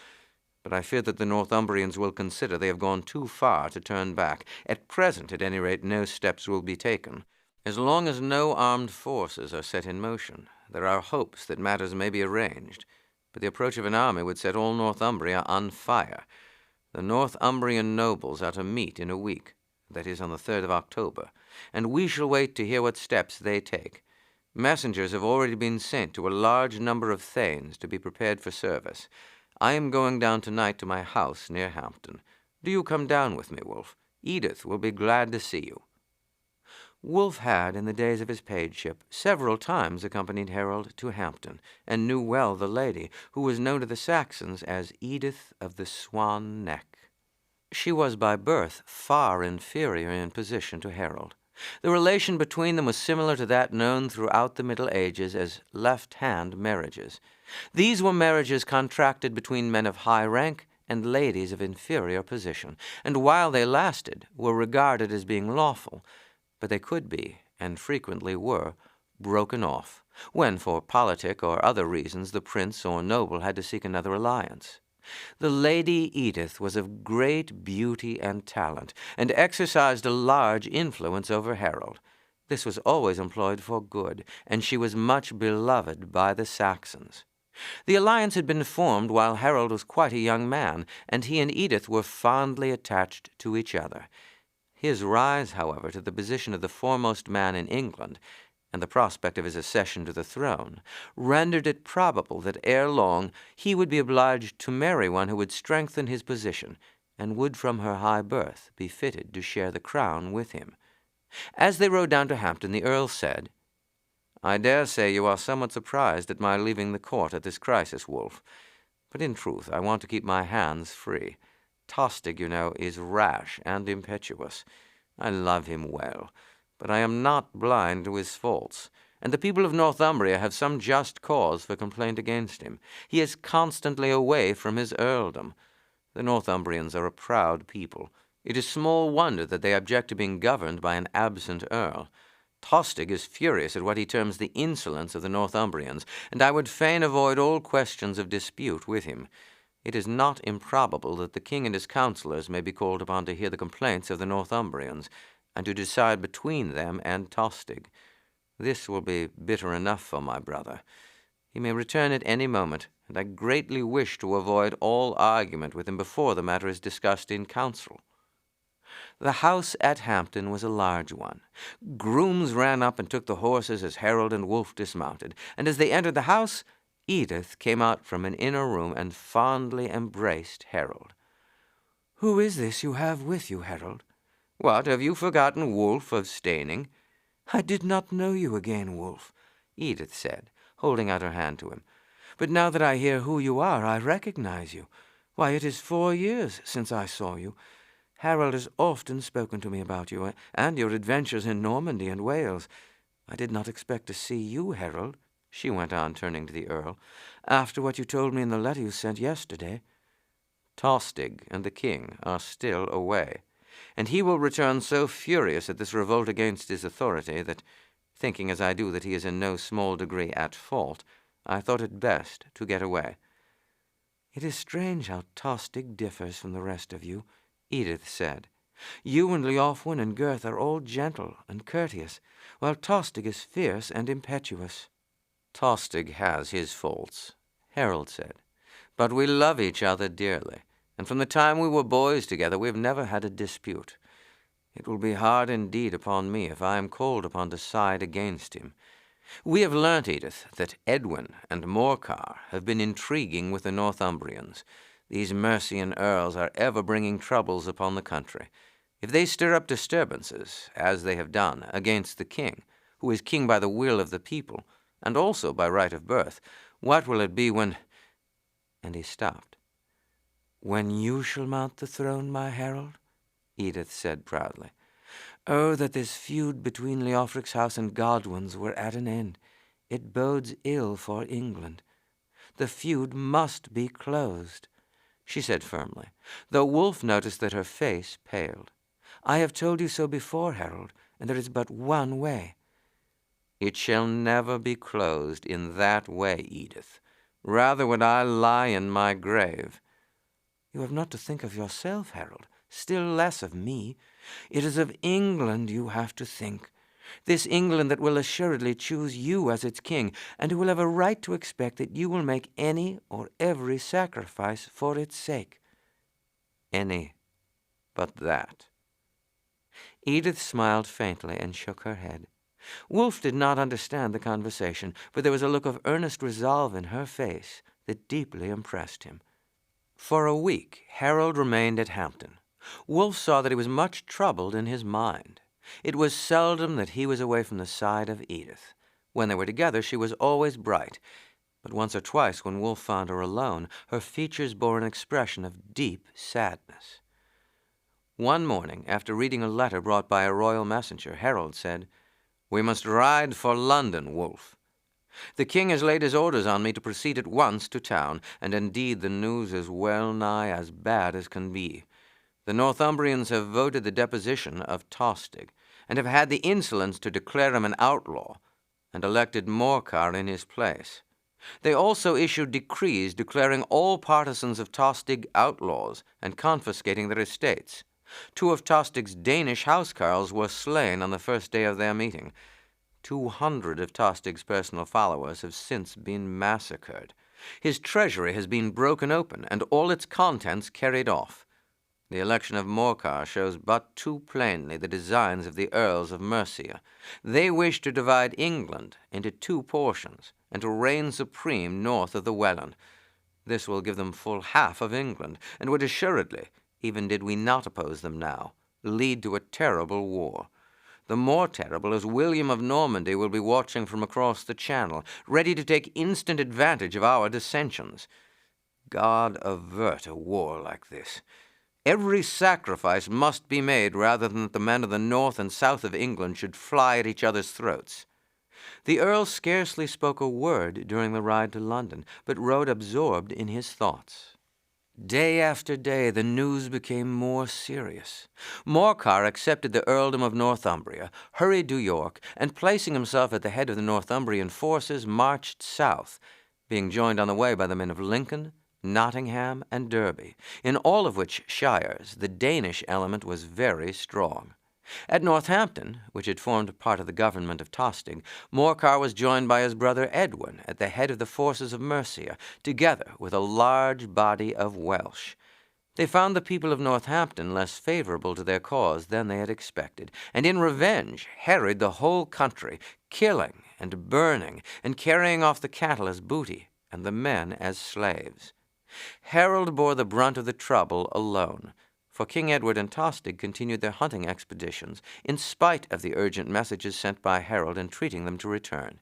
but I fear that the Northumbrians will consider they have gone too far to turn back. At present, at any rate, no steps will be taken. As long as no armed forces are set in motion, there are hopes that matters may be arranged, but the approach of an army would set all Northumbria on fire. The Northumbrian nobles are to meet in a week, that is, on the 3rd of October, and we shall wait to hear what steps they take. Messengers have already been sent to a large number of thanes to be prepared for service. I am going down tonight to my house near Hampton. Do you come down with me, Wulf? Edith will be glad to see you." Wulf had, in the days of his pageship, several times accompanied Harold to Hampton, and knew well the lady, who was known to the Saxons as Edith of the Swan Neck. She was by birth far inferior in position to Harold. The relation between them was similar to that known throughout the Middle Ages as left-hand marriages. These were marriages contracted between men of high rank and ladies of inferior position, and while they lasted, were regarded as being lawful, but they could be, and frequently were, broken off, when for politic or other reasons the prince or noble had to seek another alliance. The Lady Edith was of great beauty and talent, and exercised a large influence over Harold. This was always employed for good, and she was much beloved by the Saxons. The alliance had been formed while Harold was quite a young man, and he and Edith were fondly attached to each other. His rise, however, to the position of the foremost man in England, and the prospect of his accession to the throne, rendered it probable that ere long he would be obliged to marry one who would strengthen his position, and would from her high birth be fitted to share the crown with him. As they rode down to Hampton, the Earl said, "I dare say you are somewhat surprised at my leaving the court at this crisis, Wulf, but in truth I want to keep my hands free. Tostig, you know, is rash and impetuous. I love him well, but I am not blind to his faults, and the people of Northumbria have some just cause for complaint against him. He is constantly away from his earldom. The Northumbrians are a proud people. It is small wonder that they object to being governed by an absent earl. Tostig is furious at what he terms the insolence of the Northumbrians, and I would fain avoid all questions of dispute with him. It is not improbable that the king and his councillors may be called upon to hear the complaints of the Northumbrians, and to decide between them and Tostig. This will be bitter enough for my brother. He may return at any moment, and I greatly wish to avoid all argument with him before the matter is discussed in council." The house at Hampton was a large one. Grooms ran up and took the horses as Harold and Wulf dismounted, and as they entered the house, Edith came out from an inner room and fondly embraced Harold. "Who is this you have with you, Harold?" "What, have you forgotten Wulf of Steyning?" "I did not know you again, Wulf," Edith said, holding out her hand to him. "But now that I hear who you are, I recognize you. Why, it is 4 years since I saw you. Harold has often spoken to me about you, and your adventures in Normandy and Wales. I did not expect to see you, Harold," she went on, turning to the Earl, "after what you told me in the letter you sent yesterday. Tostig and the king are still away, and he will return so furious at this revolt against his authority that, thinking as I do that he is in no small degree at fault, I thought it best to get away." "It is strange how Tostig differs from the rest of you," Edith said. "You and Leofwin and Gurth are all gentle and courteous, while Tostig is fierce and impetuous." "Tostig has his faults," Harold said, "but we love each other dearly, and from the time we were boys together we have never had a dispute. It will be hard indeed upon me if I am called upon to side against him. We have learnt, Edith, that Edwin and Morcar have been intriguing with the Northumbrians. These Mercian earls are ever bringing troubles upon the country. If they stir up disturbances, as they have done, against the king, who is king by the will of the people, and also by right of birth, what will it be when—" And he stopped. "When you shall mount the throne, my Harold?" Edith said proudly. "Oh, that this feud between Leofric's house and Godwin's were at an end. It bodes ill for England. The feud must be closed," she said firmly, though Wulf noticed that her face paled. "I have told you so before, Harold, and there is but one way." "It shall never be closed in that way, Edith. Rather would I lie in my grave." "You have not to think of yourself, Harold, still less of me. It is of England you have to think. This England that will assuredly choose you as its king, and who will have a right to expect that you will make any or every sacrifice for its sake." "Any but that." Edith smiled faintly and shook her head. Wulf did not understand the conversation, but there was a look of earnest resolve in her face that deeply impressed him. For a week Harold remained at Hampton. Wulf saw that he was much troubled in his mind. It was seldom that he was away from the side of Edith. When they were together she was always bright, but once or twice when Wulf found her alone, her features bore an expression of deep sadness. One morning, after reading a letter brought by a royal messenger, Harold said, "We must ride for London, Wulf. The king has laid his orders on me to proceed at once to town, and indeed the news is well nigh as bad as can be. The Northumbrians have voted the deposition of Tostig, and have had the insolence to declare him an outlaw, and elected Morcar in his place. They also issued decrees declaring all partisans of Tostig outlaws, and confiscating their estates. 2 of Tostig's Danish housecarls were slain on the first day of their meeting. 200 of Tostig's personal followers have since been massacred. His treasury has been broken open, and all its contents carried off. The election of Morcar shows but too plainly the designs of the Earls of Mercia. They wish to divide England into 2 portions, and to reign supreme north of the Welland. This will give them full half of England, and would assuredly, even did we not oppose them now, lead to a terrible war. The more terrible as William of Normandy will be watching from across the Channel, ready to take instant advantage of our dissensions. God avert a war like this. Every sacrifice must be made rather than that the men of the north and south of England should fly at each other's throats." The Earl scarcely spoke a word during the ride to London, but rode absorbed in his thoughts. Day after day, the news became more serious. Morcar accepted the earldom of Northumbria, hurried to York, and placing himself at the head of the Northumbrian forces, marched south, being joined on the way by the men of Lincoln, Nottingham, and Derby, in all of which shires the Danish element was very strong. At Northampton, which had formed part of the government of Tostig, Morcar was joined by his brother Edwin at the head of the forces of Mercia, together with a large body of Welsh. They found the people of Northampton less favorable to their cause than they had expected, and in revenge harried the whole country, killing and burning and carrying off the cattle as booty and the men as slaves. Harold bore the brunt of the trouble alone, for King Edward and Tostig continued their hunting expeditions, in spite of the urgent messages sent by Harold entreating them to return.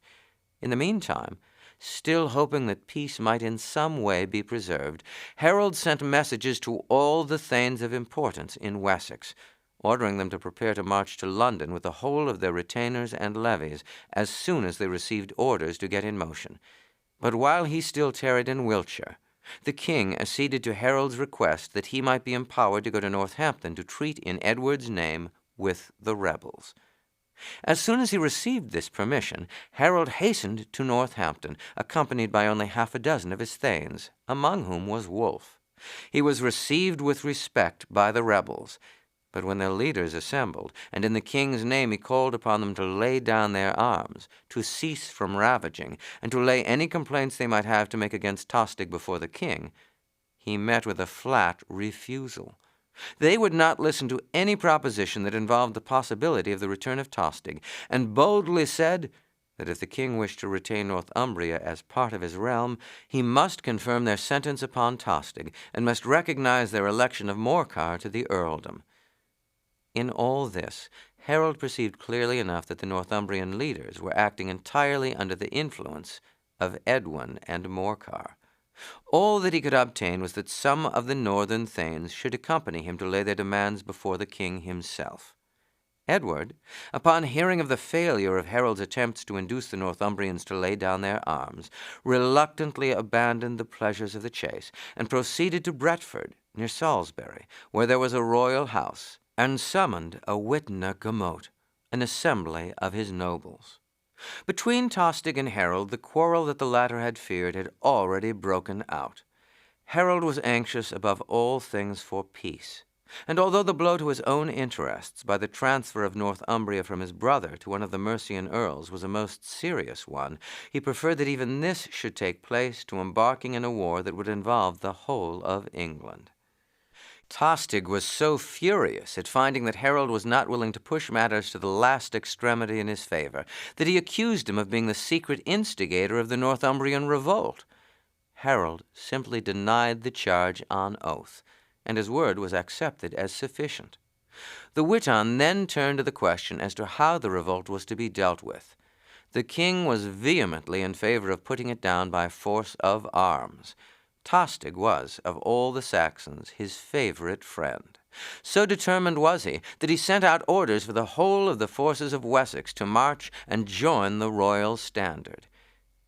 In the meantime, still hoping that peace might in some way be preserved, Harold sent messages to all the thanes of importance in Wessex, ordering them to prepare to march to London with the whole of their retainers and levies as soon as they received orders to get in motion. But while he still tarried in Wiltshire, the king acceded to Harold's request that he might be empowered to go to Northampton to treat in Edward's name with the rebels. As soon as he received this permission, Harold hastened to Northampton, accompanied by only half a dozen of his thanes, among whom was Wulf. He was received with respect by the rebels, but when their leaders assembled, and in the king's name he called upon them to lay down their arms, to cease from ravaging, and to lay any complaints they might have to make against Tostig before the king, he met with a flat refusal. They would not listen to any proposition that involved the possibility of the return of Tostig, and boldly said that if the king wished to retain Northumbria as part of his realm, he must confirm their sentence upon Tostig, and must recognize their election of Morcar to the earldom. In all this, Harold perceived clearly enough that the Northumbrian leaders were acting entirely under the influence of Edwin and Morcar. All that he could obtain was that some of the northern thanes should accompany him to lay their demands before the king himself. Edward, upon hearing of the failure of Harold's attempts to induce the Northumbrians to lay down their arms, reluctantly abandoned the pleasures of the chase, and proceeded to Bretford, near Salisbury, where there was a royal house, and summoned a Witena Gemote, an assembly of his nobles. Between Tostig and Harold, the quarrel that the latter had feared had already broken out. Harold was anxious above all things for peace, and although the blow to his own interests by the transfer of Northumbria from his brother to one of the Mercian earls was a most serious one, he preferred that even this should take place to embarking in a war that would involve the whole of England. Tostig was so furious at finding that Harold was not willing to push matters to the last extremity in his favor that he accused him of being the secret instigator of the Northumbrian revolt. Harold simply denied the charge on oath, and his word was accepted as sufficient. The Witan then turned to the question as to how the revolt was to be dealt with. The king was vehemently in favor of putting it down by force of arms. Tostig was, of all the Saxons, his favorite friend. So determined was he that he sent out orders for the whole of the forces of Wessex to march and join the royal standard.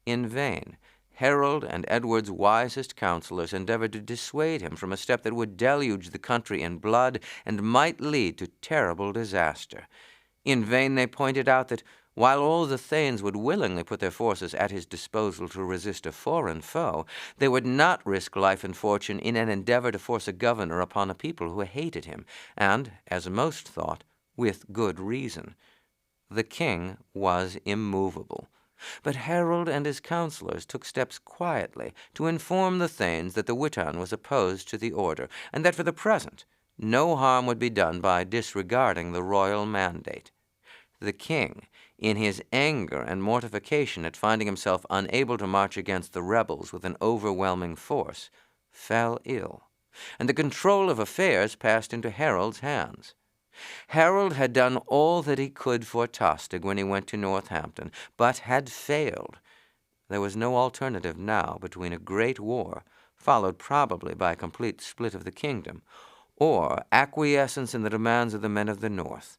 In vain, Harold and Edward's wisest counselors endeavored to dissuade him from a step that would deluge the country in blood and might lead to terrible disaster. In vain they pointed out that, while all the thanes would willingly put their forces at his disposal to resist a foreign foe, they would not risk life and fortune in an endeavor to force a governor upon a people who hated him, and, as most thought, with good reason. The king was immovable. But Harold and his counselors took steps quietly to inform the thanes that the Witan was opposed to the order, and that for the present no harm would be done by disregarding the royal mandate. The king, in his anger and mortification at finding himself unable to march against the rebels with an overwhelming force, fell ill, and the control of affairs passed into Harold's hands. Harold had done all that he could for Tostig when he went to Northampton, but had failed. There was no alternative now between a great war, followed probably by a complete split of the kingdom, or acquiescence in the demands of the men of the north.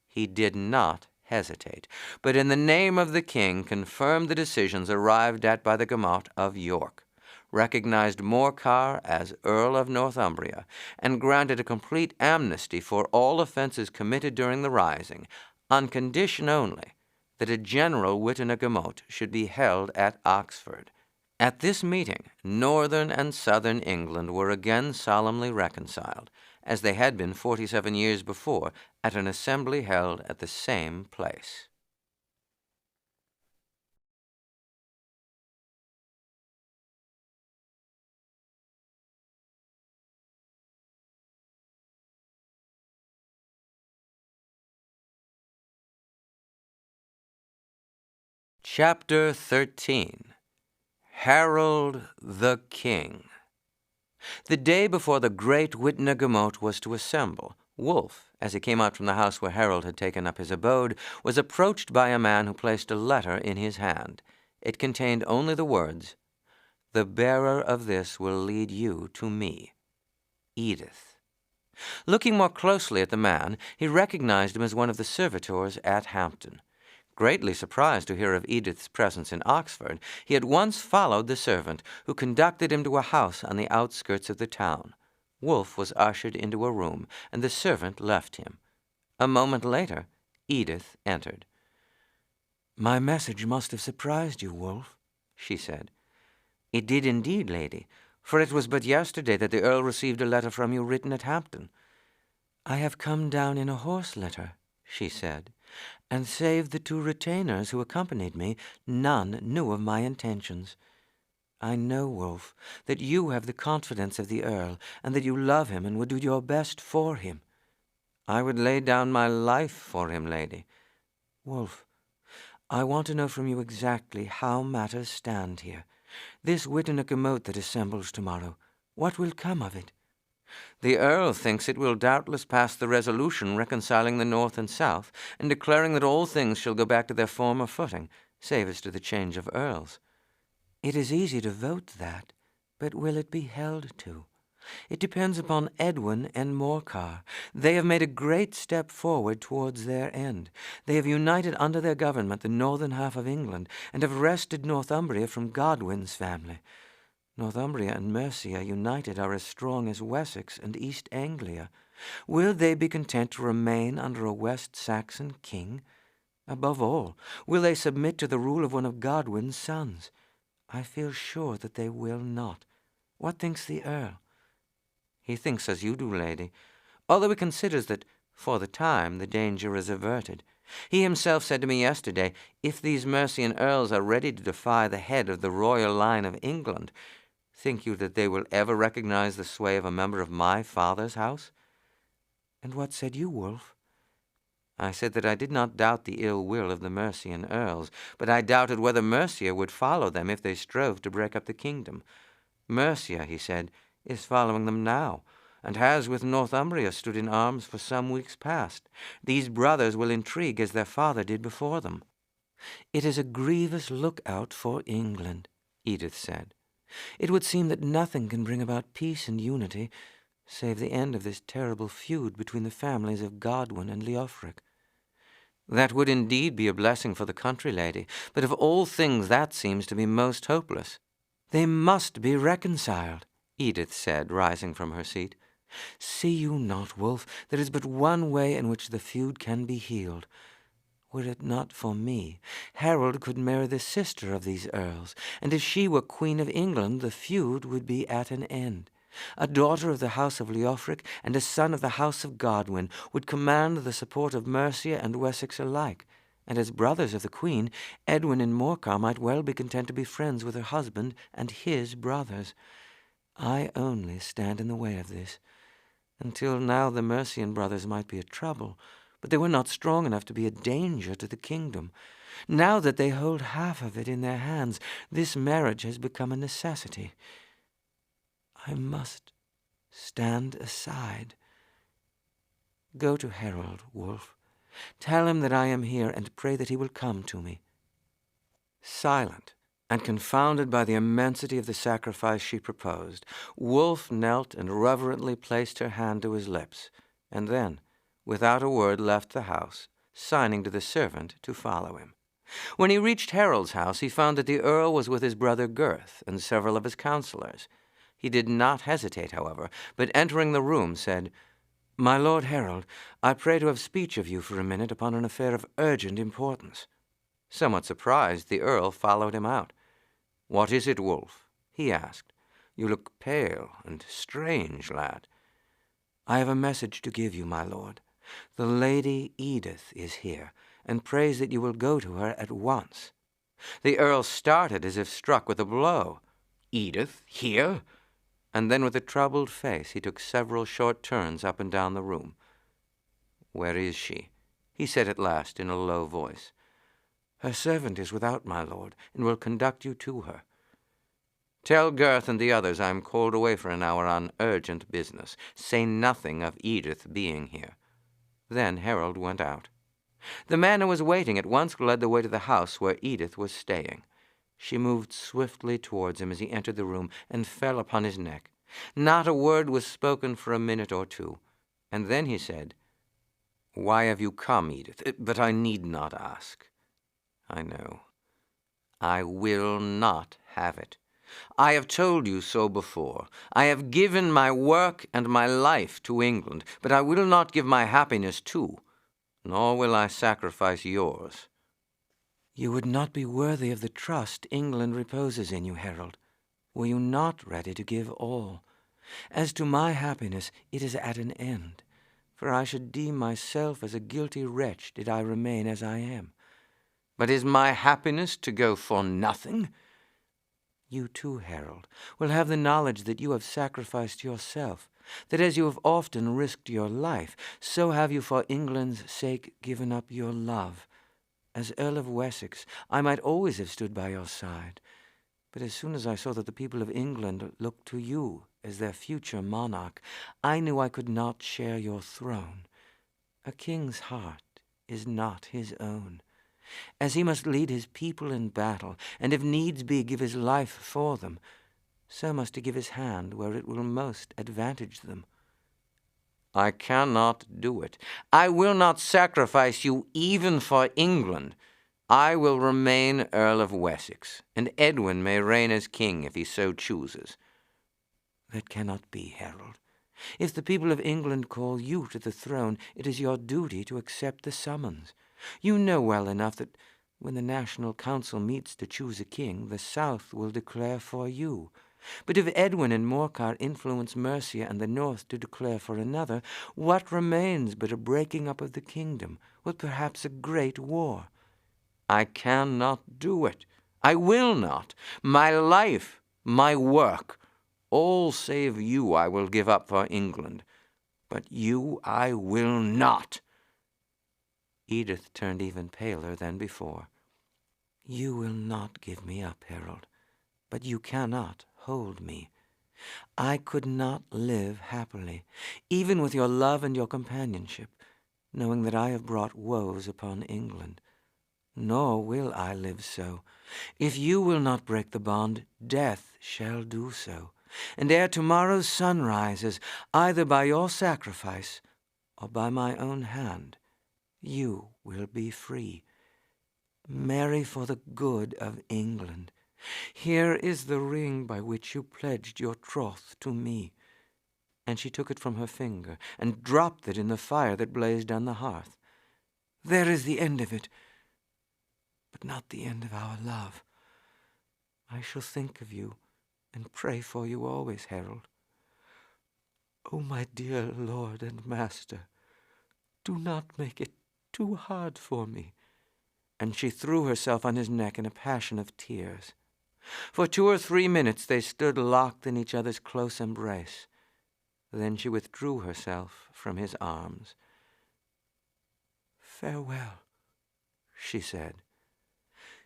He did not hesitate, but in the name of the king confirmed the decisions arrived at by the Gemote of York. recognized Morcar as Earl of Northumbria, and granted a complete amnesty for all offenses committed during the rising, on condition only that a general wittenagemot should be held at Oxford. At this meeting, northern and southern England were again solemnly reconciled, as they had been 47 years before, at an assembly held at the same place. Chapter 13. Harold the King. The day before the great wittenagemot was to assemble, Wulf, as he came out from the house where Harold had taken up his abode, was approached by a man who placed a letter in his hand. It contained only the words, "The bearer of this will lead you to me, Edith." Looking more closely at the man, he recognized him as one of the servitors at Hampton. Greatly surprised to hear of Edith's presence in Oxford, he at once followed the servant, who conducted him to a house on the outskirts of the town. Wulf was ushered into a room, and the servant left him. A moment later, Edith entered. "My message must have surprised you, Wulf," she said. "It did indeed, lady, for it was but yesterday that the Earl received a letter from you written at Hampton." "I have come down in a horse litter," she said, "and save the 2 retainers who accompanied me, none knew of my intentions. I know, Wulf, that you have the confidence of the Earl, and that you love him and would do your best for him." "I would lay down my life for him, lady." "Wulf, I want to know from you exactly how matters stand here. This wittenagemot that assembles tomorrow, what will come of it?" "The Earl thinks it will doubtless pass the resolution reconciling the North and South, and declaring that all things shall go back to their former footing, save as to the change of earls." "It is easy to vote that, but will it be held to? It depends upon Edwin and Morcar. They have made a great step forward towards their end. They have united under their government the northern half of England, and have wrested Northumbria from Godwin's family. Northumbria and Mercia united are as strong as Wessex and East Anglia. Will they be content to remain under a West Saxon king? Above all, will they submit to the rule of one of Godwin's sons? I feel sure that they will not. What thinks the Earl?" "He thinks as you do, lady, although he considers that, for the time, the danger is averted. He himself said to me yesterday, if these Mercian earls are ready to defy the head of the royal line of England, think you that they will ever recognize the sway of a member of my father's house?" "And what said you, Wulf?" "I said that I did not doubt the ill will of the Mercian earls, but I doubted whether Mercia would follow them if they strove to break up the kingdom. Mercia, he said, is following them now, and has with Northumbria stood in arms for some weeks past. These brothers will intrigue as their father did before them." "It is a grievous lookout for England," Edith said. "It would seem that nothing can bring about peace and unity save the end of this terrible feud between the families of Godwin and Leofric." "That would indeed be a blessing for the country, lady, but of all things that seems to be most hopeless." "They must be reconciled," Edith said, rising from her seat. "See you not, Wulf, there is but one way in which the feud can be healed. Were it not for me, Harold could marry the sister of these earls, and if she were Queen of England, the feud would be at an end. A daughter of the house of Leofric and a son of the house of Godwin would command the support of Mercia and Wessex alike, and as brothers of the Queen, Edwin and Morcar might well be content to be friends with her husband and his brothers. I only stand in the way of this. Until now the Mercian brothers might be a trouble, but they were not strong enough to be a danger to the kingdom. Now that they hold half of it in their hands, this marriage has become a necessity. I must stand aside. Go to Harold, Wulf. Tell him that I am here, and pray that he will come to me." Silent and confounded by the immensity of the sacrifice she proposed, Wulf knelt and reverently placed her hand to his lips, and then, without a word, left the house, signing to the servant to follow him. When he reached Harold's house, he found that the Earl was with his brother Gurth and several of his counselors. He did not hesitate, however, but entering the room said, "My Lord Harold, I pray to have speech of you for a minute upon an affair of urgent importance." Somewhat surprised, the Earl followed him out. "What is it, Wulf?" he asked. "You look pale and strange, lad." "I have a message to give you, my lord. The Lady Edith is here, and prays that you will go to her at once." The Earl started as if struck with a blow. "Edith here?" And then with a troubled face he took several short turns up and down the room. "Where is she?" he said at last in a low voice. "Her servant is without, my lord, and will conduct you to her." "Tell Gurth and the others I am called away for an hour on urgent business. Say nothing of Edith being here." Then Harold went out. The man who was waiting at once led the way to the house where Edith was staying. She moved swiftly towards him as he entered the room and fell upon his neck. Not a word was spoken for a minute or two, and then he said, "Why have you come, Edith? But I need not ask." "I know. I will not have it. I have told you so before. I have given my work and my life to England, but I will not give my happiness too, nor will I sacrifice yours." "You would not be worthy of the trust England reposes in you, Harold, were you not ready to give all. As to my happiness, it is at an end, for I should deem myself as a guilty wretch did I remain as I am." "But is my happiness to go for nothing?" "You too, Harold, will have the knowledge that you have sacrificed yourself, that as you have often risked your life, so have you for England's sake given up your love. As Earl of Wessex, I might always have stood by your side, but as soon as I saw that the people of England looked to you as their future monarch, I knew I could not share your throne. A king's heart is not his own. As he must lead his people in battle, and if needs be give his life for them, so must he give his hand where it will most advantage them." "I cannot do it. I will not sacrifice you even for England. I will remain Earl of Wessex, and Edwin may reign as king if he so chooses." "That cannot be, Harold. If the people of England call you to the throne, it is your duty to accept the summons. You know well enough that when the National Council meets to choose a king, the South will declare for you. But if Edwin and Morcar influence Mercia and the North to declare for another, what remains but a breaking up of the kingdom, with perhaps a great war?" "I cannot do it. I will not. My life, my work, all save you I will give up for England. But you I will not." Edith turned even paler than before. "You will not give me up, Harold, but you cannot hold me. I could not live happily, even with your love and your companionship, knowing that I have brought woes upon England. Nor will I live so. If you will not break the bond, death shall do so, and ere tomorrow's sun rises, either by your sacrifice or by my own hand, you will be free. Marry for the good of England. Here is the ring by which you pledged your troth to me." And she took it from her finger and dropped it in the fire that blazed on the hearth. "There is the end of it, but not the end of our love. I shall think of you and pray for you always, Harold. Oh, my dear lord and master, do not make it too hard for me." And she threw herself on his neck in a passion of tears. For 2 or 3 minutes they stood locked in each other's close embrace. Then she withdrew herself from his arms. "Farewell," she said.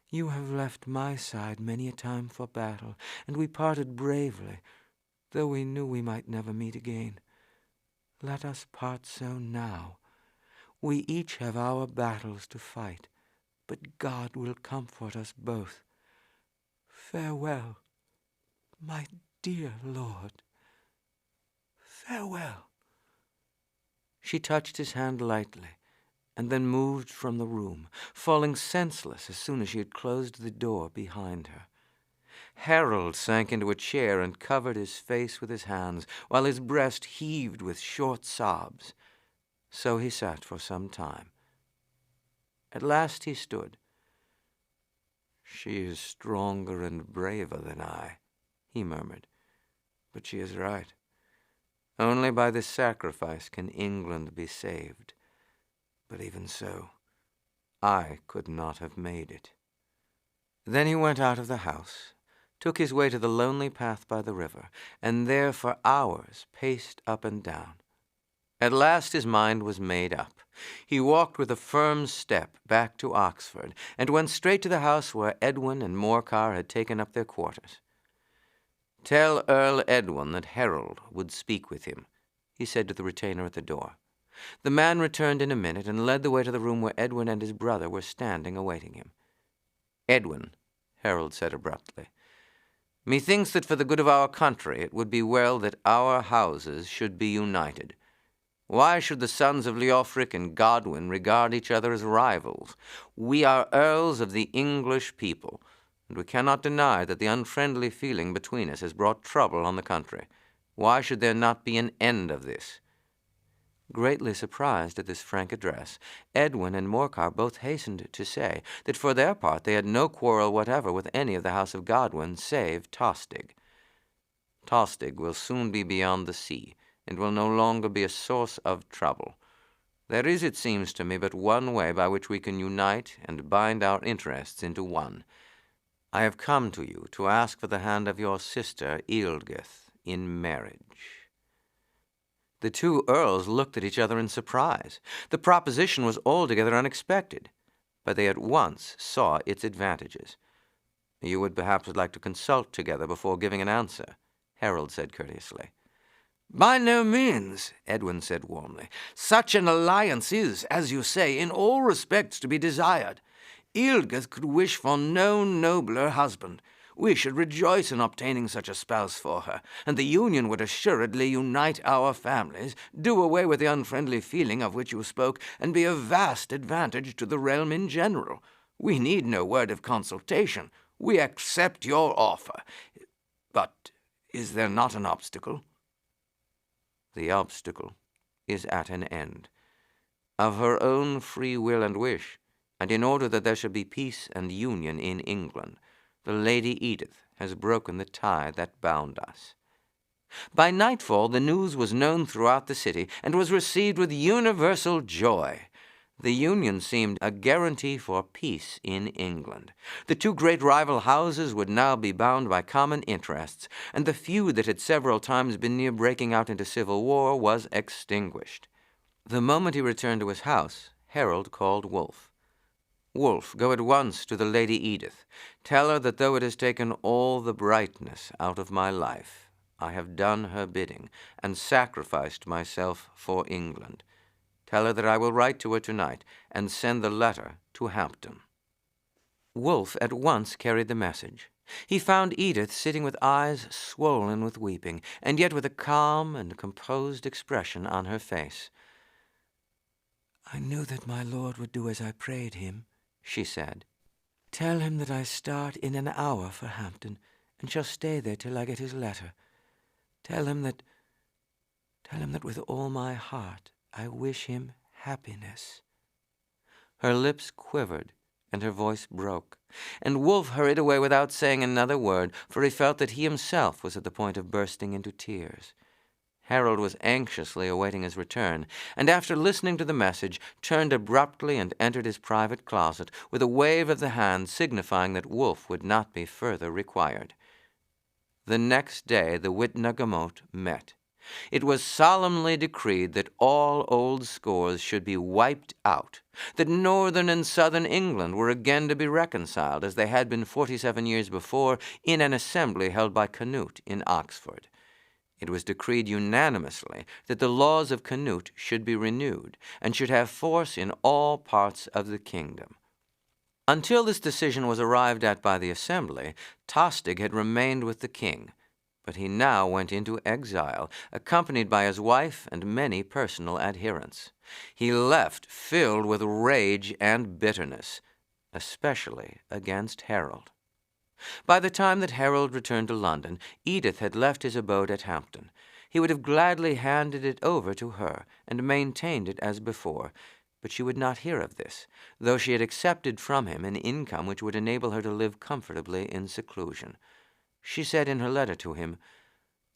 "You have left my side many a time for battle, and we parted bravely, though we knew we might never meet again. Let us part so now. We each have our battles to fight, but God will comfort us both. Farewell, my dear lord. Farewell." She touched his hand lightly, and then moved from the room, falling senseless as soon as she had closed the door behind her. Harold sank into a chair and covered his face with his hands, while his breast heaved with short sobs. So he sat for some time. At last he stood. "She is stronger and braver than I," he murmured. "But she is right. Only by this sacrifice can England be saved. But even so, I could not have made it." Then he went out of the house, took his way to the lonely path by the river, and there for hours paced up and down. At last his mind was made up. He walked with a firm step back to Oxford, and went straight to the house where Edwin and Morcar had taken up their quarters. "Tell Earl Edwin that Harold would speak with him," he said to the retainer at the door. The man returned in a minute and led the way to the room where Edwin and his brother were standing awaiting him. "Edwin," Harold said abruptly, "methinks that for the good of our country it would be well that our houses should be united. Why should the sons of Leofric and Godwin regard each other as rivals? We are earls of the English people, and we cannot deny that the unfriendly feeling between us has brought trouble on the country. Why should there not be an end of this?" Greatly surprised at this frank address, Edwin and Morcar both hastened to say that for their part they had no quarrel whatever with any of the house of Godwin save Tostig. "Tostig will soon be beyond the sea, and will no longer be a source of trouble. There is, it seems to me, but one way by which we can unite and bind our interests into one. I have come to you to ask for the hand of your sister Ealdgyth in marriage." The two earls looked at each other in surprise. The proposition was altogether unexpected, but they at once saw its advantages. "You would perhaps like to consult together before giving an answer," Harold said courteously. "By no means," Edwin said warmly. "Such an alliance is, as you say, in all respects to be desired. Ealdgyth could wish for no nobler husband. We should rejoice in obtaining such a spouse for her, and the union would assuredly unite our families, do away with the unfriendly feeling of which you spoke, and be of vast advantage to the realm in general. We need no word of consultation. We accept your offer. But is there not an obstacle?" "The obstacle is at an end. Of her own free will and wish, and in order that there should be peace and union in England, the Lady Edith has broken the tie that bound us." By nightfall the news was known throughout the city, and was received with universal joy. The union seemed a guarantee for peace in England. The two great rival houses would now be bound by common interests, and the feud that had several times been near breaking out into civil war was extinguished. The moment he returned to his house, Harold called Wulf. "Wulf, go at once to the Lady Edith. Tell her that though it has taken all the brightness out of my life, I have done her bidding, and sacrificed myself for England. Tell her that I will write to her tonight, and send the letter to Hampton." Wulf at once carried the message. He found Edith sitting with eyes swollen with weeping, and yet with a calm and composed expression on her face. "I knew that my lord would do as I prayed him," she said. "Tell him that I start in an hour for Hampton, and shall stay there till I get his letter. Tell him that with all my heart I wish him happiness." Her lips quivered, and her voice broke, and Wulf hurried away without saying another word, for he felt that he himself was at the point of bursting into tears. Harold was anxiously awaiting his return, and after listening to the message, turned abruptly and entered his private closet, with a wave of the hand signifying that Wulf would not be further required. The next day the Witnagemot met. It was solemnly decreed that all old scores should be wiped out, that northern and southern England were again to be reconciled, as they had been 47 years before, in an assembly held by Canute in Oxford. It was decreed unanimously that the laws of Canute should be renewed, and should have force in all parts of the kingdom. Until this decision was arrived at by the assembly, Tostig had remained with the king, But he now went into exile, accompanied by his wife and many personal adherents. He left filled with rage and bitterness, especially against Harold. By the time that Harold returned to London, Edith had left his abode at Hampton. He would have gladly handed it over to her and maintained it as before, but she would not hear of this, though she had accepted from him an income which would enable her to live comfortably in seclusion. She said in her letter to him,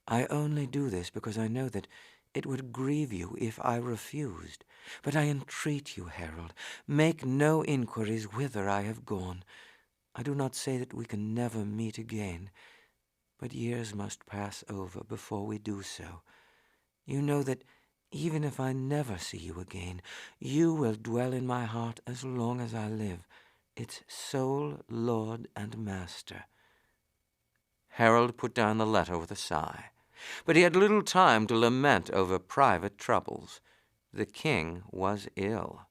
"I only do this because I know that it would grieve you if I refused. But I entreat you, Harold, make no inquiries whither I have gone. I do not say that we can never meet again, but years must pass over before we do so. You know that even if I never see you again, you will dwell in my heart as long as I live, its sole lord and master." Harold put down the letter with a sigh, but he had little time to lament over private troubles. The king was ill.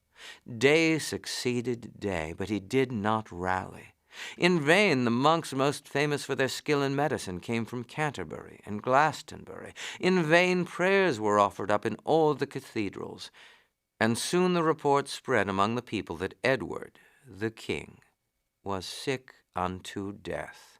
Day succeeded day, but he did not rally. In vain the monks most famous for their skill in medicine came from Canterbury and Glastonbury. In vain prayers were offered up in all the cathedrals. And soon the report spread among the people that Edward, the king, was sick unto death.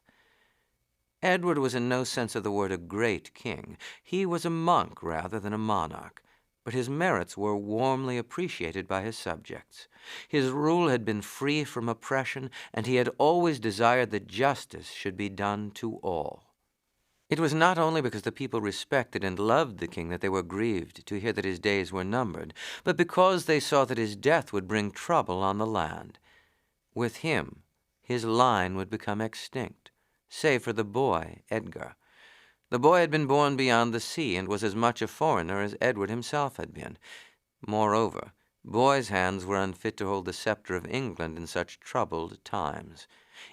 Edward was in no sense of the word a great king. He was a monk rather than a monarch, but his merits were warmly appreciated by his subjects. His rule had been free from oppression, and he had always desired that justice should be done to all. It was not only because the people respected and loved the king that they were grieved to hear that his days were numbered, but because they saw that his death would bring trouble on the land. With him, his line would become extinct, save for the boy, Edgar. The boy had been born beyond the sea and was as much a foreigner as Edward himself had been. Moreover, boys' hands were unfit to hold the scepter of England in such troubled times.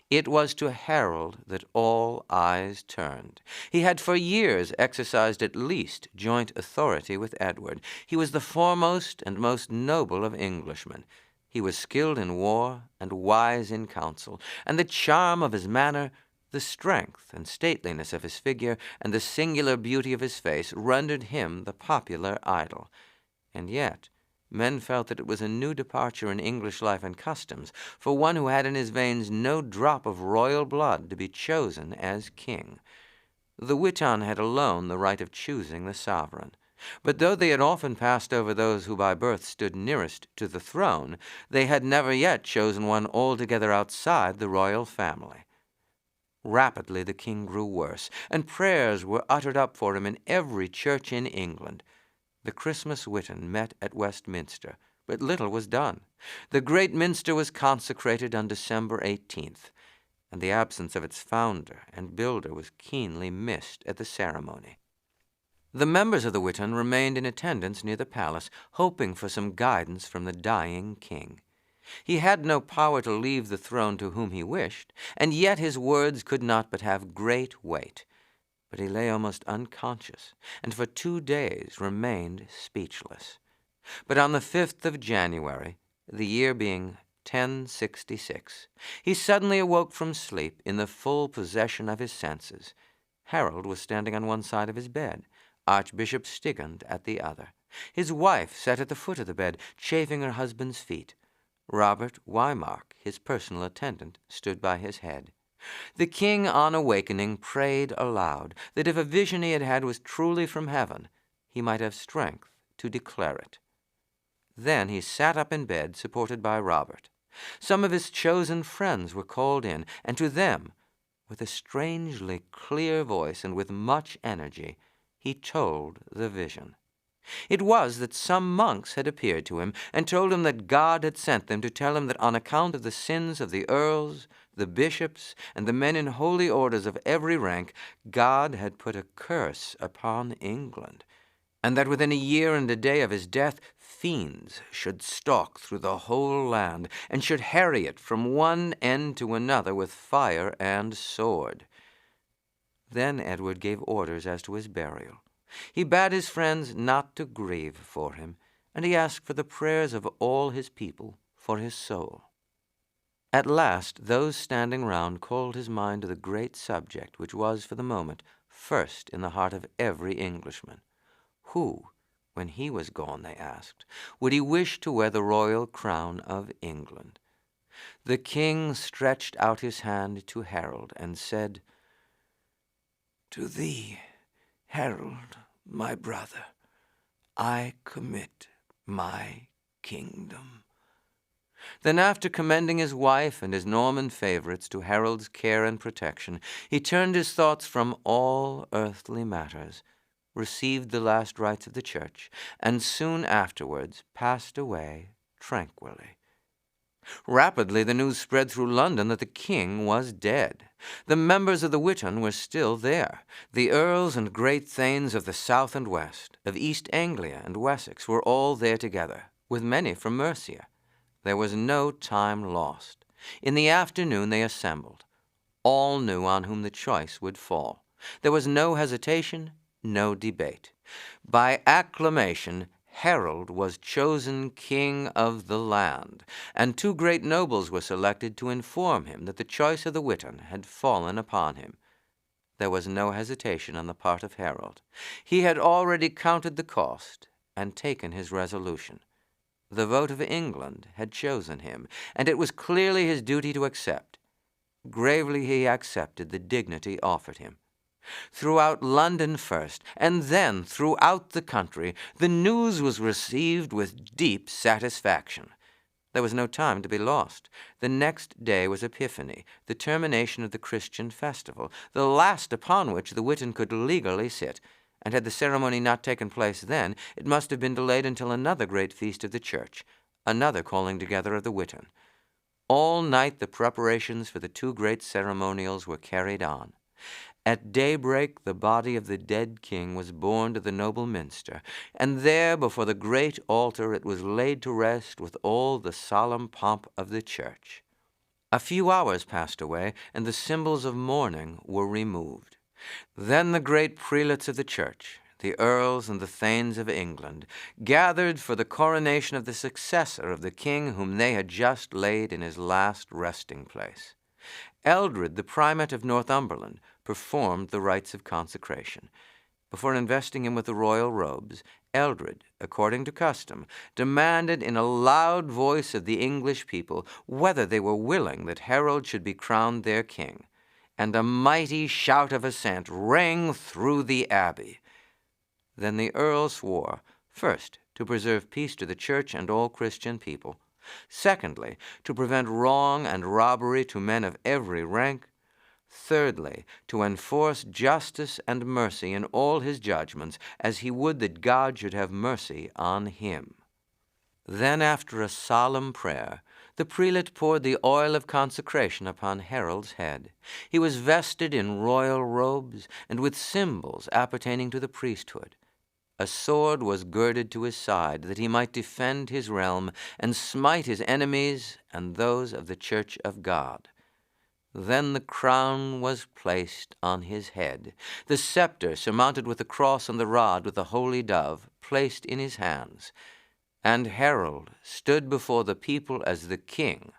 It was to Harold that all eyes turned. He had for years exercised at least joint authority with Edward. He was the foremost and most noble of Englishmen. He was skilled in war and wise in counsel, and the charm of his manner, the strength and stateliness of his figure, and the singular beauty of his face rendered him the popular idol. And yet men felt that it was a new departure in English life and customs for one who had in his veins no drop of royal blood to be chosen as king. The Witan had alone the right of choosing the sovereign. But though they had often passed over those who by birth stood nearest to the throne, they had never yet chosen one altogether outside the royal family. Rapidly the king grew worse, and prayers were uttered up for him in every church in England. The Christmas Witan met at Westminster, but little was done. The great minster was consecrated on December 18th, and the absence of its founder and builder was keenly missed at the ceremony. The members of the Witan remained in attendance near the palace, hoping for some guidance from the dying king. He had no power to leave the throne to whom he wished, and yet his words could not but have great weight. But he lay almost unconscious, and for 2 days remained speechless. But on the 5th of January, the year being 1066, he suddenly awoke from sleep in the full possession of his senses. Harold was standing on one side of his bed, Archbishop Stigand at the other. His wife sat at the foot of the bed, chafing her husband's feet. Robert Wymark, his personal attendant, stood by his head. The king, on awakening, prayed aloud that if a vision he had had was truly from heaven, he might have strength to declare it. Then he sat up in bed, supported by Robert. Some of his chosen friends were called in, and to them, with a strangely clear voice and with much energy, he told the vision. It was that some monks had appeared to him and told him that God had sent them to tell him that on account of the sins of the earls, the bishops, and the men in holy orders of every rank, God had put a curse upon England, and that within a year and a day of his death, fiends should stalk through the whole land, and should harry it from one end to another with fire and sword. Then Edward gave orders as to his burial. He bade his friends not to grieve for him, and he asked for the prayers of all his people for his soul. At last those standing round called his mind to the great subject which was, for the moment, first in the heart of every Englishman. Who, when he was gone, they asked, would he wish to wear the royal crown of England? The king stretched out his hand to Harold and said, "To thee, Harold, my brother, I commit my kingdom." Then, after commending his wife and his Norman favorites to Harold's care and protection, he turned his thoughts from all earthly matters, received the last rites of the church, and soon afterwards passed away tranquilly. Rapidly the news spread through London that the king was dead. The members of the Witan were still there. The earls and great thanes of the south and west, of East Anglia and Wessex, were all there together, with many from Mercia. There was no time lost. In the afternoon they assembled. All knew on whom the choice would fall. There was no hesitation, no debate. By acclamation, Harold was chosen king of the land, and 2 great nobles were selected to inform him that the choice of the Witan had fallen upon him. There was no hesitation on the part of Harold. He had already counted the cost and taken his resolution. The vote of England had chosen him, and it was clearly his duty to accept. Gravely he accepted the dignity offered him. Throughout London first, and then throughout the country, the news was received with deep satisfaction. There was no time to be lost. The next day was Epiphany, the termination of the Christian festival, the last upon which the Witan could legally sit, and had the ceremony not taken place then, it must have been delayed until another great feast of the church, another calling together of the Witan. All night the preparations for the 2 great ceremonials were carried on. At daybreak the body of the dead king was borne to the noble minster, and there before the great altar it was laid to rest with all the solemn pomp of the church. A few hours passed away, and the symbols of mourning were removed. Then the great prelates of the church, the earls and the thanes of England, gathered for the coronation of the successor of the king whom they had just laid in his last resting place. Eldred, the primate of Northumberland, performed the rites of consecration. Before investing him with the royal robes, Eldred, according to custom, demanded in a loud voice of the English people whether they were willing that Harold should be crowned their king, and a mighty shout of assent rang through the abbey. Then the earl swore, first, to preserve peace to the church and all Christian people; secondly, to prevent wrong and robbery to men of every rank; thirdly, to enforce justice and mercy in all his judgments, as he would that God should have mercy on him. Then, after a solemn prayer, the prelate poured the oil of consecration upon Harold's head. He was vested in royal robes and with symbols appertaining to the priesthood. A sword was girded to his side, that he might defend his realm and smite his enemies and those of the church of God. Then the crown was placed on his head, the scepter surmounted with the cross and the rod with the holy dove placed in his hands, and Harold stood before the people as the king,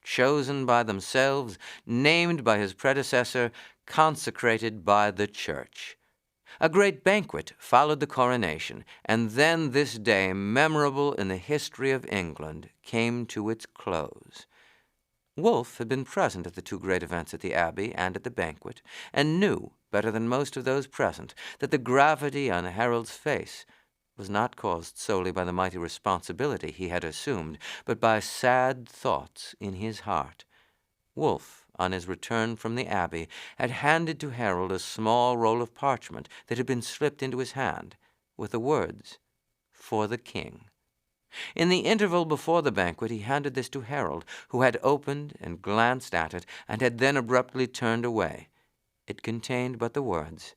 chosen by themselves, named by his predecessor, consecrated by the church. A great banquet followed the coronation, and then this day, memorable in the history of England, came to its close. Wulf had been present at the 2 great events at the Abbey and at the banquet, and knew, better than most of those present, that the gravity on Harold's face was not caused solely by the mighty responsibility he had assumed, but by sad thoughts in his heart. Wulf, on his return from the Abbey, had handed to Harold a small roll of parchment that had been slipped into his hand, with the words, "For the king." In the interval before the banquet he handed this to Harold, who had opened and glanced at it, and had then abruptly turned away. It contained but the words,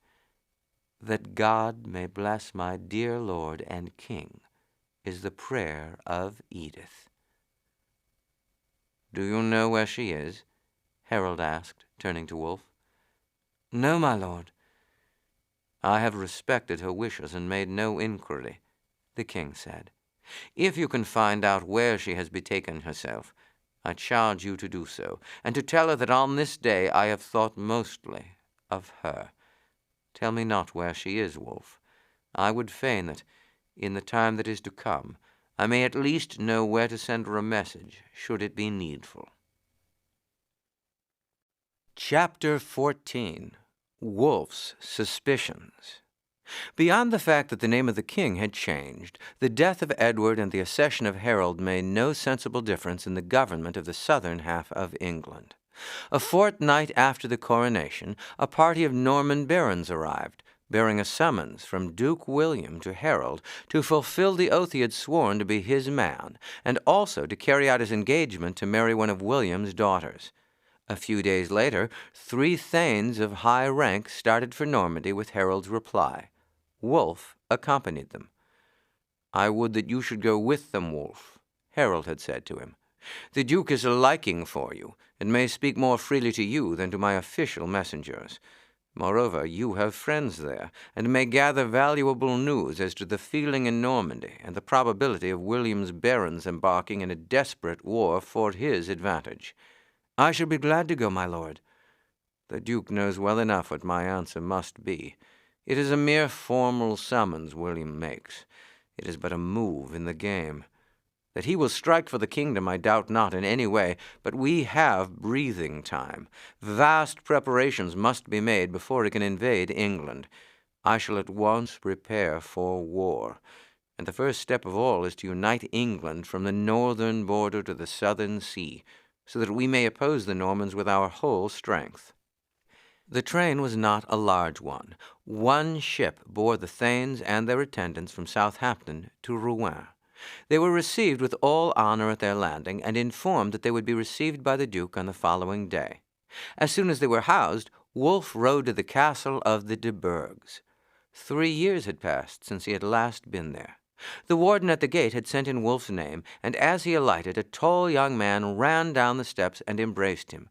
"That God may bless my dear lord and king, is the prayer of Edith." "Do you know where she is?" Harold asked, turning to Wulf. "No, my lord." "I have respected her wishes and made no inquiry," the king said. "If you can find out where she has betaken herself, I charge you to do so, and to tell her that on this day I have thought mostly of her. Tell me not where she is, Wulf. I would fain that, in the time that is to come, I may at least know where to send her a message, should it be needful. Chapter 14. Wulf's Suspicions. Beyond the fact that the name of the king had changed, the death of Edward and the accession of Harold made no sensible difference in the government of the southern half of England. A fortnight after the coronation, a party of Norman barons arrived, bearing a summons from Duke William to Harold to fulfill the oath he had sworn to be his man, and also to carry out his engagement to marry one of William's daughters. A few days later, 3 thanes of high rank started for Normandy with Harold's reply. Wulf accompanied them. "I would that you should go with them, Wulf," Harold had said to him. "The Duke has a liking for you, and may speak more freely to you than to my official messengers. Moreover, you have friends there, and may gather valuable news as to the feeling in Normandy and the probability of William's barons embarking in a desperate war for his advantage." "I shall be glad to go, my lord." "The Duke knows well enough what my answer must be. It is a mere formal summons William makes. It is but a move in the game. That he will strike for the kingdom I doubt not in any way, but we have breathing time. Vast preparations must be made before he can invade England. I shall at once prepare for war, and the first step of all is to unite England from the northern border to the southern sea, so that we may oppose the Normans with our whole strength." The train was not a large one. 1 ship bore the thanes and their attendants from Southampton to Rouen. They were received with all honor at their landing, and informed that they would be received by the Duke on the following day. As soon as they were housed, Wulf rode to the castle of the de Burghs. 3 years had passed since he had last been there. The warden at the gate had sent in Wulf's name, and as he alighted, a tall young man ran down the steps and embraced him.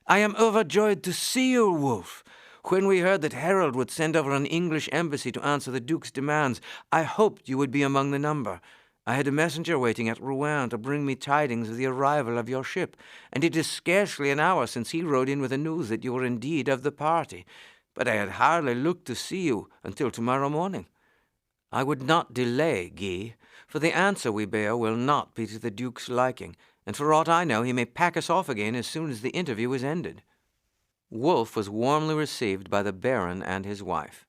"I am overjoyed to see you, Wulf. When we heard that Harold would send over an English embassy to answer the Duke's demands, I hoped you would be among the number. I had a messenger waiting at Rouen to bring me tidings of the arrival of your ship, and it is scarcely an hour since he rode in with the news that you were indeed of the party. But I had hardly looked to see you until tomorrow morning. I would not delay, Guy, for the answer we bear will not be to the Duke's liking, and for aught I know he may pack us off again as soon as the interview is ended." Wulf was warmly received by the Baron and his wife.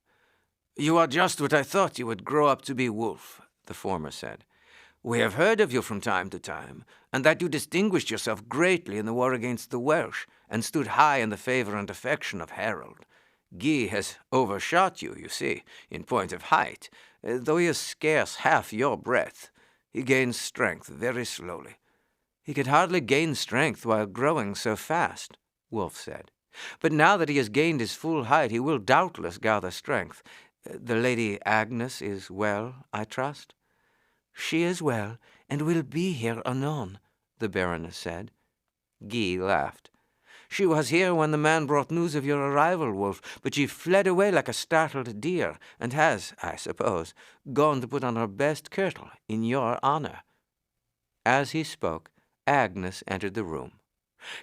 "You are just what I thought you would grow up to be, Wulf," the former said. "We have heard of you from time to time, and that you distinguished yourself greatly in the war against the Welsh, and stood high in the favor and affection of Harold. Guy has overshot you, you see, in point of height, though he is scarce half your breadth. He gains strength very slowly." "He could hardly gain strength while growing so fast," Wulf said. "But now that he has gained his full height, he will doubtless gather strength. The Lady Agnes is well, I trust?" "She is well, and will be here anon," the Baroness said. Guy laughed. "She was here when the man brought news of your arrival, Wulf, but she fled away like a startled deer, and has, I suppose, gone to put on her best kirtle in your honor." As he spoke, Agnes entered the room.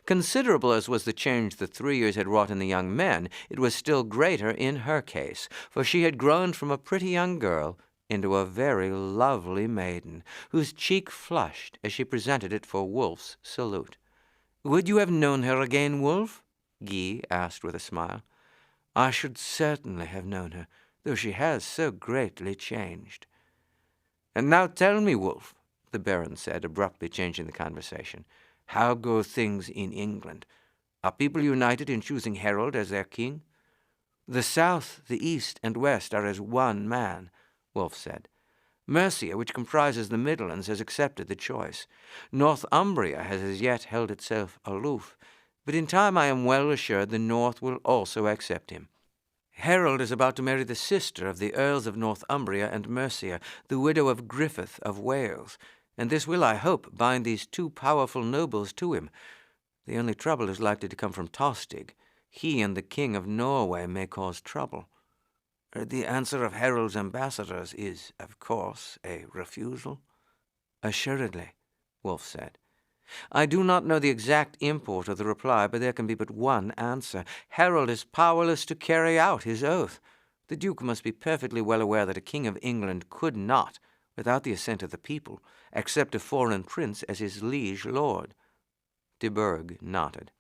Considerable as was the change the 3 years had wrought in the young men, it was still greater in her case, for she had grown from a pretty young girl into a very lovely maiden, whose cheek flushed as she presented it for Wulf's salute. "Would you have known her again, Wulf?" Guy asked with a smile. "I should certainly have known her, though she has so greatly changed." "And now tell me, Wulf," the Baron said, abruptly changing the conversation, "how go things in England? Are people united in choosing Harold as their king?" "The south, the east, and west are as one man," Wulf said. "Mercia, which comprises the Midlands, has accepted the choice. Northumbria has as yet held itself aloof, but in time I am well assured the North will also accept him. Harold is about to marry the sister of the Earls of Northumbria and Mercia, the widow of Griffith of Wales, and this will, I hope, bind these 2 powerful nobles to him. The only trouble is likely to come from Tostig. He and the King of Norway may cause trouble. The answer of Harold's ambassadors is, of course, a refusal?" "Assuredly," Wulf said. "I do not know the exact import of the reply, but there can be but one answer. Harold is powerless to carry out his oath. The Duke must be perfectly well aware that a king of England could not, without the assent of the people, accept a foreign prince as his liege lord. De Burgh nodded.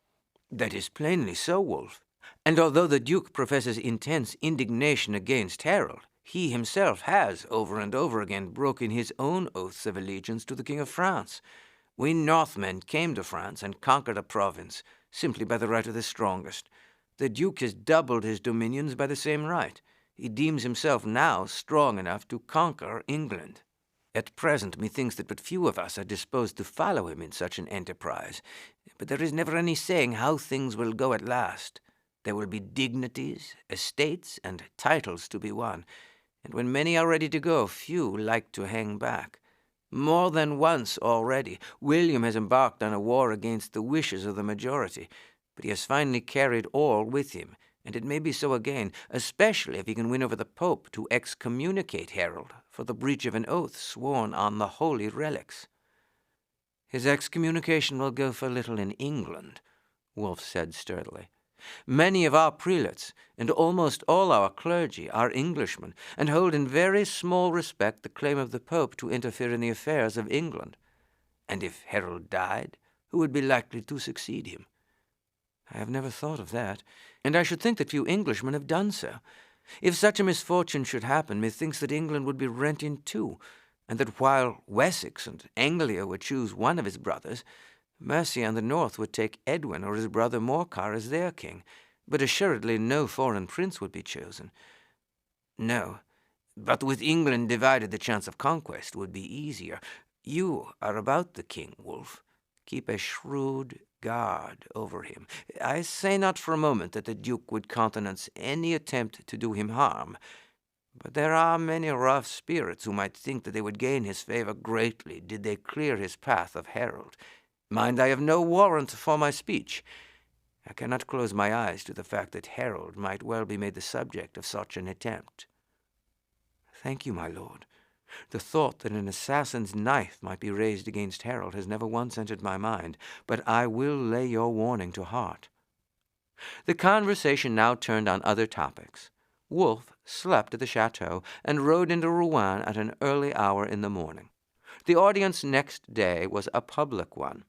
That is plainly so, Wulf. And although the Duke professes intense indignation against Harold, he himself has, over and over again, broken his own oaths of allegiance to the King of France. We Northmen came to France and conquered a province, simply by the right of the strongest. The Duke has doubled his dominions by the same right. He deems himself now strong enough to conquer England. At present, methinks that but few of us are disposed to follow him in such an enterprise. But there is never any saying how things will go at last. There will be dignities, estates, and titles to be won, and when many are ready to go, few like to hang back. More than once already, William has embarked on a war against the wishes of the majority, but he has finally carried all with him, and it may be so again, especially if he can win over the Pope to excommunicate Harold for the breach of an oath sworn on the holy relics. His excommunication will go for little in England, Wulf said sturdily. Many of our prelates, and almost all our clergy, are Englishmen, and hold in very small respect the claim of the Pope to interfere in the affairs of England. And if Harold died, who would be likely to succeed him? I have never thought of that, and I should think that few Englishmen have done so. If such a misfortune should happen, methinks that England would be rent in two, and that while Wessex and Anglia would choose one of his brothers, Mercia and the North would take Edwin or his brother Morcar as their king, but assuredly no foreign prince would be chosen. No, but with England divided, the chance of conquest would be easier. You are about the king, Wulf. Keep a shrewd guard over him. I say not for a moment that the Duke would countenance any attempt to do him harm, but there are many rough spirits who might think that they would gain his favor greatly did they clear his path of Harold. Mind, I have no warrant for my speech. I cannot close my eyes to the fact that Harold might well be made the subject of such an attempt. Thank you, my lord. The thought that an assassin's knife might be raised against Harold has never once entered my mind, but I will lay your warning to heart. The conversation now turned on other topics. Wulf slept at the chateau and rode into Rouen at an early hour in the morning. The audience next day was a public one.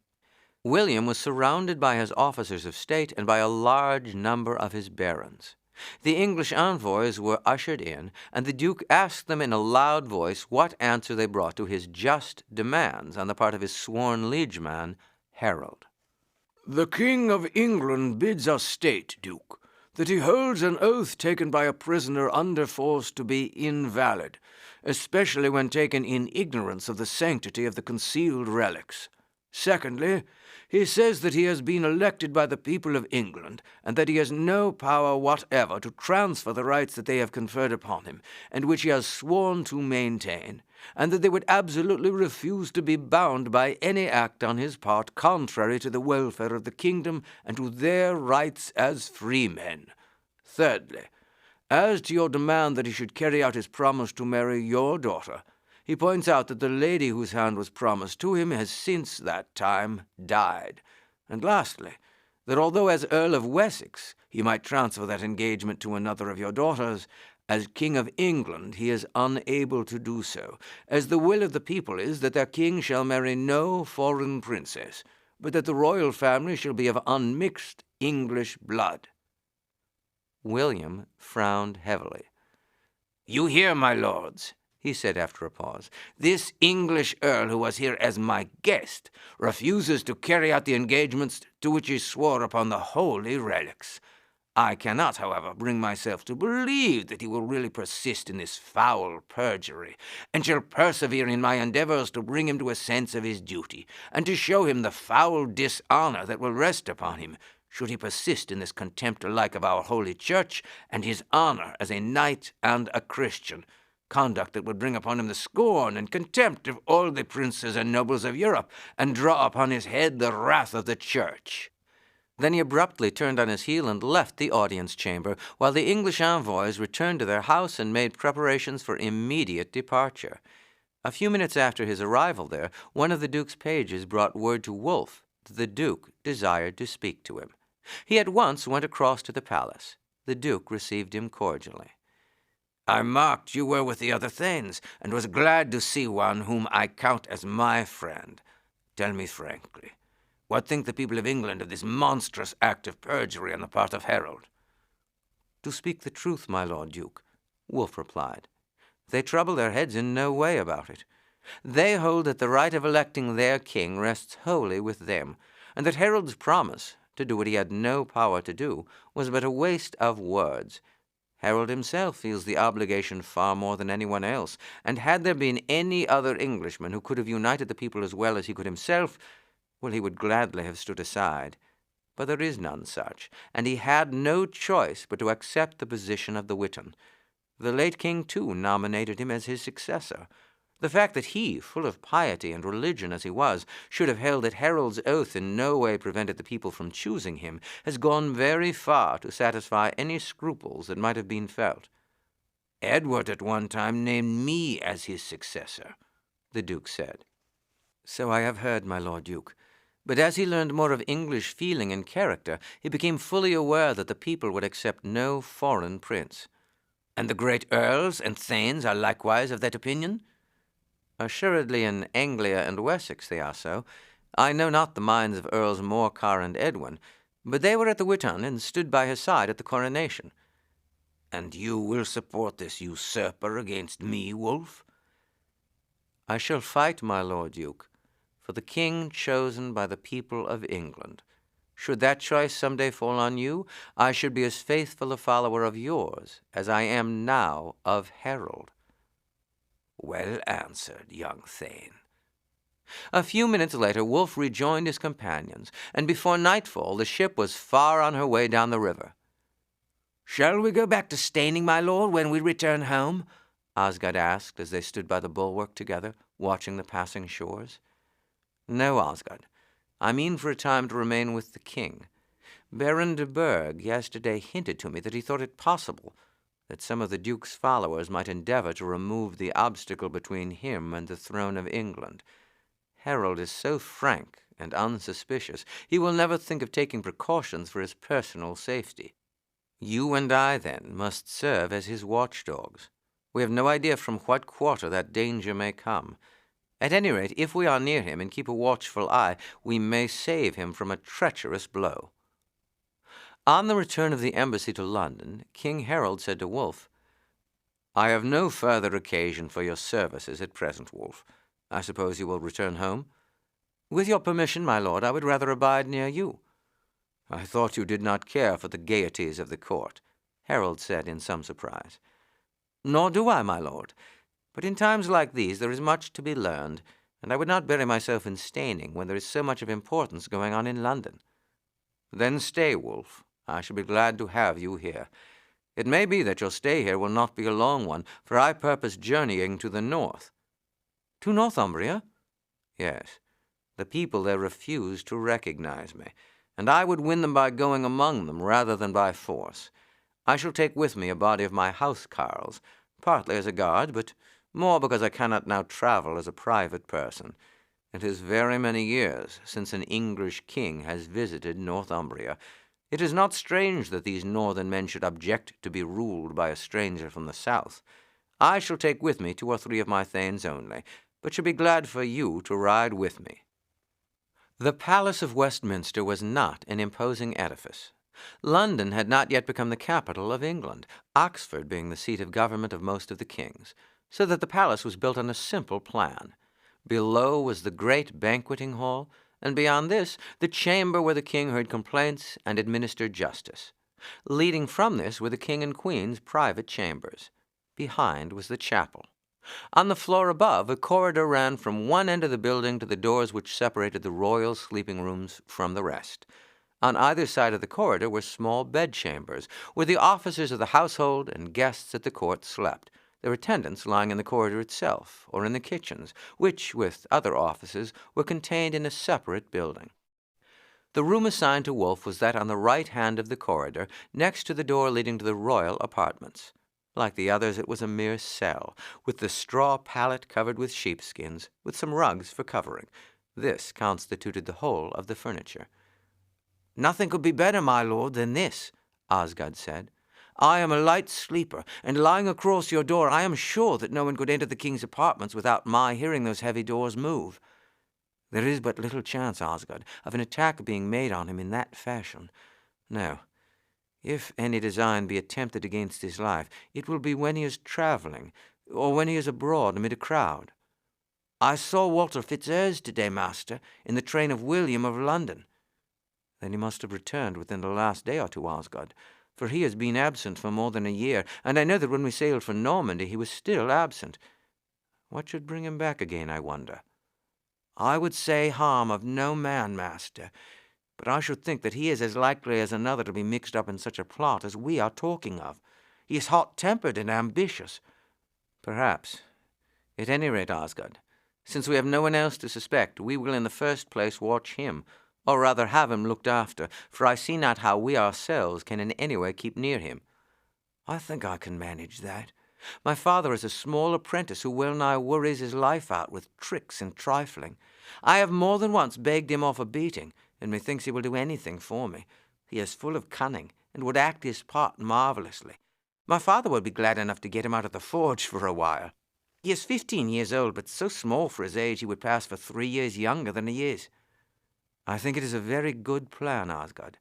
William was surrounded by his officers of state and by a large number of his barons. The English envoys were ushered in, and the Duke asked them in a loud voice what answer they brought to his just demands on the part of his sworn liegeman, Harold. The King of England bids us state, Duke, that he holds an oath taken by a prisoner under force to be invalid, especially when taken in ignorance of the sanctity of the concealed relics. Secondly, he says that he has been elected by the people of England, and that he has no power whatever to transfer the rights that they have conferred upon him, and which he has sworn to maintain, and that they would absolutely refuse to be bound by any act on his part contrary to the welfare of the kingdom and to their rights as free men. Thirdly, as to your demand that he should carry out his promise to marry your daughter, he points out that the lady whose hand was promised to him has since that time died. And lastly, that although as Earl of Wessex he might transfer that engagement to another of your daughters, as King of England he is unable to do so, as the will of the people is that their king shall marry no foreign princess, but that the royal family shall be of unmixed English blood. William frowned heavily. You hear, my lords, he said after a pause. This English earl who was here as my guest refuses to carry out the engagements to which he swore upon the holy relics. I cannot, however, bring myself to believe that he will really persist in this foul perjury, and shall persevere in my endeavors to bring him to a sense of his duty, and to show him the foul dishonor that will rest upon him, should he persist in this contempt alike of our holy church and his honor as a knight and a Christian, conduct that would bring upon him the scorn and contempt of all the princes and nobles of Europe, and draw upon his head the wrath of the church. Then he abruptly turned on his heel and left the audience chamber, while the English envoys returned to their house and made preparations for immediate departure. A few minutes after his arrival there, one of the Duke's pages brought word to Wulf that the Duke desired to speak to him. He at once went across to the palace. The Duke received him cordially. I marked you were with the other Thanes, and was glad to see one whom I count as my friend. Tell me frankly, what think the people of England of this monstrous act of perjury on the part of Harold?" "To speak the truth, my Lord Duke," Wulf replied, "they trouble their heads in no way about it. They hold that the right of electing their king rests wholly with them, and that Harold's promise, to do what he had no power to do, was but a waste of words. Harold himself feels the obligation far more than anyone else, and had there been any other Englishman who could have united the people as well as he could himself, well, he would gladly have stood aside. But there is none such, and he had no choice but to accept the position of the Witan. The late king, too, nominated him as his successor. The fact that he, full of piety and religion as he was, should have held that Harold's oath in no way prevented the people from choosing him, has gone very far to satisfy any scruples that might have been felt." "Edward at one time named me as his successor," the Duke said. "So I have heard, my Lord Duke. But as he learned more of English feeling and character, he became fully aware that the people would accept no foreign prince." "And the great earls and thanes are likewise of that opinion?" "Assuredly in Anglia and Wessex they are so. I know not the minds of Earls Morcar and Edwin, but they were at the Witan and stood by his side at the coronation." "And you will support this usurper against me, Wulf?" "I shall fight, my Lord Duke, for the king chosen by the people of England. Should that choice some day fall on you, I should be as faithful a follower of yours as I am now of Harold." "Well answered, young Thane." A few minutes later, Wulf rejoined his companions, and before nightfall the ship was far on her way down the river. "Shall we go back to Staining, my lord, when we return home?" Osgod asked as they stood by the bulwark together, watching the passing shores. "No, Osgod. I mean for a time to remain with the king. Baron de Burgh yesterday hinted to me that he thought it possible that some of the Duke's followers might endeavor to remove the obstacle between him and the throne of England. Harold is so frank and unsuspicious, he will never think of taking precautions for his personal safety. You and I, then, must serve as his watchdogs. We have no idea from what quarter that danger may come. At any rate, if we are near him and keep a watchful eye, we may save him from a treacherous blow." On the return of the embassy to London, King Harold said to Wulf, "I have no further occasion for your services at present, Wulf. I suppose you will return home?" "With your permission, my lord, I would rather abide near you." "I thought you did not care for the gaieties of the court," Harold said in some surprise. "Nor do I, my lord. But in times like these there is much to be learned, and I would not bury myself in Staining when there is so much of importance going on in London." "Then stay, Wulf. I shall be glad to have you here. It may be that your stay here will not be a long one, for I purpose journeying to the north." "To Northumbria?" "Yes. The people there refuse to recognize me, and I would win them by going among them rather than by force. I shall take with me a body of my housecarls, partly as a guard, but more because I cannot now travel as a private person. It is very many years since an English king has visited Northumbria. It is not strange that these northern men should object to be ruled by a stranger from the south. I shall take with me 2 or 3 of my thanes only, but shall be glad for you to ride with me." The Palace of Westminster was not an imposing edifice. London had not yet become the capital of England, Oxford being the seat of government of most of the kings, so that the palace was built on a simple plan. Below was the great banqueting hall, and beyond this, the chamber where the king heard complaints and administered justice. Leading from this were the king and queen's private chambers. Behind was the chapel. On the floor above, a corridor ran from one end of the building to the doors which separated the royal sleeping rooms from the rest. On either side of the corridor were small bedchambers, where the officers of the household and guests at the court slept, their attendants lying in the corridor itself or in the kitchens, which, with other offices, were contained in a separate building. The room assigned to Wulf was that on the right hand of the corridor, next to the door leading to the royal apartments. Like the others, it was a mere cell, with the straw pallet covered with sheepskins, with some rugs for covering. This constituted the whole of the furniture. "Nothing could be better, my lord, than this," Osgod said. I am a light sleeper, and lying across your door, I am sure that no one could enter the king's apartments without my hearing those heavy doors move. There is but little chance, Osgood, of an attack being made on him in that fashion. No, if any design be attempted against his life, it will be when he is travelling, or when he is abroad amid a crowd. I saw Walter Fitzurse today, master, in the train of William of London. Then he must have returned within the last day or two, Osgood, for he has been absent for more than a year, and I know that when we sailed for Normandy he was still absent. What should bring him back again, I wonder? I would say harm of no man, master, but I should think that he is as likely as another to be mixed up in such a plot as we are talking of. He is hot-tempered and ambitious. Perhaps. At any rate, Osgood, since we have no one else to suspect, we will in the first place watch him, or rather have him looked after, for I see not how we ourselves can in any way keep near him. I think I can manage that. My father is a small apprentice who well nigh worries his life out with tricks and trifling. I have more than once begged him off a beating, and methinks he will do anything for me. He is full of cunning, and would act his part marvellously. My father would be glad enough to get him out of the forge for a while. He is 15 years old, but so small for his age he would pass for 3 years younger than he is. I think it is a very good plan, Osgood.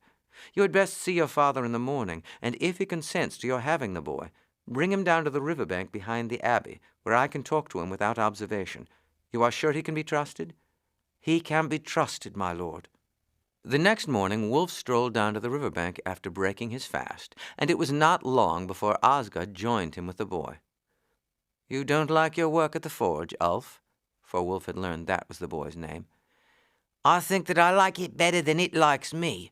You had best see your father in the morning, and if he consents to your having the boy, bring him down to the river bank behind the abbey, where I can talk to him without observation. You are sure he can be trusted? He can be trusted, my lord. The next morning Wulf strolled down to the river bank after breaking his fast, and it was not long before Osgood joined him with the boy. You don't like your work at the forge, Ulf? For Wulf had learned that was the boy's name. I think that I like it better than it likes me.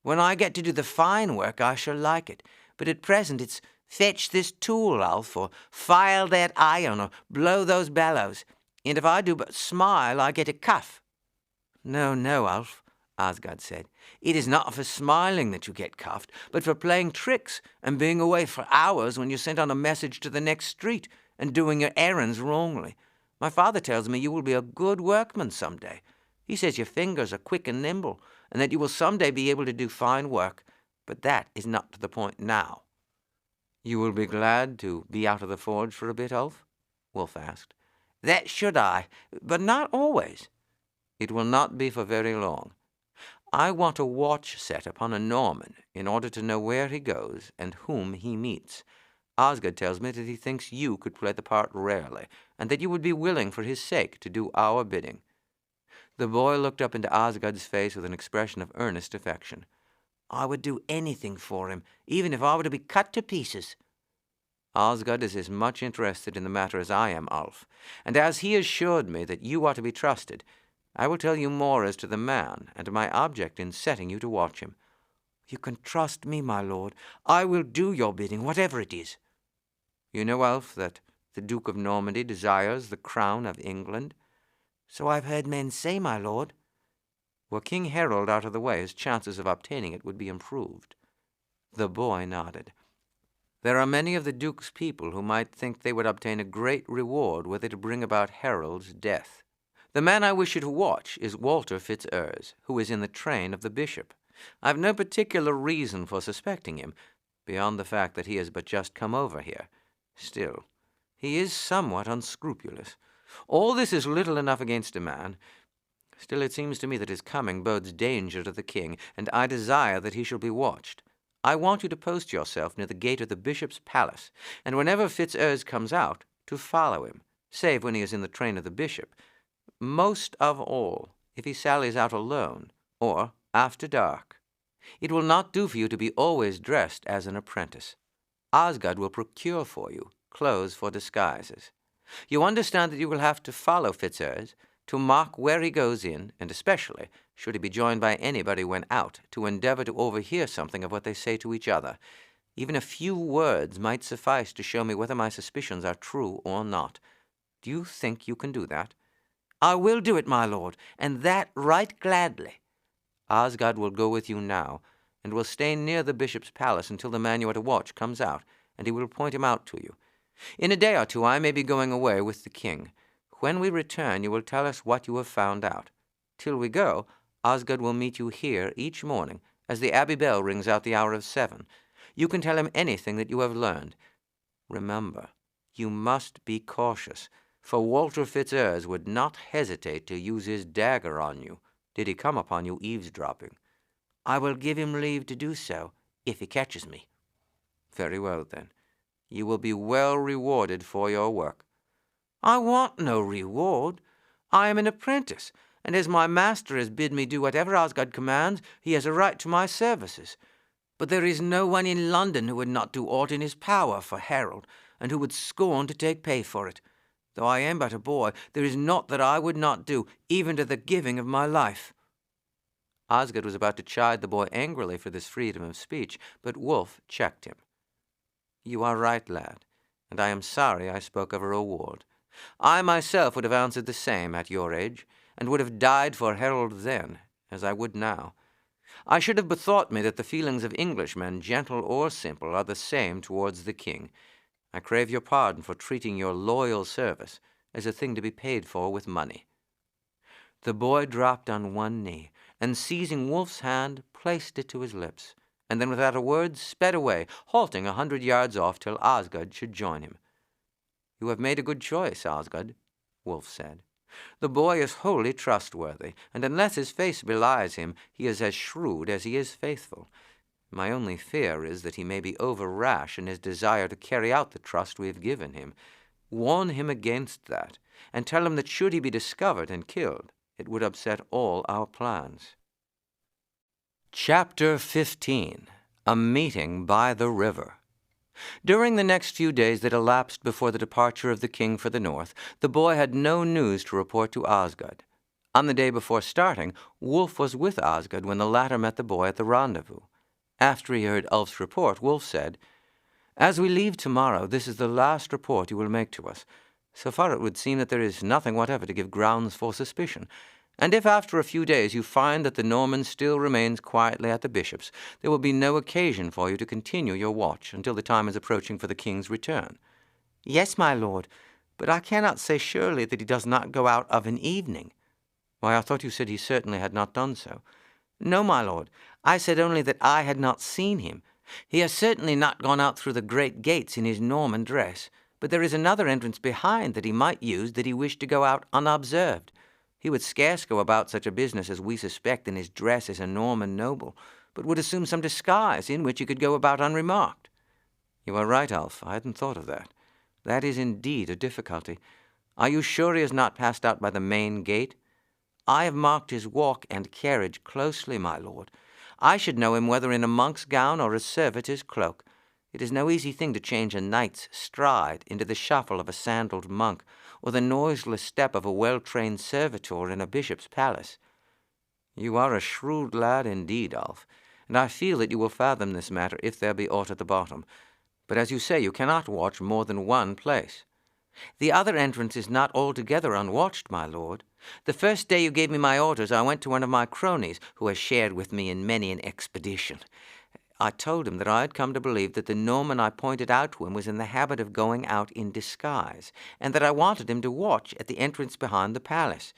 When I get to do the fine work, I shall like it. But at present it's fetch this tool, Ulf, or file that iron, or blow those bellows. And if I do but smile, I get a cuff. No, no, Ulf, Osgood said. It is not for smiling that you get cuffed, but for playing tricks and being away for hours when you're sent on a message to the next street and doing your errands wrongly. My father tells me you will be a good workman some day. He says your fingers are quick and nimble, and that you will some day be able to do fine work, but that is not to the point now. You will be glad to be out of the forge for a bit, Ulf? Wulf asked. That should I, but not always. It will not be for very long. I want a watch set upon a Norman in order to know where he goes and whom he meets. Osgood tells me that he thinks you could play the part rarely, and that you would be willing for his sake to do our bidding. The boy looked up into Osgood's face with an expression of earnest affection. I would do anything for him, even if I were to be cut to pieces. Osgood is as much interested in the matter as I am, Ulf, and as he assured me that you are to be trusted, I will tell you more as to the man and my object in setting you to watch him. You can trust me, my lord. I will do your bidding, whatever it is. You know, Ulf, that the Duke of Normandy desires the crown of England? So I've heard men say, my lord. Were King Harold out of the way, his chances of obtaining it would be improved. The boy nodded. There are many of the Duke's people who might think they would obtain a great reward were they to bring about Harold's death. The man I wish you to watch is Walter Fitzurse, who is in the train of the bishop. I have no particular reason for suspecting him, beyond the fact that he has but just come over here. Still, he is somewhat unscrupulous. All this is little enough against a man. Still, it seems to me that his coming bodes danger to the king, and I desire that he shall be watched. I want you to post yourself near the gate of the bishop's palace, and whenever Fitzurse comes out, to follow him, save when he is in the train of the bishop. Most of all, if he sallies out alone, or after dark. It will not do for you to be always dressed as an apprentice. Osgood will procure for you clothes for disguises. You understand that you will have to follow Fitzurse, to mark where he goes in, and especially, should he be joined by anybody when out, to endeavor to overhear something of what they say to each other. Even a few words might suffice to show me whether my suspicions are true or not. Do you think you can do that? I will do it, my lord, and that right gladly. Osgood will go with you now, and will stay near the bishop's palace until the man you are to watch comes out, and he will point him out to you. In a day or two I may be going away with the king. When we return, you will tell us what you have found out. Till we go, Osgood will meet you here each morning, as the abbey bell rings out the hour of 7. You can tell him anything that you have learned. Remember, you must be cautious, for Walter Fitzurse would not hesitate to use his dagger on you, did he come upon you eavesdropping. I will give him leave to do so, if he catches me. Very well, then. You will be well rewarded for your work. I want no reward. I am an apprentice, and as my master has bid me do whatever Osgod commands, he has a right to my services. But there is no one in London who would not do aught in his power for Harold, and who would scorn to take pay for it. Though I am but a boy, there is naught that I would not do, even to the giving of my life. Osgod was about to chide the boy angrily for this freedom of speech, but Wulf checked him. You are right, lad, and I am sorry I spoke of a reward. I myself would have answered the same at your age, and would have died for Harold then, as I would now. I should have bethought me that the feelings of Englishmen, gentle or simple, are the same towards the king. I crave your pardon for treating your loyal service as a thing to be paid for with money. The boy dropped on one knee, and seizing Wulf's hand, placed it to his lips, and then without a word sped away, halting 100 yards off till Osgod should join him. You have made a good choice, Osgod, Wulf said. The boy is wholly trustworthy, and unless his face belies him, he is as shrewd as he is faithful. My only fear is that he may be over-rash in his desire to carry out the trust we have given him. Warn him against that, and tell him that should he be discovered and killed, it would upset all our plans. Chapter 15. A Meeting by the River. During the next few days that elapsed before the departure of the king for the north, the boy had no news to report to Osgod. On the day before starting, Wulf was with Osgod when the latter met the boy at the rendezvous. After he heard Ulf's report, Wulf said, As we leave tomorrow, this is the last report you will make to us. So far it would seem that there is nothing whatever to give grounds for suspicion. And if after a few days you find that the Norman still remains quietly at the bishop's, there will be no occasion for you to continue your watch until the time is approaching for the king's return. Yes, my lord, but I cannot say surely that he does not go out of an evening. Why, I thought you said he certainly had not done so. No, my lord, I said only that I had not seen him. He has certainly not gone out through the great gates in his Norman dress, but there is another entrance behind that he might use that he wished to go out unobserved. He would scarce go about such a business as we suspect in his dress as a Norman noble, but would assume some disguise in which he could go about unremarked. You are right, Ulf. I hadn't thought of that. That is indeed a difficulty. Are you sure he has not passed out by the main gate? I have marked his walk and carriage closely, my lord. I should know him whether in a monk's gown or a servitor's cloak. It is no easy thing to change a knight's stride into the shuffle of a sandaled monk, or the noiseless step of a well-trained servitor in a bishop's palace. You are a shrewd lad indeed, Ulf, and I feel that you will fathom this matter if there be aught at the bottom. But as you say, you cannot watch more than one place. The other entrance is not altogether unwatched, my lord. The first day you gave me my orders, I went to one of my cronies, who has shared with me in many an expedition. I told him that I had come to believe that the Norman I pointed out to him was in the habit of going out in disguise, and that I wanted him to watch at the entrance behind the palace.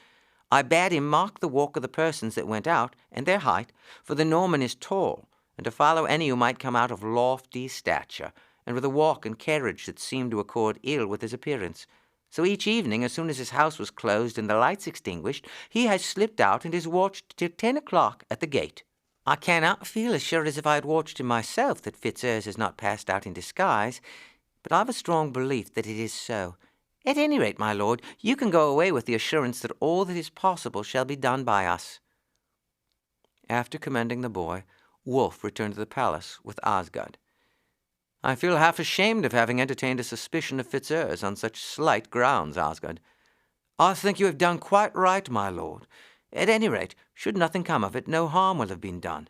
I bade him mark the walk of the persons that went out, and their height, for the Norman is tall, and to follow any who might come out of lofty stature, and with a walk and carriage that seemed to accord ill with his appearance. So each evening, as soon as his house was closed and the lights extinguished, he has slipped out and has watched till 10 o'clock at the gate. I cannot feel as sure as if I had watched him myself that Fitzurse has not passed out in disguise, but I've a strong belief that it is so. At any rate, my lord, you can go away with the assurance that all that is possible shall be done by us. After commending the boy, Wulf returned to the palace with Osgod. I feel half ashamed of having entertained a suspicion of Fitzurse on such slight grounds, Osgod. I think you have done quite right, my lord. At any rate, should nothing come of it, no harm will have been done.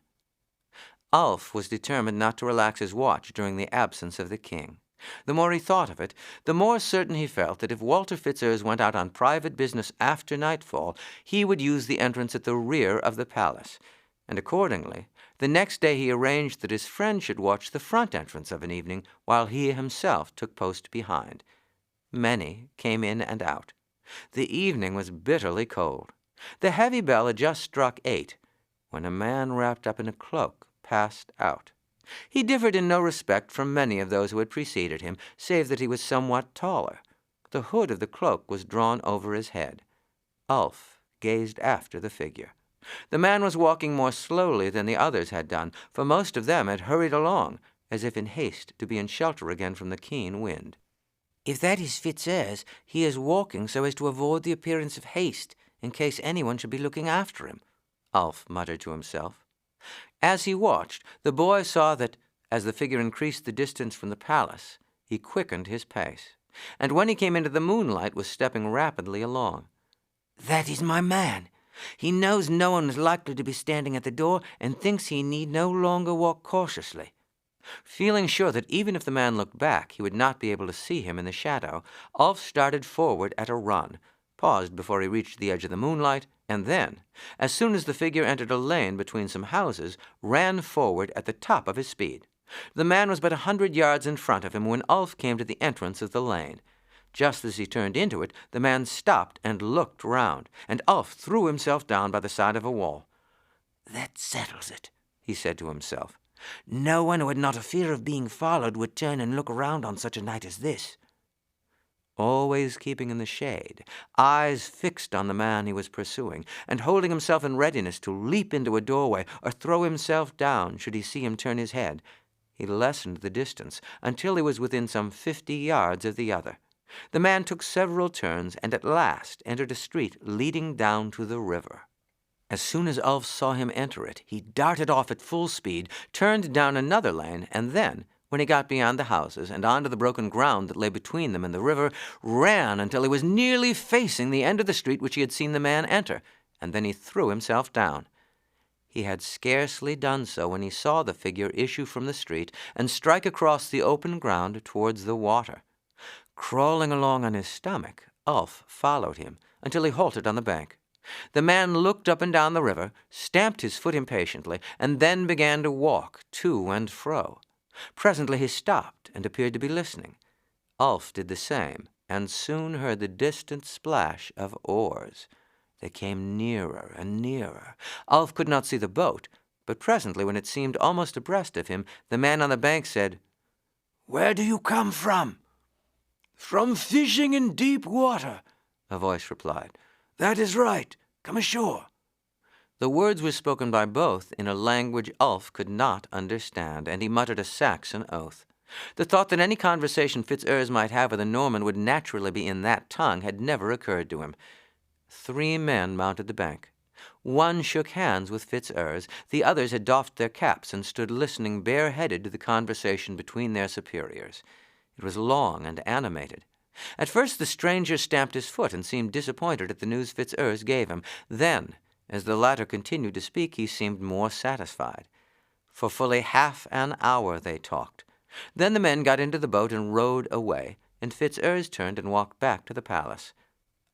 Ulf was determined not to relax his watch during the absence of the king. The more he thought of it, the more certain he felt that if Walter Fitzurse went out on private business after nightfall, he would use the entrance at the rear of the palace, and accordingly, the next day he arranged that his friend should watch the front entrance of an evening, while he himself took post behind. Many came in and out. The evening was bitterly cold. The heavy bell had just struck 8, when a man wrapped up in a cloak passed out. He differed in no respect from many of those who had preceded him, save that he was somewhat taller. The hood of the cloak was drawn over his head. Ulf gazed after the figure. The man was walking more slowly than the others had done, for most of them had hurried along, as if in haste to be in shelter again from the keen wind. If that is Fitzurse, he is walking so as to avoid the appearance of haste, in case anyone should be looking after him, Ulf muttered to himself. As he watched, the boy saw that, as the figure increased the distance from the palace, he quickened his pace, and when he came into the moonlight was stepping rapidly along. "That is my man. He knows no one is likely to be standing at the door and thinks he need no longer walk cautiously." Feeling sure that even if the man looked back, he would not be able to see him in the shadow, Ulf started forward at a run, paused before he reached the edge of the moonlight, and then, as soon as the figure entered a lane between some houses, ran forward at the top of his speed. The man was but 100 yards in front of him when Ulf came to the entrance of the lane. Just as he turned into it, the man stopped and looked round, and Ulf threw himself down by the side of a wall. "That settles it," he said to himself. "No one who had not a fear of being followed would turn and look around on such a night as this." Always keeping in the shade, eyes fixed on the man he was pursuing, and holding himself in readiness to leap into a doorway or throw himself down should he see him turn his head, he lessened the distance until he was within some 50 yards of the other. The man took several turns and at last entered a street leading down to the river. As soon as Ulf saw him enter it, he darted off at full speed, turned down another lane, and then, when he got beyond the houses and onto the broken ground that lay between them and the river, ran until he was nearly facing the end of the street which he had seen the man enter, and then he threw himself down. He had scarcely done so when he saw the figure issue from the street and strike across the open ground towards the water. Crawling along on his stomach, Ulf followed him until he halted on the bank. The man looked up and down the river, stamped his foot impatiently, and then began to walk to and fro. Presently he stopped and appeared to be listening. Ulf did the same, and soon heard the distant splash of oars. They came nearer and nearer. Ulf could not see the boat, but presently, when it seemed almost abreast of him, the man on the bank said, "Where do you come from?" "From fishing in deep water," a voice replied. "That is right. Come ashore." The words were spoken by both in a language Ulf could not understand, and he muttered a Saxon oath. The thought that any conversation Fitzurse might have with a Norman would naturally be in that tongue had never occurred to him. 3 men mounted the bank. One shook hands with Fitzurse, the others had doffed their caps and stood listening bareheaded to the conversation between their superiors. It was long and animated. At first the stranger stamped his foot and seemed disappointed at the news Fitzurse gave him. Then, as the latter continued to speak, he seemed more satisfied. For fully half an hour they talked. Then the men got into the boat and rowed away, and Fitzurse turned and walked back to the palace.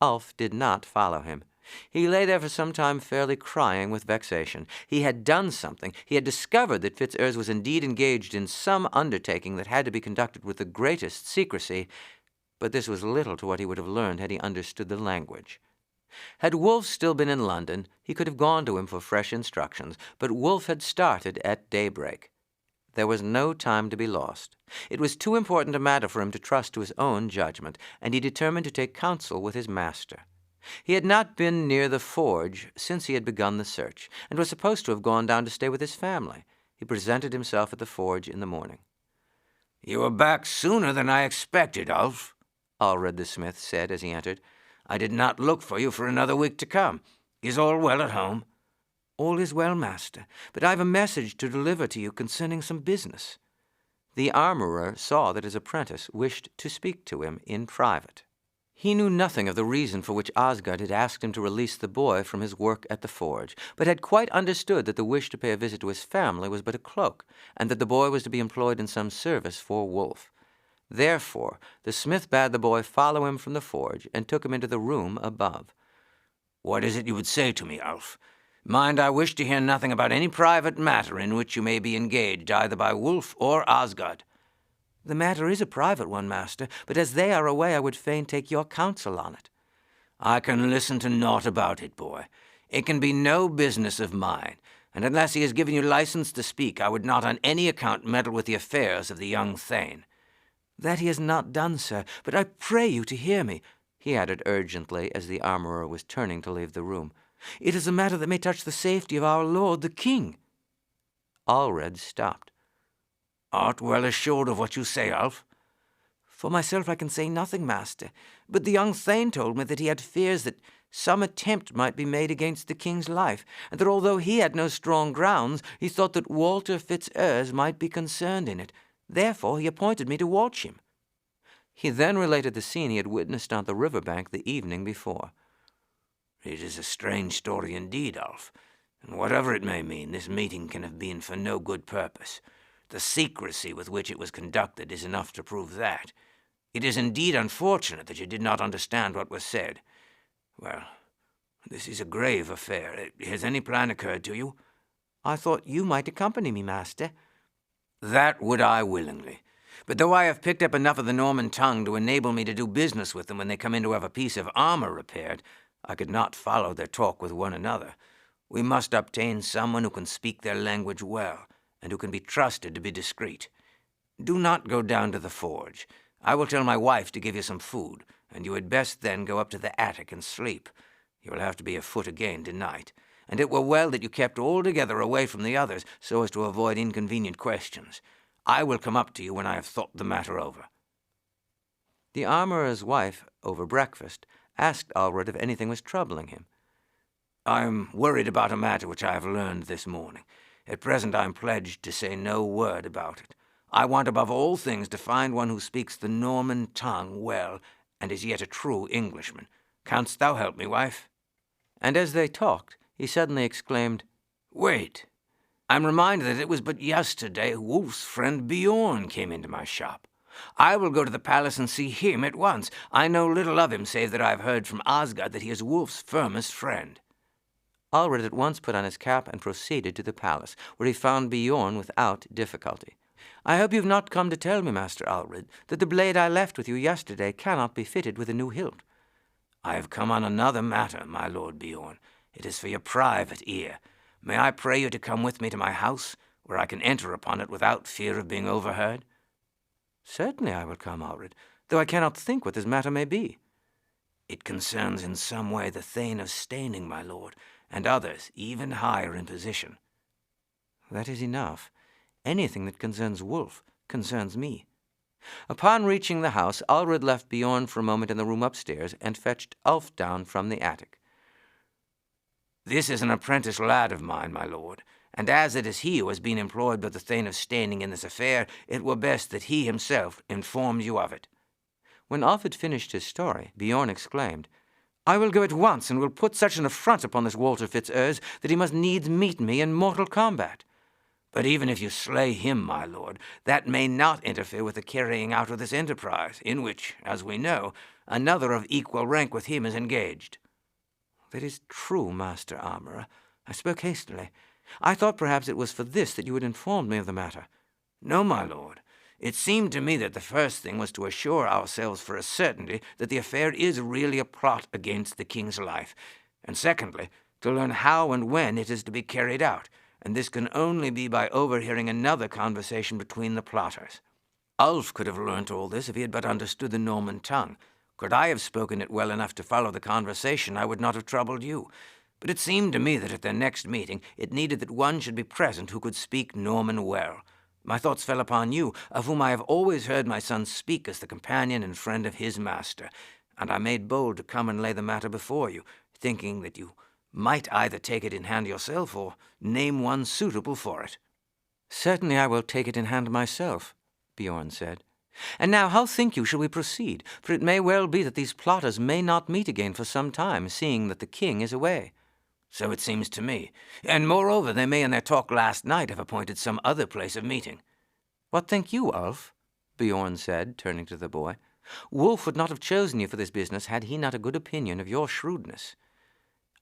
Ulf did not follow him. He lay there for some time fairly crying with vexation. He had done something. He had discovered that Fitzurse was indeed engaged in some undertaking that had to be conducted with the greatest secrecy, but this was little to what he would have learned had he understood the language. Had Wulf still been in London, he could have gone to him for fresh instructions, but Wulf had started at daybreak. There was no time to be lost. It was too important a matter for him to trust to his own judgment, and he determined to take counsel with his master. He had not been near the forge since he had begun the search, and was supposed to have gone down to stay with his family. He presented himself at the forge in the morning. "You are back sooner than I expected, Ulf," Allred the smith said as he entered. "I did not look for you for another week to come. Is all well at home?" "All is well, master, but I have a message to deliver to you concerning some business." The armorer saw that his apprentice wished to speak to him in private. He knew nothing of the reason for which Osgod had asked him to release the boy from his work at the forge, but had quite understood that the wish to pay a visit to his family was but a cloak, and that the boy was to be employed in some service for Wulf. Therefore, the smith bade the boy follow him from the forge, and took him into the room above. "What is it you would say to me, Ulf? Mind, I wish to hear nothing about any private matter in which you may be engaged, either by Wulf or Osgod." "The matter is a private one, master, but as they are away, I would fain take your counsel on it." "I can listen to naught about it, boy. It can be no business of mine. and unless he has given you license to speak, I would not on any account meddle with the affairs of the young thane." "That he has not done, sir, but I pray you to hear me," he added urgently as the armourer was turning to leave the room. "It is a matter that may touch the safety of our lord the king." Allred stopped. "Art well assured of what you say, Ulf?" "For myself I can say nothing, master, but the young thane told me that he had fears that some attempt might be made against the king's life, and that although he had no strong grounds, he thought that Walter Fitzurse might be concerned in it. Therefore he appointed me to watch him." He then related the scene he had witnessed on the river bank the evening before. "It is a strange story indeed, Ulf, and whatever it may mean, this meeting can have been for no good purpose. The secrecy with which it was conducted is enough to prove that. It is indeed unfortunate that you did not understand what was said. Well, this is a grave affair. Has any plan occurred to you?" "I thought you might accompany me, master." "That would I willingly. But though I have picked up enough of the Norman tongue to enable me to do business with them when they come in to have a piece of armor repaired, I could not follow their talk with one another. We must obtain someone who can speak their language well, and who can be trusted to be discreet. Do not go down to the forge. I will tell my wife to give you some food, and you had best then go up to the attic and sleep. You will have to be afoot again tonight, and it were well that you kept altogether away from the others so as to avoid inconvenient questions. I will come up to you when I have thought the matter over." The armourer's wife, over breakfast, asked Allred if anything was troubling him. "I am worried about a matter which I have learned this morning. At present I am pledged to say no word about it. I want above all things to find one who speaks the Norman tongue well, and is yet a true Englishman. Canst thou help me, wife?" And as they talked, he suddenly exclaimed, "Wait! I'm reminded that it was but yesterday Wulf's friend Bjorn came into my shop. I will go to the palace and see him at once. I know little of him, save that I have heard from Osgard that he is Wulf's firmest friend." Allred at once put on his cap and proceeded to the palace, where he found Bjorn without difficulty. "I hope you have not come to tell me, Master Allred, that the blade I left with you yesterday cannot be fitted with a new hilt." "I have come on another matter, my lord Bjorn. It is for your private ear. May I pray you to come with me to my house, where I can enter upon it without fear of being overheard?" "Certainly I will come, Allred, though I cannot think what this matter may be." "It concerns in some way the Thane of Staining, my lord, and others even higher in position." "That is enough. Anything that concerns Wulf concerns me." Upon reaching the house, Allred left Bjorn for a moment in the room upstairs and fetched Ulf down from the attic. "This is an apprentice lad of mine, my lord, and as it is he who has been employed by the Thane of Staining in this affair, it were best that he himself inform you of it." When Ulf had finished his story, Bjorn exclaimed, "I will go at once and will put such an affront upon this Walter Fitzurse that he must needs meet me in mortal combat." "But even if you slay him, my lord, that may not interfere with the carrying out of this enterprise, in which, as we know, another of equal rank with him is engaged." "That is true, Master Armourer. I spoke hastily. I thought perhaps it was for this that you had informed me of the matter." "No, my lord. It seemed to me that the first thing was to assure ourselves for a certainty that the affair is really a plot against the king's life, and secondly, to learn how and when it is to be carried out, and this can only be by overhearing another conversation between the plotters. Ulf could have learnt all this if he had but understood the Norman tongue. Could I have spoken it well enough to follow the conversation, I would not have troubled you. But it seemed to me that at their next meeting it needed that one should be present who could speak Norman well. My thoughts fell upon you, of whom I have always heard my son speak as the companion and friend of his master, and I made bold to come and lay the matter before you, thinking that you might either take it in hand yourself or name one suitable for it." "Certainly I will take it in hand myself," Bjorn said. "And now how think you shall we proceed? For it may well be that these plotters may not meet again for some time, seeing that the king is away." "So it seems to me. And moreover, they may in their talk last night have appointed some other place of meeting." "What think you, Ulf?" Bjorn said, turning to the boy. "Wulf would not have chosen you for this business had he not a good opinion of your shrewdness."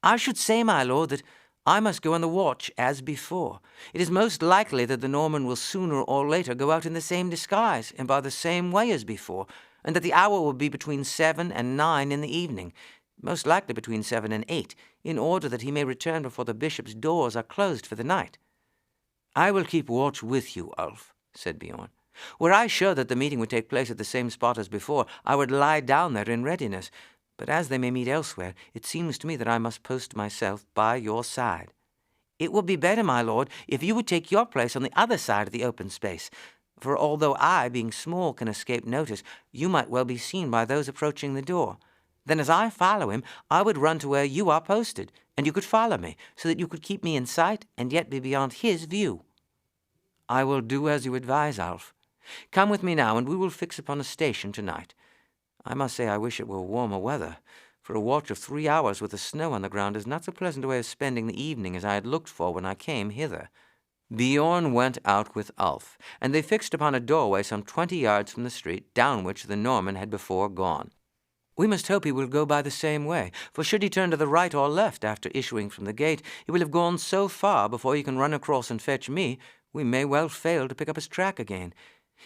"I should say, my lord, that I must go on the watch as before. It is most likely that the Norman will sooner or later go out in the same disguise and by the same way as before, and that the hour will be between 7 and 9 in the evening. most likely between 7 and 8, in order that he may return before the bishop's doors are closed for the night." "I will keep watch with you, Ulf," said Bjorn. "Were I sure that the meeting would take place at the same spot as before, I would lie down there in readiness. But as they may meet elsewhere, it seems to me that I must post myself by your side." "It would be better, my lord, if you would take your place on the other side of the open space. For although I, being small, can escape notice, you might well be seen by those approaching the door. Then as I follow him, I would run to where you are posted, and you could follow me, so that you could keep me in sight and yet be beyond his view." "I will do as you advise, Ulf. Come with me now, and we will fix upon a station tonight. I must say I wish it were warmer weather, for a watch of 3 hours with the snow on the ground is not so pleasant a way of spending the evening as I had looked for when I came hither." Bjorn went out with Ulf, and they fixed upon a doorway some 20 yards from the street down which the Norman had before gone. "We must hope he will go by the same way, for should he turn to the right or left after issuing from the gate, he will have gone so far before he can run across and fetch me, we may well fail to pick up his track again.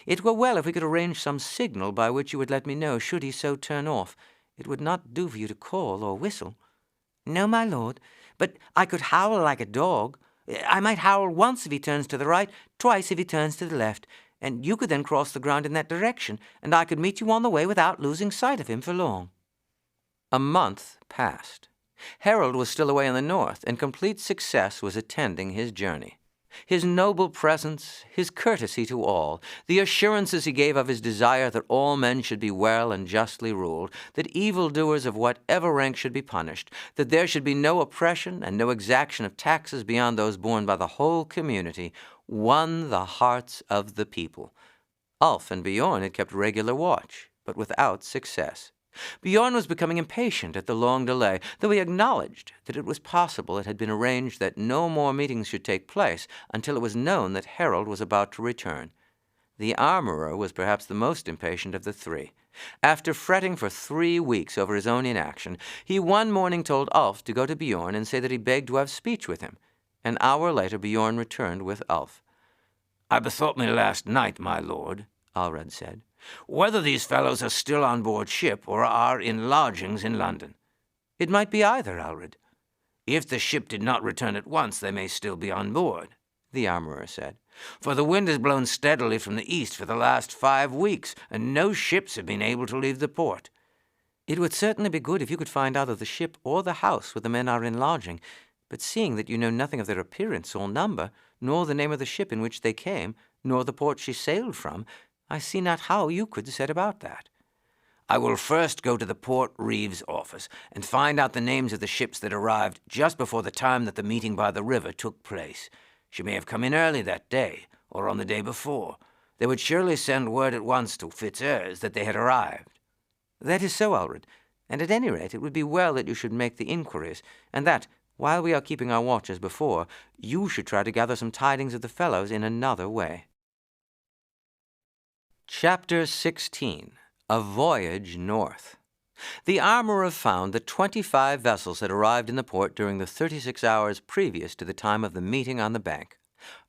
It were well if we could arrange some signal by which you would let me know should he so turn off. It would not do for you to call or whistle." "No, my lord, but I could howl like a dog. I might howl once if he turns to the right, twice if he turns to the left, and you could then cross the ground in that direction, and I could meet you on the way without losing sight of him for long." A month passed. Harold was still away in the north, and complete success was attending his journey. His noble presence, his courtesy to all, the assurances he gave of his desire that all men should be well and justly ruled, that evildoers of whatever rank should be punished, that there should be no oppression and no exaction of taxes beyond those borne by the whole community, won the hearts of the people. Ulf and Bjorn had kept regular watch, but without success. Bjorn was becoming impatient at the long delay, though he acknowledged that it was possible it had been arranged that no more meetings should take place until it was known that Harold was about to return. The armorer was perhaps the most impatient of the three. After fretting for 3 weeks over his own inaction, he one morning told Ulf to go to Bjorn and say that he begged to have speech with him. An hour later Bjorn returned with Ulf. "I bethought me last night, my lord," Allred said, "whether these fellows are still on board ship or are in lodgings in London." "It might be either, Allred." "If the ship did not return at once, they may still be on board," the armorer said, "for the wind has blown steadily from the east for the last 5 weeks, and no ships have been able to leave the port." "It would certainly be good if you could find either the ship or the house where the men are in lodging, but seeing that you know nothing of their appearance or number, nor the name of the ship in which they came, nor the port she sailed from, I see not how you could set about that." "I will first go to the Port Reeves office and find out the names of the ships that arrived just before the time that the meeting by the river took place. She may have come in early that day, or on the day before. They would surely send word at once to Fitzurse that they had arrived." "That is so, Allred, and at any rate it would be well that you should make the inquiries, and that, while we are keeping our watch as before, you should try to gather some tidings of the fellows in another way." Chapter 16. A Voyage North. The armorer found that 25 vessels had arrived in the port during the 36 hours previous to the time of the meeting on the bank.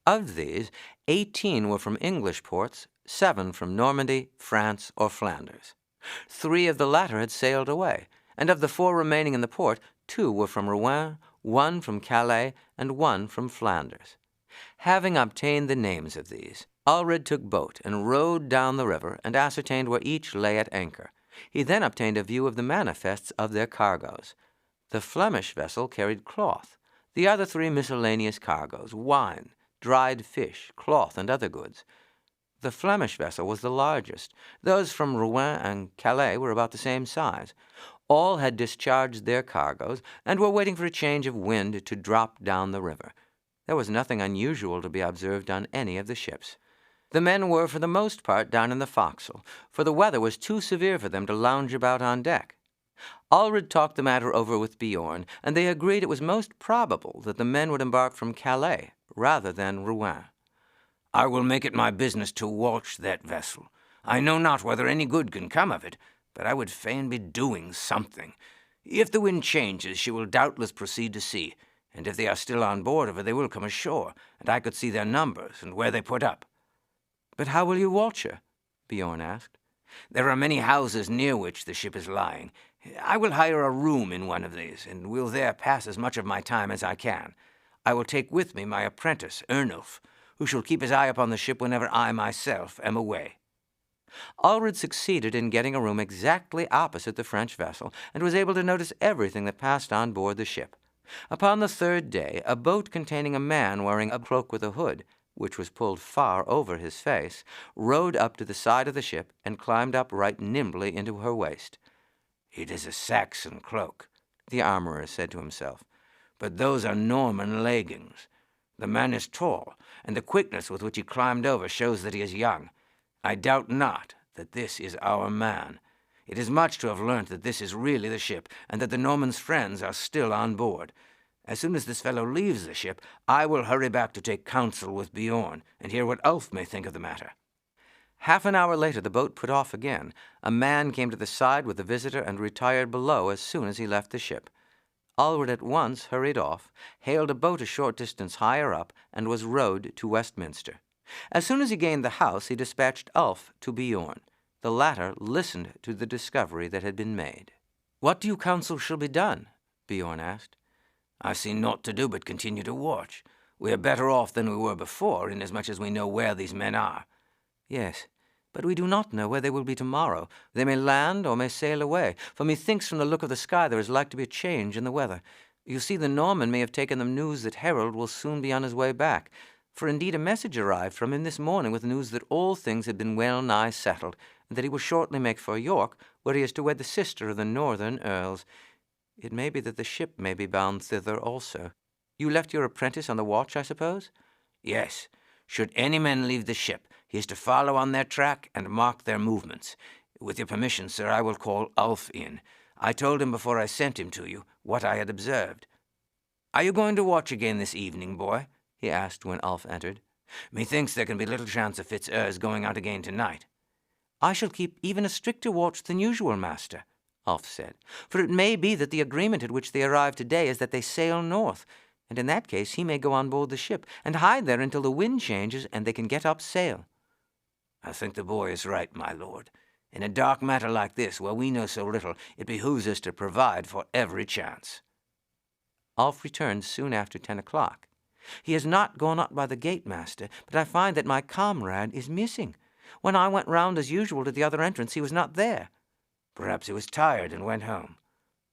Of these, 18 were from English ports, 7 from Normandy, France, or Flanders. 3 of the latter had sailed away, and of the 4 remaining in the port, 2 were from Rouen, 1 from Calais, and 1 from Flanders. Having obtained the names of these, Allred took boat and rowed down the river and ascertained where each lay at anchor. He then obtained a view of the manifests of their cargoes. The Flemish vessel carried cloth, the other 3 miscellaneous cargoes, wine, dried fish, cloth, and other goods. The Flemish vessel was the largest. Those from Rouen and Calais were about the same size. All had discharged their cargoes and were waiting for a change of wind to drop down the river. There was nothing unusual to be observed on any of the ships. The men were for the most part down in the forecastle, for the weather was too severe for them to lounge about on deck. Allred talked the matter over with Bjorn, and they agreed it was most probable that the men would embark from Calais rather than Rouen. "I will make it my business to watch that vessel. I know not whether any good can come of it, but I would fain be doing something. If the wind changes, she will doubtless proceed to sea, and if they are still on board of her, they will come ashore, and I could see their numbers and where they put up." "But how will you watch her?" Bjorn asked. "There are many houses near which the ship is lying, I will hire a room in one of these, and will there pass as much of my time as I can. I will take with me my apprentice, Ernulf, who shall keep his eye upon the ship whenever I myself am away." Allred succeeded in getting a room exactly opposite the French vessel, and was able to notice everything that passed on board the ship. Upon the third day, a boat containing a man wearing a cloak with a hood, which was pulled far over his face, rowed up to the side of the ship and climbed up right nimbly into her waist. "It is a Saxon cloak," the armorer said to himself, "but those are Norman leggings. The man is tall, and the quickness with which he climbed over shows that he is young. I doubt not that this is our man. It is much to have learnt that this is really the ship, and that the Norman's friends are still on board. As soon as this fellow leaves the ship, I will hurry back to take counsel with Bjorn, and hear what Ulf may think of the matter." Half an hour later the boat put off again. A man came to the side with the visitor and retired below as soon as he left the ship. Allred at once hurried off, hailed a boat a short distance higher up, and was rowed to Westminster. As soon as he gained the house, he dispatched Ulf to Bjorn. The latter listened to the discovery that had been made. "What do you counsel shall be done?" Bjorn asked. "I see naught to do but continue to watch. We are better off than we were before, inasmuch as we know where these men are." "Yes, but we do not know where they will be tomorrow. They may land or may sail away, for methinks from the look of the sky there is like to be a change in the weather. You see, the Norman may have taken them news that Harold will soon be on his way back, for indeed a message arrived from him this morning with news that all things had been well nigh settled, and that he will shortly make for York, where he is to wed the sister of the northern earls. It may be that the ship may be bound thither also. You left your apprentice on the watch, I suppose?" "Yes. Should any man leave the ship, he is to follow on their track and mark their movements. With your permission, sir, I will call Ulf in. I told him before I sent him to you what I had observed. Are you going to watch again this evening, boy?" he asked when Ulf entered. "Methinks there can be little chance of Fitzurse going out again tonight." "I shall keep even a stricter watch than usual, master," Ulf said, "for it may be that the agreement at which they arrived today is that they sail north, and in that case he may go on board the ship and hide there until the wind changes and they can get up sail." "I think the boy is right, my lord. In a dark matter like this, where we know so little, it behooves us to provide for every chance." Ulf returned soon after 10 o'clock. "He has not gone up by the gate, master, but I find that my comrade is missing. When I went round as usual to the other entrance, he was not there." "Perhaps he was tired and went home."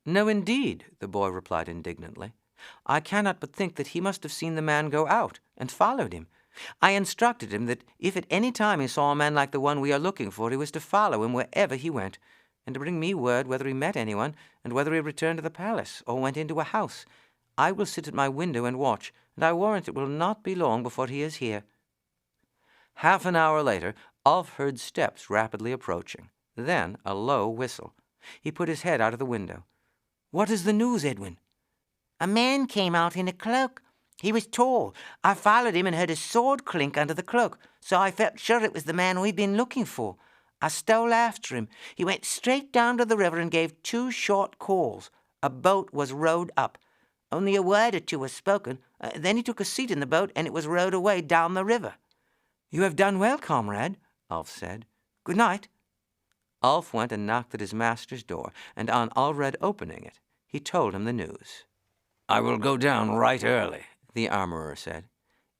"No, indeed," the boy replied indignantly. "I cannot but think that he must have seen the man go out and followed him. I instructed him that if at any time he saw a man like the one we are looking for, he was to follow him wherever he went, and to bring me word whether he met anyone, and whether he returned to the palace or went into a house. I will sit at my window and watch, and I warrant it will not be long before he is here." Half an hour later, Ulf heard steps rapidly approaching, then a low whistle. He put his head out of the window. "What is the news, Edwin?" A man came out in a cloak. He was tall. I followed him and heard a sword clink under the cloak, so I felt sure it was the man we'd been looking for. I stole after him. He went straight down to the river and gave 2 short calls. A boat was rowed up. Only a word or 2 was spoken. Then he took a seat in the boat, and it was rowed away down the river." "You have done well, comrade," Ulf said. "Good night." Ulf went and knocked at his master's door, and on Allred opening it, he told him the news. "I will go down right early," the armorer said.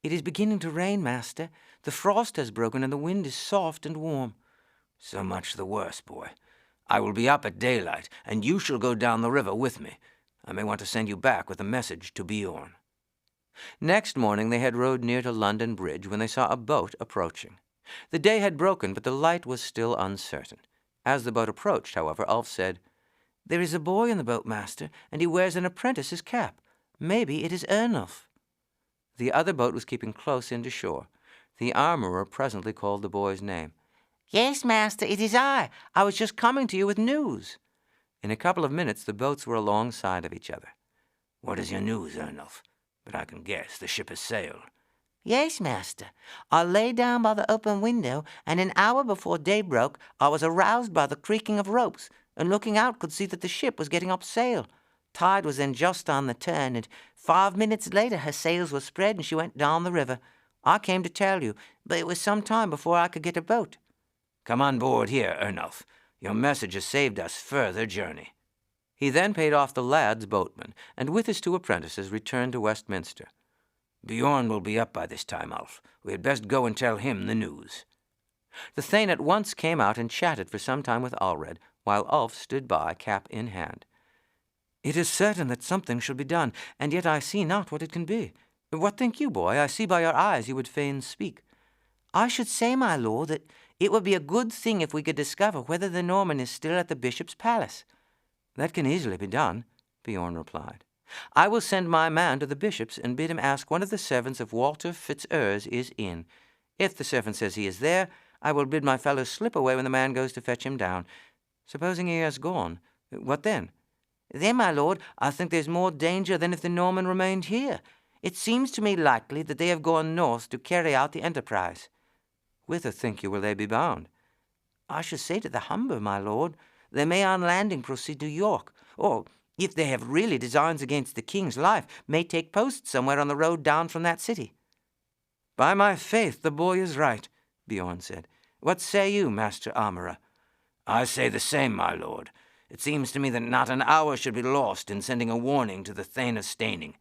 "It is beginning to rain, master. The frost has broken, and the wind is soft and warm." "So much the worse, boy. I will be up at daylight, and you shall go down the river with me. I may want to send you back with a message to Bjorn." Next morning they had rowed near to London Bridge when they saw a boat approaching. The day had broken, but the light was still uncertain. As the boat approached, however, Ulf said, "There is a boy in the boat, master, and he wears an apprentice's cap. Maybe it is Ernulf." The other boat was keeping close in to shore. The armorer presently called the boy's name. "Yes, master, it is I. I was just coming to you with news." In a couple of minutes the boats were alongside of each other. "What is your news, Ernulf? But I can guess the ship has sailed." "Yes, master. I lay down by the open window, and an hour before day broke I was aroused by the creaking of ropes, and looking out could see that the ship was getting up sail. Tide was then just on the turn, and 5 minutes later her sails were spread and she went down the river. I came to tell you, but it was some time before I could get a boat." "Come on board here, Ernulf. Your message has saved us further journey." He then paid off the lad's boatman, and with his 2 apprentices returned to Westminster. "Bjorn will be up by this time, Ulf. We had best go and tell him the news." The Thane at once came out and chatted for some time with Allred, while Ulf stood by, cap in hand. "It is certain that something should be done, and yet I see not what it can be. What think you, boy? I see by your eyes you would fain speak." I should say, my lord, that it would be a good thing if we could discover whether the Norman is still at the bishop's palace. "That can easily be done," Bjorn replied. "I will send my man to the bishop's and bid him ask one of the servants if Walter Fitzurse is in. If the servant says he is there, I will bid my fellow slip away when the man goes to fetch him down. Supposing he has gone, what then?" "Then, my lord, I think there's more danger than if the Norman remained here. It seems to me likely that they have gone north to carry out the enterprise." "Whither think you will they be bound?" "I should say to the Humber, my lord. They may on landing proceed to York, or, if they have really designs against the king's life, may take post somewhere on the road down from that city." "By my faith, the boy is right," Bjorn said. "What say you, Master Armourer?" "I say the same, my lord. It seems to me that not an hour should be lost in sending a warning to the Thane of Staining."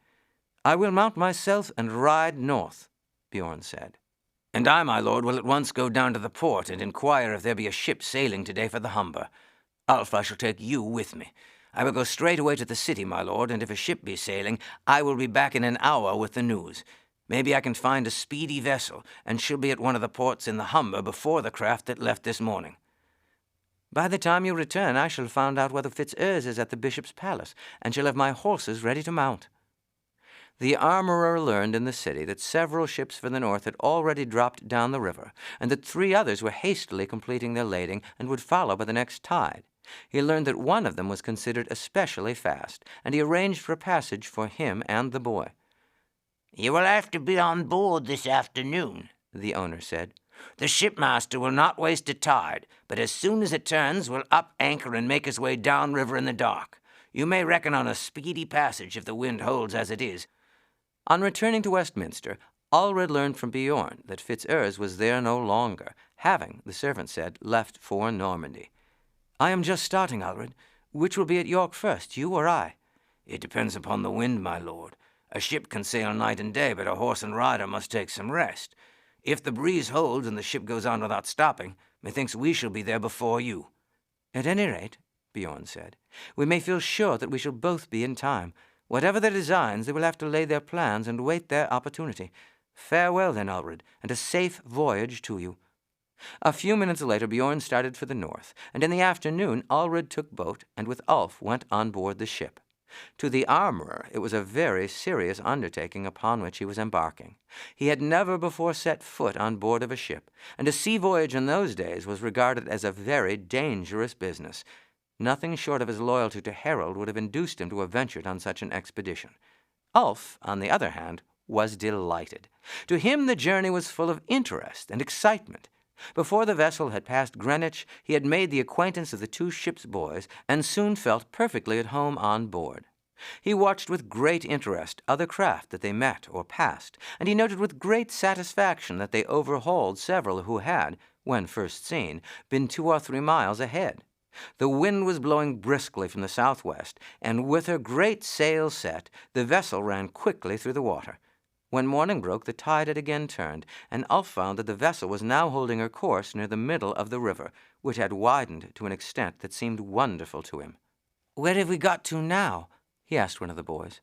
"I will mount myself and ride north," Bjorn said. "And I, my lord, will at once go down to the port and inquire if there be a ship sailing today for the Humber. Ulf, I shall take you with me. I will go straight away to the city, my lord, and if a ship be sailing, I will be back in an hour with the news. Maybe I can find a speedy vessel, and she'll be at one of the ports in the Humber before the craft that left this morning." "By the time you return, I shall have found out whether Fitzurse is at the bishop's palace, and shall have my horses ready to mount." The armourer learned in the city that several ships for the north had already dropped down the river, and that 3 others were hastily completing their lading and would follow by the next tide. He learned that one of them was considered especially fast, and he arranged for a passage for him and the boy. "You will have to be on board this afternoon," the owner said. "The shipmaster will not waste a tide, but as soon as it turns, will up anchor and make his way downriver in the dark. You may reckon on a speedy passage if the wind holds as it is." On returning to Westminster, Allred learned from Bjorn that Fitzurse was there no longer, having, the servant said, left for Normandy. "I am just starting, Allred. Which will be at York first, you or I?" "It depends upon the wind, my lord. A ship can sail night and day, but a horse and rider must take some rest. If the breeze holds and the ship goes on without stopping, methinks we shall be there before you." "At any rate," Bjorn said, "we may feel sure that we shall both be in time. Whatever their designs, they will have to lay their plans and wait their opportunity. Farewell, then, Allred, and a safe voyage to you." A few minutes later, Bjorn started for the north, and in the afternoon Allred took boat and with Ulf went on board the ship. To the armourer, it was a very serious undertaking upon which he was embarking. He had never before set foot on board of a ship, and a sea voyage in those days was regarded as a very dangerous business. Nothing short of his loyalty to Harold would have induced him to have ventured on such an expedition. Ulf, on the other hand, was delighted. To him the journey was full of interest and excitement. Before the vessel had passed Greenwich, he had made the acquaintance of the 2 ship's boys, and soon felt perfectly at home on board. He watched with great interest other craft that they met or passed, and he noted with great satisfaction that they overhauled several who had, when first seen, been 2 or 3 miles ahead. The wind was blowing briskly from the southwest, and with her great sail set, the vessel ran quickly through the water. When morning broke, the tide had again turned, and Ulf found that the vessel was now holding her course near the middle of the river, which had widened to an extent that seemed wonderful to him. "Where have we got to now?" he asked one of the boys.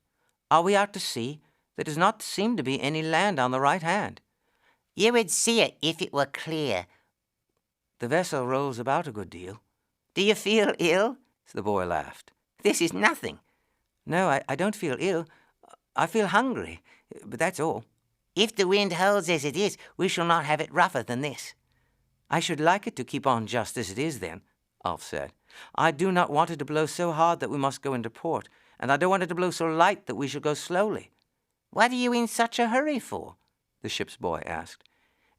"Are we out to sea? There does not seem to be any land on the right hand." "You would see it if it were clear." "The vessel rolls about a good deal." "Do you feel ill?" The boy laughed. "This is nothing." "No, I don't feel ill. I feel hungry, but that's all." "If the wind holds as it is, we shall not have it rougher than this." "I should like it to keep on just as it is, then," Ulf said. "I do not want it to blow so hard that we must go into port, and I don't want it to blow so light that we shall go slowly." "What are you in such a hurry for?" the ship's boy asked.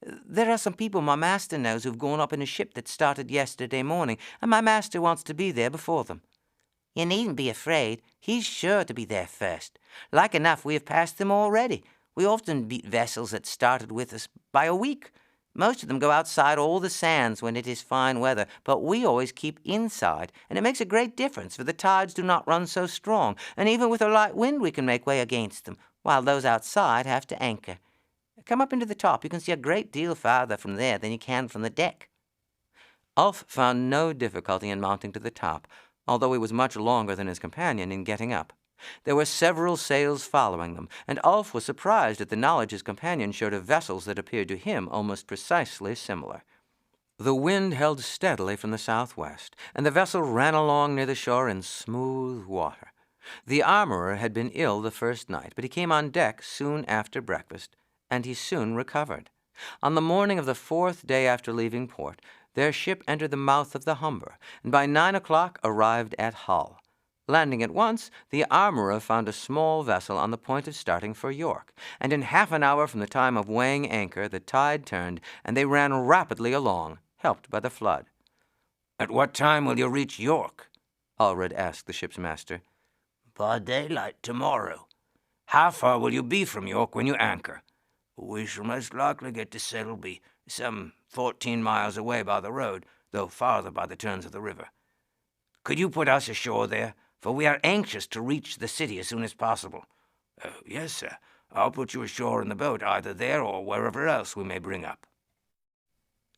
"There are some people my master knows who've gone up in a ship that started yesterday morning, and my master wants to be there before them." "You needn't be afraid. He's sure to be there first. Like enough we have passed them already. We often beat vessels that started with us by a week. Most of them go outside all the sands when it is fine weather, but we always keep inside, and it makes a great difference, for the tides do not run so strong, and even with a light wind we can make way against them, while those outside have to anchor. Come up into the top. You can see a great deal farther from there than you can from the deck." Ulf found no difficulty in mounting to the top, although he was much longer than his companion in getting up. There were several sails following them, and Ulf was surprised at the knowledge his companion showed of vessels that appeared to him almost precisely similar. The wind held steadily from the southwest, and the vessel ran along near the shore in smooth water. The armorer had been ill the first night, but he came on deck soon after breakfast, and he soon recovered. On the morning of the 4th day after leaving port, their ship entered the mouth of the Humber, and by 9 o'clock arrived at Hull. Landing at once, the armorer found a small vessel on the point of starting for York, and in half an hour from the time of weighing anchor the tide turned, and they ran rapidly along, helped by the flood. "At what time will you reach York?" Allred asked the ship's master. "By daylight tomorrow." "How far will you be from York when you anchor?" "We shall most likely get to Selby, some 14 miles away by the road, though farther by the turns of the river." "Could you put us ashore there? For we are anxious to reach the city as soon as possible." "Yes, sir. I'll put you ashore in the boat, either there or wherever else we may bring up."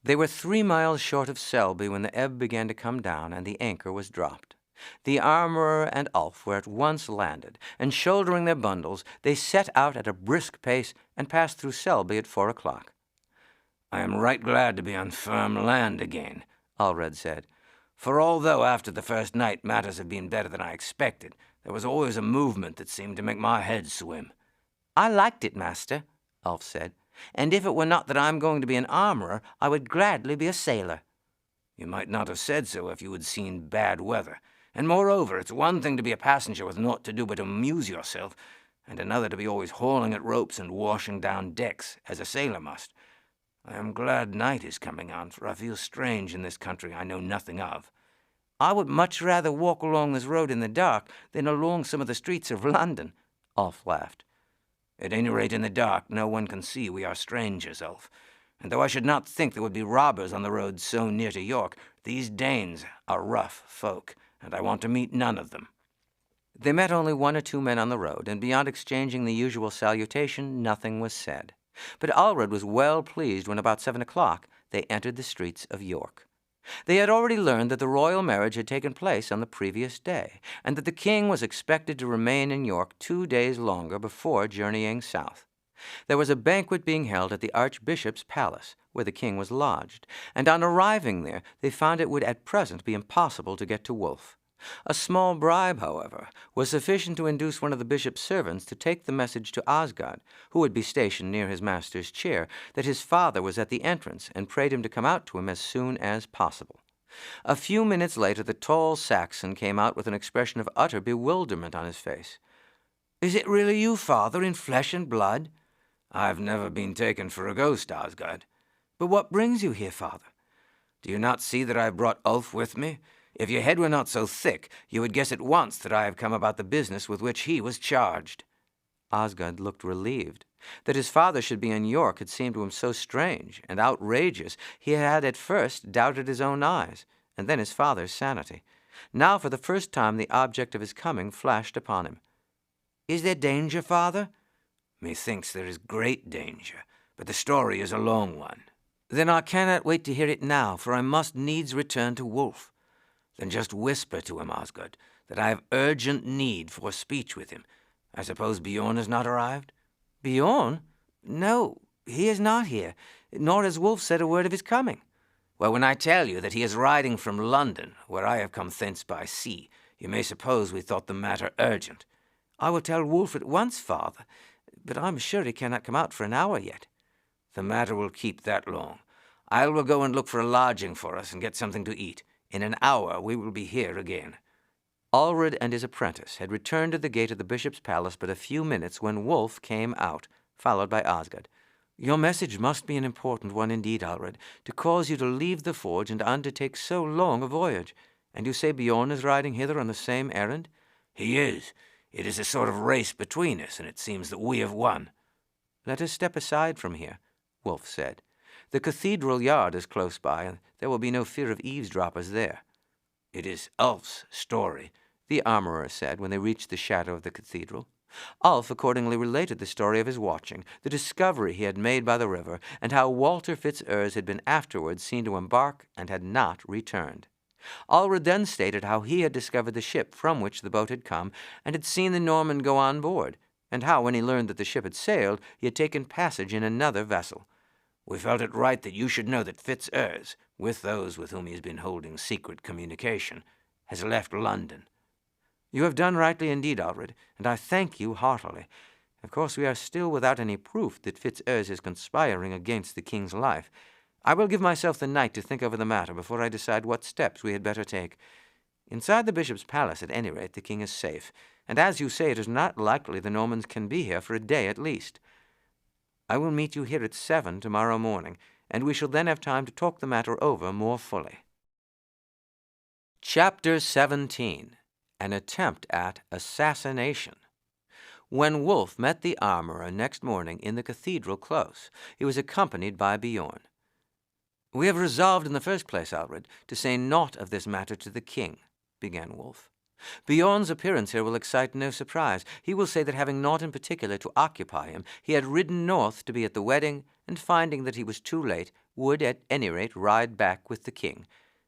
They were 3 miles short of Selby when the ebb began to come down and the anchor was dropped. The armorer and Ulf were at once landed, and shouldering their bundles, they set out at a brisk pace and passed through Selby at 4 o'clock. "I am right glad to be on firm land again," Allred said. "For although after the first night matters have been better than I expected, there was always a movement that seemed to make my head swim." "I liked it, master," Ulf said, "and if it were not that I am going to be an armorer, I would gladly be a sailor." "You might not have said so if you had seen bad weather. And moreover, it's one thing to be a passenger with naught to do but amuse yourself, and another to be always hauling at ropes and washing down decks, as a sailor must. I am glad night is coming on, for I feel strange in this country I know nothing of." "I would much rather walk along this road in the dark than along some of the streets of London," Ulf laughed. "At any rate, in the dark, no one can see we are strangers, Ulf. And though I should not think there would be robbers on the road so near to York, these Danes are rough folk, and I want to meet none of them." They met only 1 or 2 men on the road, and beyond exchanging the usual salutation, nothing was said. But Allred was well pleased when about 7 o'clock they entered the streets of York. They had already learned that the royal marriage had taken place on the previous day, and that the king was expected to remain in York 2 days longer before journeying south. There was a banquet being held at the Archbishop's palace, where the king was lodged, and on arriving there they found it would at present be impossible to get to Wulf. A small bribe, however, was sufficient to induce one of the bishop's servants to take the message to Osgod, who would be stationed near his master's chair, that his father was at the entrance, and prayed him to come out to him as soon as possible. A few minutes later the tall Saxon came out with an expression of utter bewilderment on his face. "Is it really you, father, in flesh and blood?" "I've never been taken for a ghost, Osgod." "But what brings you here, father?" "Do you not see that I have brought Ulf with me? If your head were not so thick, you would guess at once that I have come about the business with which he was charged." Osgod looked relieved. That his father should be in York had seemed to him so strange and outrageous. He had at first doubted his own eyes, and then his father's sanity. Now for the first time the object of his coming flashed upon him. "Is there danger, father?" "Methinks there is great danger, but the story is a long one." "Then I cannot wait to hear it now, for I must needs return to Wulf." "Then just whisper to him, Osgod, that I have urgent need for speech with him. I suppose Bjorn has not arrived?" "Bjorn? No, he is not here, nor has Wulf said a word of his coming." "Well, when I tell you that he is riding from London, where I have come thence by sea, you may suppose we thought the matter urgent." "I will tell Wulf at once, father, but I am sure he cannot come out for an hour yet." "The matter will keep that long. I will go and look for a lodging for us and get something to eat. In an hour we will be here again." Allred and his apprentice had returned to the gate of the bishop's palace but a few minutes when Wulf came out, followed by Osgod. "Your message must be an important one indeed, Allred, to cause you to leave the forge and undertake so long a voyage. And you say Bjorn is riding hither on the same errand?" "He is. It is a sort of race between us, and it seems that we have won." "Let us step aside from here," Wulf said. The cathedral yard is close by, and there will be no fear of eavesdroppers there." "It is Ulf's story," the armorer said when they reached the shadow of the cathedral. Ulf accordingly related the story of his watching, the discovery he had made by the river, and how Walter Fitz-Urse had been afterwards seen to embark and had not returned. Allred then stated how he had discovered the ship from which the boat had come, and had seen the Norman go on board, and how, when he learned that the ship had sailed, he had taken passage in another vessel. "We felt it right that you should know that Fitz-Urse, with those with whom he has been holding secret communication, has left London." "You have done rightly indeed, Allred, and I thank you heartily. Of course we are still without any proof that Fitz-Urse is conspiring against the king's life. I will give myself the night to think over the matter before I decide what steps we had better take. Inside the bishop's palace, at any rate, the king is safe, and as you say, it is not likely the Normans can be here for a day at least. I will meet you here at 7 tomorrow morning, and we shall then have time to talk the matter over more fully." Chapter 17. An attempt at assassination. When Wulf met the armorer next morning in the cathedral close, he was accompanied by Bjorn. "We have resolved in the first place, Allred, to say naught of this matter to the king," began Wulf. "Bjorn's appearance here will excite no surprise. He will say that having naught in particular to occupy him, he had ridden north to be at the wedding, and finding that he was too late, would at any rate ride back with the king.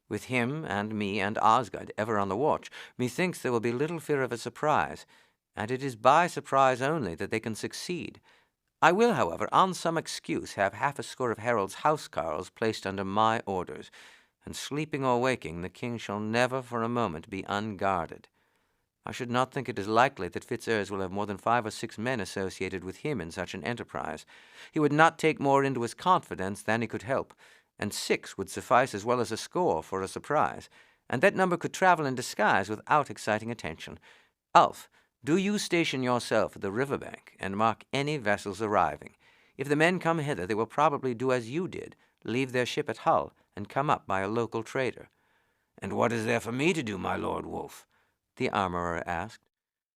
With him and me and Osgod ever on the watch, methinks there will be little fear of a surprise, and it is by surprise only that they can succeed. I will, however, on some excuse, have half a score of heralds' housecarls placed under my orders, and sleeping or waking, the king shall never for a moment be unguarded. I should not think it is likely that Fitz-Urse will have more than 5 or 6 men associated with him in such an enterprise. He would not take more into his confidence than he could help, and 6 would suffice as well as a score for a surprise, and that number could travel in disguise without exciting attention. Ulf, do you station yourself at the river bank, and mark any vessels arriving. If the men come hither, they will probably do as you did, leave their ship at Hull, and come up by a local trader." "And what is there for me to do, my Lord Wulf?" the armorer asked.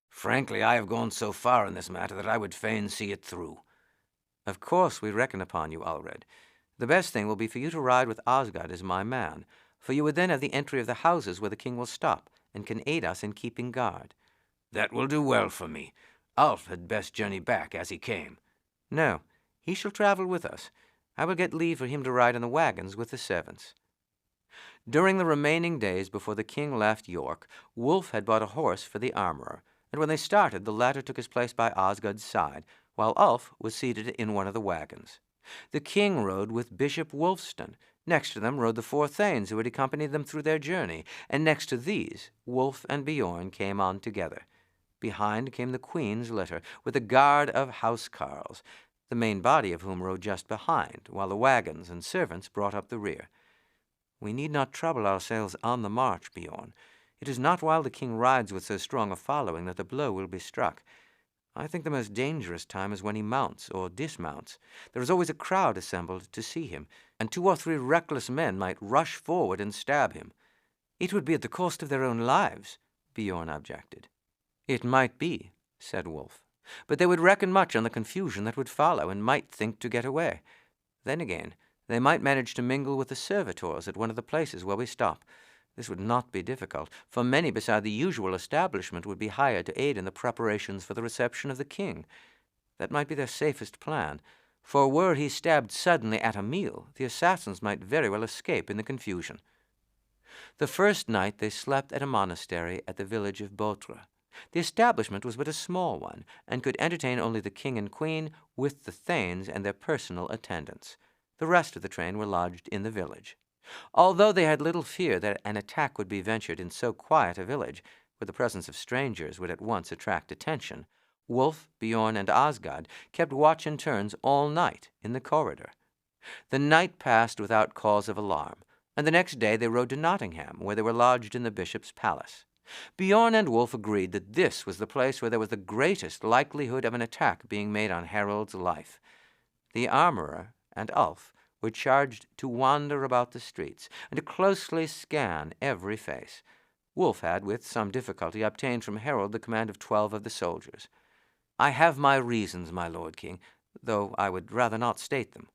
"Frankly, I have gone so far in this matter that I would fain see it through." "Of course we reckon upon you, Allred. The best thing will be for you to ride with Osgod as my man, for you would then have the entry of the houses where the king will stop, and can aid us in keeping guard." "That will do well for me. Ulf had best journey back as he came." "No, he shall travel with us. I will get leave for him to ride in the wagons with the servants." During the remaining days before the king left York, Wulf had bought a horse for the armorer, and when they started, the latter took his place by Osgod's side, while Ulf was seated in one of the wagons. The king rode with Bishop Wulfstan. Next to them rode the 4 thanes who had accompanied them through their journey, and next to these, Wulf and Bjorn came on together. Behind came the queen's litter, with a guard of housecarls, the main body of whom rode just behind, while the wagons and servants brought up the rear. "We need not trouble ourselves on the march, Bjorn. It is not while the king rides with so strong a following that the blow will be struck. I think the most dangerous time is when he mounts or dismounts. There is always a crowd assembled to see him, and 2 or 3 reckless men might rush forward and stab him." "It would be at the cost of their own lives," Bjorn objected. "It might be," said Wulf, "but they would reckon much on the confusion that would follow, and might think to get away. Then again, they might manage to mingle with the servitors at one of the places where we stop. This would not be difficult, for many beside the usual establishment would be hired to aid in the preparations for the reception of the king. That might be their safest plan, for were he stabbed suddenly at a meal, the assassins might very well escape in the confusion." The first night they slept at a monastery at the village of Bautre. The establishment was but a small one, and could entertain only the king and queen, with the thanes and their personal attendants. The rest of the train were lodged in the village. Although they had little fear that an attack would be ventured in so quiet a village, where the presence of strangers would at once attract attention, Wulf, Bjorn, and Osgod kept watch in turns all night in the corridor. The night passed without cause of alarm, and the next day they rode to Nottingham, where they were lodged in the bishop's palace. Bjorn and Wulf agreed that this was the place where there was the greatest likelihood of an attack being made on Harold's life. The armorer and Ulf were charged to wander about the streets and to closely scan every face. Wulf had, with some difficulty, obtained from Harold the command of 12 of the soldiers. "I have my reasons, my lord king, though I would rather not state them."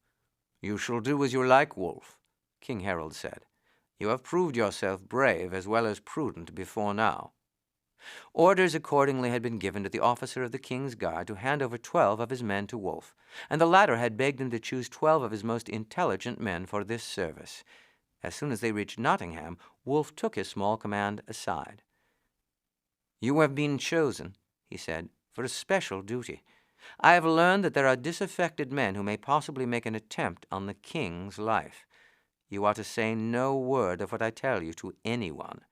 "You shall do as you like, Wulf," King Harold said. "You have proved yourself brave as well as prudent before now." Orders accordingly had been given to the officer of the king's guard to hand over 12 of his men to Wulf, and the latter had begged him to choose 12 of his most intelligent men for this service. As soon as they reached Nottingham, Wulf took his small command aside. "You have been chosen," he said, "for a special duty. I have learned that there are disaffected men who may possibly make an attempt on the king's life. You are to say no word of what I tell you to anyone.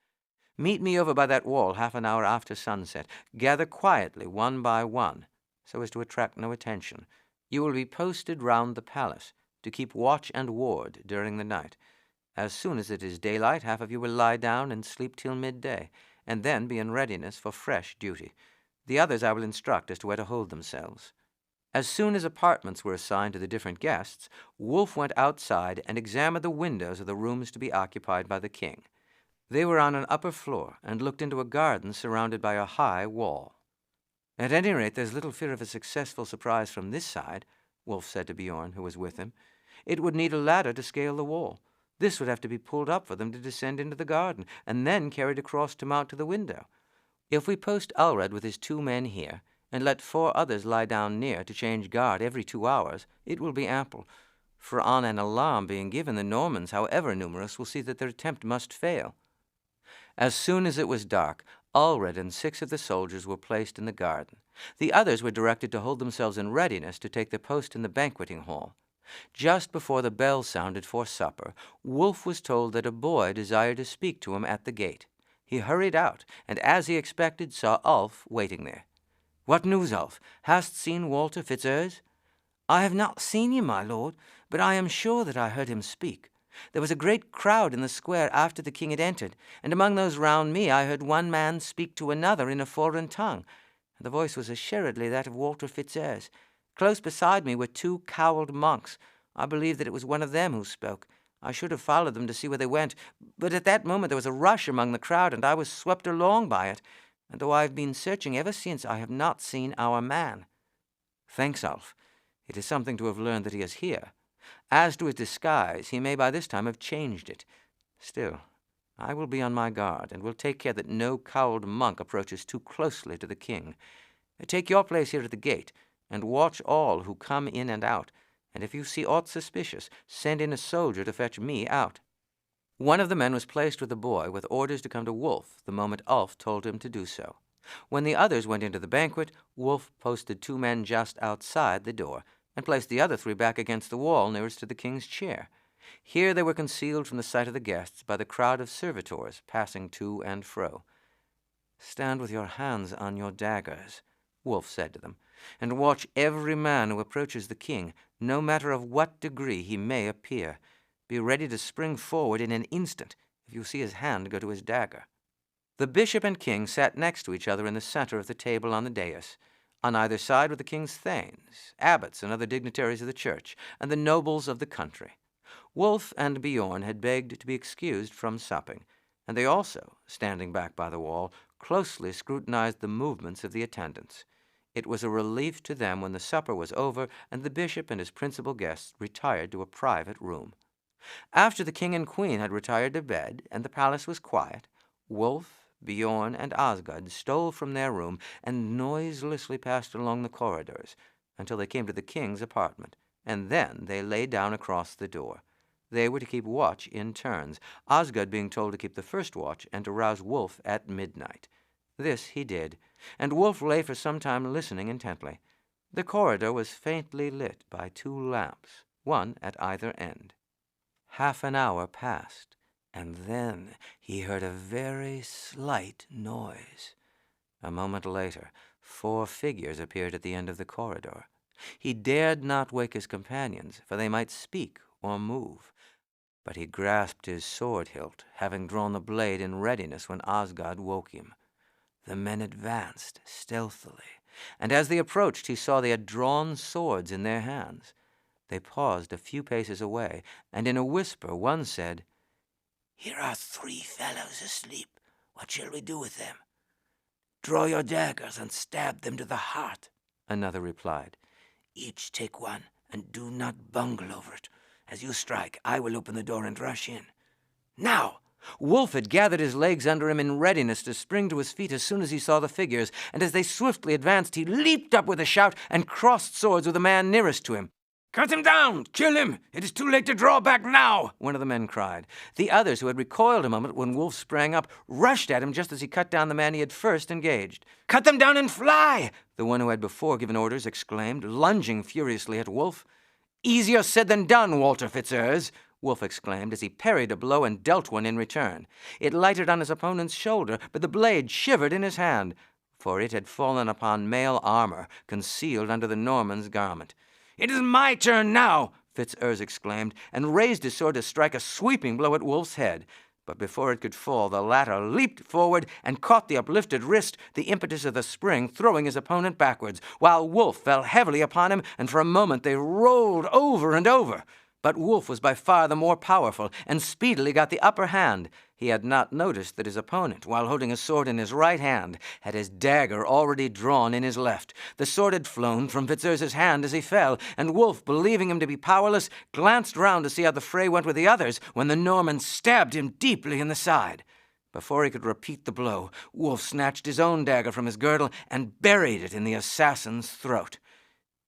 Meet me over by that wall half an hour after sunset. Gather quietly, one by one, so as to attract no attention. You will be posted round the palace, to keep watch and ward during the night. As soon as it is daylight, half of you will lie down and sleep till midday, and then be in readiness for fresh duty. The others I will instruct as to where to hold themselves." As soon as apartments were assigned to the different guests, Wulf went outside and examined the windows of the rooms to be occupied by the king. They were on an upper floor and looked into a garden surrounded by a high wall. "At any rate, there's little fear of a successful surprise from this side," Wulf said to Bjorn, who was with him. "It would need a ladder to scale the wall. This would have to be pulled up for them to descend into the garden, and then carried across to mount to the window. If we post Ulred with his 2 men here, and let 4 others lie down near to change guard every 2 hours, it will be ample. For on an alarm being given, the Normans, however numerous, will see that their attempt must fail." As soon as it was dark, Ulred and 6 of the soldiers were placed in the garden. The others were directed to hold themselves in readiness to take their post in the banqueting hall. Just before the bell sounded for supper, Wulf was told that a boy desired to speak to him at the gate. He hurried out, and as he expected, saw Ulf waiting there. "What news, Ulf? Hast seen Walter Fitzurse?" "I have not seen him, my lord, but I am sure that I heard him speak. There was a great crowd in the square after the king had entered, and among those round me I heard one man speak to another in a foreign tongue. The voice was assuredly that of Walter Fitzurse. Close beside me were 2 cowled monks. I believe that it was one of them who spoke. I should have followed them to see where they went, but at that moment there was a rush among the crowd, and I was swept along by it. And though I have been searching ever since, I have not seen our man." "Thanks, Ulf. It is something to have learned that he is here. As to his disguise, he may by this time have changed it. Still, I will be on my guard, and will take care that no cowled monk approaches too closely to the king. Take your place here at the gate, and watch all who come in and out, and if you see aught suspicious, send in a soldier to fetch me out." One of the men was placed with the boy, with orders to come to Wulf the moment Ulf told him to do so. When the others went into the banquet, Wulf posted 2 men just outside the door, and placed the other 3 back against the wall nearest to the king's chair. Here they were concealed from the sight of the guests by the crowd of servitors passing to and fro. "Stand with your hands on your daggers," Wulf said to them, "and watch every man who approaches the king, no matter of what degree he may appear. Be ready to spring forward in an instant if you see his hand go to his dagger." The bishop and king sat next to each other in the center of the table on the dais. On either side were the king's thanes, abbots and other dignitaries of the church, and the nobles of the country. Wulf and Bjorn had begged to be excused from supping, and they also, standing back by the wall, closely scrutinized the movements of the attendants. It was a relief to them when the supper was over and the bishop and his principal guests retired to a private room. After the king and queen had retired to bed and the palace was quiet, Wulf, Bjorn, and Osgod stole from their room and noiselessly passed along the corridors until they came to the king's apartment, and then they lay down across the door. They were to keep watch in turns, Osgod being told to keep the first watch and to rouse Wulf at midnight. This he did, and Wulf lay for some time listening intently. The corridor was faintly lit by 2 lamps, one at either end. Half an hour passed, and then he heard a very slight noise. A moment later, 4 figures appeared at the end of the corridor. He dared not wake his companions, for they might speak or move. But he grasped his sword hilt, having drawn the blade in readiness when Osgod woke him. The men advanced stealthily, and as they approached he saw they had drawn swords in their hands. They paused a few paces away, and in a whisper one said, "Here are 3 fellows asleep. What shall we do with them?" "Draw your daggers and stab them to the heart," another replied. "Each take one, and do not bungle over it. As you strike, I will open the door and rush in. Now!" Wulf had gathered his legs under him in readiness to spring to his feet as soon as he saw the figures, and as they swiftly advanced, he leaped up with a shout and crossed swords with the man nearest to him. "Cut him down! Kill him! It is too late to draw back now!" one of the men cried. The others, who had recoiled a moment when Wulf sprang up, rushed at him just as he cut down the man he had first engaged. "Cut them down and fly!" the one who had before given orders exclaimed, lunging furiously at Wulf. "Easier said than done, Walter Fitzurse," Wulf exclaimed as he parried a blow and dealt one in return. It lighted on his opponent's shoulder, but the blade shivered in his hand, for it had fallen upon mail armor concealed under the Norman's garment. "It is my turn now!" Fitzurse exclaimed, and raised his sword to strike a sweeping blow at Wulf's head. But before it could fall, the latter leaped forward and caught the uplifted wrist, the impetus of the spring throwing his opponent backwards, while Wulf fell heavily upon him, and for a moment they rolled over and over. But Wulf was by far the more powerful, and speedily got the upper hand. He had not noticed that his opponent, while holding a sword in his right hand, had his dagger already drawn in his left. The sword had flown from Fitzurse's hand as he fell, and Wulf, believing him to be powerless, glanced round to see how the fray went with the others, when the Norman stabbed him deeply in the side. Before he could repeat the blow, Wulf snatched his own dagger from his girdle and buried it in the assassin's throat.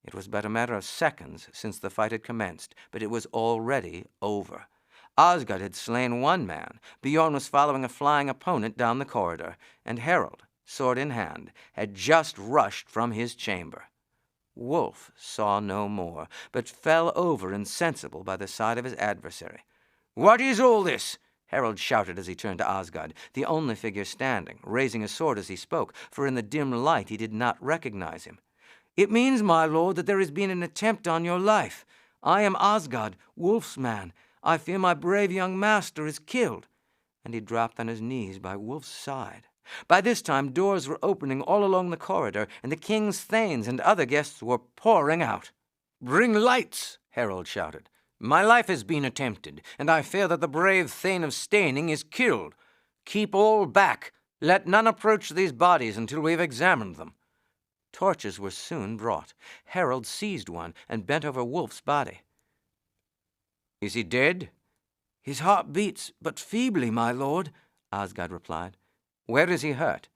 It was but a matter of seconds since the fight had commenced, but it was already over. Osgod had slain one man, Bjorn was following a flying opponent down the corridor, and Harold, sword in hand, had just rushed from his chamber. Wulf saw no more, but fell over insensible by the side of his adversary. "What is all this?" Harold shouted as he turned to Osgod, the only figure standing, raising his sword as he spoke, for in the dim light he did not recognize him. "It means, my lord, that there has been an attempt on your life. I am Osgod, Wulf's man. I fear my brave young master is killed." And he dropped on his knees by Wulf's side. By this time doors were opening all along the corridor, and the king's thanes and other guests were pouring out. "Bring lights," Harold shouted. "My life has been attempted, and I fear that the brave Thane of Staining is killed. Keep all back. Let none approach these bodies until we have examined them." Torches were soon brought. Harold seized one and bent over Wulf's body. "Is he dead?" "His heart beats but feebly, my lord," Osgod replied. "Where is he hurt?"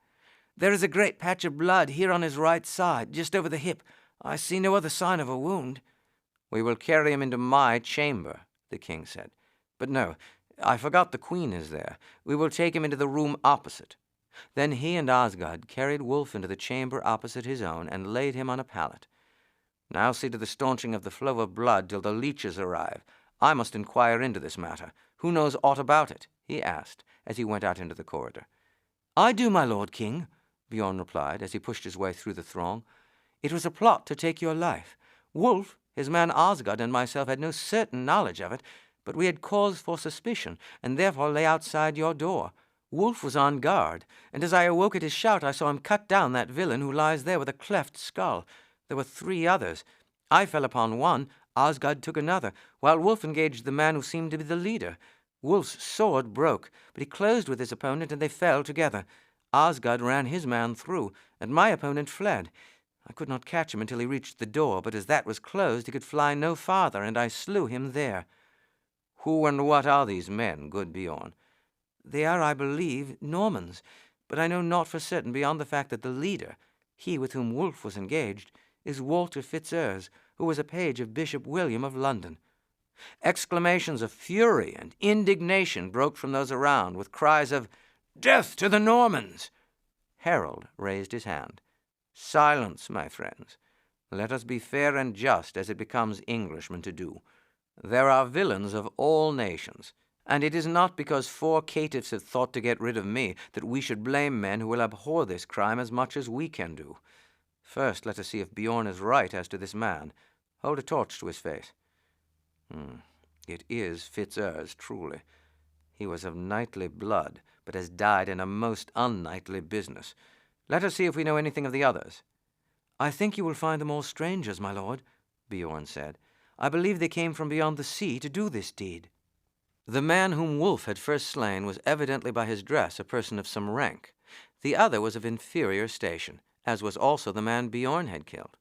"There is a great patch of blood here on his right side, just over the hip. I see no other sign of a wound." "We will carry him into my chamber," the king said. "But no, I forgot the queen is there. We will take him into the room opposite." Then he and Osgod carried Wulf into the chamber opposite his own and laid him on a pallet. "Now see to the staunching of the flow of blood till the leeches arrive. I must inquire into this matter. Who knows aught about it?" he asked, as he went out into the corridor. "I do, my lord king," Bjorn replied, as he pushed his way through the throng. "It was a plot to take your life. Wulf, his man Osgod, and myself had no certain knowledge of it, but we had cause for suspicion, and therefore lay outside your door. Wulf was on guard, and as I awoke at his shout, I saw him cut down that villain who lies there with a cleft skull. There were 3 others. I fell upon one, Osgod took another, while Wulf engaged the man who seemed to be the leader. Wulf's sword broke, but he closed with his opponent, and they fell together. Osgod ran his man through, and my opponent fled. I could not catch him until he reached the door, but as that was closed, he could fly no farther, and I slew him there." "Who and what are these men, good Bjorn?" "They are, I believe, Normans, but I know naught for certain beyond the fact that the leader, he with whom Wulf was engaged, is Walter Fitzurse, who was a page of Bishop William of London." Exclamations of fury and indignation broke from those around, with cries of "Death to the Normans!" Harold raised his hand. "Silence, my friends. Let us be fair and just, as it becomes Englishmen to do. There are villains of all nations, and it is not because 4 caitiffs have thought to get rid of me that we should blame men who will abhor this crime as much as we can do. First, let us see if Bjorn is right as to this man. Hold a torch to his face. It is Fitzurse, truly. He was of knightly blood, but has died in a most unknightly business. Let us see if we know anything of the others." "I think you will find them all strangers, my lord," Bjorn said. "I believe they came from beyond the sea to do this deed." The man whom Wulf had first slain was evidently by his dress a person of some rank. The other was of inferior station, as was also the man Bjorn had killed.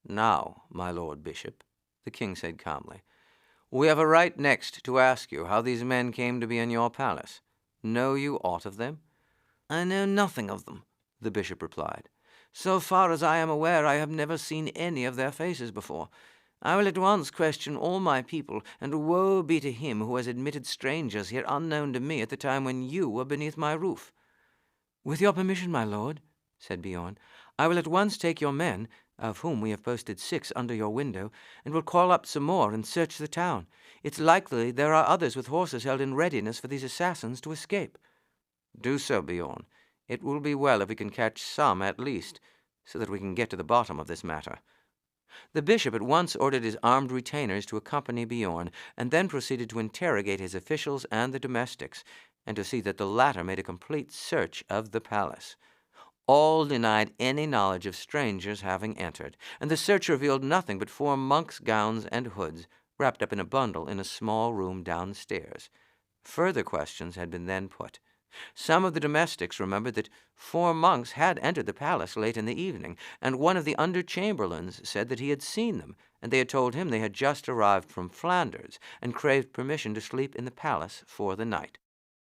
"Now, my lord bishop," the king said calmly, We have a right next to ask you how these men came to be in your palace. Know you aught of them?" "I know nothing of them," the bishop replied. "So far as I am aware, I have never seen any of their faces before. I will at once question all my people, and woe be to him who has admitted strangers here unknown to me at the time when you were beneath my roof." "With your permission, my lord," said Bjorn, "I will at once take your men, of whom we have posted 6 under your window, and will call up some more and search the town. It's likely there are others with horses held in readiness for these assassins to escape." "Do so, Bjorn. It will be well if we can catch some at least, so that we can get to the bottom of this matter." The bishop at once ordered his armed retainers to accompany Bjorn, and then proceeded to interrogate his officials and the domestics, and to see that the latter made a complete search of the palace. All denied any knowledge of strangers having entered, and the search revealed nothing but 4 monks' gowns and hoods, wrapped up in a bundle in a small room downstairs. Further questions had been then put. Some of the domestics remembered that 4 monks had entered the palace late in the evening, and one of the under-chamberlains said that he had seen them, and they had told him they had just arrived from Flanders, and craved permission to sleep in the palace for the night.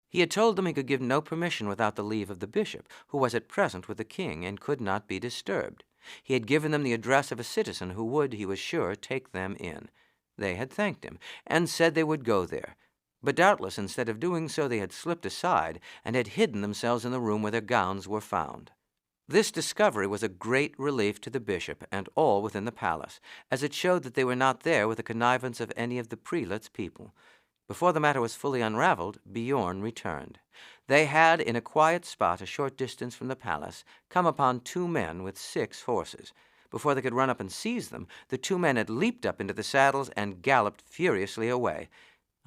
He had told them he could give no permission without the leave of the bishop, who was at present with the king and could not be disturbed. He had given them the address of a citizen who would, he was sure, take them in. They had thanked him, and said they would go there. But doubtless instead of doing so they had slipped aside and had hidden themselves in the room where their gowns were found. This discovery was a great relief to the bishop and all within the palace, as it showed that they were not there with the connivance of any of the prelate's people. Before the matter was fully unraveled, Bjorn returned. They had, in a quiet spot a short distance from the palace, come upon 2 men with 6 horses. Before they could run up and seize them, the 2 men had leaped up into the saddles and galloped furiously away.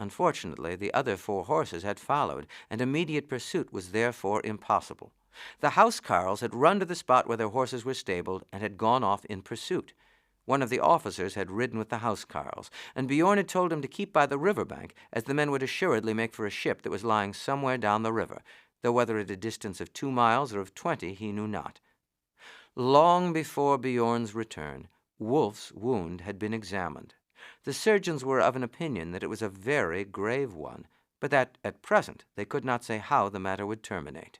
Unfortunately, the other 4 horses had followed, and immediate pursuit was therefore impossible. The housecarls had run to the spot where their horses were stabled, and had gone off in pursuit. One of the officers had ridden with the housecarls, and Bjorn had told him to keep by the river bank, as the men would assuredly make for a ship that was lying somewhere down the river, though whether at a distance of 2 miles or of 20 he knew not. Long before Bjorn's return, Wulf's wound had been examined. The surgeons were of an opinion that it was a very grave one, but that, at present, they could not say how the matter would terminate.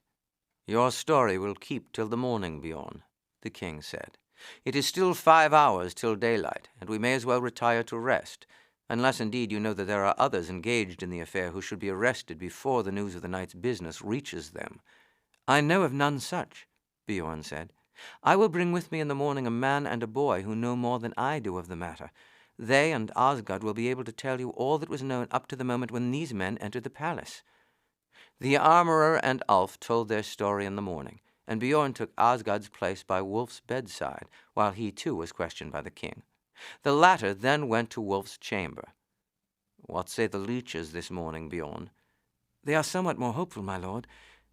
"Your story will keep till the morning, Bjorn," the king said. "It is still 5 hours till daylight, and we may as well retire to rest, unless indeed you know that there are others engaged in the affair who should be arrested before the news of the night's business reaches them." "I know of none such," Bjorn said. "I will bring with me in the morning a man and a boy who know more than I do of the matter. They and Osgod will be able to tell you all that was known up to the moment when these men entered the palace." The armorer and Ulf told their story in the morning, and Bjorn took Osgod's place by Wulf's bedside, while he too was questioned by the king. The latter then went to Wulf's chamber. "What say the leeches this morning, Bjorn?" "They are somewhat more hopeful, my lord.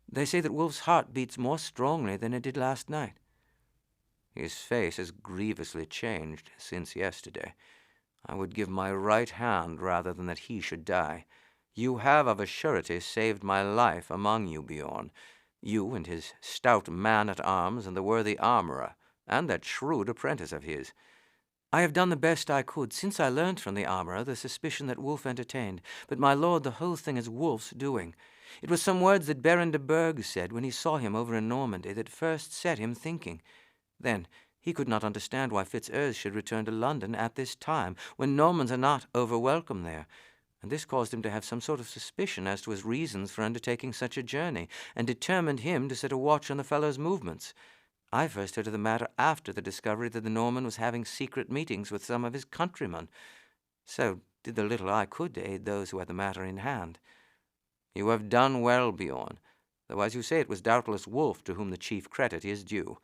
They say that Wulf's heart beats more strongly than it did last night." "His face has grievously changed since yesterday. I would give my right hand rather than that he should die. You have of a surety saved my life among you, Bjorn, you and his stout man-at-arms and the worthy armorer, and that shrewd apprentice of his." "I have done the best I could since I learnt from the armorer the suspicion that Wulf entertained, but, my lord, the whole thing is Wulf's doing. It was some words that Baron de Burgh said when he saw him over in Normandy that first set him thinking. Then he could not understand why Fitzurse should return to London at this time, when Normans are not over-welcome there, and this caused him to have some sort of suspicion as to his reasons for undertaking such a journey, and determined him to set a watch on the fellow's movements. I first heard of the matter after the discovery that the Norman was having secret meetings with some of his countrymen. So did the little I could to aid those who had the matter in hand." "You have done well, Bjorn, though as you say it was doubtless Wulf to whom the chief credit is due.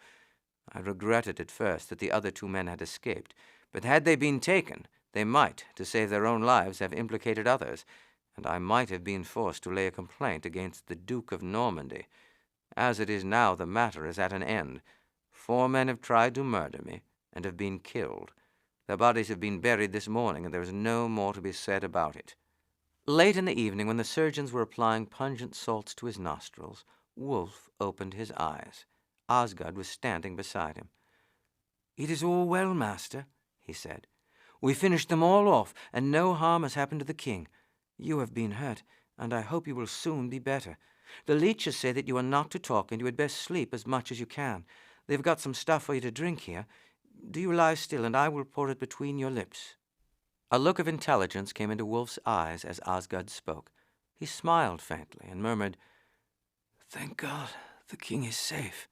I regretted at first that the other 2 men had escaped, but had they been taken, they might, to save their own lives, have implicated others, and I might have been forced to lay a complaint against the Duke of Normandy. As it is now, the matter is at an end. 4 men have tried to murder me, and have been killed. Their bodies have been buried this morning, and there is no more to be said about it." Late in the evening, when the surgeons were applying pungent salts to his nostrils, Wulf opened his eyes. Osgod was standing beside him. "It is all well, master," he said. We finished them all off, and no harm has happened to the king. You have been hurt, and I hope you will soon be better. The leeches say that you are not to talk, and you had best sleep as much as you can. They've got some stuff for you to drink here. Do you lie still, and I will pour it between your lips." A look of intelligence came into Wulf's eyes as Osgood spoke. He smiled faintly and murmured, "Thank God, the king is safe."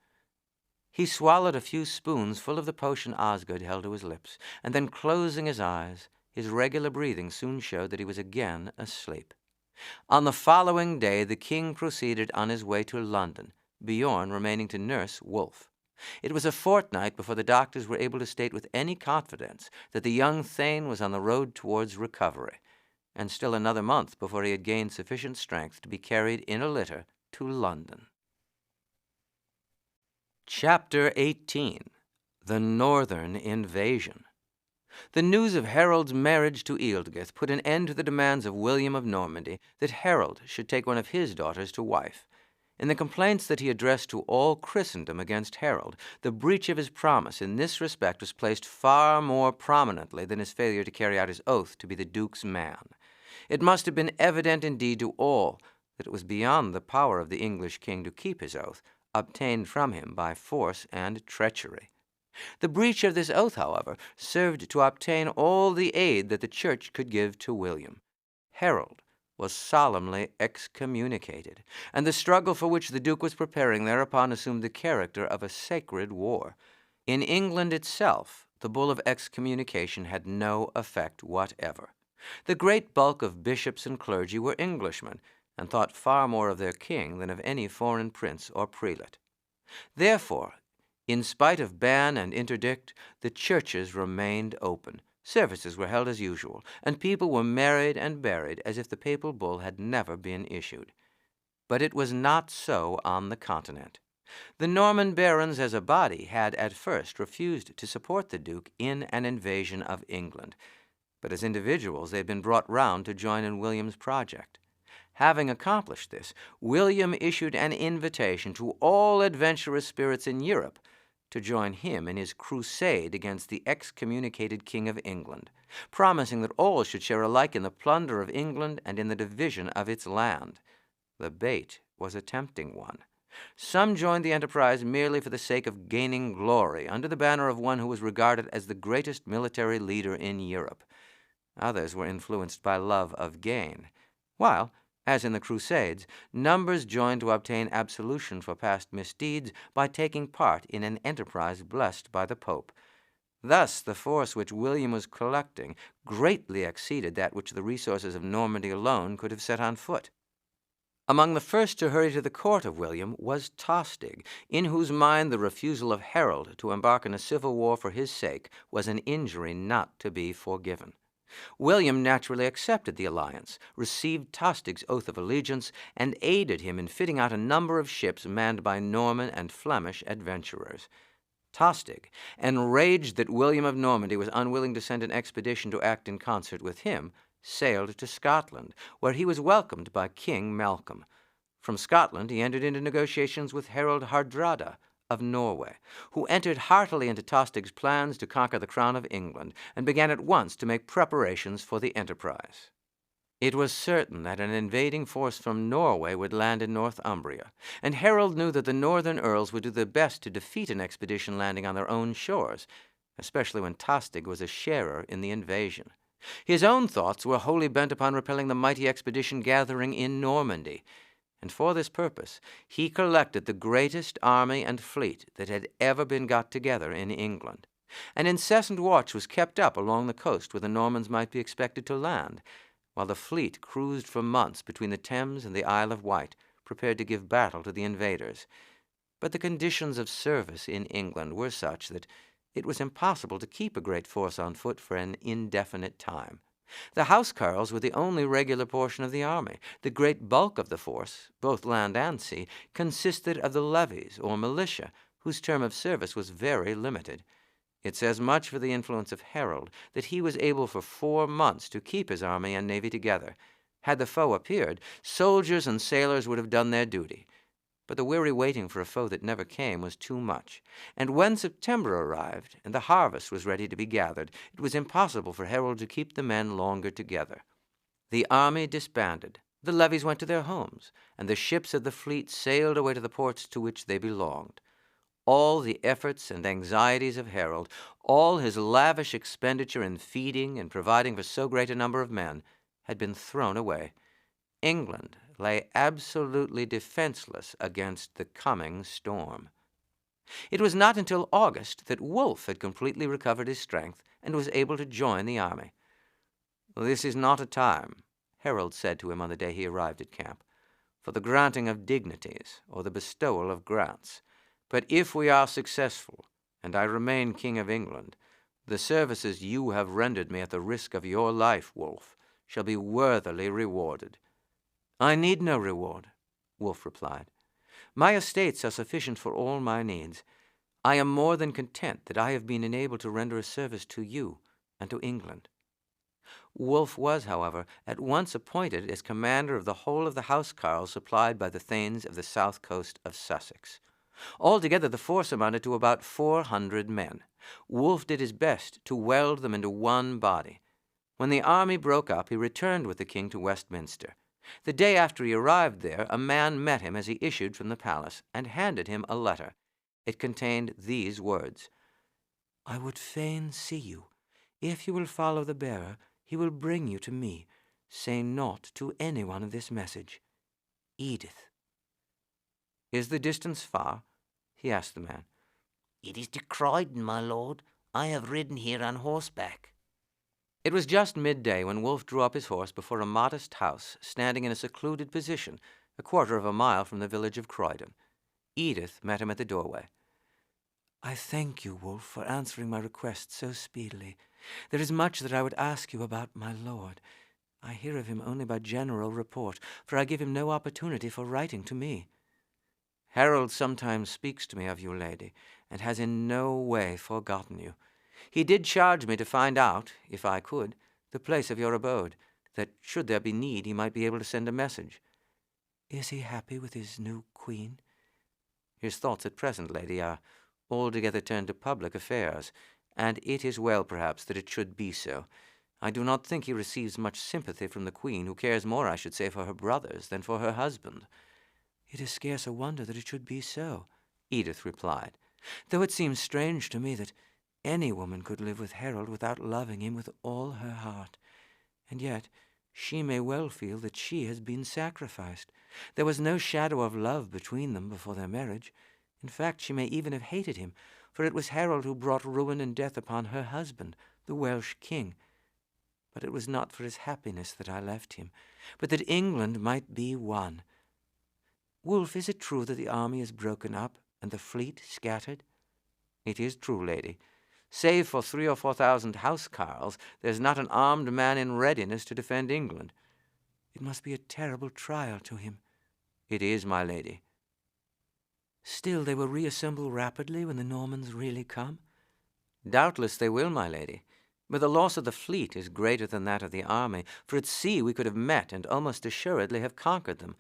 He swallowed a few spoons full of the potion Osgood held to his lips, and then closing his eyes, his regular breathing soon showed that he was again asleep. On the following day the king proceeded on his way to London, Bjorn remaining to nurse Wulf. It was a fortnight before the doctors were able to state with any confidence that the young Thane was on the road towards recovery, and still another month before he had gained sufficient strength to be carried in a litter to London. Chapter 18. The Northern Invasion. The news of Harold's marriage to Ealdgyth put an end to the demands of William of Normandy that Harold should take one of his daughters to wife. In the complaints that he addressed to all Christendom against Harold, the breach of his promise in this respect was placed far more prominently than his failure to carry out his oath to be the Duke's man. It must have been evident indeed to all that it was beyond the power of the English king to keep his oath, obtained from him by force and treachery. The breach of this oath, however, served to obtain all the aid that the Church could give to William. Harold was solemnly excommunicated, and the struggle for which the Duke was preparing thereupon assumed the character of a sacred war. In England itself, the bull of excommunication had no effect whatever. The great bulk of bishops and clergy were Englishmen, and thought far more of their king than of any foreign prince or prelate. Therefore, in spite of ban and interdict, the churches remained open. Services were held as usual, and people were married and buried as if the papal bull had never been issued. But it was not so on the continent. The Norman barons as a body had at first refused to support the Duke in an invasion of England, but as individuals they had been brought round to join in William's project. Having accomplished this, William issued an invitation to all adventurous spirits in Europe to join him in his crusade against the excommunicated King of England, promising that all should share alike in the plunder of England and in the division of its land. The bait was a tempting one. Some joined the enterprise merely for the sake of gaining glory under the banner of one who was regarded as the greatest military leader in Europe. Others were influenced by love of gain, while, as in the Crusades, numbers joined to obtain absolution for past misdeeds by taking part in an enterprise blessed by the Pope. Thus the force which William was collecting greatly exceeded that which the resources of Normandy alone could have set on foot. Among the first to hurry to the court of William was Tostig, in whose mind the refusal of Harold to embark in a civil war for his sake was an injury not to be forgiven. William naturally accepted the alliance, received Tostig's oath of allegiance, and aided him in fitting out a number of ships manned by Norman and Flemish adventurers. Tostig, enraged that William of Normandy was unwilling to send an expedition to act in concert with him, sailed to Scotland, where he was welcomed by King Malcolm. From Scotland he entered into negotiations with Harold Hardrada of Norway, who entered heartily into Tostig's plans to conquer the crown of England, and began at once to make preparations for the enterprise. It was certain that an invading force from Norway would land in Northumbria, and Harold knew that the northern earls would do their best to defeat an expedition landing on their own shores, especially when Tostig was a sharer in the invasion. His own thoughts were wholly bent upon repelling the mighty expedition gathering in Normandy, and for this purpose he collected the greatest army and fleet that had ever been got together in England. An incessant watch was kept up along the coast where the Normans might be expected to land, while the fleet cruised for months between the Thames and the Isle of Wight, prepared to give battle to the invaders. But the conditions of service in England were such that it was impossible to keep a great force on foot for an indefinite time. The housecarls were the only regular portion of the army. The great bulk of the force, both land and sea, consisted of the levies or militia, whose term of service was very limited. It says much for the influence of Harold that he was able for 4 months to keep his army and navy together. Had the foe appeared, soldiers and sailors would have done their duty. but the weary waiting for a foe that never came was too much, and when September arrived and the harvest was ready to be gathered, it was impossible for Harold to keep the men longer together. The army disbanded, the levies went to their homes, and the ships of the fleet sailed away to the ports to which they belonged. All the efforts and anxieties of Harold, all his lavish expenditure in feeding and providing for so great a number of men, had been thrown away. England lay absolutely defenseless against the coming storm. It was not until August that Wulf had completely recovered his strength and was able to join the army. "This is not a time," Harold said to him on the day he arrived at camp, "for the granting of dignities or the bestowal of grants. But if we are successful, and I remain King of England, the services you have rendered me at the risk of your life, Wulf, shall be worthily rewarded." "I need no reward," Wulf replied. "My estates are sufficient for all my needs. I am more than content that I have been enabled to render a service to you and to England." Wulf was, however, at once appointed as commander of the whole of the housecarls supplied by the thanes of the south coast of Sussex. Altogether the force amounted to about 400 men. Wulf did his best to weld them into one body. When the army broke up, he returned with the king to Westminster. The day after he arrived there, a man met him as he issued from the palace, and handed him a letter. It contained these words: "I would fain see you. If you will follow the bearer, he will bring you to me. Say naught to anyone of this message. Edith." "Is the distance far?" he asked the man. "It is to Croydon, my lord. I have ridden here on horseback." It was just midday when Wulf drew up his horse before a modest house standing in a secluded position, a quarter of a mile from the village of Croydon. Edith met him at the doorway. "I thank you, Wulf, for answering my request so speedily. There is much that I would ask you about my lord. I hear of him only by general report, for I give him no opportunity for writing to me." "Harold sometimes speaks to me of you, lady, and has in no way forgotten you. He did charge me to find out, if I could, the place of your abode, that should there be need he might be able to send a message." "Is he happy with his new queen?" "His thoughts at present, lady, are altogether turned to public affairs, and it is well, perhaps, that it should be so. I do not think he receives much sympathy from the queen, who cares more, I should say, for her brothers than for her husband." "It is scarce a wonder that it should be so," Edith replied, "though it seems strange to me that any woman could live with Harold without loving him with all her heart. And yet she may well feel that she has been sacrificed. There was no shadow of love between them before their marriage. In fact, she may even have hated him, for it was Harold who brought ruin and death upon her husband, the Welsh king. But it was not for his happiness that I left him, but that England might be one. Wulf, is it true that the army is broken up and the fleet scattered?" "It is true, lady. Save for 3,000 or 4,000 housecarls, there's not an armed man in readiness to defend England." "It must be a terrible trial to him." "It is, my lady." "Still they will reassemble rapidly when the Normans really come?" "Doubtless they will, my lady. But the loss of the fleet is greater than that of the army, for at sea we could have met and almost assuredly have conquered them,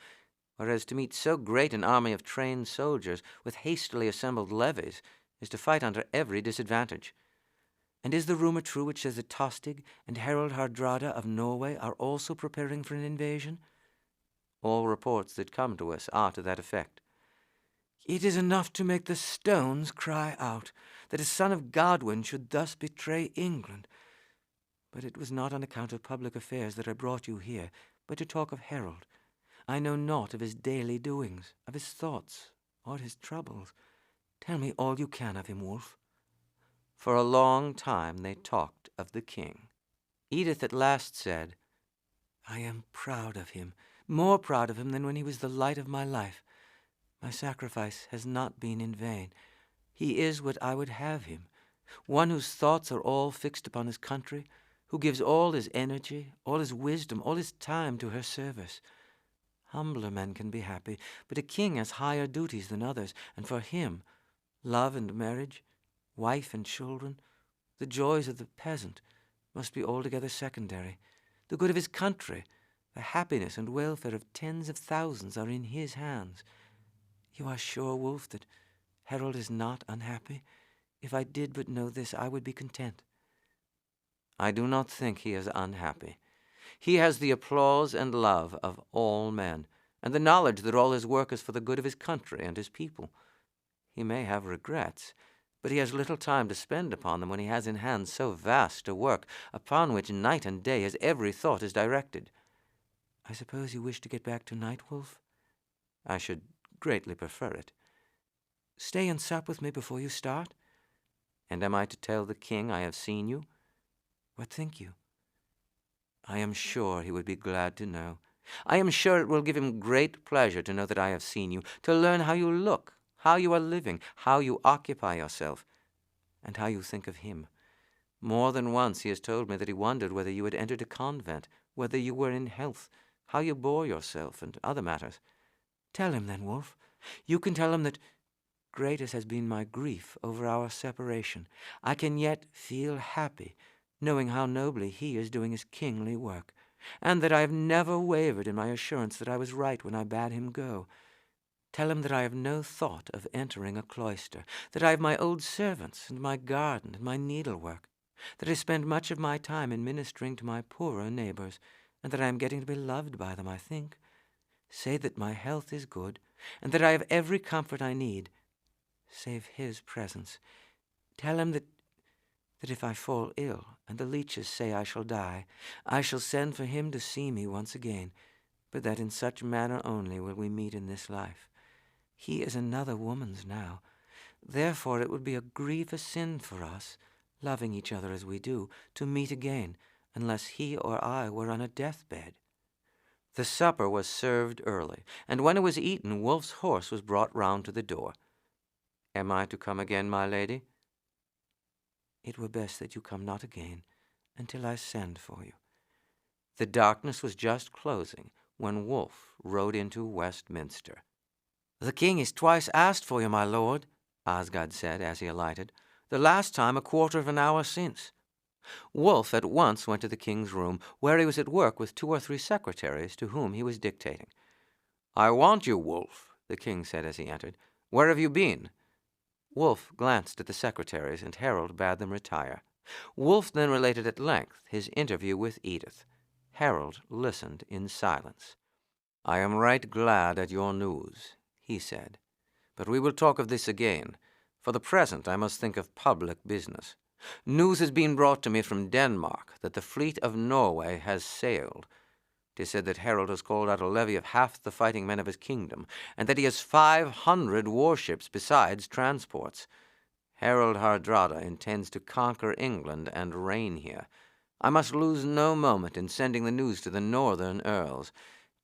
whereas to meet so great an army of trained soldiers with hastily assembled levies is to fight under every disadvantage." "And is the rumor true which says that Tostig and Harald Hardrada of Norway are also preparing for an invasion?" "All reports that come to us are to that effect." "It is enough to make the stones cry out, that a son of Godwin should thus betray England. But it was not on account of public affairs that I brought you here, but to talk of Harold. I know naught of his daily doings, of his thoughts, or his troubles. Tell me all you can of him, Wulf." For a long time they talked of the king. Edith at last said, "I am proud of him, more proud of him than when he was the light of my life. My sacrifice has not been in vain. He is what I would have him, one whose thoughts are all fixed upon his country, who gives all his energy, all his wisdom, all his time to her service. Humbler men can be happy, but a king has higher duties than others, and for him, love and marriage, wife and children, the joys of the peasant, must be altogether secondary. The good of his country, the happiness and welfare of tens of thousands are in his hands. You are sure, Wulf, that Harold is not unhappy? If I did but know this, I would be content. I do not think he is unhappy. He has the applause and love of all men, and the knowledge that all his work is for the good of his country and his people. He may have regrets, but he has little time to spend upon them when he has in hand so vast a work, upon which night and day his every thought is directed. I suppose you wish to get back tonight, Wulf? I should greatly prefer it. Stay and sup with me before you start? And am I to tell the king I have seen you? What think you? I am sure he would be glad to know. I am sure it will give him great pleasure to know that I have seen you, to learn how you look, how you are living, how you occupy yourself, and how you think of him. More than once he has told me that he wondered whether you had entered a convent, whether you were in health, how you bore yourself, and other matters. Tell him then, Wulf. You can tell him that, great as has been my grief over our separation, I can yet feel happy, knowing how nobly he is doing his kingly work, and that I have never wavered in my assurance that I was right when I bade him go. Tell him that I have no thought of entering a cloister, that I have my old servants and my garden and my needlework, that I spend much of my time in ministering to my poorer neighbors, and that I am getting to be loved by them, I think. Say that my health is good, and that I have every comfort I need, save his presence. Tell him that if I fall ill, and the leeches say I shall die, I shall send for him to see me once again, but that in such manner only will we meet in this life. He is another woman's now. Therefore it would be a grievous sin for us, loving each other as we do, to meet again, unless he or I were on a deathbed. The supper was served early, and when it was eaten, Wulf's horse was brought round to the door. Am I to come again, my lady? It were best that you come not again until I send for you. The darkness was just closing when Wulf rode into Westminster. The king is twice asked for you, my lord, Osgod said as he alighted, the last time a quarter of an hour since. Wulf at once went to the king's room, where he was at work with 2 or 3 secretaries to whom he was dictating. "I want you, Wulf," the king said as he entered. "Where have you been?" Wulf glanced at the secretaries, and Harold bade them retire. Wulf then related at length his interview with Edith. Harold listened in silence. "I am right glad at your news," he said. "But we will talk of this again. For the present I must think of public business. News has been brought to me from Denmark that the fleet of Norway has sailed. 'Tis said that Harold has called out a levy of half the fighting men of his kingdom, and that he has 500 warships besides transports. Harold Hardrada intends to conquer England and reign here. I must lose no moment in sending the news to the northern earls.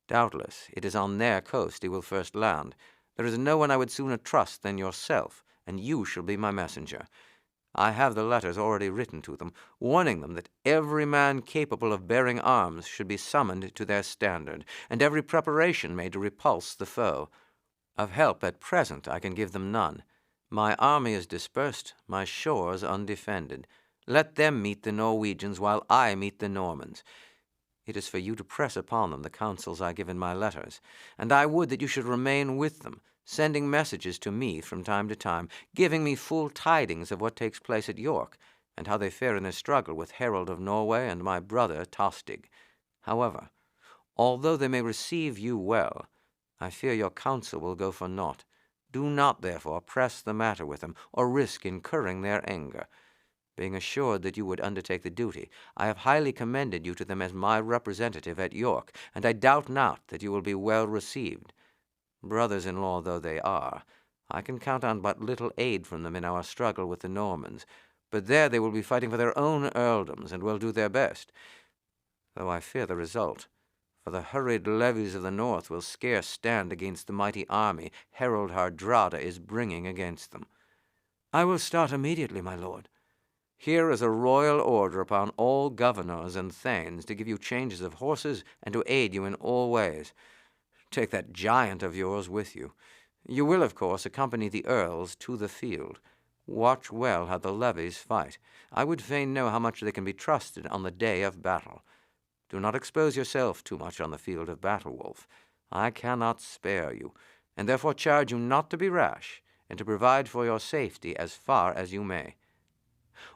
Doubtless it is on their coast he will first land. There is no one I would sooner trust than yourself, and you shall be my messenger. I have the letters already written to them, warning them that every man capable of bearing arms should be summoned to their standard, and every preparation made to repulse the foe. Of help at present I can give them none. My army is dispersed, my shores undefended. Let them meet the Norwegians while I meet the Normans. It is for you to press upon them the counsels I give in my letters, and I would that you should remain with them, sending messages to me from time to time, giving me full tidings of what takes place at York, and how they fare in their struggle with Harold of Norway and my brother Tostig. However, although they may receive you well, I fear your counsel will go for naught. Do not, therefore, press the matter with them, or risk incurring their anger. Being assured that you would undertake the duty, I have highly commended you to them as my representative at York, and I doubt not that you will be well received. Brothers-in-law though they are, I can count on but little aid from them in our struggle with the Normans, but there they will be fighting for their own earldoms, and will do their best, though I fear the result, for the hurried levies of the north will scarce stand against the mighty army Harold Hardrada is bringing against them. I will start immediately, my lord. Here is a royal order upon all governors and thanes to give you changes of horses and to aid you in all ways. Take that giant of yours with you. You will, of course, accompany the earls to the field. Watch well how the levies fight. I would fain know how much they can be trusted on the day of battle. Do not expose yourself too much on the field of battle, Wulf. I cannot spare you, and therefore charge you not to be rash, and to provide for your safety as far as you may."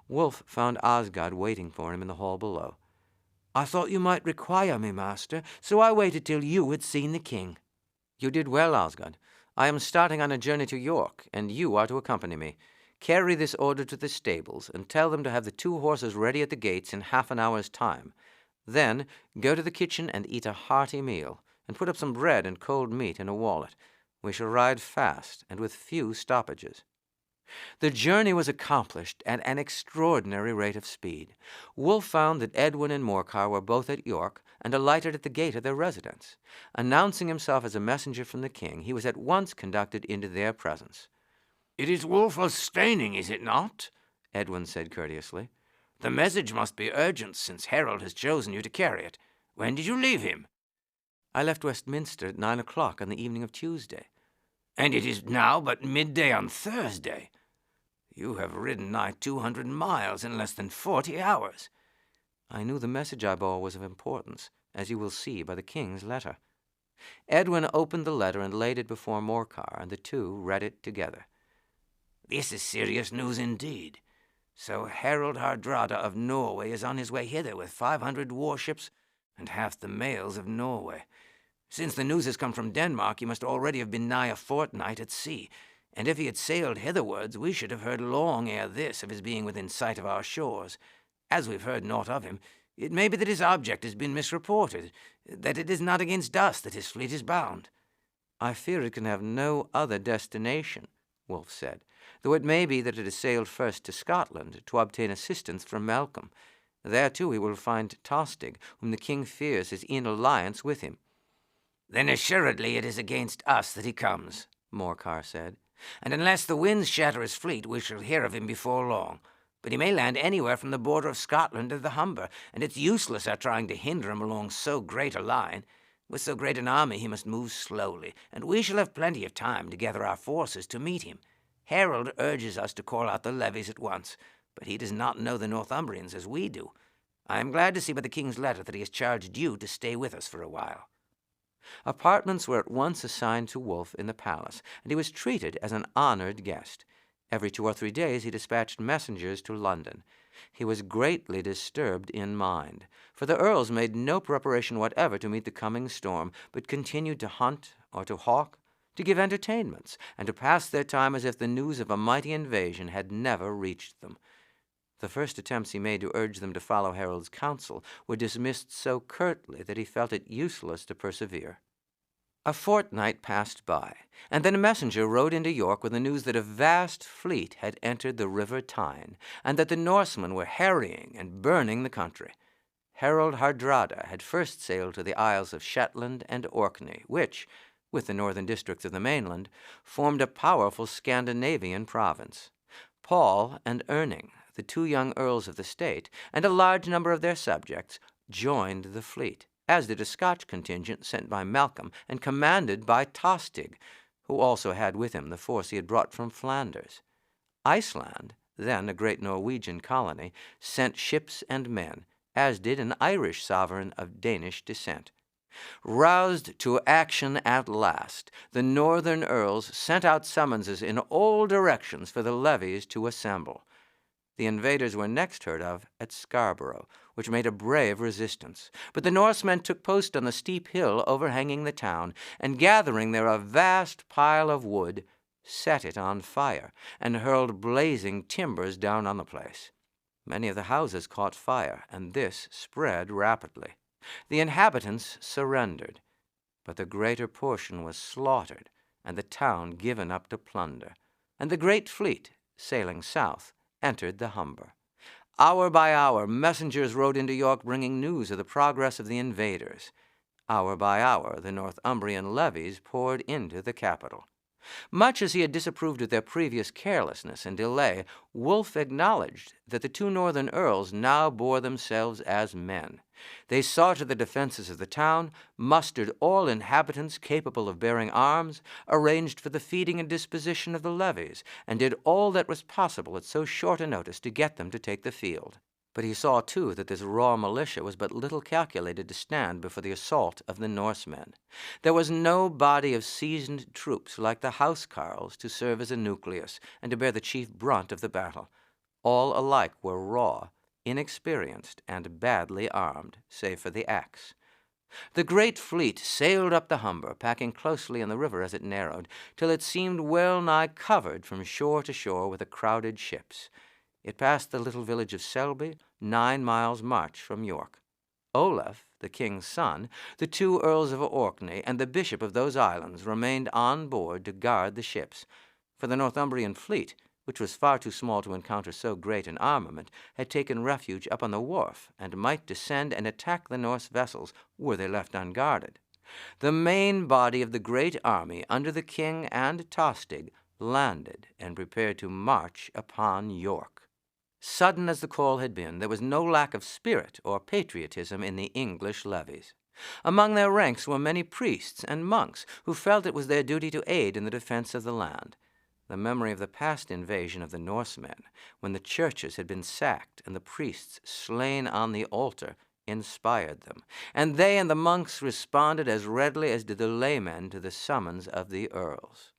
Wulf found Osgod waiting for him in the hall below. "I thought you might require me, master, so I waited till you had seen the king." "You did well, Osgod. I am starting on a journey to York, and you are to accompany me. Carry this order to the stables, and tell them to have the 2 horses ready at the gates in half an hour's time. Then go to the kitchen and eat a hearty meal, and put up some bread and cold meat in a wallet. We shall ride fast, and with few stoppages." The journey was accomplished at an extraordinary rate of speed. Wulf found that Edwin and Morcar were both at York, and alighted at the gate of their residence. Announcing himself as a messenger from the king, he was at once conducted into their presence. "It is Wulf of Steyning, is it not?" Edwin said courteously. "The message must be urgent, since Harold has chosen you to carry it. When did you leave him?" "I left Westminster at 9 o'clock on the evening of Tuesday." "And it is now but midday on Thursday. You have ridden nigh 200 miles in less than 40 hours. "I knew the message I bore was of importance, as you will see by the king's letter." Edwin opened the letter and laid it before Morcar, and the two read it together. "This is serious news indeed. So Harold Hardrada of Norway is on his way hither with 500 warships and half the males of Norway. Since the news has come from Denmark, he must already have been nigh a fortnight at sea, and if he had sailed hitherwards, we should have heard long ere this of his being within sight of our shores. As we've heard naught of him, it may be that his object has been misreported, that it is not against us that his fleet is bound." "I fear it can have no other destination," Wulf said, "though it may be that it has sailed first to Scotland to obtain assistance from Malcolm. There, too, he will find Tostig, whom the king fears is in alliance with him." "Then assuredly it is against us that he comes," Morcar said. "And unless the winds shatter his fleet, we shall hear of him before long. But he may land anywhere from the border of Scotland to the Humber, and it's useless our trying to hinder him along so great a line. With so great an army he must move slowly, and we shall have plenty of time to gather our forces to meet him. Harold urges us to call out the levies at once, but he does not know the Northumbrians as we do. I am glad to see by the king's letter that he has charged you to stay with us for a while." Apartments were at once assigned to Wulf in the palace, and he was treated as an honored guest. Every 2 or 3 days he dispatched messengers to London. He was greatly disturbed in mind, for the earls made no preparation whatever to meet the coming storm, but continued to hunt or to hawk, to give entertainments, and to pass their time as if the news of a mighty invasion had never reached them. The first attempts he made to urge them to follow Harold's counsel were dismissed so curtly that he felt it useless to persevere. A fortnight passed by, and then a messenger rode into York with the news that a vast fleet had entered the river Tyne, and that the Norsemen were harrying and burning the country. Harold Hardrada had first sailed to the Isles of Shetland and Orkney, which, with the northern districts of the mainland, formed a powerful Scandinavian province. Paul and Erning, the 2 young earls of the state, and a large number of their subjects, joined the fleet, as did a Scotch contingent sent by Malcolm and commanded by Tostig, who also had with him the force he had brought from Flanders. Iceland, then a great Norwegian colony, sent ships and men, as did an Irish sovereign of Danish descent. Roused to action at last, the northern earls sent out summonses in all directions for the levies to assemble. The invaders were next heard of at Scarborough, which made a brave resistance. But the Norsemen took post on the steep hill overhanging the town, and gathering there a vast pile of wood, set it on fire, and hurled blazing timbers down on the place. Many of the houses caught fire, and this spread rapidly. The inhabitants surrendered, but the greater portion was slaughtered, and the town given up to plunder, and the great fleet, sailing south, entered the Humber. Hour by hour, messengers rode into York bringing news of the progress of the invaders. Hour by hour, the Northumbrian levies poured into the capital. Much as he had disapproved of their previous carelessness and delay, Wulf acknowledged that the 2 northern earls now bore themselves as men. They saw to the defenses of the town, mustered all inhabitants capable of bearing arms, arranged for the feeding and disposition of the levies, and did all that was possible at so short a notice to get them to take the field. But he saw, too, that this raw militia was but little calculated to stand before the assault of the Norsemen. There was no body of seasoned troops like the housecarls to serve as a nucleus and to bear the chief brunt of the battle. All alike were raw, inexperienced, and badly armed, save for the axe. The great fleet sailed up the Humber, packing closely in the river as it narrowed, till it seemed well nigh covered from shore to shore with the crowded ships. It passed the little village of Selby, 9 miles' march from York. Olaf, the king's son, the 2 earls of Orkney, and the bishop of those islands remained on board to guard the ships, for the Northumbrian fleet, which was far too small to encounter so great an armament, had taken refuge up on the wharf, and might descend and attack the Norse vessels were they left unguarded. The main body of the great army under the king and Tostig landed and prepared to march upon York. Sudden as the call had been, there was no lack of spirit or patriotism in the English levies. Among their ranks were many priests and monks who felt it was their duty to aid in the defense of the land. The memory of the past invasion of the Norsemen, when the churches had been sacked and the priests slain on the altar, inspired them, and they and the monks responded as readily as did the laymen to the summons of the earls.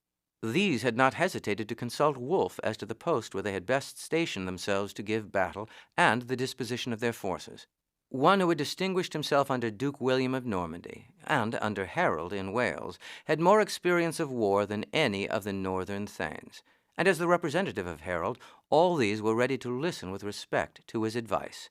These had not hesitated to consult Wulf as to the post where they had best station themselves to give battle, and the disposition of their forces. One who had distinguished himself under Duke William of Normandy, and under Harold in Wales, had more experience of war than any of the northern thanes, and as the representative of Harold, all these were ready to listen with respect to his advice.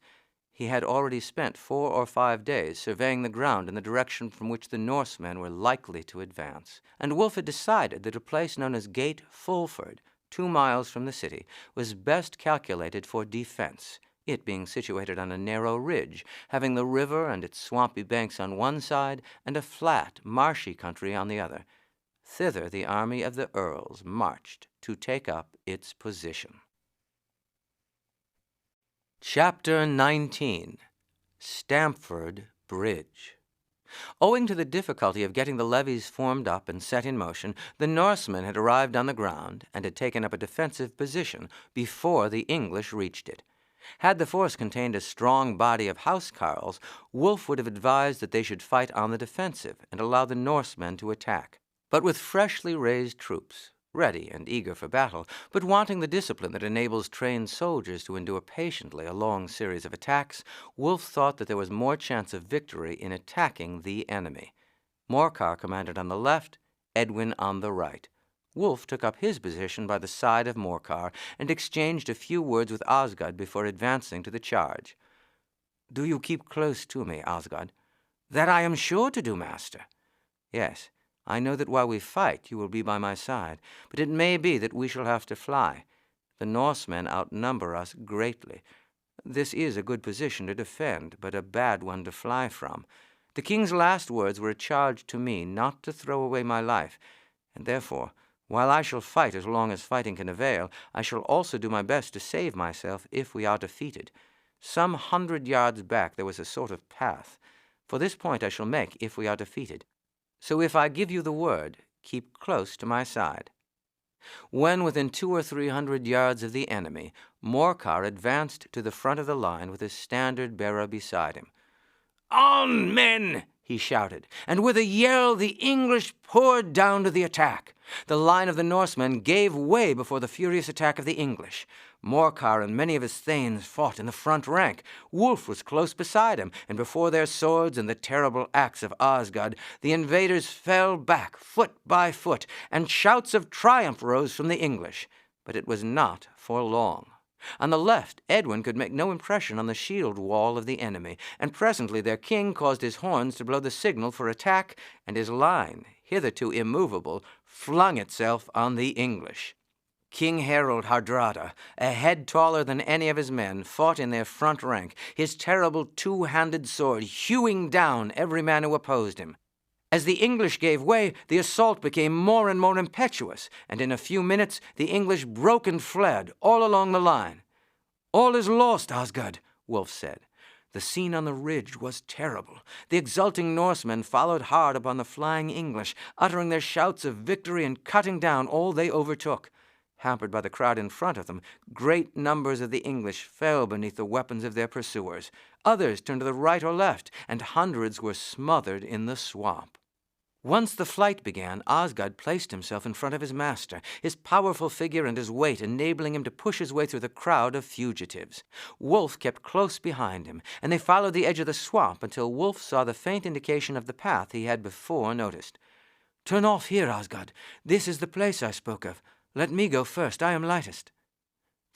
He had already spent 4 or 5 days surveying the ground in the direction from which the Norsemen were likely to advance, and Wulf had decided that a place known as Gate Fulford, 2 miles from the city, was best calculated for defense, it being situated on a narrow ridge, having the river and its swampy banks on one side and a flat, marshy country on the other. Thither the army of the earls marched to take up its position. Chapter 19. Stamford Bridge. Owing to the difficulty of getting the levies formed up and set in motion, the Norsemen had arrived on the ground and had taken up a defensive position before the English reached it. Had the force contained a strong body of housecarls, Wulf would have advised that they should fight on the defensive and allow the Norsemen to attack. But with freshly raised troops, ready and eager for battle, but wanting the discipline that enables trained soldiers to endure patiently a long series of attacks, Wulf thought that there was more chance of victory in attacking the enemy. Morcar commanded on the left, Edwin on the right. Wulf took up his position by the side of Morcar and exchanged a few words with Osgod before advancing to the charge. "Do you keep close to me, Osgod?" "That I am sure to do, master." "Yes. I know that while we fight you will be by my side, but it may be that we shall have to fly. The Norsemen outnumber us greatly. This is a good position to defend, but a bad one to fly from. The king's last words were a charge to me not to throw away my life, and therefore, while I shall fight as long as fighting can avail, I shall also do my best to save myself if we are defeated. Some 100 yards back there was a sort of path. For this point I shall make if we are defeated. So if I give you the word, keep close to my side." When within 200 or 300 yards of the enemy, Morcar advanced to the front of the line with his standard-bearer beside him. "On, men!" he shouted, and with a yell the English poured down to the attack. The line of the Norsemen gave way before the furious attack of the English. Morcar and many of his thanes fought in the front rank. Wulf was close beside him, and before their swords and the terrible axe of Osgod, the invaders fell back foot by foot, and shouts of triumph rose from the English. But it was not for long. On the left, Edwin could make no impression on the shield wall of the enemy, and presently their king caused his horns to blow the signal for attack, and his line, hitherto immovable, flung itself on the English. King Harold Hardrada, a head taller than any of his men, fought in their front rank, his terrible 2-handed sword hewing down every man who opposed him. As the English gave way, the assault became more and more impetuous, and in a few minutes the English broke and fled all along the line. "All is lost, Osgod," Wulf said. The scene on the ridge was terrible. The exulting Norsemen followed hard upon the flying English, uttering their shouts of victory and cutting down all they overtook. Hampered by the crowd in front of them, great numbers of the English fell beneath the weapons of their pursuers. Others turned to the right or left, and hundreds were smothered in the swamp. Once the flight began, Osgood placed himself in front of his master, his powerful figure and his weight enabling him to push his way through the crowd of fugitives. Wulf kept close behind him, and they followed the edge of the swamp until Wulf saw the faint indication of the path he had before noticed. "Turn off here, Osgood. This is the place I spoke of. Let me go first. I am lightest."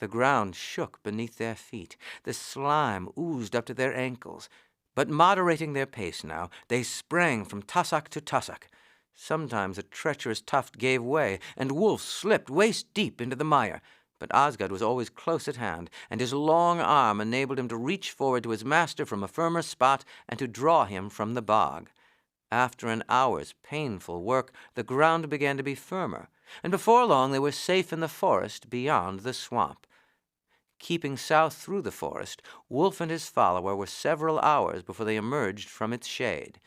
The ground shook beneath their feet. The slime oozed up to their ankles. But moderating their pace now, they sprang from tussock to tussock. Sometimes a treacherous tuft gave way, and Wulf slipped waist-deep into the mire. But Osgood was always close at hand, and his long arm enabled him to reach forward to his master from a firmer spot and to draw him from the bog. After an hour's painful work, the ground began to be firmer, and before long they were safe in the forest beyond the swamp. Keeping south through the forest, Wulf and his follower were several hours before they emerged from its shade.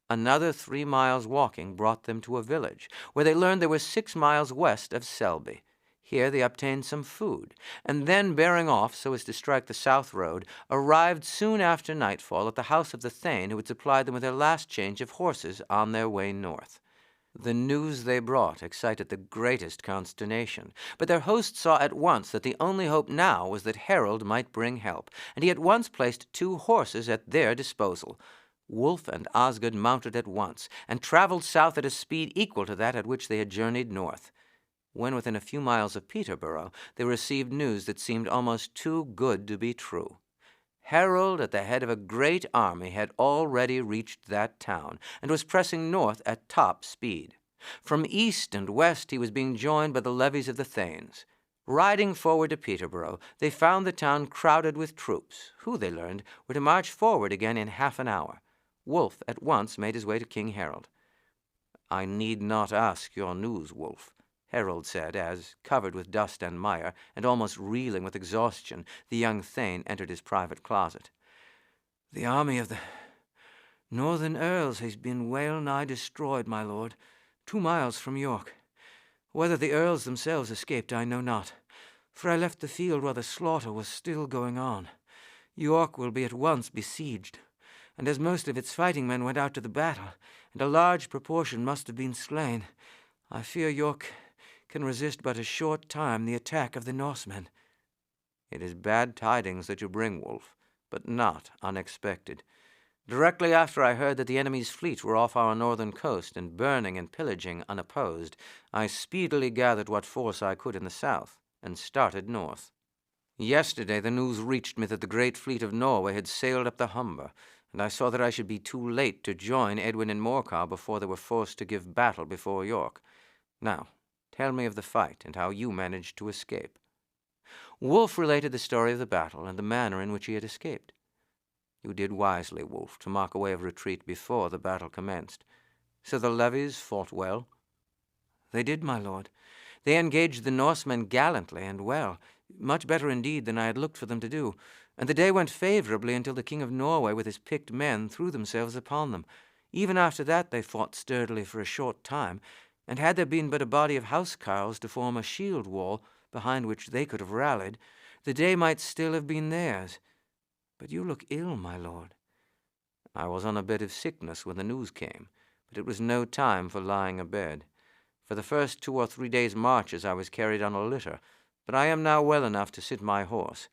Another 3 miles walking brought them to a village, where they learned they were 6 miles west of Selby. Here they obtained some food, and then, bearing off so as to strike the south road, arrived soon after nightfall at the house of the thane who had supplied them with their last change of horses on their way north. The news they brought excited the greatest consternation, but their host saw at once that the only hope now was that Harold might bring help, and he at once placed 2 horses at their disposal. Wulf and Osgood mounted at once, and traveled south at a speed equal to that at which they had journeyed north. When within a few miles of Peterborough, they received news that seemed almost too good to be true. Harold, at the head of a great army, had already reached that town, and was pressing north at top speed. From east and west he was being joined by the levies of the thanes. Riding forward to Peterborough, they found the town crowded with troops, who, they learned, were to march forward again in half an hour. Wulf at once made his way to King Harold. "I need not ask your news, Wulf," Harold said, as, covered with dust and mire, and almost reeling with exhaustion, the young thane entered his private closet. "The army of the northern earls has been well nigh destroyed, my lord, 2 miles from York. Whether the earls themselves escaped, I know not, for I left the field while the slaughter was still going on. York will be at once besieged, and as most of its fighting men went out to the battle, and a large proportion must have been slain, I fear York can resist but a short time the attack of the Norsemen." "It is bad tidings that you bring, Wulf, but not unexpected. Directly after I heard that the enemy's fleet were off our northern coast and burning and pillaging unopposed, I speedily gathered what force I could in the south and started north. Yesterday the news reached me that the great fleet of Norway had sailed up the Humber, and I saw that I should be too late to join Edwin and Morcar before they were forced to give battle before York. Now, tell me of the fight and how you managed to escape." Wulf related the story of the battle and the manner in which he had escaped. "You did wisely, Wulf, to mark a way of retreat before the battle commenced. So the levies fought well?" "They did, my lord. They engaged the Norsemen gallantly and well, much better indeed than I had looked for them to do, and the day went favorably until the King of Norway with his picked men threw themselves upon them. Even after that they fought sturdily for a short time, and had there been but a body of housecarls to form a shield wall behind which they could have rallied, the day might still have been theirs. But you look ill, my lord." "I was on a bed of sickness when the news came, but it was no time for lying abed. For the first 2 or 3 days' marches I was carried on a litter, but I am now well enough to sit my horse.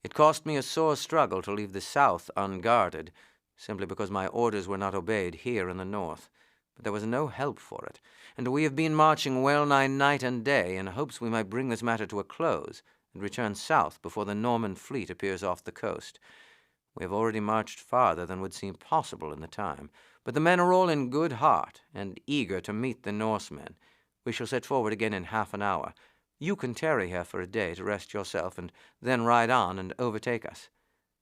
It cost me a sore struggle to leave the south unguarded, simply because my orders were not obeyed here in the north. But there was no help for it, and we have been marching well nigh night and day in hopes we might bring this matter to a close and return south before the Norman fleet appears off the coast. We have already marched farther than would seem possible in the time, but the men are all in good heart and eager to meet the Norsemen. We shall set forward again in half an hour. You can tarry here for a day to rest yourself, and then ride on and overtake us."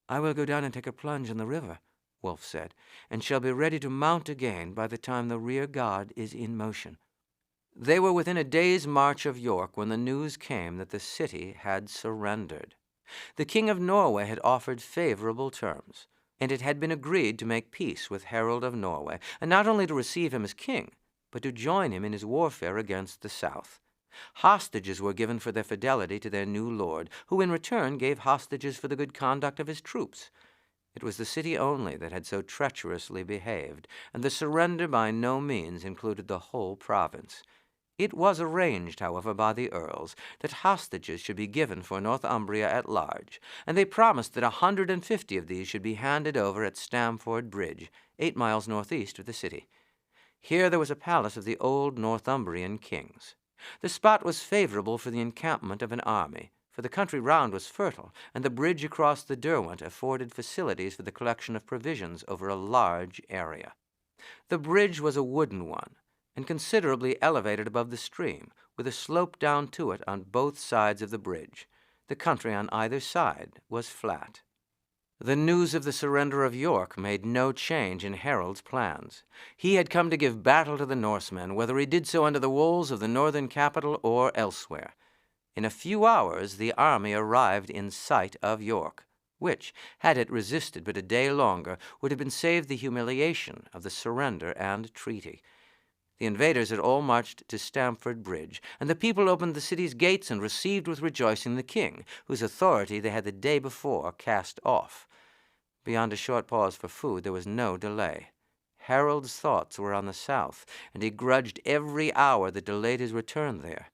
"I will go down and take a plunge in the river," Wulf said, "and shall be ready to mount again by the time the rear guard is in motion." They were within a day's march of York when the news came that the city had surrendered. The King of Norway had offered favorable terms, and it had been agreed to make peace with Harold of Norway, and not only to receive him as king, but to join him in his warfare against the south. Hostages were given for their fidelity to their new lord, who in return gave hostages for the good conduct of his troops. It was the city only that had so treacherously behaved, and the surrender by no means included the whole province. It was arranged, however, by the earls that hostages should be given for Northumbria at large, and they promised that 150 of these should be handed over at Stamford Bridge, 8 miles northeast of the city. Here there was a palace of the old Northumbrian kings. The spot was favorable for the encampment of an army, for the country round was fertile, and the bridge across the Derwent afforded facilities for the collection of provisions over a large area. The bridge was a wooden one, and considerably elevated above the stream, with a slope down to it on both sides of the bridge. The country on either side was flat. The news of the surrender of York made no change in Harold's plans. He had come to give battle to the Norsemen, whether he did so under the walls of the northern capital or elsewhere. In a few hours the army arrived in sight of York, which, had it resisted but a day longer, would have been saved the humiliation of the surrender and treaty. The invaders had all marched to Stamford Bridge, and the people opened the city's gates and received with rejoicing the king, whose authority they had the day before cast off. Beyond a short pause for food, there was no delay. Harold's thoughts were on the south, and he grudged every hour that delayed his return there.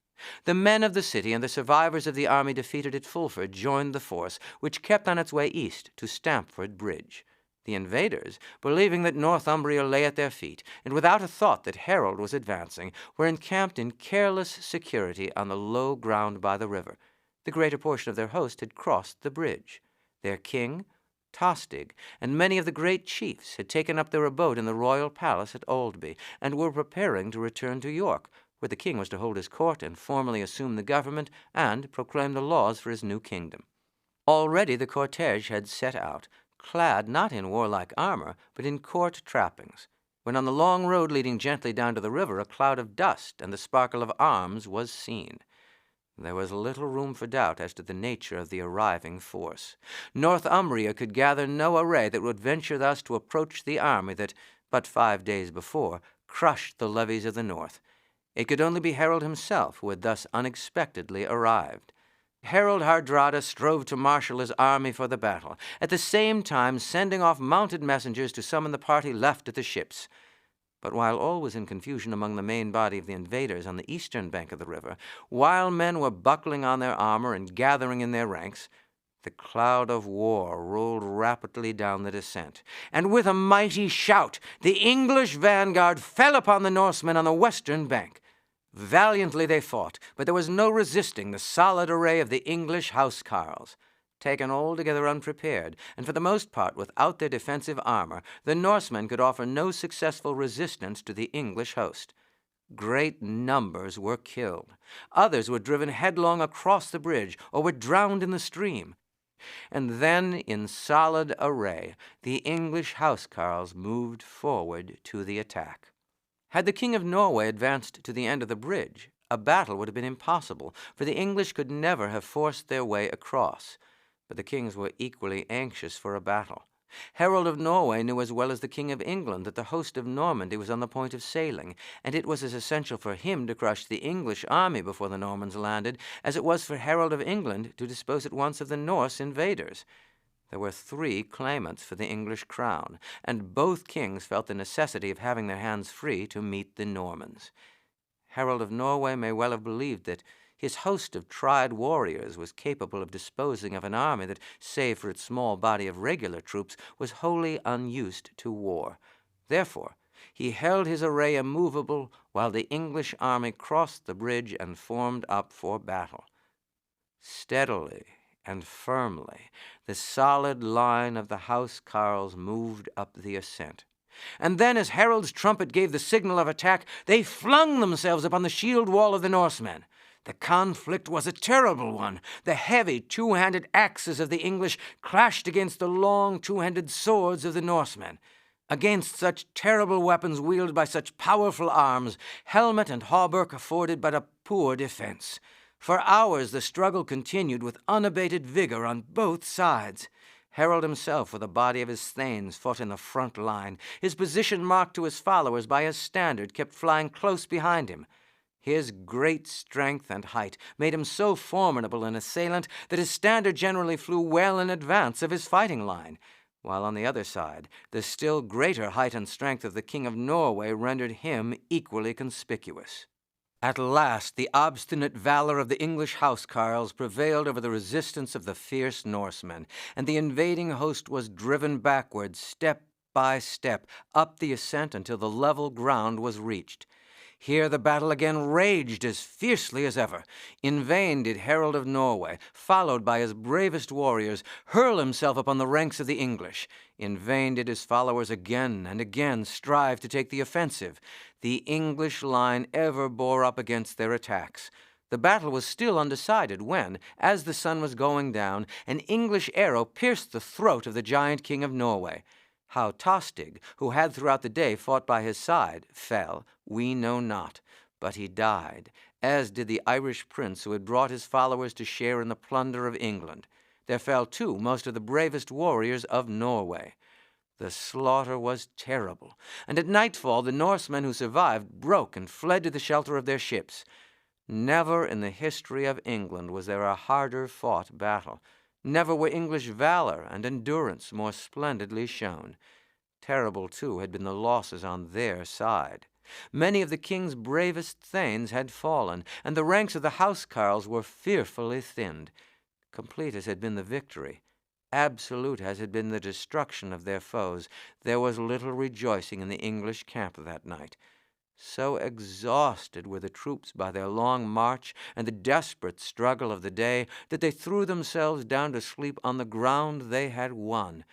The men of the city and the survivors of the army defeated at Fulford joined the force, which kept on its way east to Stamford Bridge. The invaders, believing that Northumbria lay at their feet, and without a thought that Harold was advancing, were encamped in careless security on the low ground by the river. The greater portion of their host had crossed the bridge. Their king, Tostig, and many of the great chiefs had taken up their abode in the royal palace at Aldby, and were preparing to return to York, where the king was to hold his court and formally assume the government and proclaim the laws for his new kingdom. Already the cortege had set out, clad not in warlike armor, but in court trappings, when on the long road leading gently down to the river a cloud of dust and the sparkle of arms was seen. There was little room for doubt as to the nature of the arriving force. Northumbria could gather no array that would venture thus to approach the army that, but 5 days before, crushed the levies of the north. It could only be Harold himself who had thus unexpectedly arrived. Harold Hardrada strove to marshal his army for the battle, at the same time sending off mounted messengers to summon the party left at the ships. But while all was in confusion among the main body of the invaders on the eastern bank of the river, while men were buckling on their armor and gathering in their ranks, the cloud of war rolled rapidly down the descent, and with a mighty shout the English vanguard fell upon the Norsemen on the western bank. Valiantly they fought, but there was no resisting the solid array of the English housecarls. Taken altogether unprepared, and for the most part without their defensive armor, the Norsemen could offer no successful resistance to the English host. Great numbers were killed. Others were driven headlong across the bridge, or were drowned in the stream. And then, in solid array, the English housecarls moved forward to the attack. Had the King of Norway advanced to the end of the bridge, a battle would have been impossible, for the English could never have forced their way across. But the kings were equally anxious for a battle. Harold of Norway knew as well as the King of England that the host of Normandy was on the point of sailing, and it was as essential for him to crush the English army before the Normans landed as it was for Harold of England to dispose at once of the Norse invaders. There were 3 claimants for the English crown, and both kings felt the necessity of having their hands free to meet the Normans. Harold of Norway may well have believed that his host of tried warriors was capable of disposing of an army that, save for its small body of regular troops, was wholly unused to war. Therefore, he held his array immovable while the English army crossed the bridge and formed up for battle. Steadily and firmly, the solid line of the housecarls moved up the ascent. And then, as Harold's trumpet gave the signal of attack, they flung themselves upon the shield wall of the Norsemen. The conflict was a terrible one. The heavy 2-handed axes of the English clashed against the long 2-handed swords of the Norsemen. Against such terrible weapons wielded by such powerful arms, helmet and hauberk afforded but a poor defense. For hours the struggle continued with unabated vigor on both sides. Harold himself, with a body of his thanes, fought in the front line, his position marked to his followers by his standard kept flying close behind him. His great strength and height made him so formidable an assailant that his standard generally flew well in advance of his fighting line, while on the other side the still greater height and strength of the King of Norway rendered him equally conspicuous. At last the obstinate valor of the English housecarls prevailed over the resistance of the fierce Norsemen, and the invading host was driven backward step by step up the ascent until the level ground was reached. Here the battle again raged as fiercely as ever. In vain did Harold of Norway, followed by his bravest warriors, hurl himself upon the ranks of the English. In vain did his followers again and again strive to take the offensive. The English line ever bore up against their attacks. The battle was still undecided when, as the sun was going down, an English arrow pierced the throat of the giant King of Norway. How Tostig, who had throughout the day fought by his side, fell, we know not, but he died, as did the Irish prince who had brought his followers to share in the plunder of England. There fell, too, most of the bravest warriors of Norway. The slaughter was terrible, and at nightfall the Norsemen who survived broke and fled to the shelter of their ships. Never in the history of England was there a harder fought battle. Never were English valor and endurance more splendidly shown. Terrible, too, had been the losses on their side. Many of the king's bravest thanes had fallen, and the ranks of the housecarls were fearfully thinned. Complete as had been the victory, absolute as had been the destruction of their foes, there was little rejoicing in the English camp that night. So exhausted were the troops by their long march and the desperate struggle of the day that they threw themselves down to sleep on the ground they had won,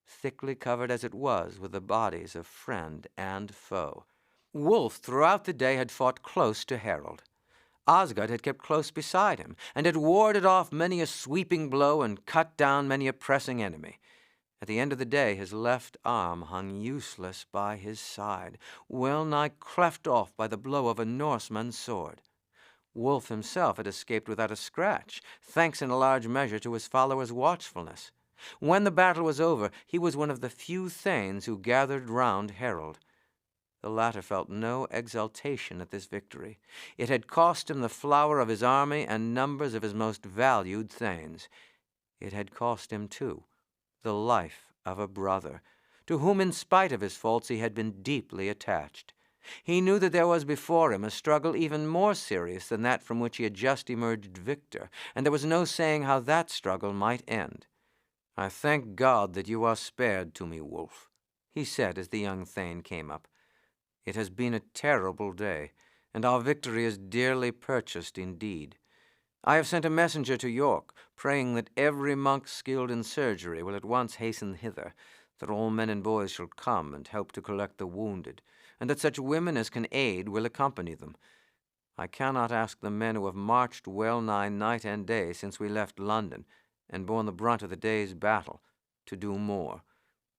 thickly covered as it was with the bodies of friend and foe. Wulf throughout the day had fought close to Harold. Osgod had kept close beside him, and had warded off many a sweeping blow and cut down many a pressing enemy. At the end of the day his left arm hung useless by his side, well nigh cleft off by the blow of a Norseman's sword. Wulf himself had escaped without a scratch, thanks in a large measure to his followers' watchfulness. When the battle was over, he was one of the few thanes who gathered round Harold. The latter felt no exultation at this victory. It had cost him the flower of his army and numbers of his most valued thanes. It had cost him, too, the life of a brother, to whom in spite of his faults he had been deeply attached. He knew that there was before him a struggle even more serious than that from which he had just emerged victor, and there was no saying how that struggle might end. "I thank God that you are spared to me, Wulf," he said as the young thane came up. "It has been a terrible day, and our victory is dearly purchased indeed. I have sent a messenger to York, praying that every monk skilled in surgery will at once hasten hither, that all men and boys shall come and help to collect the wounded, and that such women as can aid will accompany them. I cannot ask the men who have marched well nigh night and day since we left London, and borne the brunt of the day's battle, to do more.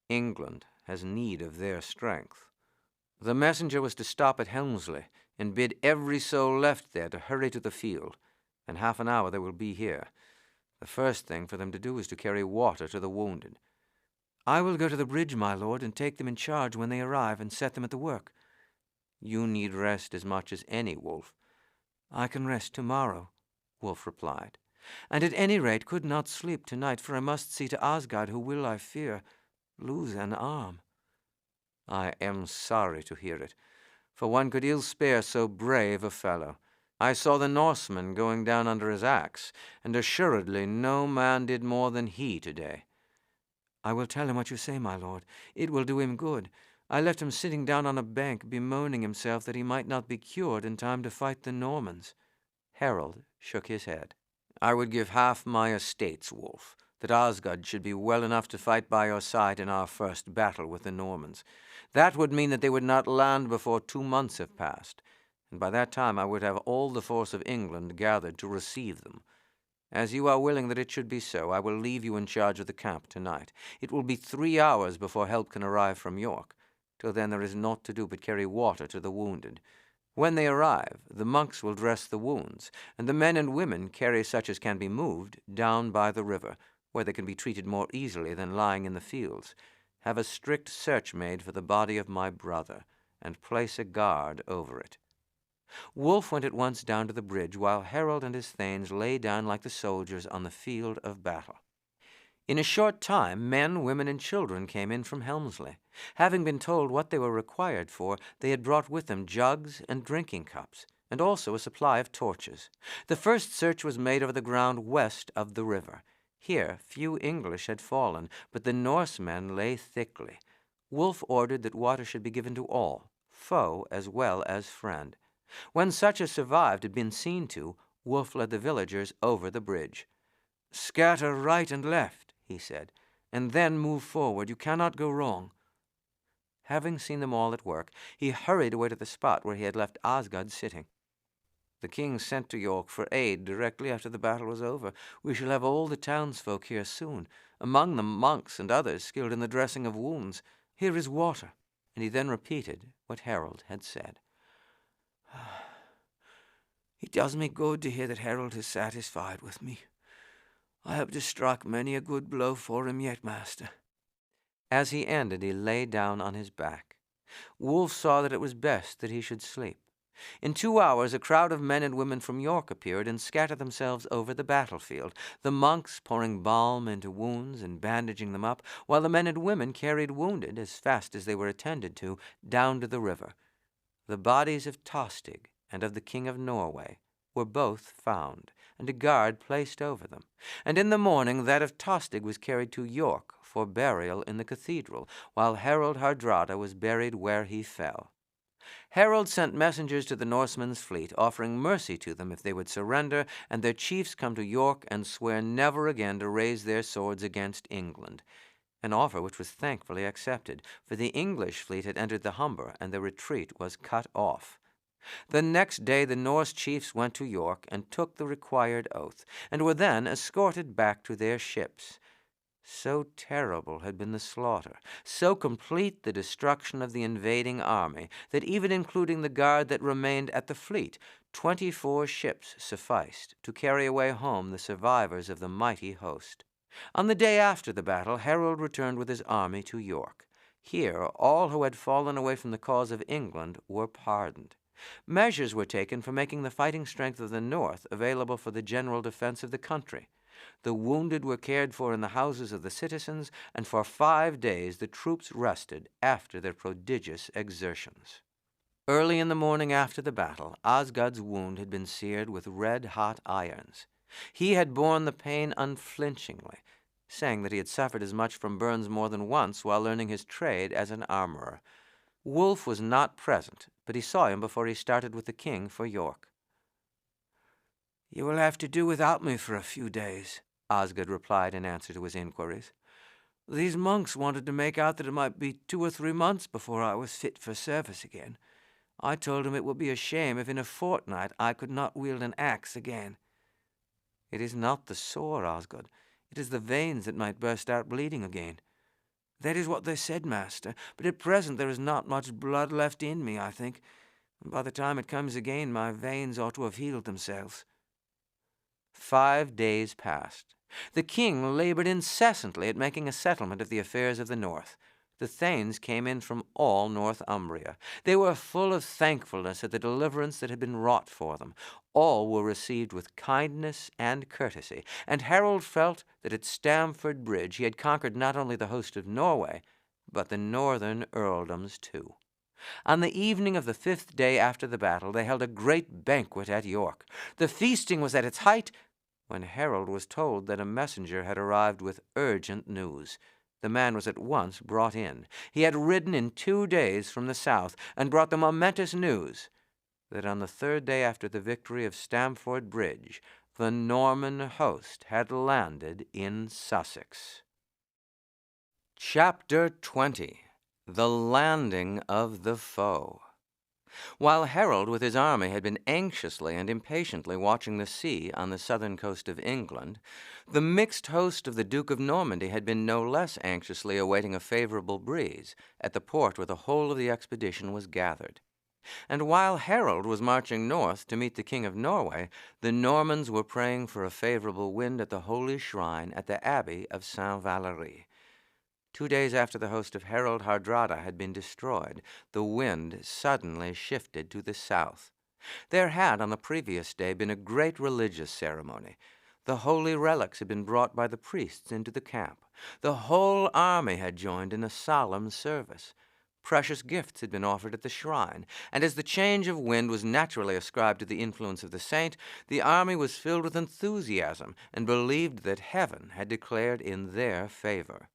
England has need of their strength." The messenger was to stop at Helmsley, and bid every soul left there to hurry to the field. In half an hour they will be here. The first thing for them to do is to carry water to the wounded. "I will go to the bridge, my lord, and take them in charge when they arrive and set them at the work." "You need rest as much as any, Wulf." "I can rest tomorrow," Wulf replied, "and at any rate could not sleep tonight, for I must see to Osgod, who will, I fear, lose an arm." "I am sorry to hear it, for one could ill spare so brave a fellow. I saw the Norseman going down under his axe, and assuredly no man did more than he today." "I will tell him what you say, my lord. It will do him good. I left him sitting down on a bank, bemoaning himself that he might not be cured in time to fight the Normans." Harold shook his head. "I would give half my estates, Wulf, that Osgod should be well enough to fight by your side in our first battle with the Normans. That would mean that they would not land before 2 months have passed, and by that time I would have all the force of England gathered to receive them. As you are willing that it should be so, I will leave you in charge of the camp tonight. It will be 3 hours before help can arrive from York. Till then there is naught to do but carry water to the wounded. When they arrive, the monks will dress the wounds, and the men and women carry such as can be moved down by the river, where they can be treated more easily than lying in the fields. Have a strict search made for the body of my brother, and place a guard over it." Wulf went at once down to the bridge, while Harold and his thanes lay down like the soldiers on the field of battle. In a short time, men, women, and children came in from Helmsley. Having been told what they were required for, they had brought with them jugs and drinking cups, and also a supply of torches. The first search was made over the ground west of the river. Here few English had fallen, but the Norsemen lay thickly. Wulf ordered that water should be given to all, foe as well as friend. When such as survived had been seen to, Wulf led the villagers over the bridge. "Scatter right and left," he said, "and then move forward. You cannot go wrong." Having seen them all at work, he hurried away to the spot where he had left Osgod sitting. "The king sent to York for aid directly after the battle was over. We shall have all the townsfolk here soon, among them monks and others skilled in the dressing of wounds. Here is water." And he then repeated what Harold had said. "It does me good to hear that Harold is satisfied with me. I hope to strike many a good blow for him yet, master." As he ended, he lay down on his back. Wulf saw that it was best that he should sleep. In 2 hours, a crowd of men and women from York appeared and scattered themselves over the battlefield, the monks pouring balm into wounds and bandaging them up, while the men and women carried wounded, as fast as they were attended to, down to the river. The bodies of Tostig and of the King of Norway were both found, and a guard placed over them. And in the morning that of Tostig was carried to York for burial in the cathedral, while Harold Hardrada was buried where he fell. Harold sent messengers to the Norsemen's fleet, offering mercy to them if they would surrender, and their chiefs come to York and swear never again to raise their swords against England, an offer which was thankfully accepted, for the English fleet had entered the Humber, and their retreat was cut off. The next day the Norse chiefs went to York and took the required oath, and were then escorted back to their ships. So terrible had been the slaughter, so complete the destruction of the invading army, that even including the guard that remained at the fleet, 24 ships sufficed to carry away home the survivors of the mighty host. On the day after the battle, Harold returned with his army to York. Here all who had fallen away from the cause of England were pardoned. Measures were taken for making the fighting strength of the North available for the general defense of the country. The wounded were cared for in the houses of the citizens, and for 5 days the troops rested after their prodigious exertions. Early in the morning after the battle, Osgod's wound had been seared with red-hot irons. He had borne the pain unflinchingly, saying that he had suffered as much from burns more than once while learning his trade as an armorer. Wulf was not present, but he saw him before he started with the king for York. "You will have to do without me for a few days," Osgod replied in answer to his inquiries. "These monks wanted to make out that it might be 2 or 3 months before I was fit for service again. I told him it would be a shame if in a fortnight I could not wield an axe again." "It is not the sore, Osgod. It is the veins that might burst out bleeding again." "That is what they said, master, but at present there is not much blood left in me, I think. By the time it comes again, my veins ought to have healed themselves." 5 days passed. The king labored incessantly at making a settlement of the affairs of the north. The thanes came in from all Northumbria. They were full of thankfulness at the deliverance that had been wrought for them. All were received with kindness and courtesy, and Harold felt that at Stamford Bridge he had conquered not only the host of Norway, but the northern earldoms too. On the evening of the 5th day after the battle, they held a great banquet at York. The feasting was at its height when Harold was told that a messenger had arrived with urgent news. The man was at once brought in. He had ridden in 2 days from the south, and brought the momentous news that on the 3rd day after the victory of Stamford Bridge, the Norman host had landed in Sussex. Chapter 20. The Landing of the Foe. While Harold with his army had been anxiously and impatiently watching the sea on the southern coast of England, the mixed host of the Duke of Normandy had been no less anxiously awaiting a favorable breeze at the port where the whole of the expedition was gathered. And while Harold was marching north to meet the King of Norway, the Normans were praying for a favorable wind at the holy shrine at the Abbey of Saint-Valery. 2 days after the host of Harold Hardrada had been destroyed, the wind suddenly shifted to the south. There had, on the previous day, been a great religious ceremony. The holy relics had been brought by the priests into the camp. The whole army had joined in a solemn service. Precious gifts had been offered at the shrine, and as the change of wind was naturally ascribed to the influence of the saint, the army was filled with enthusiasm and believed that heaven had declared in their favor.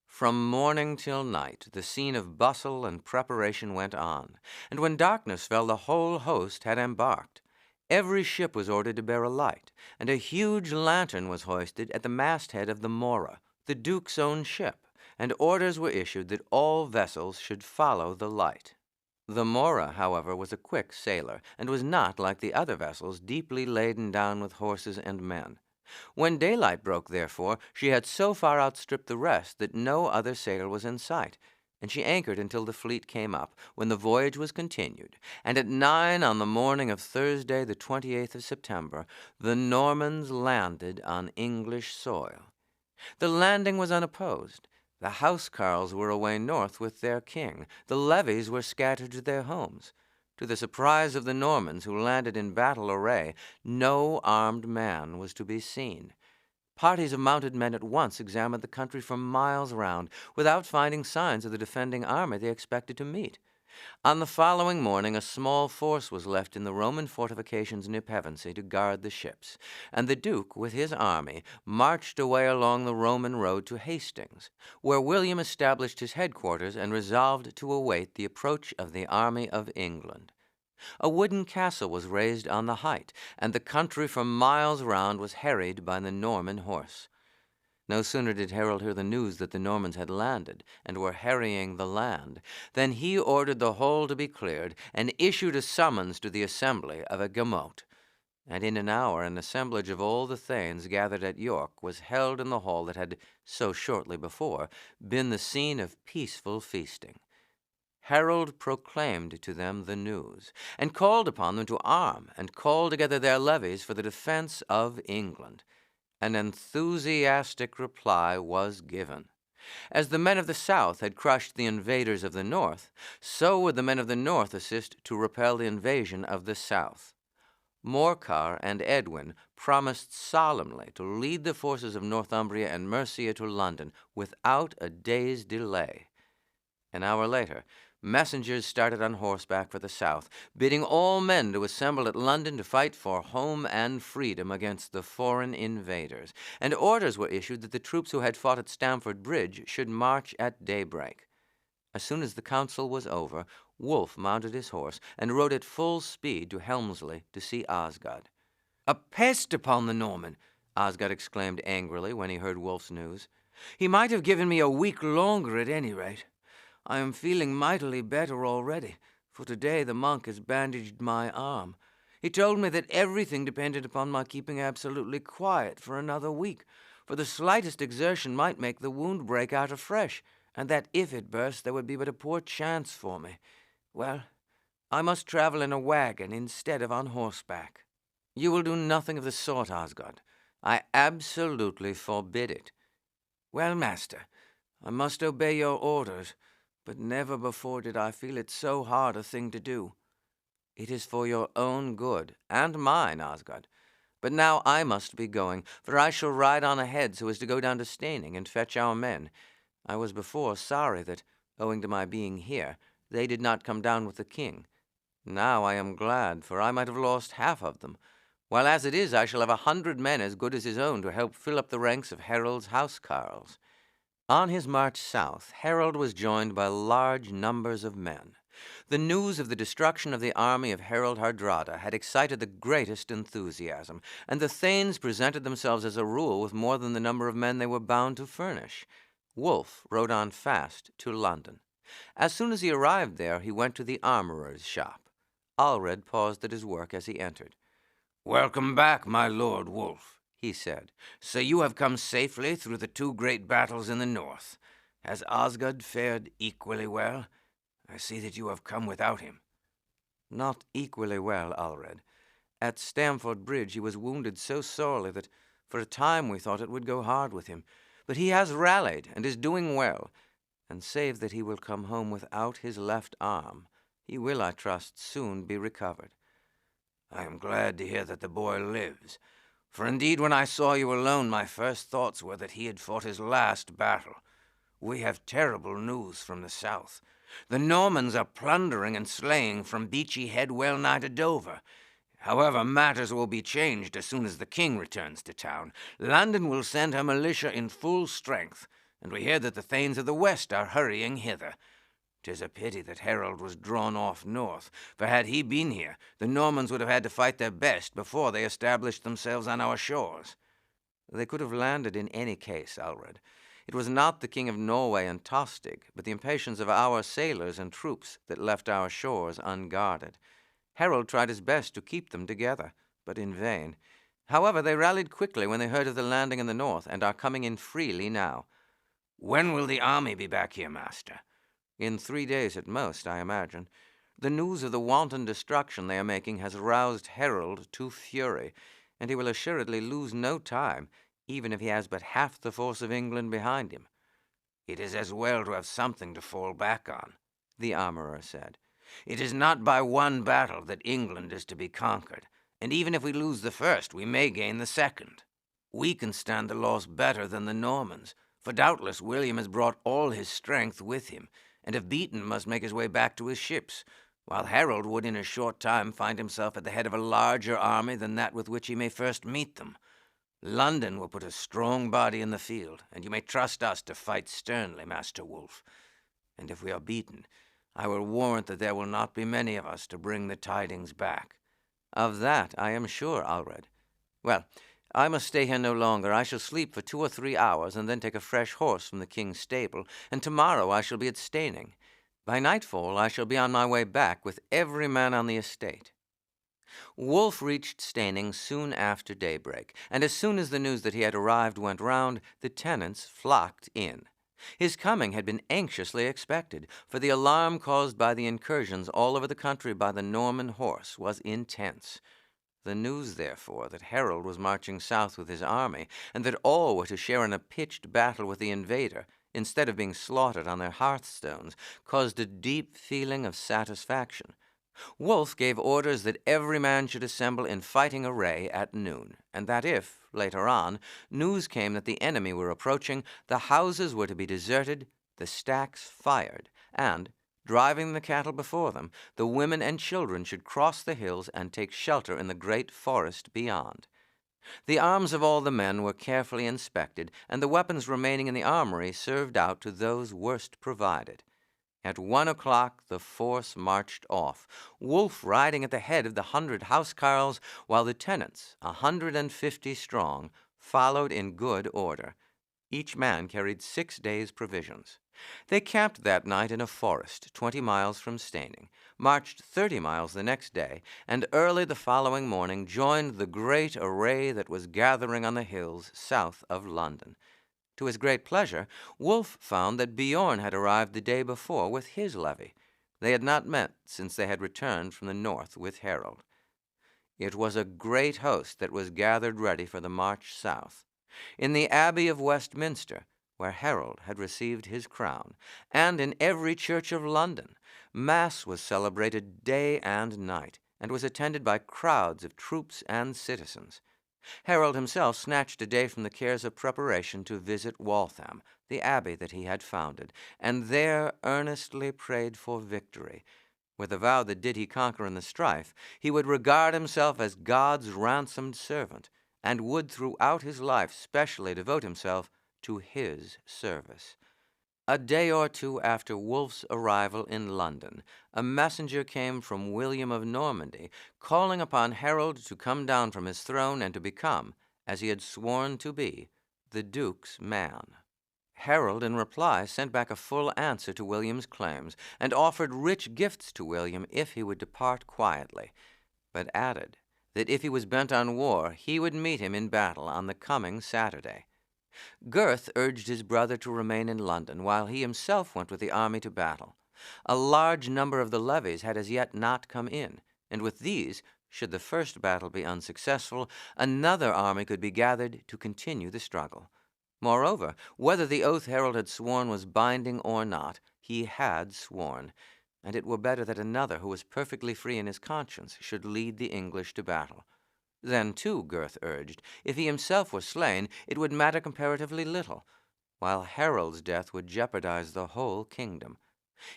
From morning till night, the scene of bustle and preparation went on, and when darkness fell, the whole host had embarked. Every ship was ordered to bear a light, and a huge lantern was hoisted at the masthead of the Mora, the Duke's own ship, and orders were issued that all vessels should follow the light. The Mora, however, was a quick sailor, and was not, like the other vessels, deeply laden down with horses and men. When daylight broke, therefore, she had so far outstripped the rest that no other sailor was in sight, and she anchored until the fleet came up, when the voyage was continued, and at 9 on the morning of Thursday, the 28th of September, the Normans landed on English soil. The landing was unopposed. The housecarls were away north with their king. The levies were scattered to their homes. To the surprise of the Normans, who landed in battle array, no armed man was to be seen. Parties of mounted men at once examined the country for miles round, without finding signs of the defending army they expected to meet. On the following morning, a small force was left in the Roman fortifications near Pevensey to guard the ships, and the Duke, with his army, marched away along the Roman road to Hastings, where William established his headquarters and resolved to await the approach of the army of England. A wooden castle was raised on the height, and the country for miles round was harried by the Norman horse. No sooner did Harold hear the news that the Normans had landed and were harrying the land than he ordered the whole to be cleared and issued a summons to the assembly of a Gemote. And in an hour an assemblage of all the thanes gathered at York was held in the hall that had, so shortly before, been the scene of peaceful feasting. Harold proclaimed to them the news, and called upon them to arm and call together their levies for the defense of England. An enthusiastic reply was given. As the men of the South had crushed the invaders of the North, so would the men of the North assist to repel the invasion of the South. Morcar and Edwin promised solemnly to lead the forces of Northumbria and Mercia to London without a day's delay. An hour later, messengers started on horseback for the South, bidding all men to assemble at London to fight for home and freedom against the foreign invaders, and orders were issued that the troops who had fought at Stamford Bridge should march at daybreak. As soon as the council was over, Wulf mounted his horse and rode at full speed to Helmsley to see Osgod. "A pest upon the Norman!" Osgod exclaimed angrily when he heard Wulf's news. "He might have given me a week longer at any rate. I am feeling mightily better already, for today the monk has bandaged my arm. He told me that everything depended upon my keeping absolutely quiet for another week, for the slightest exertion might make the wound break out afresh, and that if it burst there would be but a poor chance for me. Well, I must travel in a wagon instead of on horseback." "You will do nothing of the sort, Osgod. I absolutely forbid it." "Well, master, I must obey your orders. But never before did I feel it so hard a thing to do." "It is for your own good, and mine, Osgod. But now I must be going, for I shall ride on ahead so as to go down to Steyning and fetch our men. I was before sorry that, owing to my being here, they did not come down with the king. Now I am glad, for I might have lost half of them, while as it is I shall have 100 men as good as his own to help fill up the ranks of Harold's housecarls." On his march south, Harold was joined by large numbers of men. The news of the destruction of the army of Harold Hardrada had excited the greatest enthusiasm, and the thanes presented themselves as a rule with more than the number of men they were bound to furnish. Wulf rode on fast to London. As soon as he arrived there, he went to the armorer's shop. Allred paused at his work as he entered. "Welcome back, my lord Wulf," he said. "So you have come safely through the 2 great battles in the north. Has Osgod fared equally well? I see that you have come without him." "Not equally well, Allred. At Stamford Bridge he was wounded so sorely that for a time we thought it would go hard with him. But he has rallied and is doing well, and save that he will come home without his left arm, he will, I trust, soon be recovered. I am glad to hear that the boy lives, for indeed when I saw you alone, my first thoughts were that he had fought his last battle. We have terrible news from the south. The Normans are plundering and slaying from Beachy Head well nigh to Dover. However, matters will be changed as soon as the king returns to town. London will send her militia in full strength, and we hear that the thanes of the west are hurrying hither. 'Tis a pity that Harold was drawn off north, for had he been here, the Normans would have had to fight their best before they established themselves on our shores. They could have landed in any case, Alred. It was not the King of Norway and Tostig, but the impatience of our sailors and troops that left our shores unguarded. Harold tried his best to keep them together, but in vain. However, they rallied quickly when they heard of the landing in the north, and are coming in freely now. When will the army be back here, master? In 3 days at most, I imagine. The news of the wanton destruction they are making has roused Harold to fury, and he will assuredly lose no time, even if he has but half the force of England behind him. It is as well to have something to fall back on, the armorer said. It is not by one battle that England is to be conquered, and even if we lose the first, we may gain the second. We can stand the loss better than the Normans, for doubtless William has brought all his strength with him, and if beaten must make his way back to his ships, while Harold would in a short time find himself at the head of a larger army than that with which he may first meet them. London will put a strong body in the field, and you may trust us to fight sternly, Master Wulf. And if we are beaten, I will warrant that there will not be many of us to bring the tidings back. Of that I am sure, Alred. Well, I must stay here no longer. I shall sleep for 2 or 3 hours, and then take a fresh horse from the king's stable, and tomorrow I shall be at Steyning. By nightfall I shall be on my way back with every man on the estate. Wulf reached Steyning soon after daybreak, and as soon as the news that he had arrived went round, the tenants flocked in. His coming had been anxiously expected, for the alarm caused by the incursions all over the country by the Norman horse was intense. The news, therefore, that Harold was marching south with his army, and that all were to share in a pitched battle with the invader, instead of being slaughtered on their hearthstones, caused a deep feeling of satisfaction. Wulf gave orders that every man should assemble in fighting array at noon, and that if, later on, news came that the enemy were approaching, the houses were to be deserted, the stacks fired, and, driving the cattle before them, the women and children should cross the hills and take shelter in the great forest beyond. The arms of all the men were carefully inspected, and the weapons remaining in the armory served out to those worst provided. At 1 o'clock the force marched off, Wulf riding at the head of the 100 housecarls, while the tenants, 150 strong, followed in good order. Each man carried 6 days' provisions. They camped that night in a forest 20 miles from Steyning, marched 30 miles the next day, and early the following morning joined the great array that was gathering on the hills south of London. To his great pleasure, Wulf found that Bjorn had arrived the day before with his levy. They had not met since they had returned from the north with Harold. It was a great host that was gathered ready for the march south. In the Abbey of Westminster, where Harold had received his crown, and in every church of London, Mass was celebrated day and night, and was attended by crowds of troops and citizens. Harold himself snatched a day from the cares of preparation to visit Waltham, the abbey that he had founded, and there earnestly prayed for victory, with a vow that did he conquer in the strife, he would regard himself as God's ransomed servant, and would throughout his life specially devote himself to his service. A day or two after Wulf's arrival in London, a messenger came from William of Normandy, calling upon Harold to come down from his throne and to become, as he had sworn to be, the Duke's man. Harold, in reply, sent back a full answer to William's claims, and offered rich gifts to William if he would depart quietly, but added that if he was bent on war, he would meet him in battle on the coming Saturday. Gurth urged his brother to remain in London, while he himself went with the army to battle. A large number of the levies had as yet not come in, and with these, should the first battle be unsuccessful, another army could be gathered to continue the struggle. Moreover, whether the oath Harold had sworn was binding or not, he had sworn. and it were better that another who was perfectly free in his conscience should lead the English to battle. Then, too, Gurth urged, if he himself were slain, it would matter comparatively little, while Harold's death would jeopardize the whole kingdom.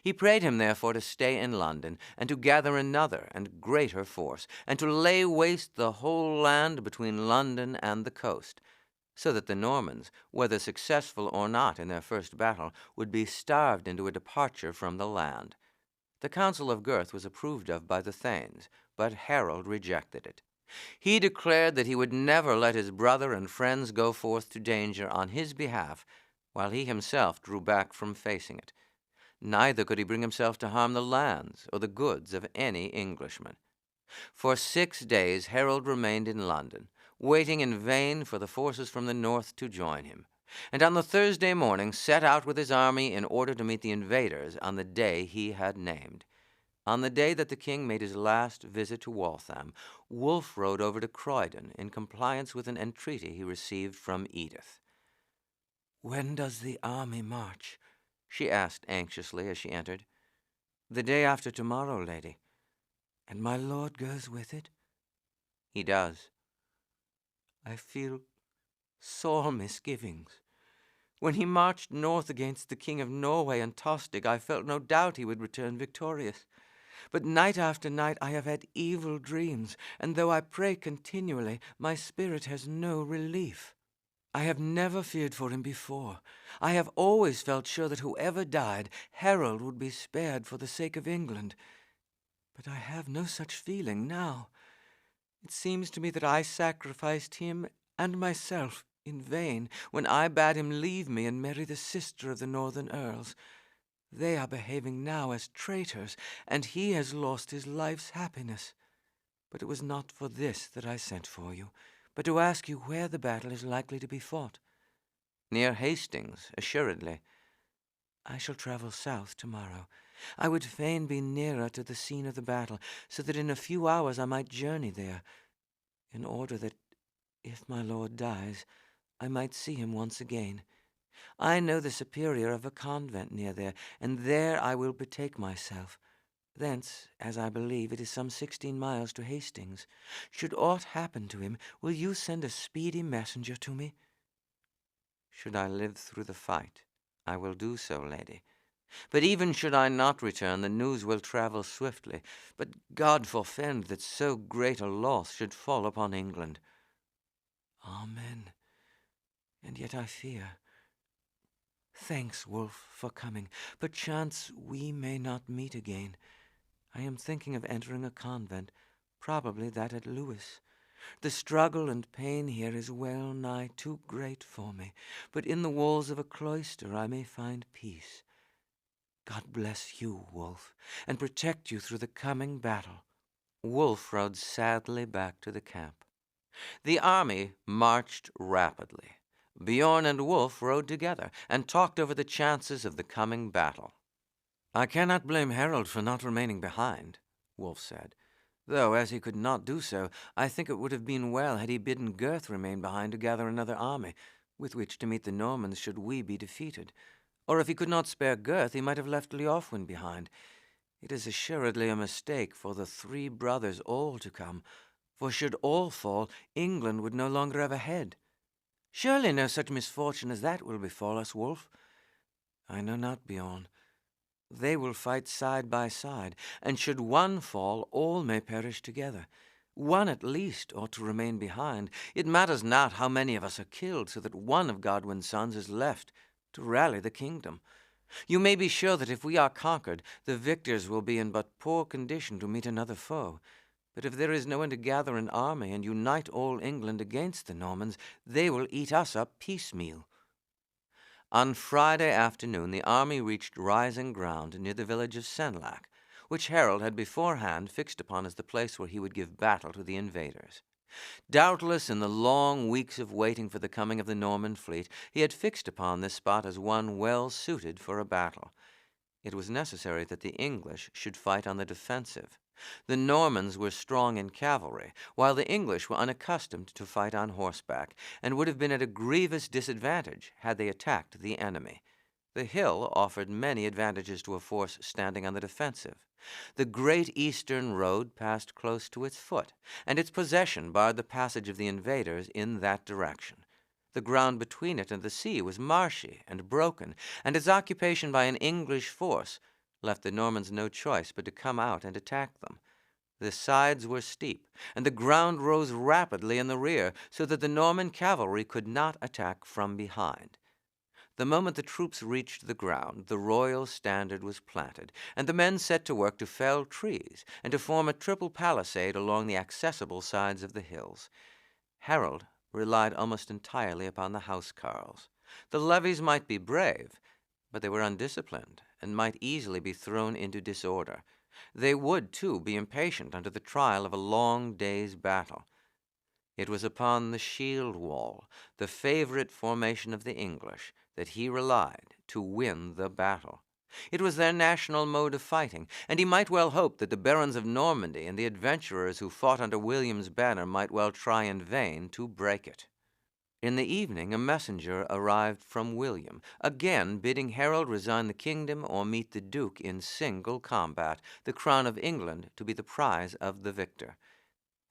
He prayed him, therefore, to stay in London, and to gather another and greater force, and to lay waste the whole land between London and the coast, so that the Normans, whether successful or not in their first battle, would be starved into a departure from the land. The counsel of Gurth was approved of by the Thanes, but Harold rejected it. He declared that he would never let his brother and friends go forth to danger on his behalf, while he himself drew back from facing it. Neither could he bring himself to harm the lands or the goods of any Englishman. For 6 days Harold remained in London, waiting in vain for the forces from the north to join him, and on the Thursday morning set out with his army in order to meet the invaders on the day he had named. On the day that the king made his last visit to Waltham, Wulf rode over to Croydon in compliance with an entreaty he received from Edith. "When does the army march?" she asked anxiously as she entered. "The day after tomorrow, lady. And my lord goes with it?" "He does." "I feel sore misgivings. When he marched north against the King of Norway and Tostig, I felt no doubt he would return victorious. But night after night I have had evil dreams, and though I pray continually, my spirit has no relief. I have never feared for him before. I have always felt sure that whoever died, Harold would be spared for the sake of England. But I have no such feeling now. It seems to me that I sacrificed him and myself in vain when I bade him leave me and marry the sister of the northern earls. They are behaving now as traitors, and he has lost his life's happiness. But it was not for this that I sent for you, but to ask you where the battle is likely to be fought." "Near Hastings, assuredly." "I shall travel south tomorrow. I would fain be nearer to the scene of the battle, so that in a few hours I might journey there, in order that, if my lord dies, I might see him once again. I know the superior of a convent near there, and there I will betake myself. Thence, as I believe, it is some 16 miles to Hastings. Should aught happen to him, will you send a speedy messenger to me?" "Should I live through the fight, I will do so, lady. But even should I not return, the news will travel swiftly. But God forfend that so great a loss should fall upon England." "Amen. And yet I fear. Thanks, Wulf, for coming. Perchance we may not meet again. I am thinking of entering a convent, probably that at Lewes. The struggle and pain here is well nigh too great for me, but in the walls of a cloister I may find peace. God bless you, Wulf, and protect you through the coming battle." Wulf rode sadly back to the camp. The army marched rapidly. Bjorn and Wulf rode together and talked over the chances of the coming battle. "I cannot blame Harold for not remaining behind," Wulf said, "though, as he could not do so, I think it would have been well had he bidden Gurth remain behind to gather another army, with which to meet the Normans should we be defeated. Or if he could not spare Gurth, he might have left Leofwin behind. It is assuredly a mistake for the 3 brothers all to come, for should all fall, England would no longer have a head. Surely no such misfortune as that will befall us, Wulf." "I know not, Bjorn. They will fight side by side, and should one fall, all may perish together. One at least ought to remain behind. It matters not how many of us are killed, so that one of Godwin's sons is left to rally the kingdom. You may be sure that if we are conquered, the victors will be in but poor condition to meet another foe. But if there is no one to gather an army and unite all England against the Normans, they will eat us up piecemeal." On Friday afternoon the army reached rising ground near the village of Senlac, which Harold had beforehand fixed upon as the place where he would give battle to the invaders. Doubtless in the long weeks of waiting for the coming of the Norman fleet, he had fixed upon this spot as one well suited for a battle. It was necessary that the English should fight on the defensive. The Normans were strong in cavalry, while the English were unaccustomed to fight on horseback, and would have been at a grievous disadvantage had they attacked the enemy. The hill offered many advantages to a force standing on the defensive. The great eastern road passed close to its foot, and its possession barred the passage of the invaders in that direction. The ground between it and the sea was marshy and broken, and its occupation by an English force left the Normans no choice but to come out and attack them. The sides were steep, and the ground rose rapidly in the rear, so that the Norman cavalry could not attack from behind. The moment the troops reached the ground, the royal standard was planted, and the men set to work to fell trees and to form a triple palisade along the accessible sides of the hills. Harold relied almost entirely upon the housecarls. The levies might be brave, but they were undisciplined and might easily be thrown into disorder. They would, too, be impatient under the trial of a long day's battle. It was upon the shield wall, the favorite formation of the English, that he relied to win the battle. It was their national mode of fighting, and he might well hope that the barons of Normandy and the adventurers who fought under William's banner might well try in vain to break it. In the evening a messenger arrived from William, again bidding Harold resign the kingdom or meet the Duke in single combat, the crown of England to be the prize of the victor.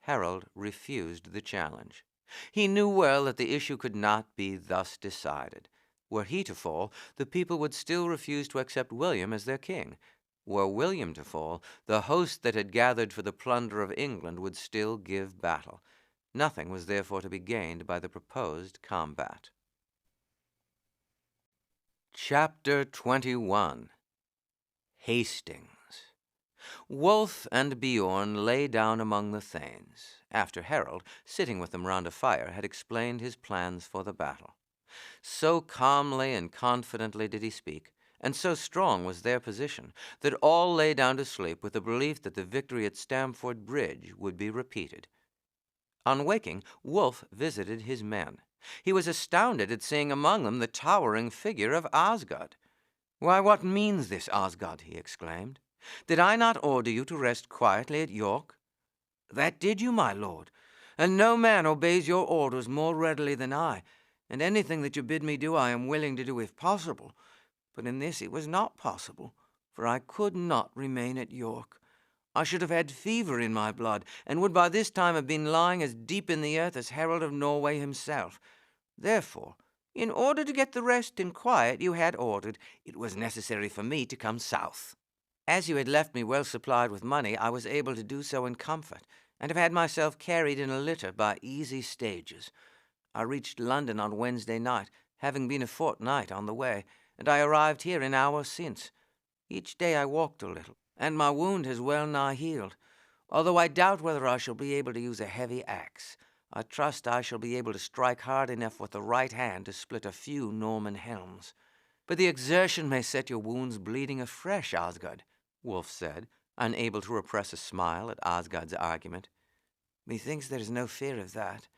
Harold refused the challenge. He knew well that the issue could not be thus decided. Were he to fall, the people would still refuse to accept William as their king. Were William to fall, the host that had gathered for the plunder of England would still give battle. Nothing was therefore to be gained by the proposed combat. Chapter 21. Hastings. Wulf and Beorn lay down among the thanes, after Harold, sitting with them round a fire, had explained his plans for the battle. So calmly and confidently did he speak, and so strong was their position, that all lay down to sleep with the belief that the victory at Stamford Bridge would be repeated. On waking, Wulf visited his men. He was astounded at seeing among them the towering figure of Osgod. "Why, what means this, Osgod?" he exclaimed. "Did I not order you to rest quietly at York?" "That did you, my lord, and no man obeys your orders more readily than I, and anything that you bid me do I am willing to do if possible. But in this it was not possible, for I could not remain at York. I should have had fever in my blood, and would by this time have been lying as deep in the earth as Harold of Norway himself. Therefore, in order to get the rest and quiet you had ordered, it was necessary for me to come south. As you had left me well supplied with money, I was able to do so in comfort, and have had myself carried in a litter by easy stages. I reached London on Wednesday night, having been a fortnight on the way, and I arrived here an hour since. Each day I walked a little, and my wound has well nigh healed. Although I doubt whether I shall be able to use a heavy axe, I trust I shall be able to strike hard enough with the right hand to split a few Norman helms. But the exertion may set your wounds bleeding afresh, Osgod," Wulf said, unable to repress a smile at Osgod's argument. "Methinks there is no fear of that.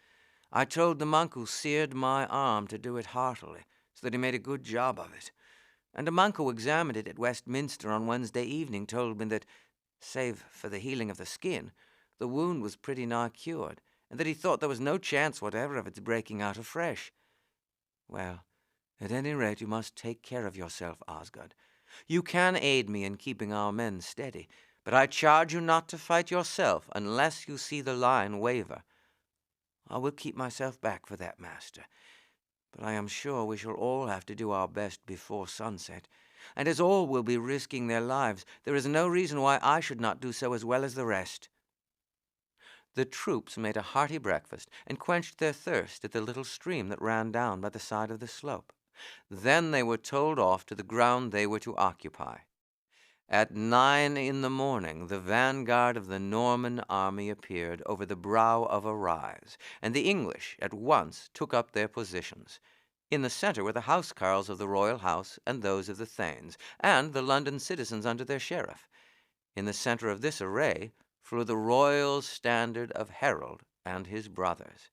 I told the monk who seared my arm to do it heartily, so that he made a good job of it. And a monk who examined it at Westminster on Wednesday evening told me that, save for the healing of the skin, the wound was pretty nigh cured, and that he thought there was no chance whatever of its breaking out afresh. Well, at any rate you must take care of yourself, Osgod. You can aid me in keeping our men steady, but I charge you not to fight yourself unless you see the line waver. I will keep myself back for that, master, but I am sure we shall all have to do our best before sunset, and as all will be risking their lives, there is no reason why I should not do so as well as the rest." The troops made a hearty breakfast and quenched their thirst at the little stream that ran down by the side of the slope. Then they were told off to the ground they were to occupy. At 9 in the morning, the vanguard of the Norman army appeared over the brow of a rise, and the English at once took up their positions. In the center were the housecarls of the royal house and those of the thanes, and the London citizens under their sheriff. In the center of this array flew the royal standard of Harold and his brothers.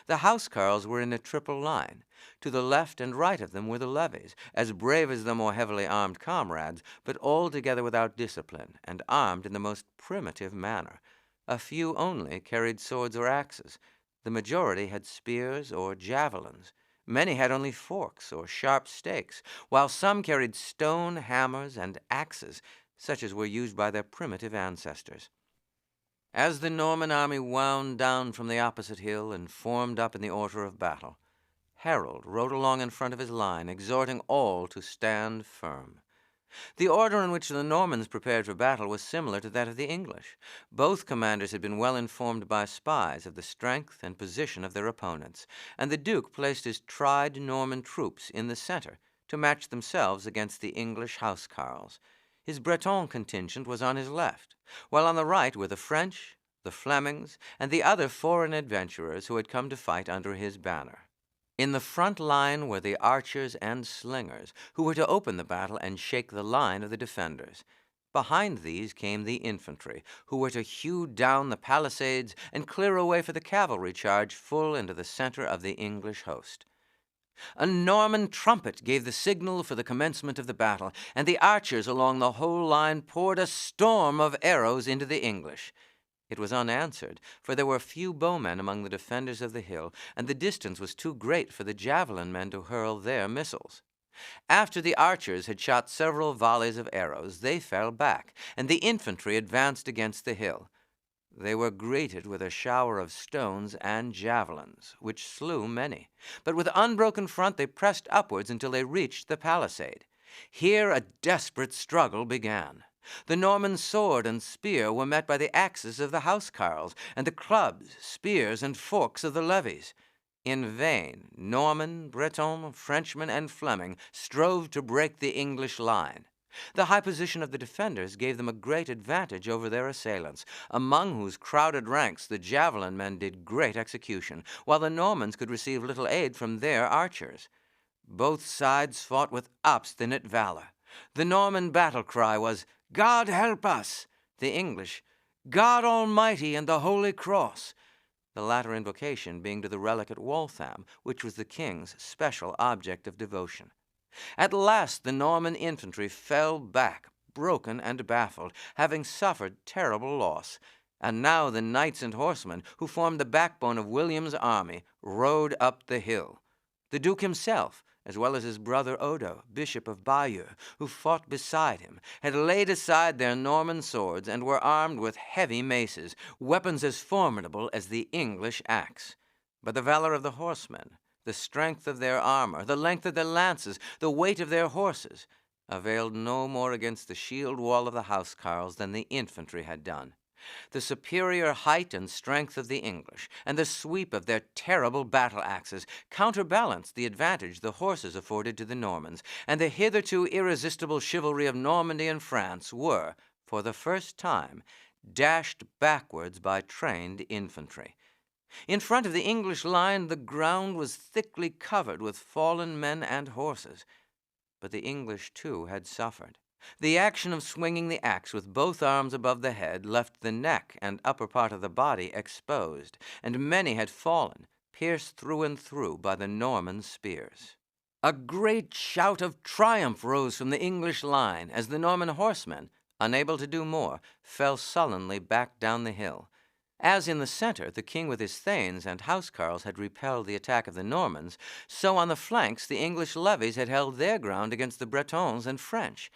The housecarls were in a triple line. To the left and right of them were the levies, as brave as the more heavily armed comrades, but altogether without discipline, and armed in the most primitive manner. A few only carried swords or axes. The majority had spears or javelins, Many had only forks or sharp stakes, while some carried stone hammers and axes, such as were used by their primitive ancestors. As the Norman army wound down from the opposite hill and formed up in the order of battle, Harold rode along in front of his line, exhorting all to stand firm. The order in which the Normans prepared for battle was similar to that of the English. Both commanders had been well informed by spies of the strength and position of their opponents, and the Duke placed his tried Norman troops in the center to match themselves against the English housecarls. His Breton contingent was on his left, while on the right were the French, the Flemings, and the other foreign adventurers who had come to fight under his banner. In the front line were the archers and slingers, who were to open the battle and shake the line of the defenders. Behind these came the infantry, who were to hew down the palisades and clear a way for the cavalry charge full into the center of the English host. A Norman trumpet gave the signal for the commencement of the battle, and the archers along the whole line poured a storm of arrows into the English. It was unanswered, for there were few bowmen among the defenders of the hill, and the distance was too great for the javelin men to hurl their missiles. After the archers had shot several volleys of arrows, they fell back, and the infantry advanced against the hill. They were greeted with a shower of stones and javelins, which slew many. But with unbroken front they pressed upwards until they reached the palisade. Here a desperate struggle began. The Norman sword and spear were met by the axes of the housecarls, and the clubs, spears, and forks of the levies. In vain, Norman, Breton, Frenchman, and Fleming strove to break the English line. The high position of the defenders gave them a great advantage over their assailants, among whose crowded ranks the javelin men did great execution, while the Normans could receive little aid from their archers. Both sides fought with obstinate valor. The Norman battle cry was, "God help us!" The English, "God Almighty and the Holy Cross!" The latter invocation being to the relic at Waltham, which was the king's special object of devotion. At last the Norman infantry fell back, broken and baffled, having suffered terrible loss. And now the knights and horsemen, who formed the backbone of William's army, rode up the hill. The Duke himself, as well as his brother Odo, Bishop of Bayeux, who fought beside him, had laid aside their Norman swords and were armed with heavy maces, weapons as formidable as the English axe. But the valor of the horsemen, the strength of their armor, the length of their lances, the weight of their horses, availed no more against the shield wall of the housecarls than the infantry had done. The superior height and strength of the English, and the sweep of their terrible battle axes, counterbalanced the advantage the horses afforded to the Normans, and the hitherto irresistible chivalry of Normandy and France were, for the first time, dashed backwards by trained infantry. In front of the English line the ground was thickly covered with fallen men and horses. But the English, too, had suffered. The action of swinging the axe with both arms above the head left the neck and upper part of the body exposed, and many had fallen, pierced through and through by the Norman spears. A great shout of triumph rose from the English line as the Norman horsemen, unable to do more, fell sullenly back down the hill. As in the center the king with his thanes and housecarls had repelled the attack of the Normans, so on the flanks the English levies had held their ground against the Bretons and French.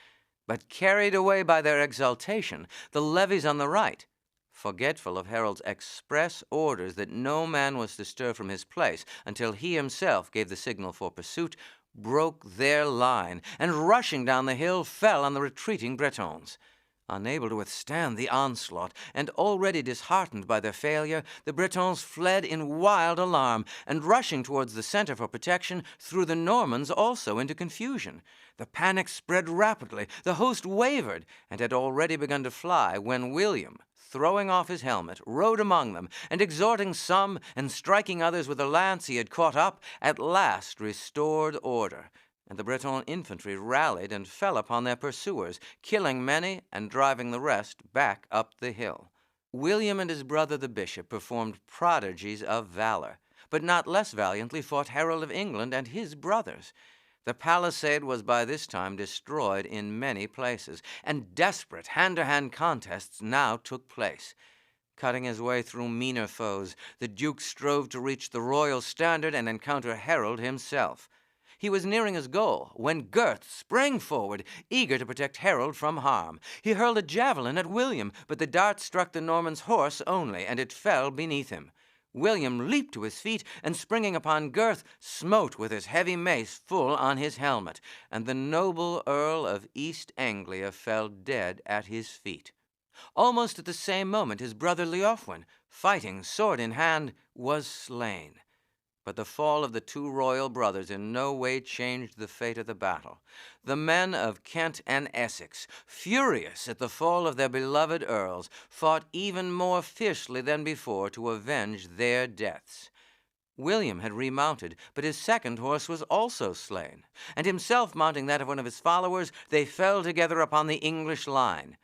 But carried away by their exultation, the levies on the right, forgetful of Harold's express orders that no man was to stir from his place until he himself gave the signal for pursuit, broke their line, and rushing down the hill fell on the retreating Bretons. Unable to withstand the onslaught, and already disheartened by their failure, the Bretons fled in wild alarm, and rushing towards the center for protection, threw the Normans also into confusion. The panic spread rapidly, the host wavered, and had already begun to fly, when William, throwing off his helmet, rode among them, and exhorting some, and striking others with a lance he had caught up, at last restored order. And the Breton infantry rallied and fell upon their pursuers, killing many and driving the rest back up the hill. William and his brother the bishop performed prodigies of valor, but not less valiantly fought Harold of England and his brothers. The palisade was by this time destroyed in many places, and desperate hand-to-hand contests now took place. Cutting his way through meaner foes, the Duke strove to reach the royal standard and encounter Harold himself. He was nearing his goal when Gurth sprang forward, eager to protect Harold from harm. He hurled a javelin at William, but the dart struck the Norman's horse only, and it fell beneath him. William leaped to his feet, and springing upon Gurth, smote with his heavy mace full on his helmet, and the noble Earl of East Anglia fell dead at his feet. Almost at the same moment his brother Leofwin, fighting sword in hand, was slain. But the fall of the two royal brothers in no way changed the fate of the battle. The men of Kent and Essex, furious at the fall of their beloved earls, fought even more fiercely than before to avenge their deaths. William had remounted, but his second horse was also slain, and himself mounting that of one of his followers, they fell together upon the English line.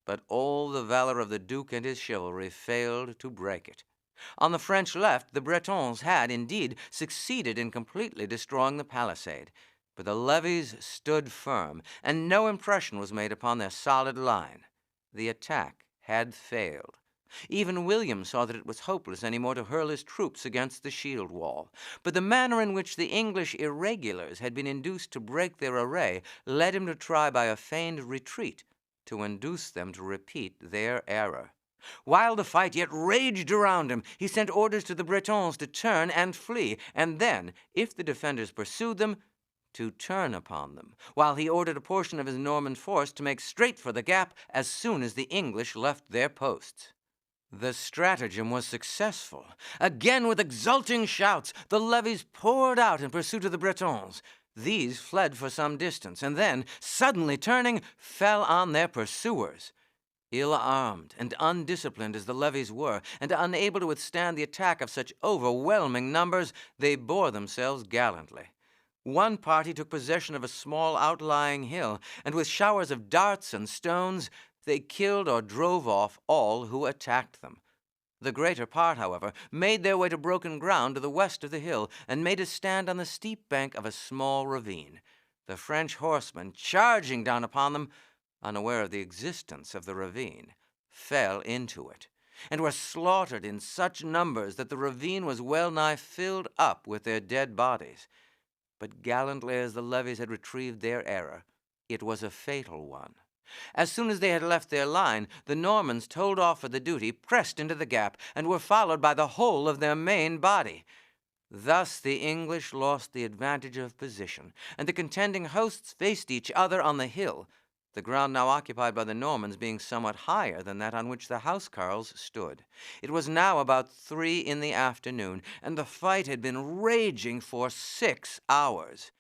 But all the valor of the Duke and his chivalry failed to break it. On the French left, the Bretons had, indeed, succeeded in completely destroying the palisade, but the levies stood firm, and no impression was made upon their solid line. The attack had failed. Even William saw that it was hopeless any more to hurl his troops against the shield wall, but the manner in which the English irregulars had been induced to break their array led him to try by a feigned retreat to induce them to repeat their error. While the fight yet raged around him, he sent orders to the Bretons to turn and flee, and then, if the defenders pursued them, to turn upon them, while he ordered a portion of his Norman force to make straight for the gap as soon as the English left their posts. The stratagem was successful. Again, with exulting shouts, the levies poured out in pursuit of the Bretons. These fled for some distance, and then, suddenly turning, fell on their pursuers. Ill-armed and undisciplined as the levies were, and unable to withstand the attack of such overwhelming numbers, they bore themselves gallantly. One party took possession of a small outlying hill, and with showers of darts and stones, they killed or drove off all who attacked them. The greater part, however, made their way to broken ground to the west of the hill, and made a stand on the steep bank of a small ravine. The French horsemen, charging down upon them, unaware of the existence of the ravine, fell into it, and were slaughtered in such numbers that the ravine was well nigh filled up with their dead bodies. But gallantly as the levies had retrieved their error, it was a fatal one. As soon as they had left their line, the Normans, told off for the duty, pressed into the gap, and were followed by the whole of their main body. Thus the English lost the advantage of position, and the contending hosts faced each other on the hill, the ground now occupied by the Normans being somewhat higher than that on which the housecarls stood. It was now about 3 in the afternoon, and the fight had been raging for 6 hours.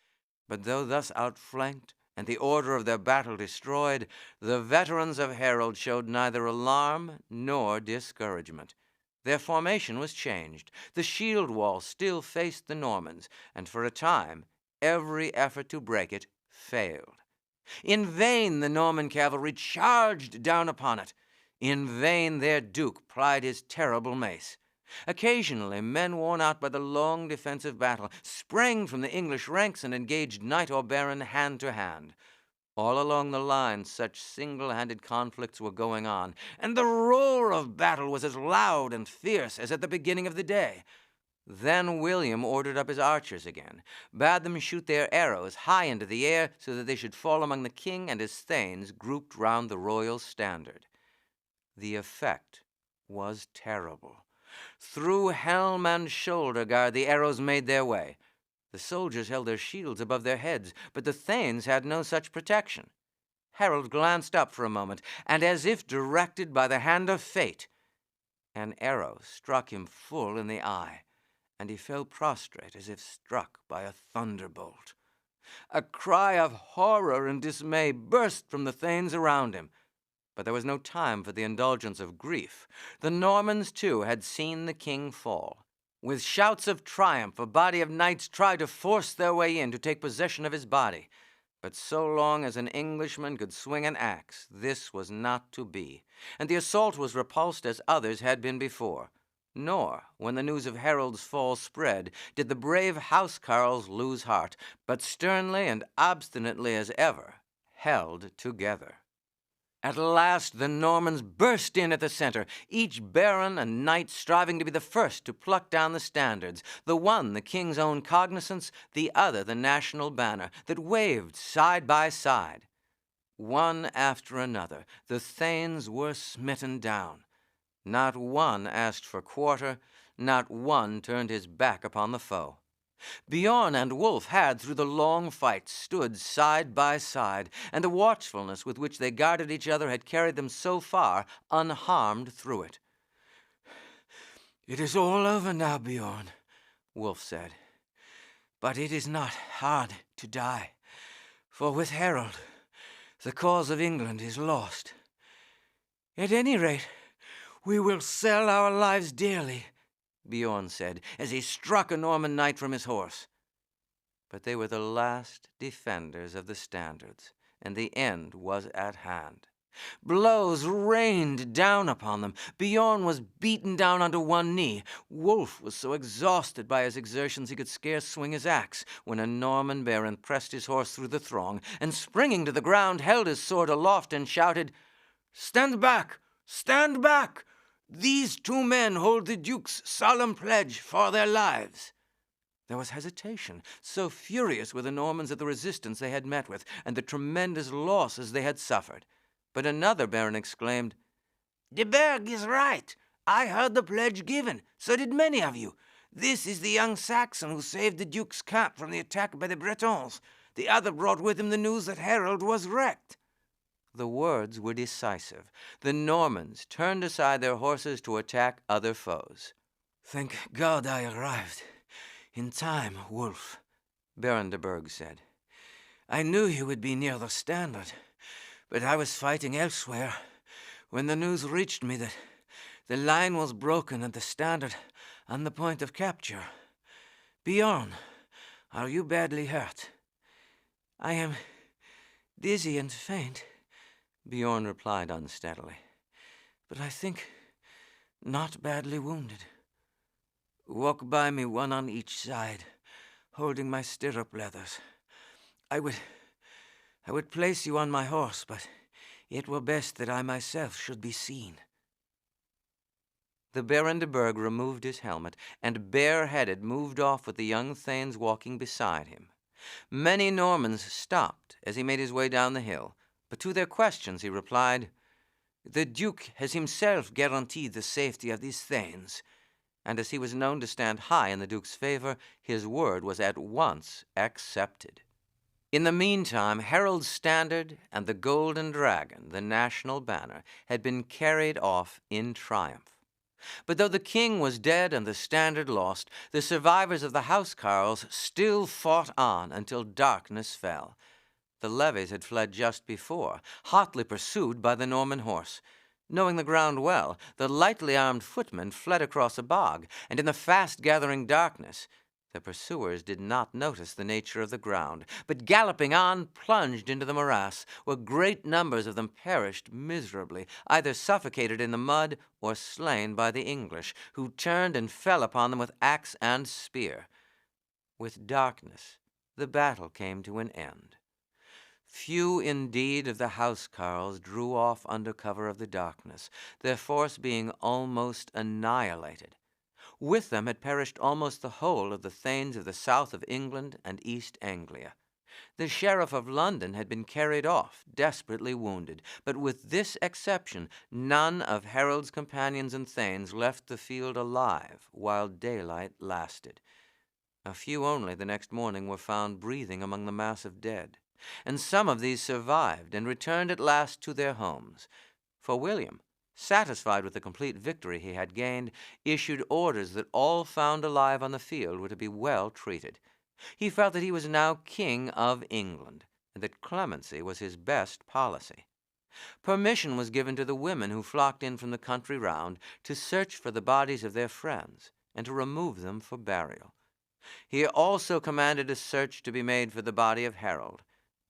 But though thus outflanked, and the order of their battle destroyed, the veterans of Harold showed neither alarm nor discouragement. Their formation was changed. The shield wall still faced the Normans, and for a time every effort to break it failed. In vain the Norman cavalry charged down upon it. In vain their Duke plied his terrible mace. Occasionally, men worn out by the long defensive battle sprang from the English ranks and engaged knight or baron hand to hand. All along the line, such single-handed conflicts were going on, and the roar of battle was as loud and fierce as at the beginning of the day. Then William ordered up his archers again, bade them shoot their arrows high into the air so that they should fall among the king and his thanes grouped round the royal standard. The effect was terrible. Through helm and shoulder guard the arrows made their way. The soldiers held their shields above their heads, but the thanes had no such protection. Harold glanced up for a moment, and as if directed by the hand of fate, an arrow struck him full in the eye, and he fell prostrate as if struck by a thunderbolt. A cry of horror and dismay burst from the thanes around him. But there was no time for the indulgence of grief. The Normans, too, had seen the king fall. With shouts of triumph, a body of knights tried to force their way in to take possession of his body. But so long as an Englishman could swing an axe, this was not to be, and the assault was repulsed as others had been before. Nor, when the news of Harold's fall spread, did the brave housecarls lose heart, but sternly and obstinately as ever held together. At last the Normans burst in at the center, each baron and knight striving to be the first to pluck down the standards, the one the king's own cognizance, the other the national banner, that waved side by side. One after another, the thanes were smitten down. Not one asked for quarter, not one turned his back upon the foe. Bjorn and Wulf had, through the long fight, stood side by side, and the watchfulness with which they guarded each other had carried them so far, unharmed through it. "It is all over now, Bjorn," Wulf said. "But it is not hard to die, for with Harold, the cause of England is lost. At any rate, we will sell our lives dearly," Bjorn said, as he struck a Norman knight from his horse. But they were the last defenders of the standards, and the end was at hand. Blows rained down upon them. Bjorn was beaten down onto one knee. Wulf was so exhausted by his exertions he could scarce swing his axe, when a Norman baron pressed his horse through the throng, and springing to the ground, held his sword aloft and shouted, "Stand back! Stand back! These two men hold the Duke's solemn pledge for their lives." There was hesitation, so furious were the Normans at the resistance they had met with, and the tremendous losses they had suffered. But another baron exclaimed, "De Burgh is right. I heard the pledge given. So did many of you. This is the young Saxon who saved the Duke's camp from the attack by the Bretons. The other brought with him the news that Harold was wrecked." The words were decisive. The Normans turned aside their horses to attack other foes. "Thank God I arrived in time, Wulf," Baron de Burgh said. "I knew you would be near the standard, but I was fighting elsewhere when the news reached me that the line was broken and the standard on the point of capture. Bjorn, are you badly hurt?" "I am dizzy and faint," Bjorn replied unsteadily, "but I think not badly wounded." "Walk by me, one on each side, holding my stirrup leathers. I would place you on my horse, but it were best that I myself should be seen." The Baron de Burgh removed his helmet, and bareheaded moved off with the young thanes walking beside him. Many Normans stopped as he made his way down the hill, but to their questions he replied, "The Duke has himself guaranteed the safety of these thanes," and as he was known to stand high in the Duke's favor, his word was at once accepted. In the meantime, Harold's standard and the Golden Dragon, the national banner, had been carried off in triumph. But though the king was dead and the standard lost, the survivors of the housecarls still fought on until darkness fell. The levies had fled just before, hotly pursued by the Norman horse. Knowing the ground well, the lightly armed footmen fled across a bog, and in the fast-gathering darkness, the pursuers did not notice the nature of the ground, but galloping on, plunged into the morass, where great numbers of them perished miserably, either suffocated in the mud or slain by the English, who turned and fell upon them with axe and spear. With darkness, the battle came to an end. Few indeed of the housecarls drew off under cover of the darkness, their force being almost annihilated. With them had perished almost the whole of the thanes of the south of England and East Anglia. The Sheriff of London had been carried off, desperately wounded, but with this exception, none of Harold's companions and thanes left the field alive while daylight lasted. A few only the next morning were found breathing among the mass of dead, and some of these survived and returned at last to their homes. For William, satisfied with the complete victory he had gained, issued orders that all found alive on the field were to be well treated. He felt that he was now King of England, and that clemency was his best policy. Permission was given to the women who flocked in from the country round to search for the bodies of their friends and to remove them for burial. He also commanded a search to be made for the body of Harold.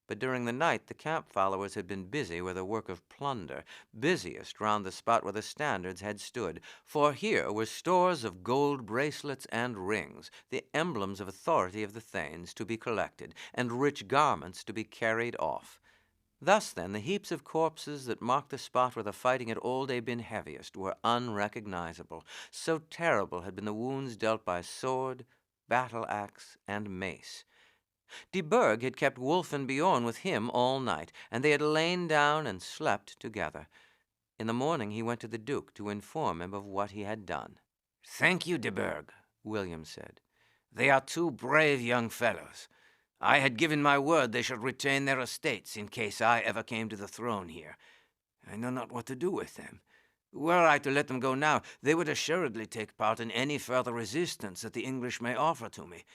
But during the night the camp followers had been busy with a work of plunder, busiest round the spot where the standards had stood, for here were stores of gold bracelets and rings, the emblems of authority of the thanes, to be collected, and rich garments to be carried off. Thus, then, the heaps of corpses that marked the spot where the fighting had all day been heaviest were unrecognizable. So terrible had been the wounds dealt by sword, battle-axe, and mace. De Burgh had kept Wulf and Beorn with him all night, and they had lain down and slept together. In the morning he went to the Duke to inform him of what he had done. "Thank you, de Burgh," William said. "They are two brave young fellows. I had given my word they should retain their estates in case I ever came to the throne here. I know not what to do with them. Were I to let them go now, they would assuredly take part in any further resistance that the English may offer to me.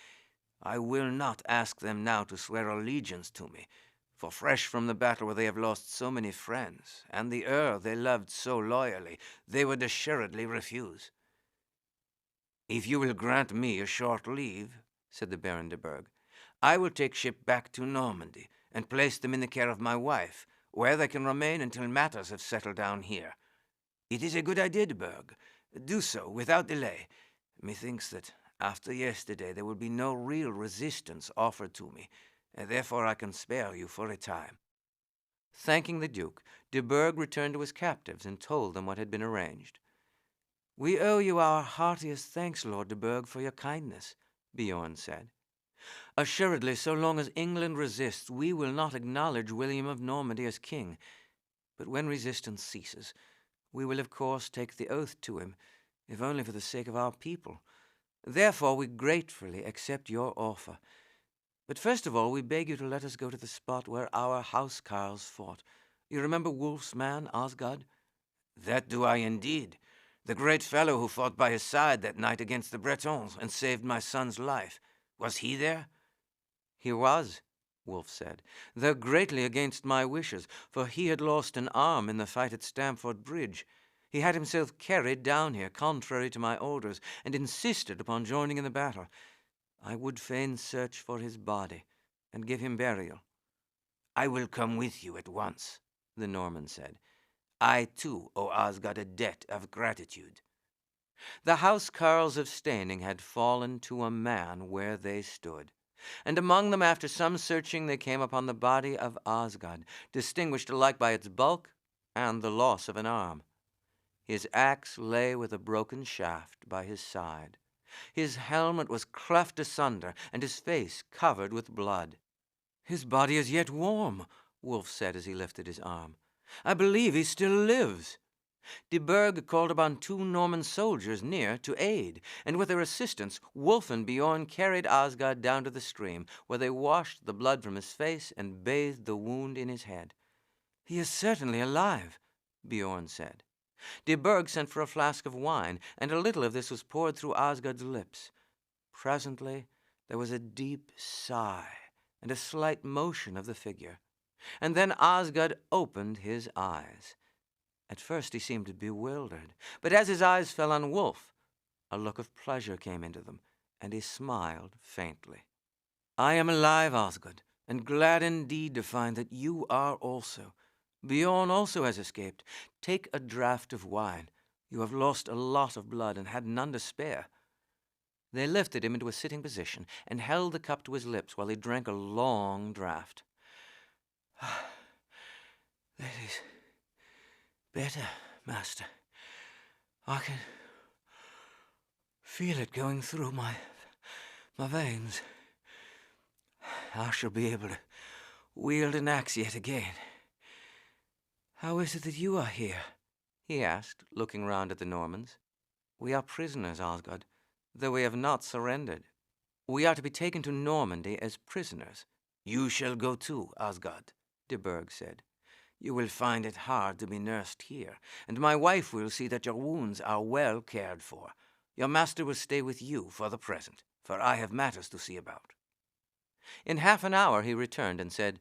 I will not ask them now to swear allegiance to me, for fresh from the battle where they have lost so many friends, and the Earl they loved so loyally, they would assuredly refuse. If you will grant me a short leave," said the Baron de Burgh, "I will take ship back to Normandy and place them in the care of my wife, where they can remain until matters have settled down here. It is a good idea, de Burgh. Do so without delay. Methinks that after yesterday there will be no real resistance offered to me, and therefore I can spare you for a time." Thanking the Duke, de Burgh returned to his captives and told them what had been arranged. "We owe you our heartiest thanks, Lord de Burgh, for your kindness," Beorn said. "Assuredly, so long as England resists, we will not acknowledge William of Normandy as king. But when resistance ceases, we will of course take the oath to him, if only for the sake of our people. Therefore we gratefully accept your offer. But first of all, we beg you to let us go to the spot where our housecarls fought. You remember Wulf's man, Osgod?" "That do I indeed. The great fellow who fought by his side that night against the Bretons and saved my son's life. Was he there?" "He was," Wulf said, "though greatly against my wishes, for he had lost an arm in the fight at Stamford Bridge. He had himself carried down here, contrary to my orders, and insisted upon joining in the battle. I would fain search for his body and give him burial." "I will come with you at once," the Norman said. "I, too, owe Osgod a debt of gratitude." The housecarls of Steyning had fallen to a man where they stood, and among them, after some searching, they came upon the body of Osgod, distinguished alike by its bulk and the loss of an arm. His axe lay with a broken shaft by his side. His helmet was cleft asunder, and his face covered with blood. "His body is yet warm," Wulf said as he lifted his arm. "I believe he still lives." De Burgh called upon 2 Norman soldiers near to aid, and with their assistance Wulf and Beorn carried Osgod down to the stream, where they washed the blood from his face and bathed the wound in his head. "He is certainly alive," Beorn said. De Burgh sent for a flask of wine, and a little of this was poured through Osgod's lips. Presently there was a deep sigh and a slight motion of the figure, and then Osgod opened his eyes. At first he seemed bewildered, but as his eyes fell on Wulf, a look of pleasure came into them, and he smiled faintly. "I am alive, Osgod, and glad indeed to find that you are also. Beorn also has escaped. Take a draught of wine. You have lost a lot of blood and had none to spare." They lifted him into a sitting position and held the cup to his lips while he drank a long draught. "That is better, master. I can feel it going through my veins. I shall be able to wield an axe yet again. How is it that you are here?" he asked, looking round at the Normans. "We are prisoners, Osgod, though we have not surrendered. We are to be taken to Normandy as prisoners." "You shall go too, Osgod," de Burgh said. "You will find it hard to be nursed here, and my wife will see that your wounds are well cared for. Your master will stay with you for the present, for I have matters to see about." In half an hour he returned and said,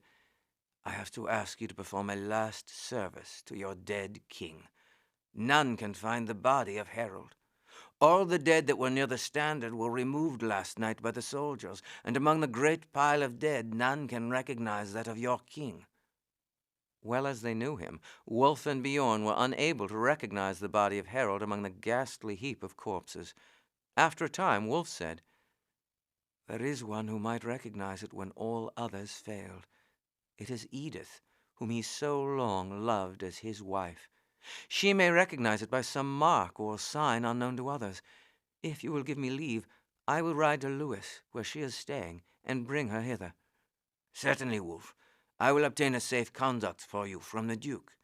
"I have to ask you to perform a last service to your dead king. None can find the body of Harold. All the dead that were near the standard were removed last night by the soldiers, and among the great pile of dead none can recognize that of your king." Well as they knew him, Wulf and Beorn were unable to recognize the body of Harold among the ghastly heap of corpses. After a time, Wulf said, "There is one who might recognize it when all others failed. It is Edith, whom he so long loved as his wife. She may recognize it by some mark or sign unknown to others. If you will give me leave, I will ride to Lewes, where she is staying, and bring her hither." "Certainly, Wulf. I will obtain a safe conduct for you from the Duke."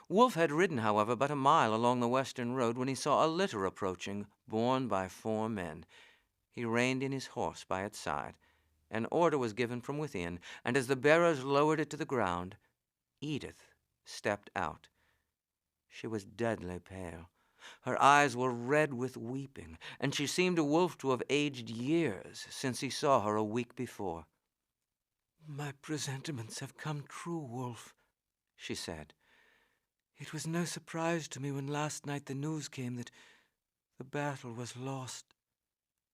Wulf had ridden, however, but a mile along the western road when he saw a litter approaching, borne by 4 men. He reined in his horse by its side. An order was given from within, and as the bearers lowered it to the ground, Edith stepped out. She was deadly pale. Her eyes were red with weeping, and she seemed to Wulf to have aged years since he saw her a week before. "My presentiments have come true, Wulf," she said. "It was no surprise to me when last night the news came that the battle was lost,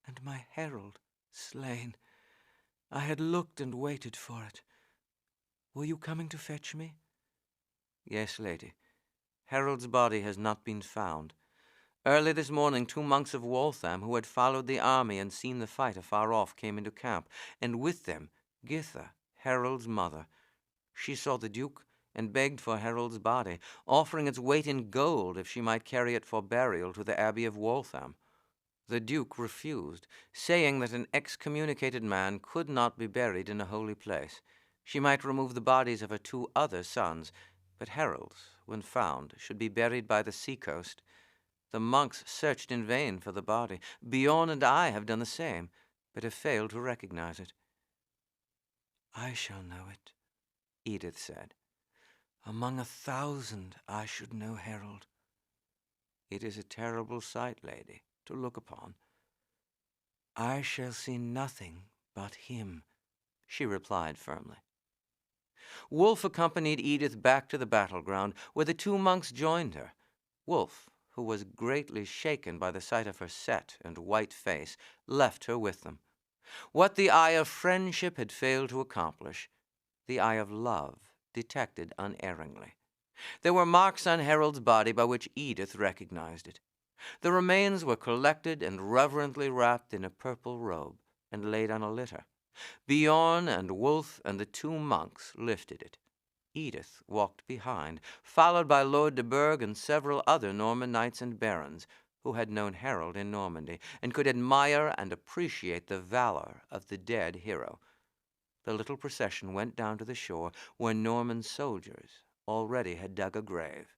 and my herald slain. I had looked and waited for it. Were you coming to fetch me?" "Yes, lady. Harold's body has not been found. Early this morning 2 monks of Waltham, who had followed the army and seen the fight afar off, came into camp, and with them Githa, Harold's mother. She saw the Duke and begged for Harold's body, offering its weight in gold if she might carry it for burial to the Abbey of Waltham. The Duke refused, saying that an excommunicated man could not be buried in a holy place. She might remove the bodies of her 2 other sons, but Harold's, when found, should be buried by the sea-coast. The monks searched in vain for the body. Bjorn and I have done the same, but have failed to recognize it." "I shall know it," Edith said. "Among 1,000 I should know Harold." "It is a terrible sight, lady, to look upon." "I shall see nothing but him," she replied firmly. Wulf accompanied Edith back to the battleground, where the 2 monks joined her. Wulf, who was greatly shaken by the sight of her set and white face, left her with them. What the eye of friendship had failed to accomplish, the eye of love detected unerringly. There were marks on Harold's body by which Edith recognized it. The remains were collected and reverently wrapped in a purple robe and laid on a litter. Bjorn and Wulf and the 2 monks lifted it. Edith walked behind, followed by Lord de Burgh and several other Norman knights and barons who had known Harold in Normandy and could admire and appreciate the valor of the dead hero. The little procession went down to the shore where Norman soldiers already had dug a grave.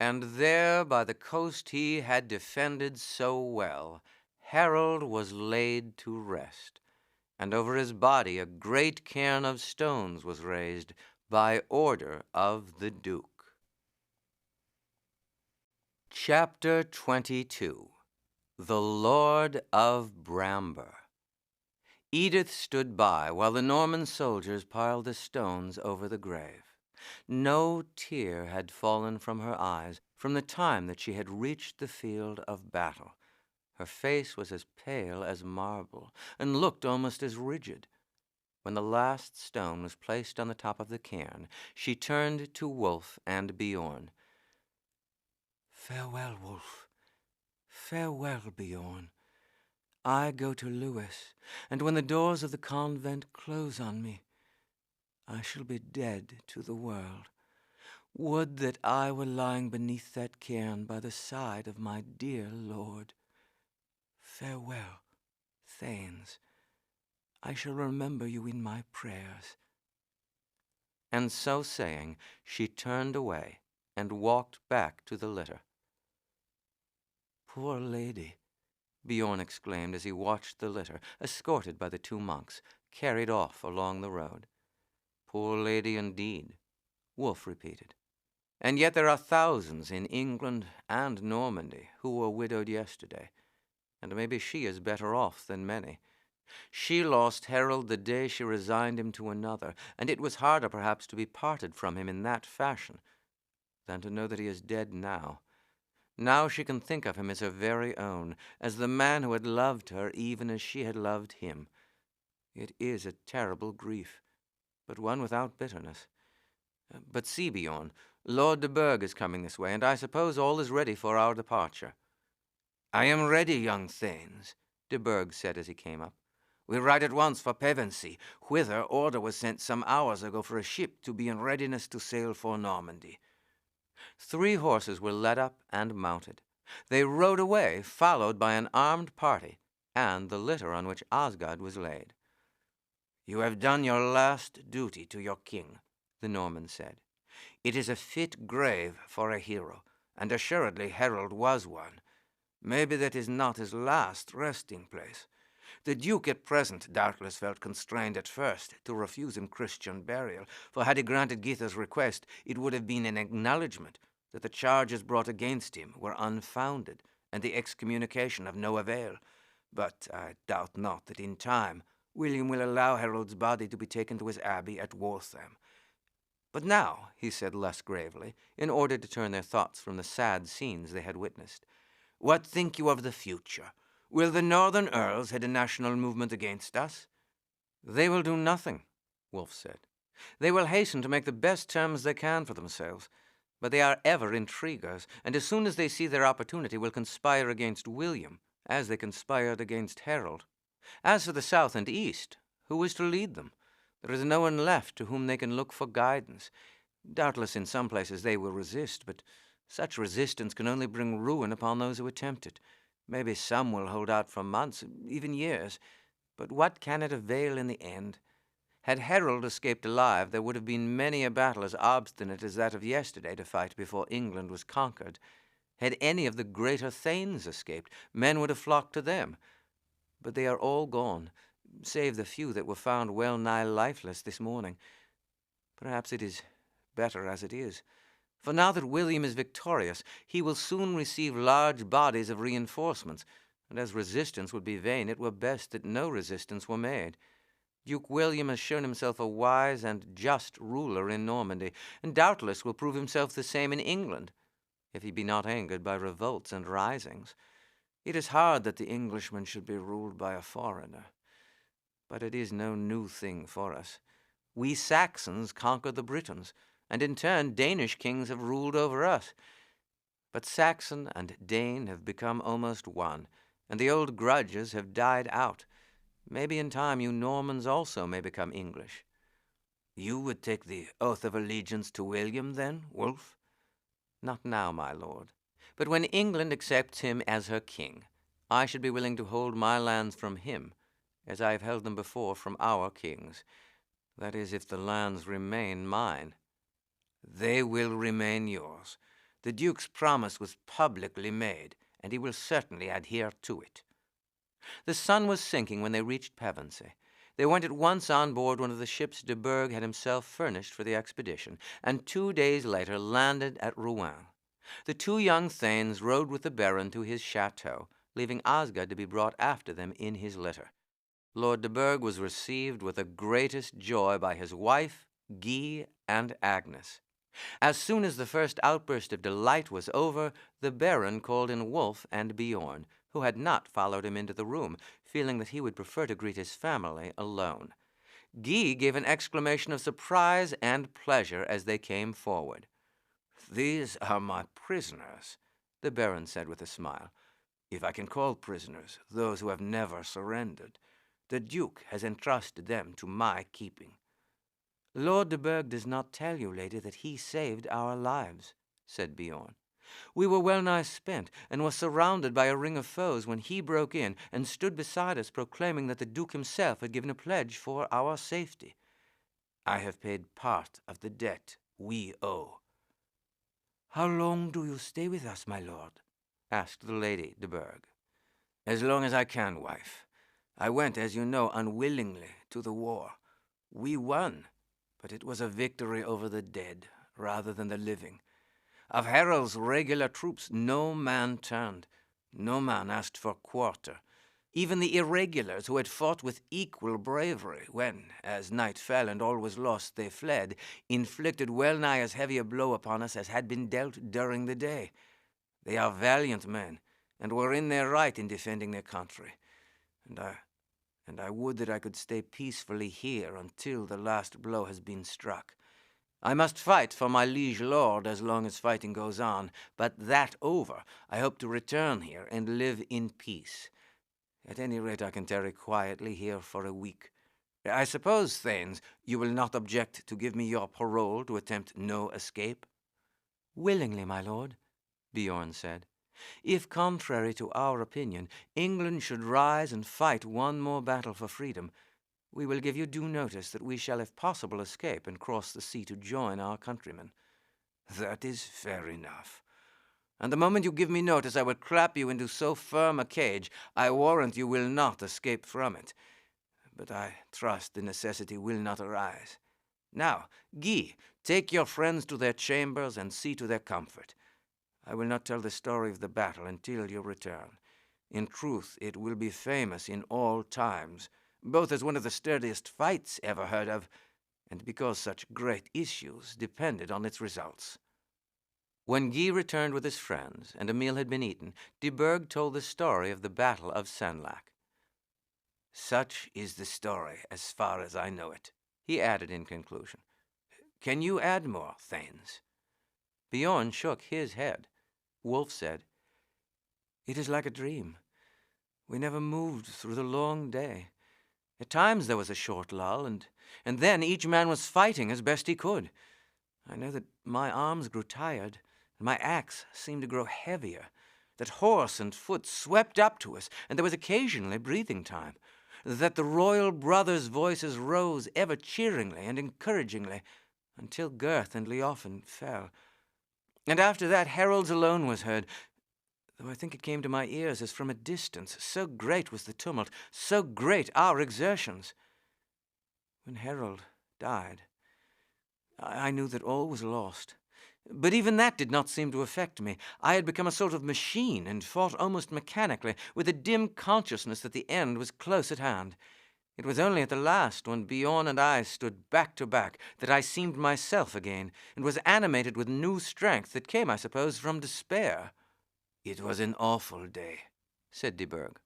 And there, by the coast he had defended so well, Harold was laid to rest, and over his body a great cairn of stones was raised by order of the Duke. Chapter 22. The Lord of Bramber. Edith stood by while the Norman soldiers piled the stones over the grave. No tear had fallen from her eyes from the time that she had reached the field of battle. Her face was as pale as marble and looked almost as rigid. When the last stone was placed on the top of the cairn, she turned to Wulf and Bjorn. "Farewell, Wulf. Farewell, Bjorn. I go to Lewes, and when the doors of the convent close on me, I shall be dead to the world. Would that I were lying beneath that cairn by the side of my dear lord. Farewell, Thanes. I shall remember you in my prayers." And so saying, she turned away and walked back to the litter. "Poor lady," Bjorn exclaimed as he watched the litter, escorted by the 2 monks, carried off along the road. "Poor lady indeed," Wulf repeated. "And yet there are thousands in England and Normandy who were widowed yesterday, and maybe she is better off than many. She lost Harold the day she resigned him to another, and it was harder perhaps to be parted from him in that fashion than to know that he is dead now. Now she can think of him as her very own, as the man who had loved her even as she had loved him. It is a terrible grief, but one without bitterness. But see, Bjorn, Lord de Burgh is coming this way, and I suppose all is ready for our departure." "I am ready, young thanes," de Burgh said as he came up. We ride at once for Pevensey, whither order was sent some hours ago for a ship to be in readiness to sail for Normandy." 3 horses were led up and mounted. They rode away, followed by an armed party, and the litter on which Osgod was laid. "You have done your last duty to your king," the Norman said. "It is a fit grave for a hero, and assuredly Harold was one. Maybe that is not his last resting place. The Duke at present doubtless felt constrained at first to refuse him Christian burial, for had he granted Githa's request, it would have been an acknowledgment that the charges brought against him were unfounded, and the excommunication of no avail. But I doubt not that in time William will allow Harold's body to be taken to his abbey at Waltham. But now," he said less gravely, in order to turn their thoughts from the sad scenes they had witnessed, "what think you of the future? Will the northern earls head a national movement against us?" "They will do nothing," Wulf said. "They will hasten to make the best terms they can for themselves, but they are ever intriguers, and as soon as they see their opportunity will conspire against William, as they conspired against Harold. As for the south and east, who is to lead them? There is no one left to whom they can look for guidance. Doubtless in some places they will resist, but such resistance can only bring ruin upon those who attempt it. Maybe some will hold out for months, even years, but what can it avail in the end? Had Harold escaped alive, there would have been many a battle as obstinate as that of yesterday to fight before England was conquered. Had any of the greater thanes escaped, men would have flocked to them. But they are all gone, save the few that were found well nigh lifeless this morning. Perhaps it is better as it is. For now that William is victorious, he will soon receive large bodies of reinforcements, and as resistance would be vain, it were best that no resistance were made. Duke William has shown himself a wise and just ruler in Normandy, and doubtless will prove himself the same in England, if he be not angered by revolts and risings. It is hard that the Englishman should be ruled by a foreigner, but it is no new thing for us. We Saxons conquered the Britons, and in turn Danish kings have ruled over us. But Saxon and Dane have become almost one, and the old grudges have died out. Maybe in time you Normans also may become English." "You would take the oath of allegiance to William, then, Wulf?" "Not now, my lord. But when England accepts him as her king, I should be willing to hold my lands from him, as I have held them before from our kings. That is, if the lands remain mine." "They will remain yours. The Duke's promise was publicly made, and he will certainly adhere to it." The sun was sinking when they reached Pevensey. They went at once on board one of the ships de Burgh had himself furnished for the expedition, and 2 days later landed at Rouen. The 2 young thanes rode with the Baron to his chateau, leaving Osgod to be brought after them in his litter. Lord de Burgh was received with the greatest joy by his wife, Guy, and Agnes. As soon as the first outburst of delight was over, the Baron called in Wulf and Bjorn, who had not followed him into the room, feeling that he would prefer to greet his family alone. Guy gave an exclamation of surprise and pleasure as they came forward. "These are my prisoners," the Baron said with a smile. "If I can call prisoners those who have never surrendered. The Duke has entrusted them to my keeping." "Lord de Burgh does not tell you, lady, that he saved our lives," said Bjorn. "We were well nigh spent, and were surrounded by a ring of foes when he broke in and stood beside us, proclaiming that the Duke himself had given a pledge for our safety. I have paid part of the debt we owe." "How long do you stay with us, my lord?" asked the Lady de Burgh. "As long as I can, wife. I went, as you know, unwillingly to the war. We won, but it was a victory over the dead rather than the living. Of Harold's regular troops no man turned, no man asked for quarter. Even the irregulars, who had fought with equal bravery when, as night fell and all was lost, they fled, inflicted well nigh as heavy a blow upon us as had been dealt during the day. They are valiant men, and were in their right in defending their country. And I would that I could stay peacefully here until the last blow has been struck. I must fight for my liege lord as long as fighting goes on, but that over, I hope to return here and live in peace. At any rate, I can tarry quietly here for a week. I suppose, Thanes, you will not object to give me your parole to attempt no escape?" "Willingly, my lord," Bjorn said. "If, contrary to our opinion, England should rise and fight one more battle for freedom, we will give you due notice that we shall, if possible, escape and cross the sea to join our countrymen." "That is fair enough. And the moment you give me notice, I will clap you into so firm a cage, I warrant you will not escape from it. But I trust the necessity will not arise. Now, Guy, take your friends to their chambers and see to their comfort. I will not tell the story of the battle until you return. In truth, it will be famous in all times, both as one of the sturdiest fights ever heard of, and because such great issues depended on its results." When Guy returned with his friends and a meal had been eaten, de Burgh told the story of the Battle of Senlac. "Such is the story as far as I know it," he added in conclusion. "Can you add more, Thanes?" Bjorn shook his head. Wulf said, "It is like a dream. We never moved through the long day. At times there was a short lull, and then each man was fighting as best he could. I know that my arms grew tired, and my axe seemed to grow heavier, that horse and foot swept up to us, and there was occasionally breathing time, that the royal brothers' voices rose ever cheeringly and encouragingly, until Gurth and Leofen fell. And after that heralds alone was heard, though I think it came to my ears as from a distance, so great was the tumult, so great our exertions. When Harold died, I knew that all was lost. But even that did not seem to affect me. I had become a sort of machine and fought almost mechanically, with a dim consciousness that the end was close at hand. It was only at the last, when Bjorn and I stood back to back, that I seemed myself again, and was animated with new strength that came, I suppose, from despair." "It was an awful day," said de Burgh.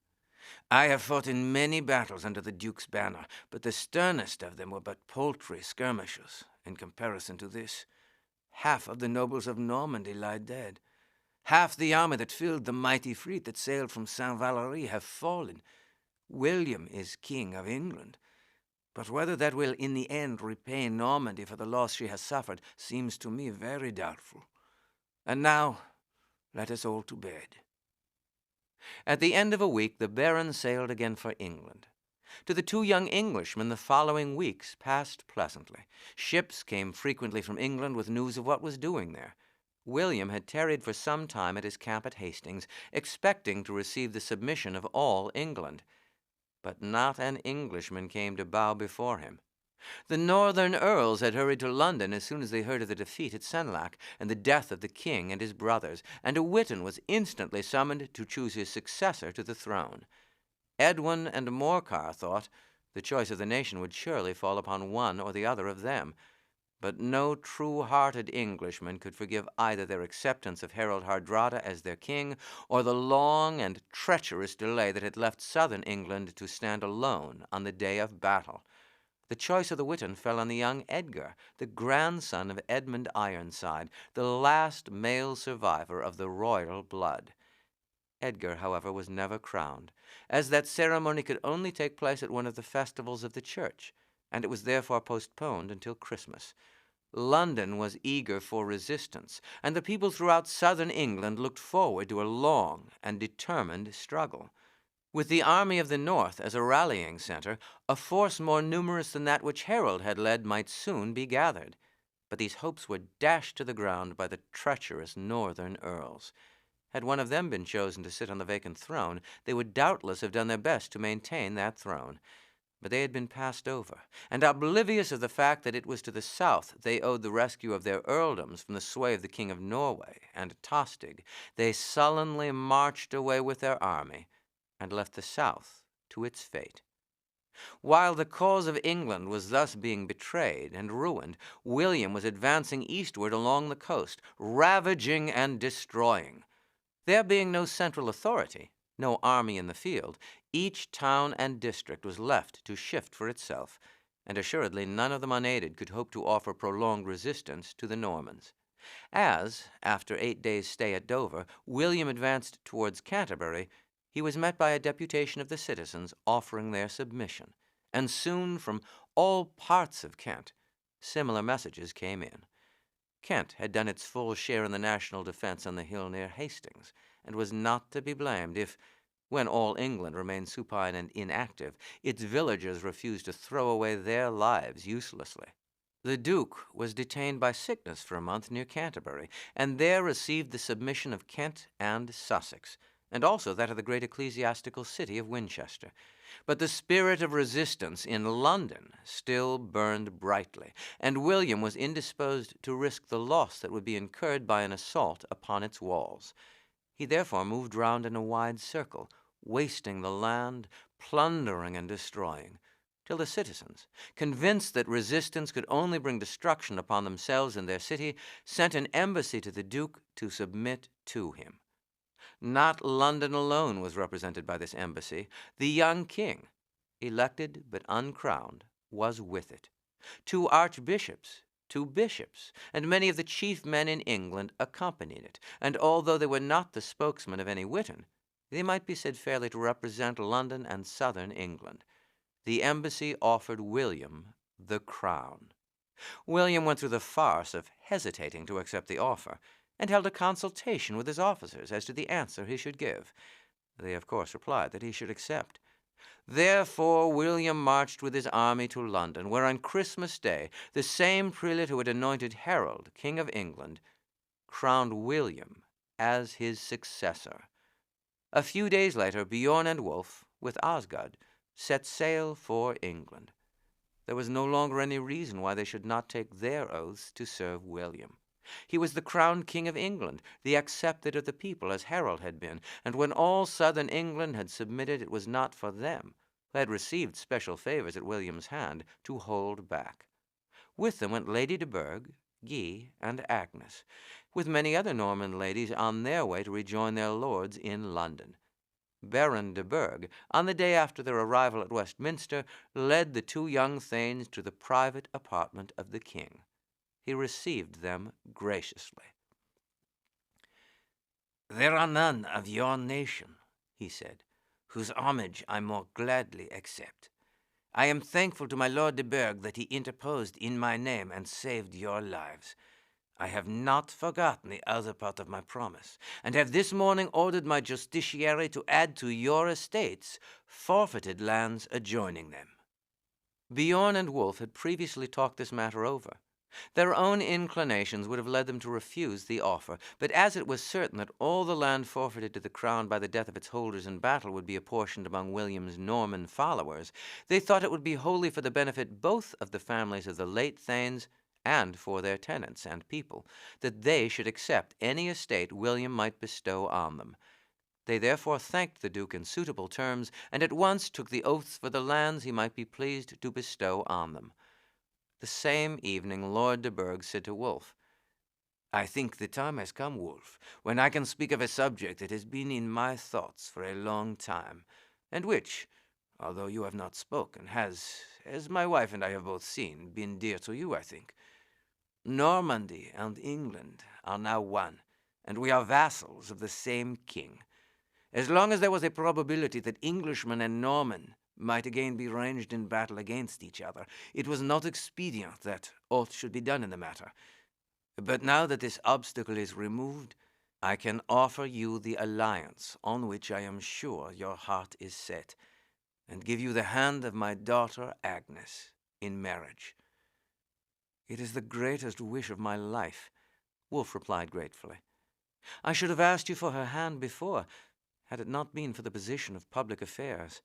"I have fought in many battles under the Duke's banner, but the sternest of them were but paltry skirmishes in comparison to this. Half of the nobles of Normandy lie dead. Half the army that filled the mighty fleet that sailed from Saint Valery have fallen. William is King of England, but whether that will in the end repay Normandy for the loss she has suffered seems to me very doubtful. And now, let us all to bed." At the end of a week, the Baron sailed again for England. To the two young Englishmen, the following weeks passed pleasantly. Ships came frequently from England with news of what was doing there. William had tarried for some time at his camp at Hastings, expecting to receive the submission of all England. But not an Englishman came to bow before him. The northern earls had hurried to London as soon as they heard of the defeat at Senlac and the death of the king and his brothers, and a Witan was instantly summoned to choose his successor to the throne. Edwin and Morcar thought the choice of the nation would surely fall upon one or the other of them, but no true-hearted Englishman could forgive either their acceptance of Harold Hardrada as their king or the long and treacherous delay that had left southern England to stand alone on the day of battle. The choice of the Witan fell on the young Edgar, the grandson of Edmund Ironside, the last male survivor of the royal blood. Edgar, however, was never crowned, as that ceremony could only take place at one of the festivals of the church, and it was therefore postponed until Christmas. London was eager for resistance, and the people throughout southern England looked forward to a long and determined struggle. With the army of the north as a rallying center, a force more numerous than that which Harold had led might soon be gathered. But these hopes were dashed to the ground by the treacherous northern earls. Had one of them been chosen to sit on the vacant throne, they would doubtless have done their best to maintain that throne. But they had been passed over, and oblivious of the fact that it was to the south they owed the rescue of their earldoms from the sway of the King of Norway and Tostig, they sullenly marched away with their army and left the south to its fate. While the cause of England was thus being betrayed and ruined, William was advancing eastward along the coast, ravaging and destroying. There being no central authority, no army in the field, each town and district was left to shift for itself, and assuredly none of them unaided could hope to offer prolonged resistance to the Normans. As, after 8 days' stay at Dover, William advanced towards Canterbury, he was met by a deputation of the citizens offering their submission, and soon from all parts of Kent, similar messages came in. Kent had done its full share in the national defense on the hill near Hastings, and was not to be blamed if, when all England remained supine and inactive, its villagers refused to throw away their lives uselessly. The Duke was detained by sickness for a month near Canterbury, and there received the submission of Kent and Sussex, and also that of the great ecclesiastical city of Winchester. But the spirit of resistance in London still burned brightly, and William was indisposed to risk the loss that would be incurred by an assault upon its walls. He therefore moved round in a wide circle, wasting the land, plundering and destroying, till the citizens, convinced that resistance could only bring destruction upon themselves and their city, sent an embassy to the Duke to submit to him. Not London alone was represented by this embassy. The young king, elected but uncrowned, was with it. 2 archbishops, 2 bishops, and many of the chief men in England accompanied it, and although they were not the spokesmen of any Witan, they might be said fairly to represent London and southern England. The embassy offered William the crown. William went through the farce of hesitating to accept the offer, and held a consultation with his officers as to the answer he should give. They, of course, replied that he should accept. Therefore William marched with his army to London, where on Christmas Day the same prelate who had anointed Harold, King of England, crowned William as his successor. A few days later, Bjorn and Wulf, with Osgod, set sail for England. There was no longer any reason why they should not take their oaths to serve William. He was the crowned King of England, the accepted of the people, as Harold had been, and when all southern England had submitted, it was not for them, who had received special favors at William's hand, to hold back. With them went Lady de Burgh, Guy, and Agnes, with many other Norman ladies on their way to rejoin their lords in London. Baron de Burgh, on the day after their arrival at Westminster, led the 2 young thanes to the private apartment of the king. He received them graciously. "There are none of your nation," he said, "whose homage I more gladly accept. I am thankful to my Lord de Burgh that he interposed in my name and saved your lives. I have not forgotten the other part of my promise, and have this morning ordered my justiciary to add to your estates forfeited lands adjoining them." Bjorn and Wulf had previously talked this matter over. Their own inclinations would have led them to refuse the offer, but as it was certain that all the land forfeited to the crown by the death of its holders in battle would be apportioned among William's Norman followers, they thought it would be wholly for the benefit both of the families of the late thanes and for their tenants and people, that they should accept any estate William might bestow on them. They therefore thanked the Duke in suitable terms, and at once took the oaths for the lands he might be pleased to bestow on them. The same evening Lord de Burgh said to Wulf, "I think the time has come, Wulf, when I can speak of a subject that has been in my thoughts for a long time, and which, although you have not spoken, has, as my wife and I have both seen, been dear to you, I think. Normandy and England are now one, and we are vassals of the same king. As long as there was a probability that Englishmen and Norman might again be ranged in battle against each other, it was not expedient that aught should be done in the matter. But now that this obstacle is removed, I can offer you the alliance on which I am sure your heart is set, and give you the hand of my daughter Agnes in marriage." "It is the greatest wish of my life," Wulf replied gratefully. "I should have asked you for her hand before, had it not been for the position of public affairs.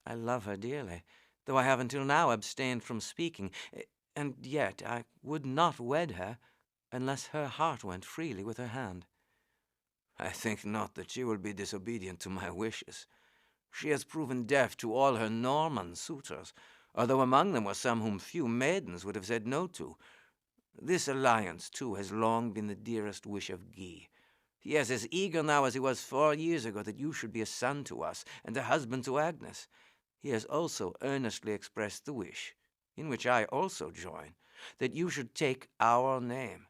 I love her dearly, though I have until now abstained from speaking, and yet I would not wed her unless her heart went freely with her hand." "I think not that she will be disobedient to my wishes. She has proven deaf to all her Norman suitors, although among them were some whom few maidens would have said no to. This alliance, too, has long been the dearest wish of Guy. He is as eager now as he was 4 years ago that you should be a son to us and a husband to Agnes. He has also earnestly expressed the wish, in which I also join, that you should take our name.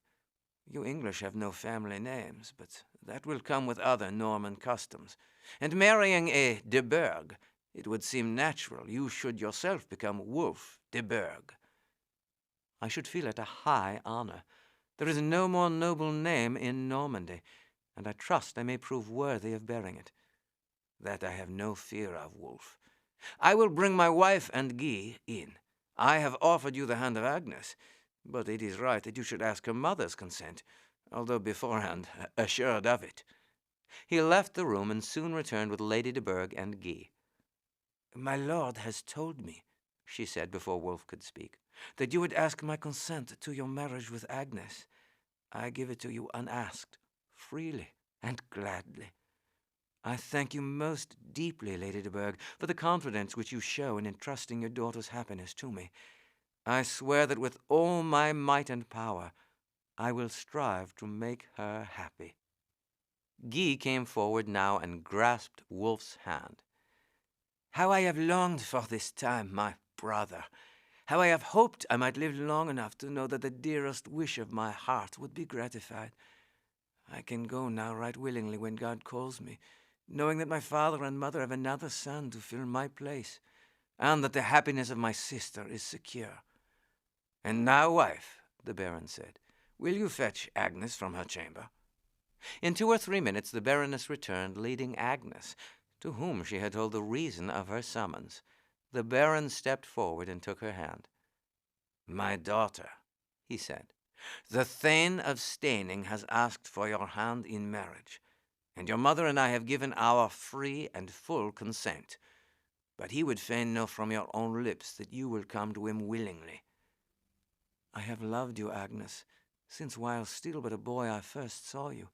You English have no family names, but that will come with other Norman customs. and marrying a de Burgh, it would seem natural you should yourself become Wulf de Burgh. I should feel it a high honor. There is no more noble name in Normandy, and I trust I may prove worthy of bearing it. That I have no fear of, Wulf. I will bring my wife and Guy in. I have offered you the hand of Agnes, but it is right that you should ask her mother's consent, although beforehand assured of it." He left the room and soon returned with Lady de Burgh and Guy. "My lord has told me," she said before Wulf could speak, "that you would ask my consent to your marriage with Agnes. I give it to you unasked, freely, and gladly. I thank you most deeply, Lady de Burgh, for the confidence which you show in entrusting your daughter's happiness to me. I swear that with all my might and power, I will strive to make her happy." Guy came forward now and grasped Wulf's hand. "How I have longed for this time, my brother! How I have hoped I might live long enough to know that the dearest wish of my heart would be gratified. I can go now right willingly when God calls me, knowing that my father and mother have another son to fill my place, and that the happiness of my sister is secure. And now, wife," the Baron said, "will you fetch Agnes from her chamber?" In 2 or 3 minutes the Baroness returned, leading Agnes, to whom she had told the reason of her summons. The Baron stepped forward and took her hand. "My daughter," he said, "the Thane of Steyning has asked for your hand in marriage, and your mother and I have given our free and full consent. But he would fain know from your own lips that you will come to him willingly." "I have loved you, Agnes, since while still but a boy I first saw you,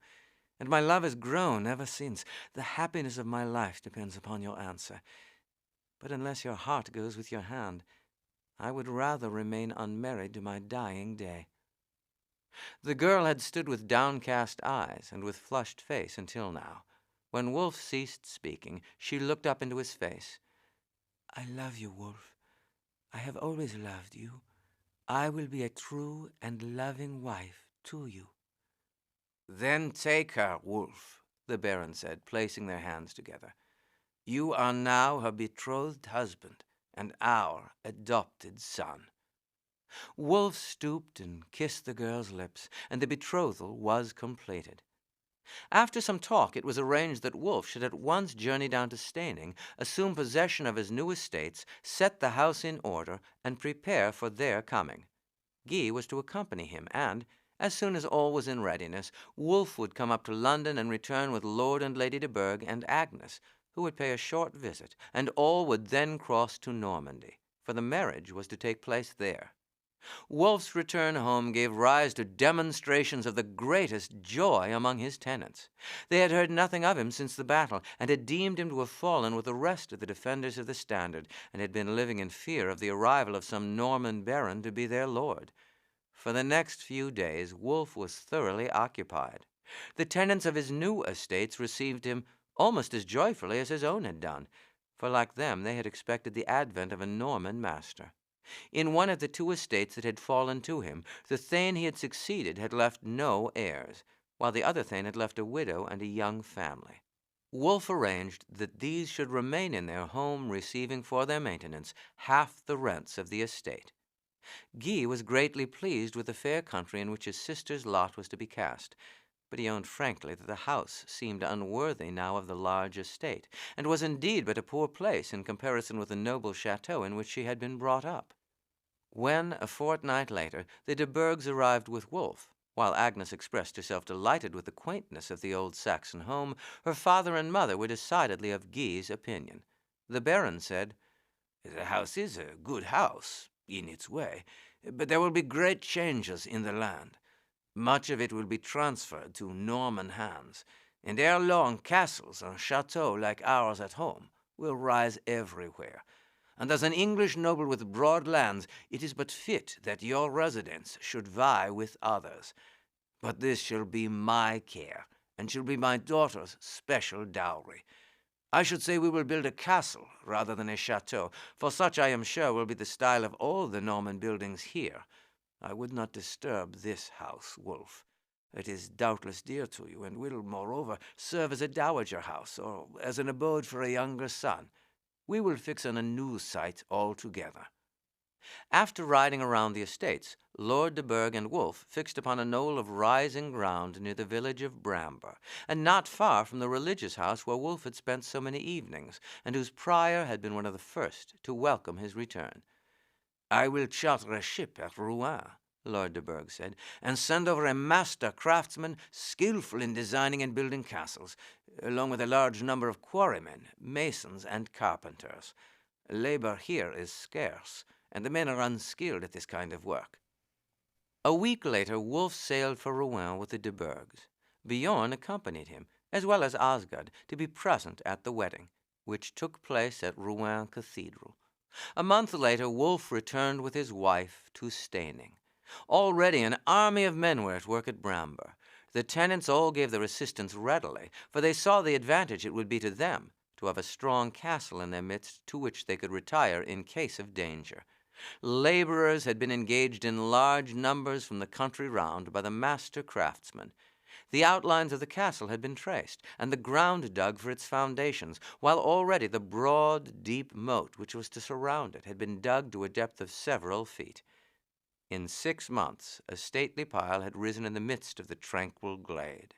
and my love has grown ever since. The happiness of my life depends upon your answer. But unless your heart goes with your hand, I would rather remain unmarried to my dying day." The girl had stood with downcast eyes and with flushed face until now. When Wulf ceased speaking, she looked up into his face. "I love you, Wulf. I have always loved you. I will be a true and loving wife to you." "Then take her, Wulf," the Baron said, placing their hands together. "You are now her betrothed husband and our adopted son." Wulf stooped and kissed the girl's lips, and the betrothal was completed. After some talk, it was arranged that Wulf should at once journey down to Steyning, assume possession of his new estates, set the house in order, and prepare for their coming. Guy was to accompany him, and, as soon as all was in readiness, Wulf would come up to London and return with Lord and Lady de Burgh and Agnes, who would pay a short visit, and all would then cross to Normandy, for the marriage was to take place there. Wulf's return home gave rise to demonstrations of the greatest joy among his tenants. They had heard nothing of him since the battle, and had deemed him to have fallen with the rest of the defenders of the standard, and had been living in fear of the arrival of some Norman baron to be their lord. For the next few days Wulf was thoroughly occupied. The tenants of his new estates received him almost as joyfully as his own had done, for like them they had expected the advent of a Norman master. In one of the 2 estates that had fallen to him, the Thane he had succeeded had left no heirs, while the other Thane had left a widow and a young family. Wulf arranged that these should remain in their home, receiving for their maintenance half the rents of the estate. Guy was greatly pleased with the fair country in which his sister's lot was to be cast, but he owned frankly that the house seemed unworthy now of the large estate, and was indeed but a poor place in comparison with the noble chateau in which she had been brought up. When, a fortnight later, the de Burghs arrived with Wulf, while Agnes expressed herself delighted with the quaintness of the old Saxon home, her father and mother were decidedly of Guy's opinion. The Baron said, "The house is a good house, in its way, but there will be great changes in the land. Much of it will be transferred to Norman hands, and ere long castles or chateaux like ours at home will rise everywhere. And as an English noble with broad lands, it is but fit that your residence should vie with others. But this shall be my care, and shall be my daughter's special dowry. I should say we will build a castle rather than a chateau, for such I am sure will be the style of all the Norman buildings here. I would not disturb this house, Wulf. It is doubtless dear to you, and will, moreover, serve as a dowager house, or as an abode for a younger son. We will fix on a new site altogether." After riding around the estates, Lord de Burgh and Wulf fixed upon a knoll of rising ground near the village of Bramber, and not far from the religious house where Wulf had spent so many evenings, and whose prior had been one of the first to welcome his return. "I will charter a ship at Rouen," Lord de Burgh said, "and send over a master craftsman skillful in designing and building castles, along with a large number of quarrymen, masons, and carpenters. Labor here is scarce, and the men are unskilled at this kind of work." A week later, Wulf sailed for Rouen with the de Burghs. Bjorn accompanied him, as well as Osgod, to be present at the wedding, which took place at Rouen Cathedral. A month later, Wulf returned with his wife to Steyning. Already an army of men were at work at Bramber. The tenants all gave their assistance readily, for they saw the advantage it would be to them to have a strong castle in their midst to which they could retire in case of danger. Laborers had been engaged in large numbers from the country round by the master craftsmen. The outlines of the castle had been traced, and the ground dug for its foundations, while already the broad, deep moat which was to surround it had been dug to a depth of several feet. In 6 months, a stately pile had risen in the midst of the tranquil glade.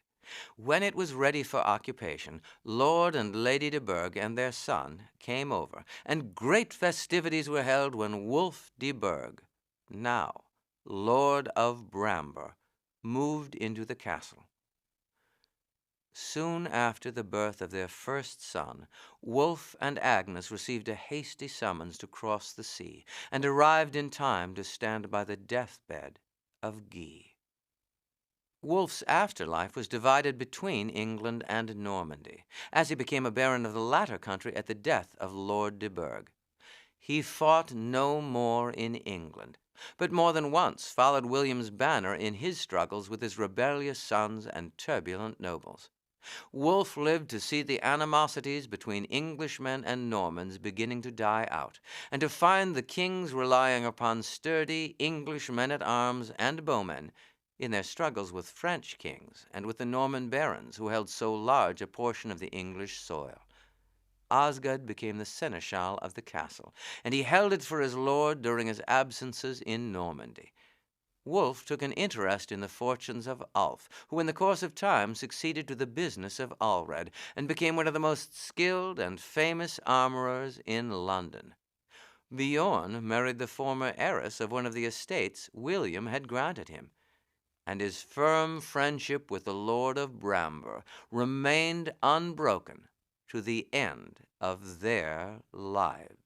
When it was ready for occupation, Lord and Lady de Burgh and their son came over, and great festivities were held when Wulf de Burgh, now Lord of Bramber, moved into the castle. Soon after the birth of their first son, Wulf and Agnes received a hasty summons to cross the sea, and arrived in time to stand by the deathbed of Guy. Wulf's afterlife was divided between England and Normandy, as he became a baron of the latter country at the death of Lord de Burgh. He fought no more in England, but more than once followed William's banner in his struggles with his rebellious sons and turbulent nobles. Wulf lived to see the animosities between Englishmen and Normans beginning to die out, and to find the kings relying upon sturdy English men-at-arms and bowmen in their struggles with French kings and with the Norman barons who held so large a portion of the English soil. Osgod became the seneschal of the castle, and he held it for his lord during his absences in Normandy. Wulf took an interest in the fortunes of Ulf, who in the course of time succeeded to the business of Allred, and became one of the most skilled and famous armorers in London. Bjorn married the former heiress of one of the estates William had granted him, and his firm friendship with the Lord of Bramber remained unbroken to the end of their lives.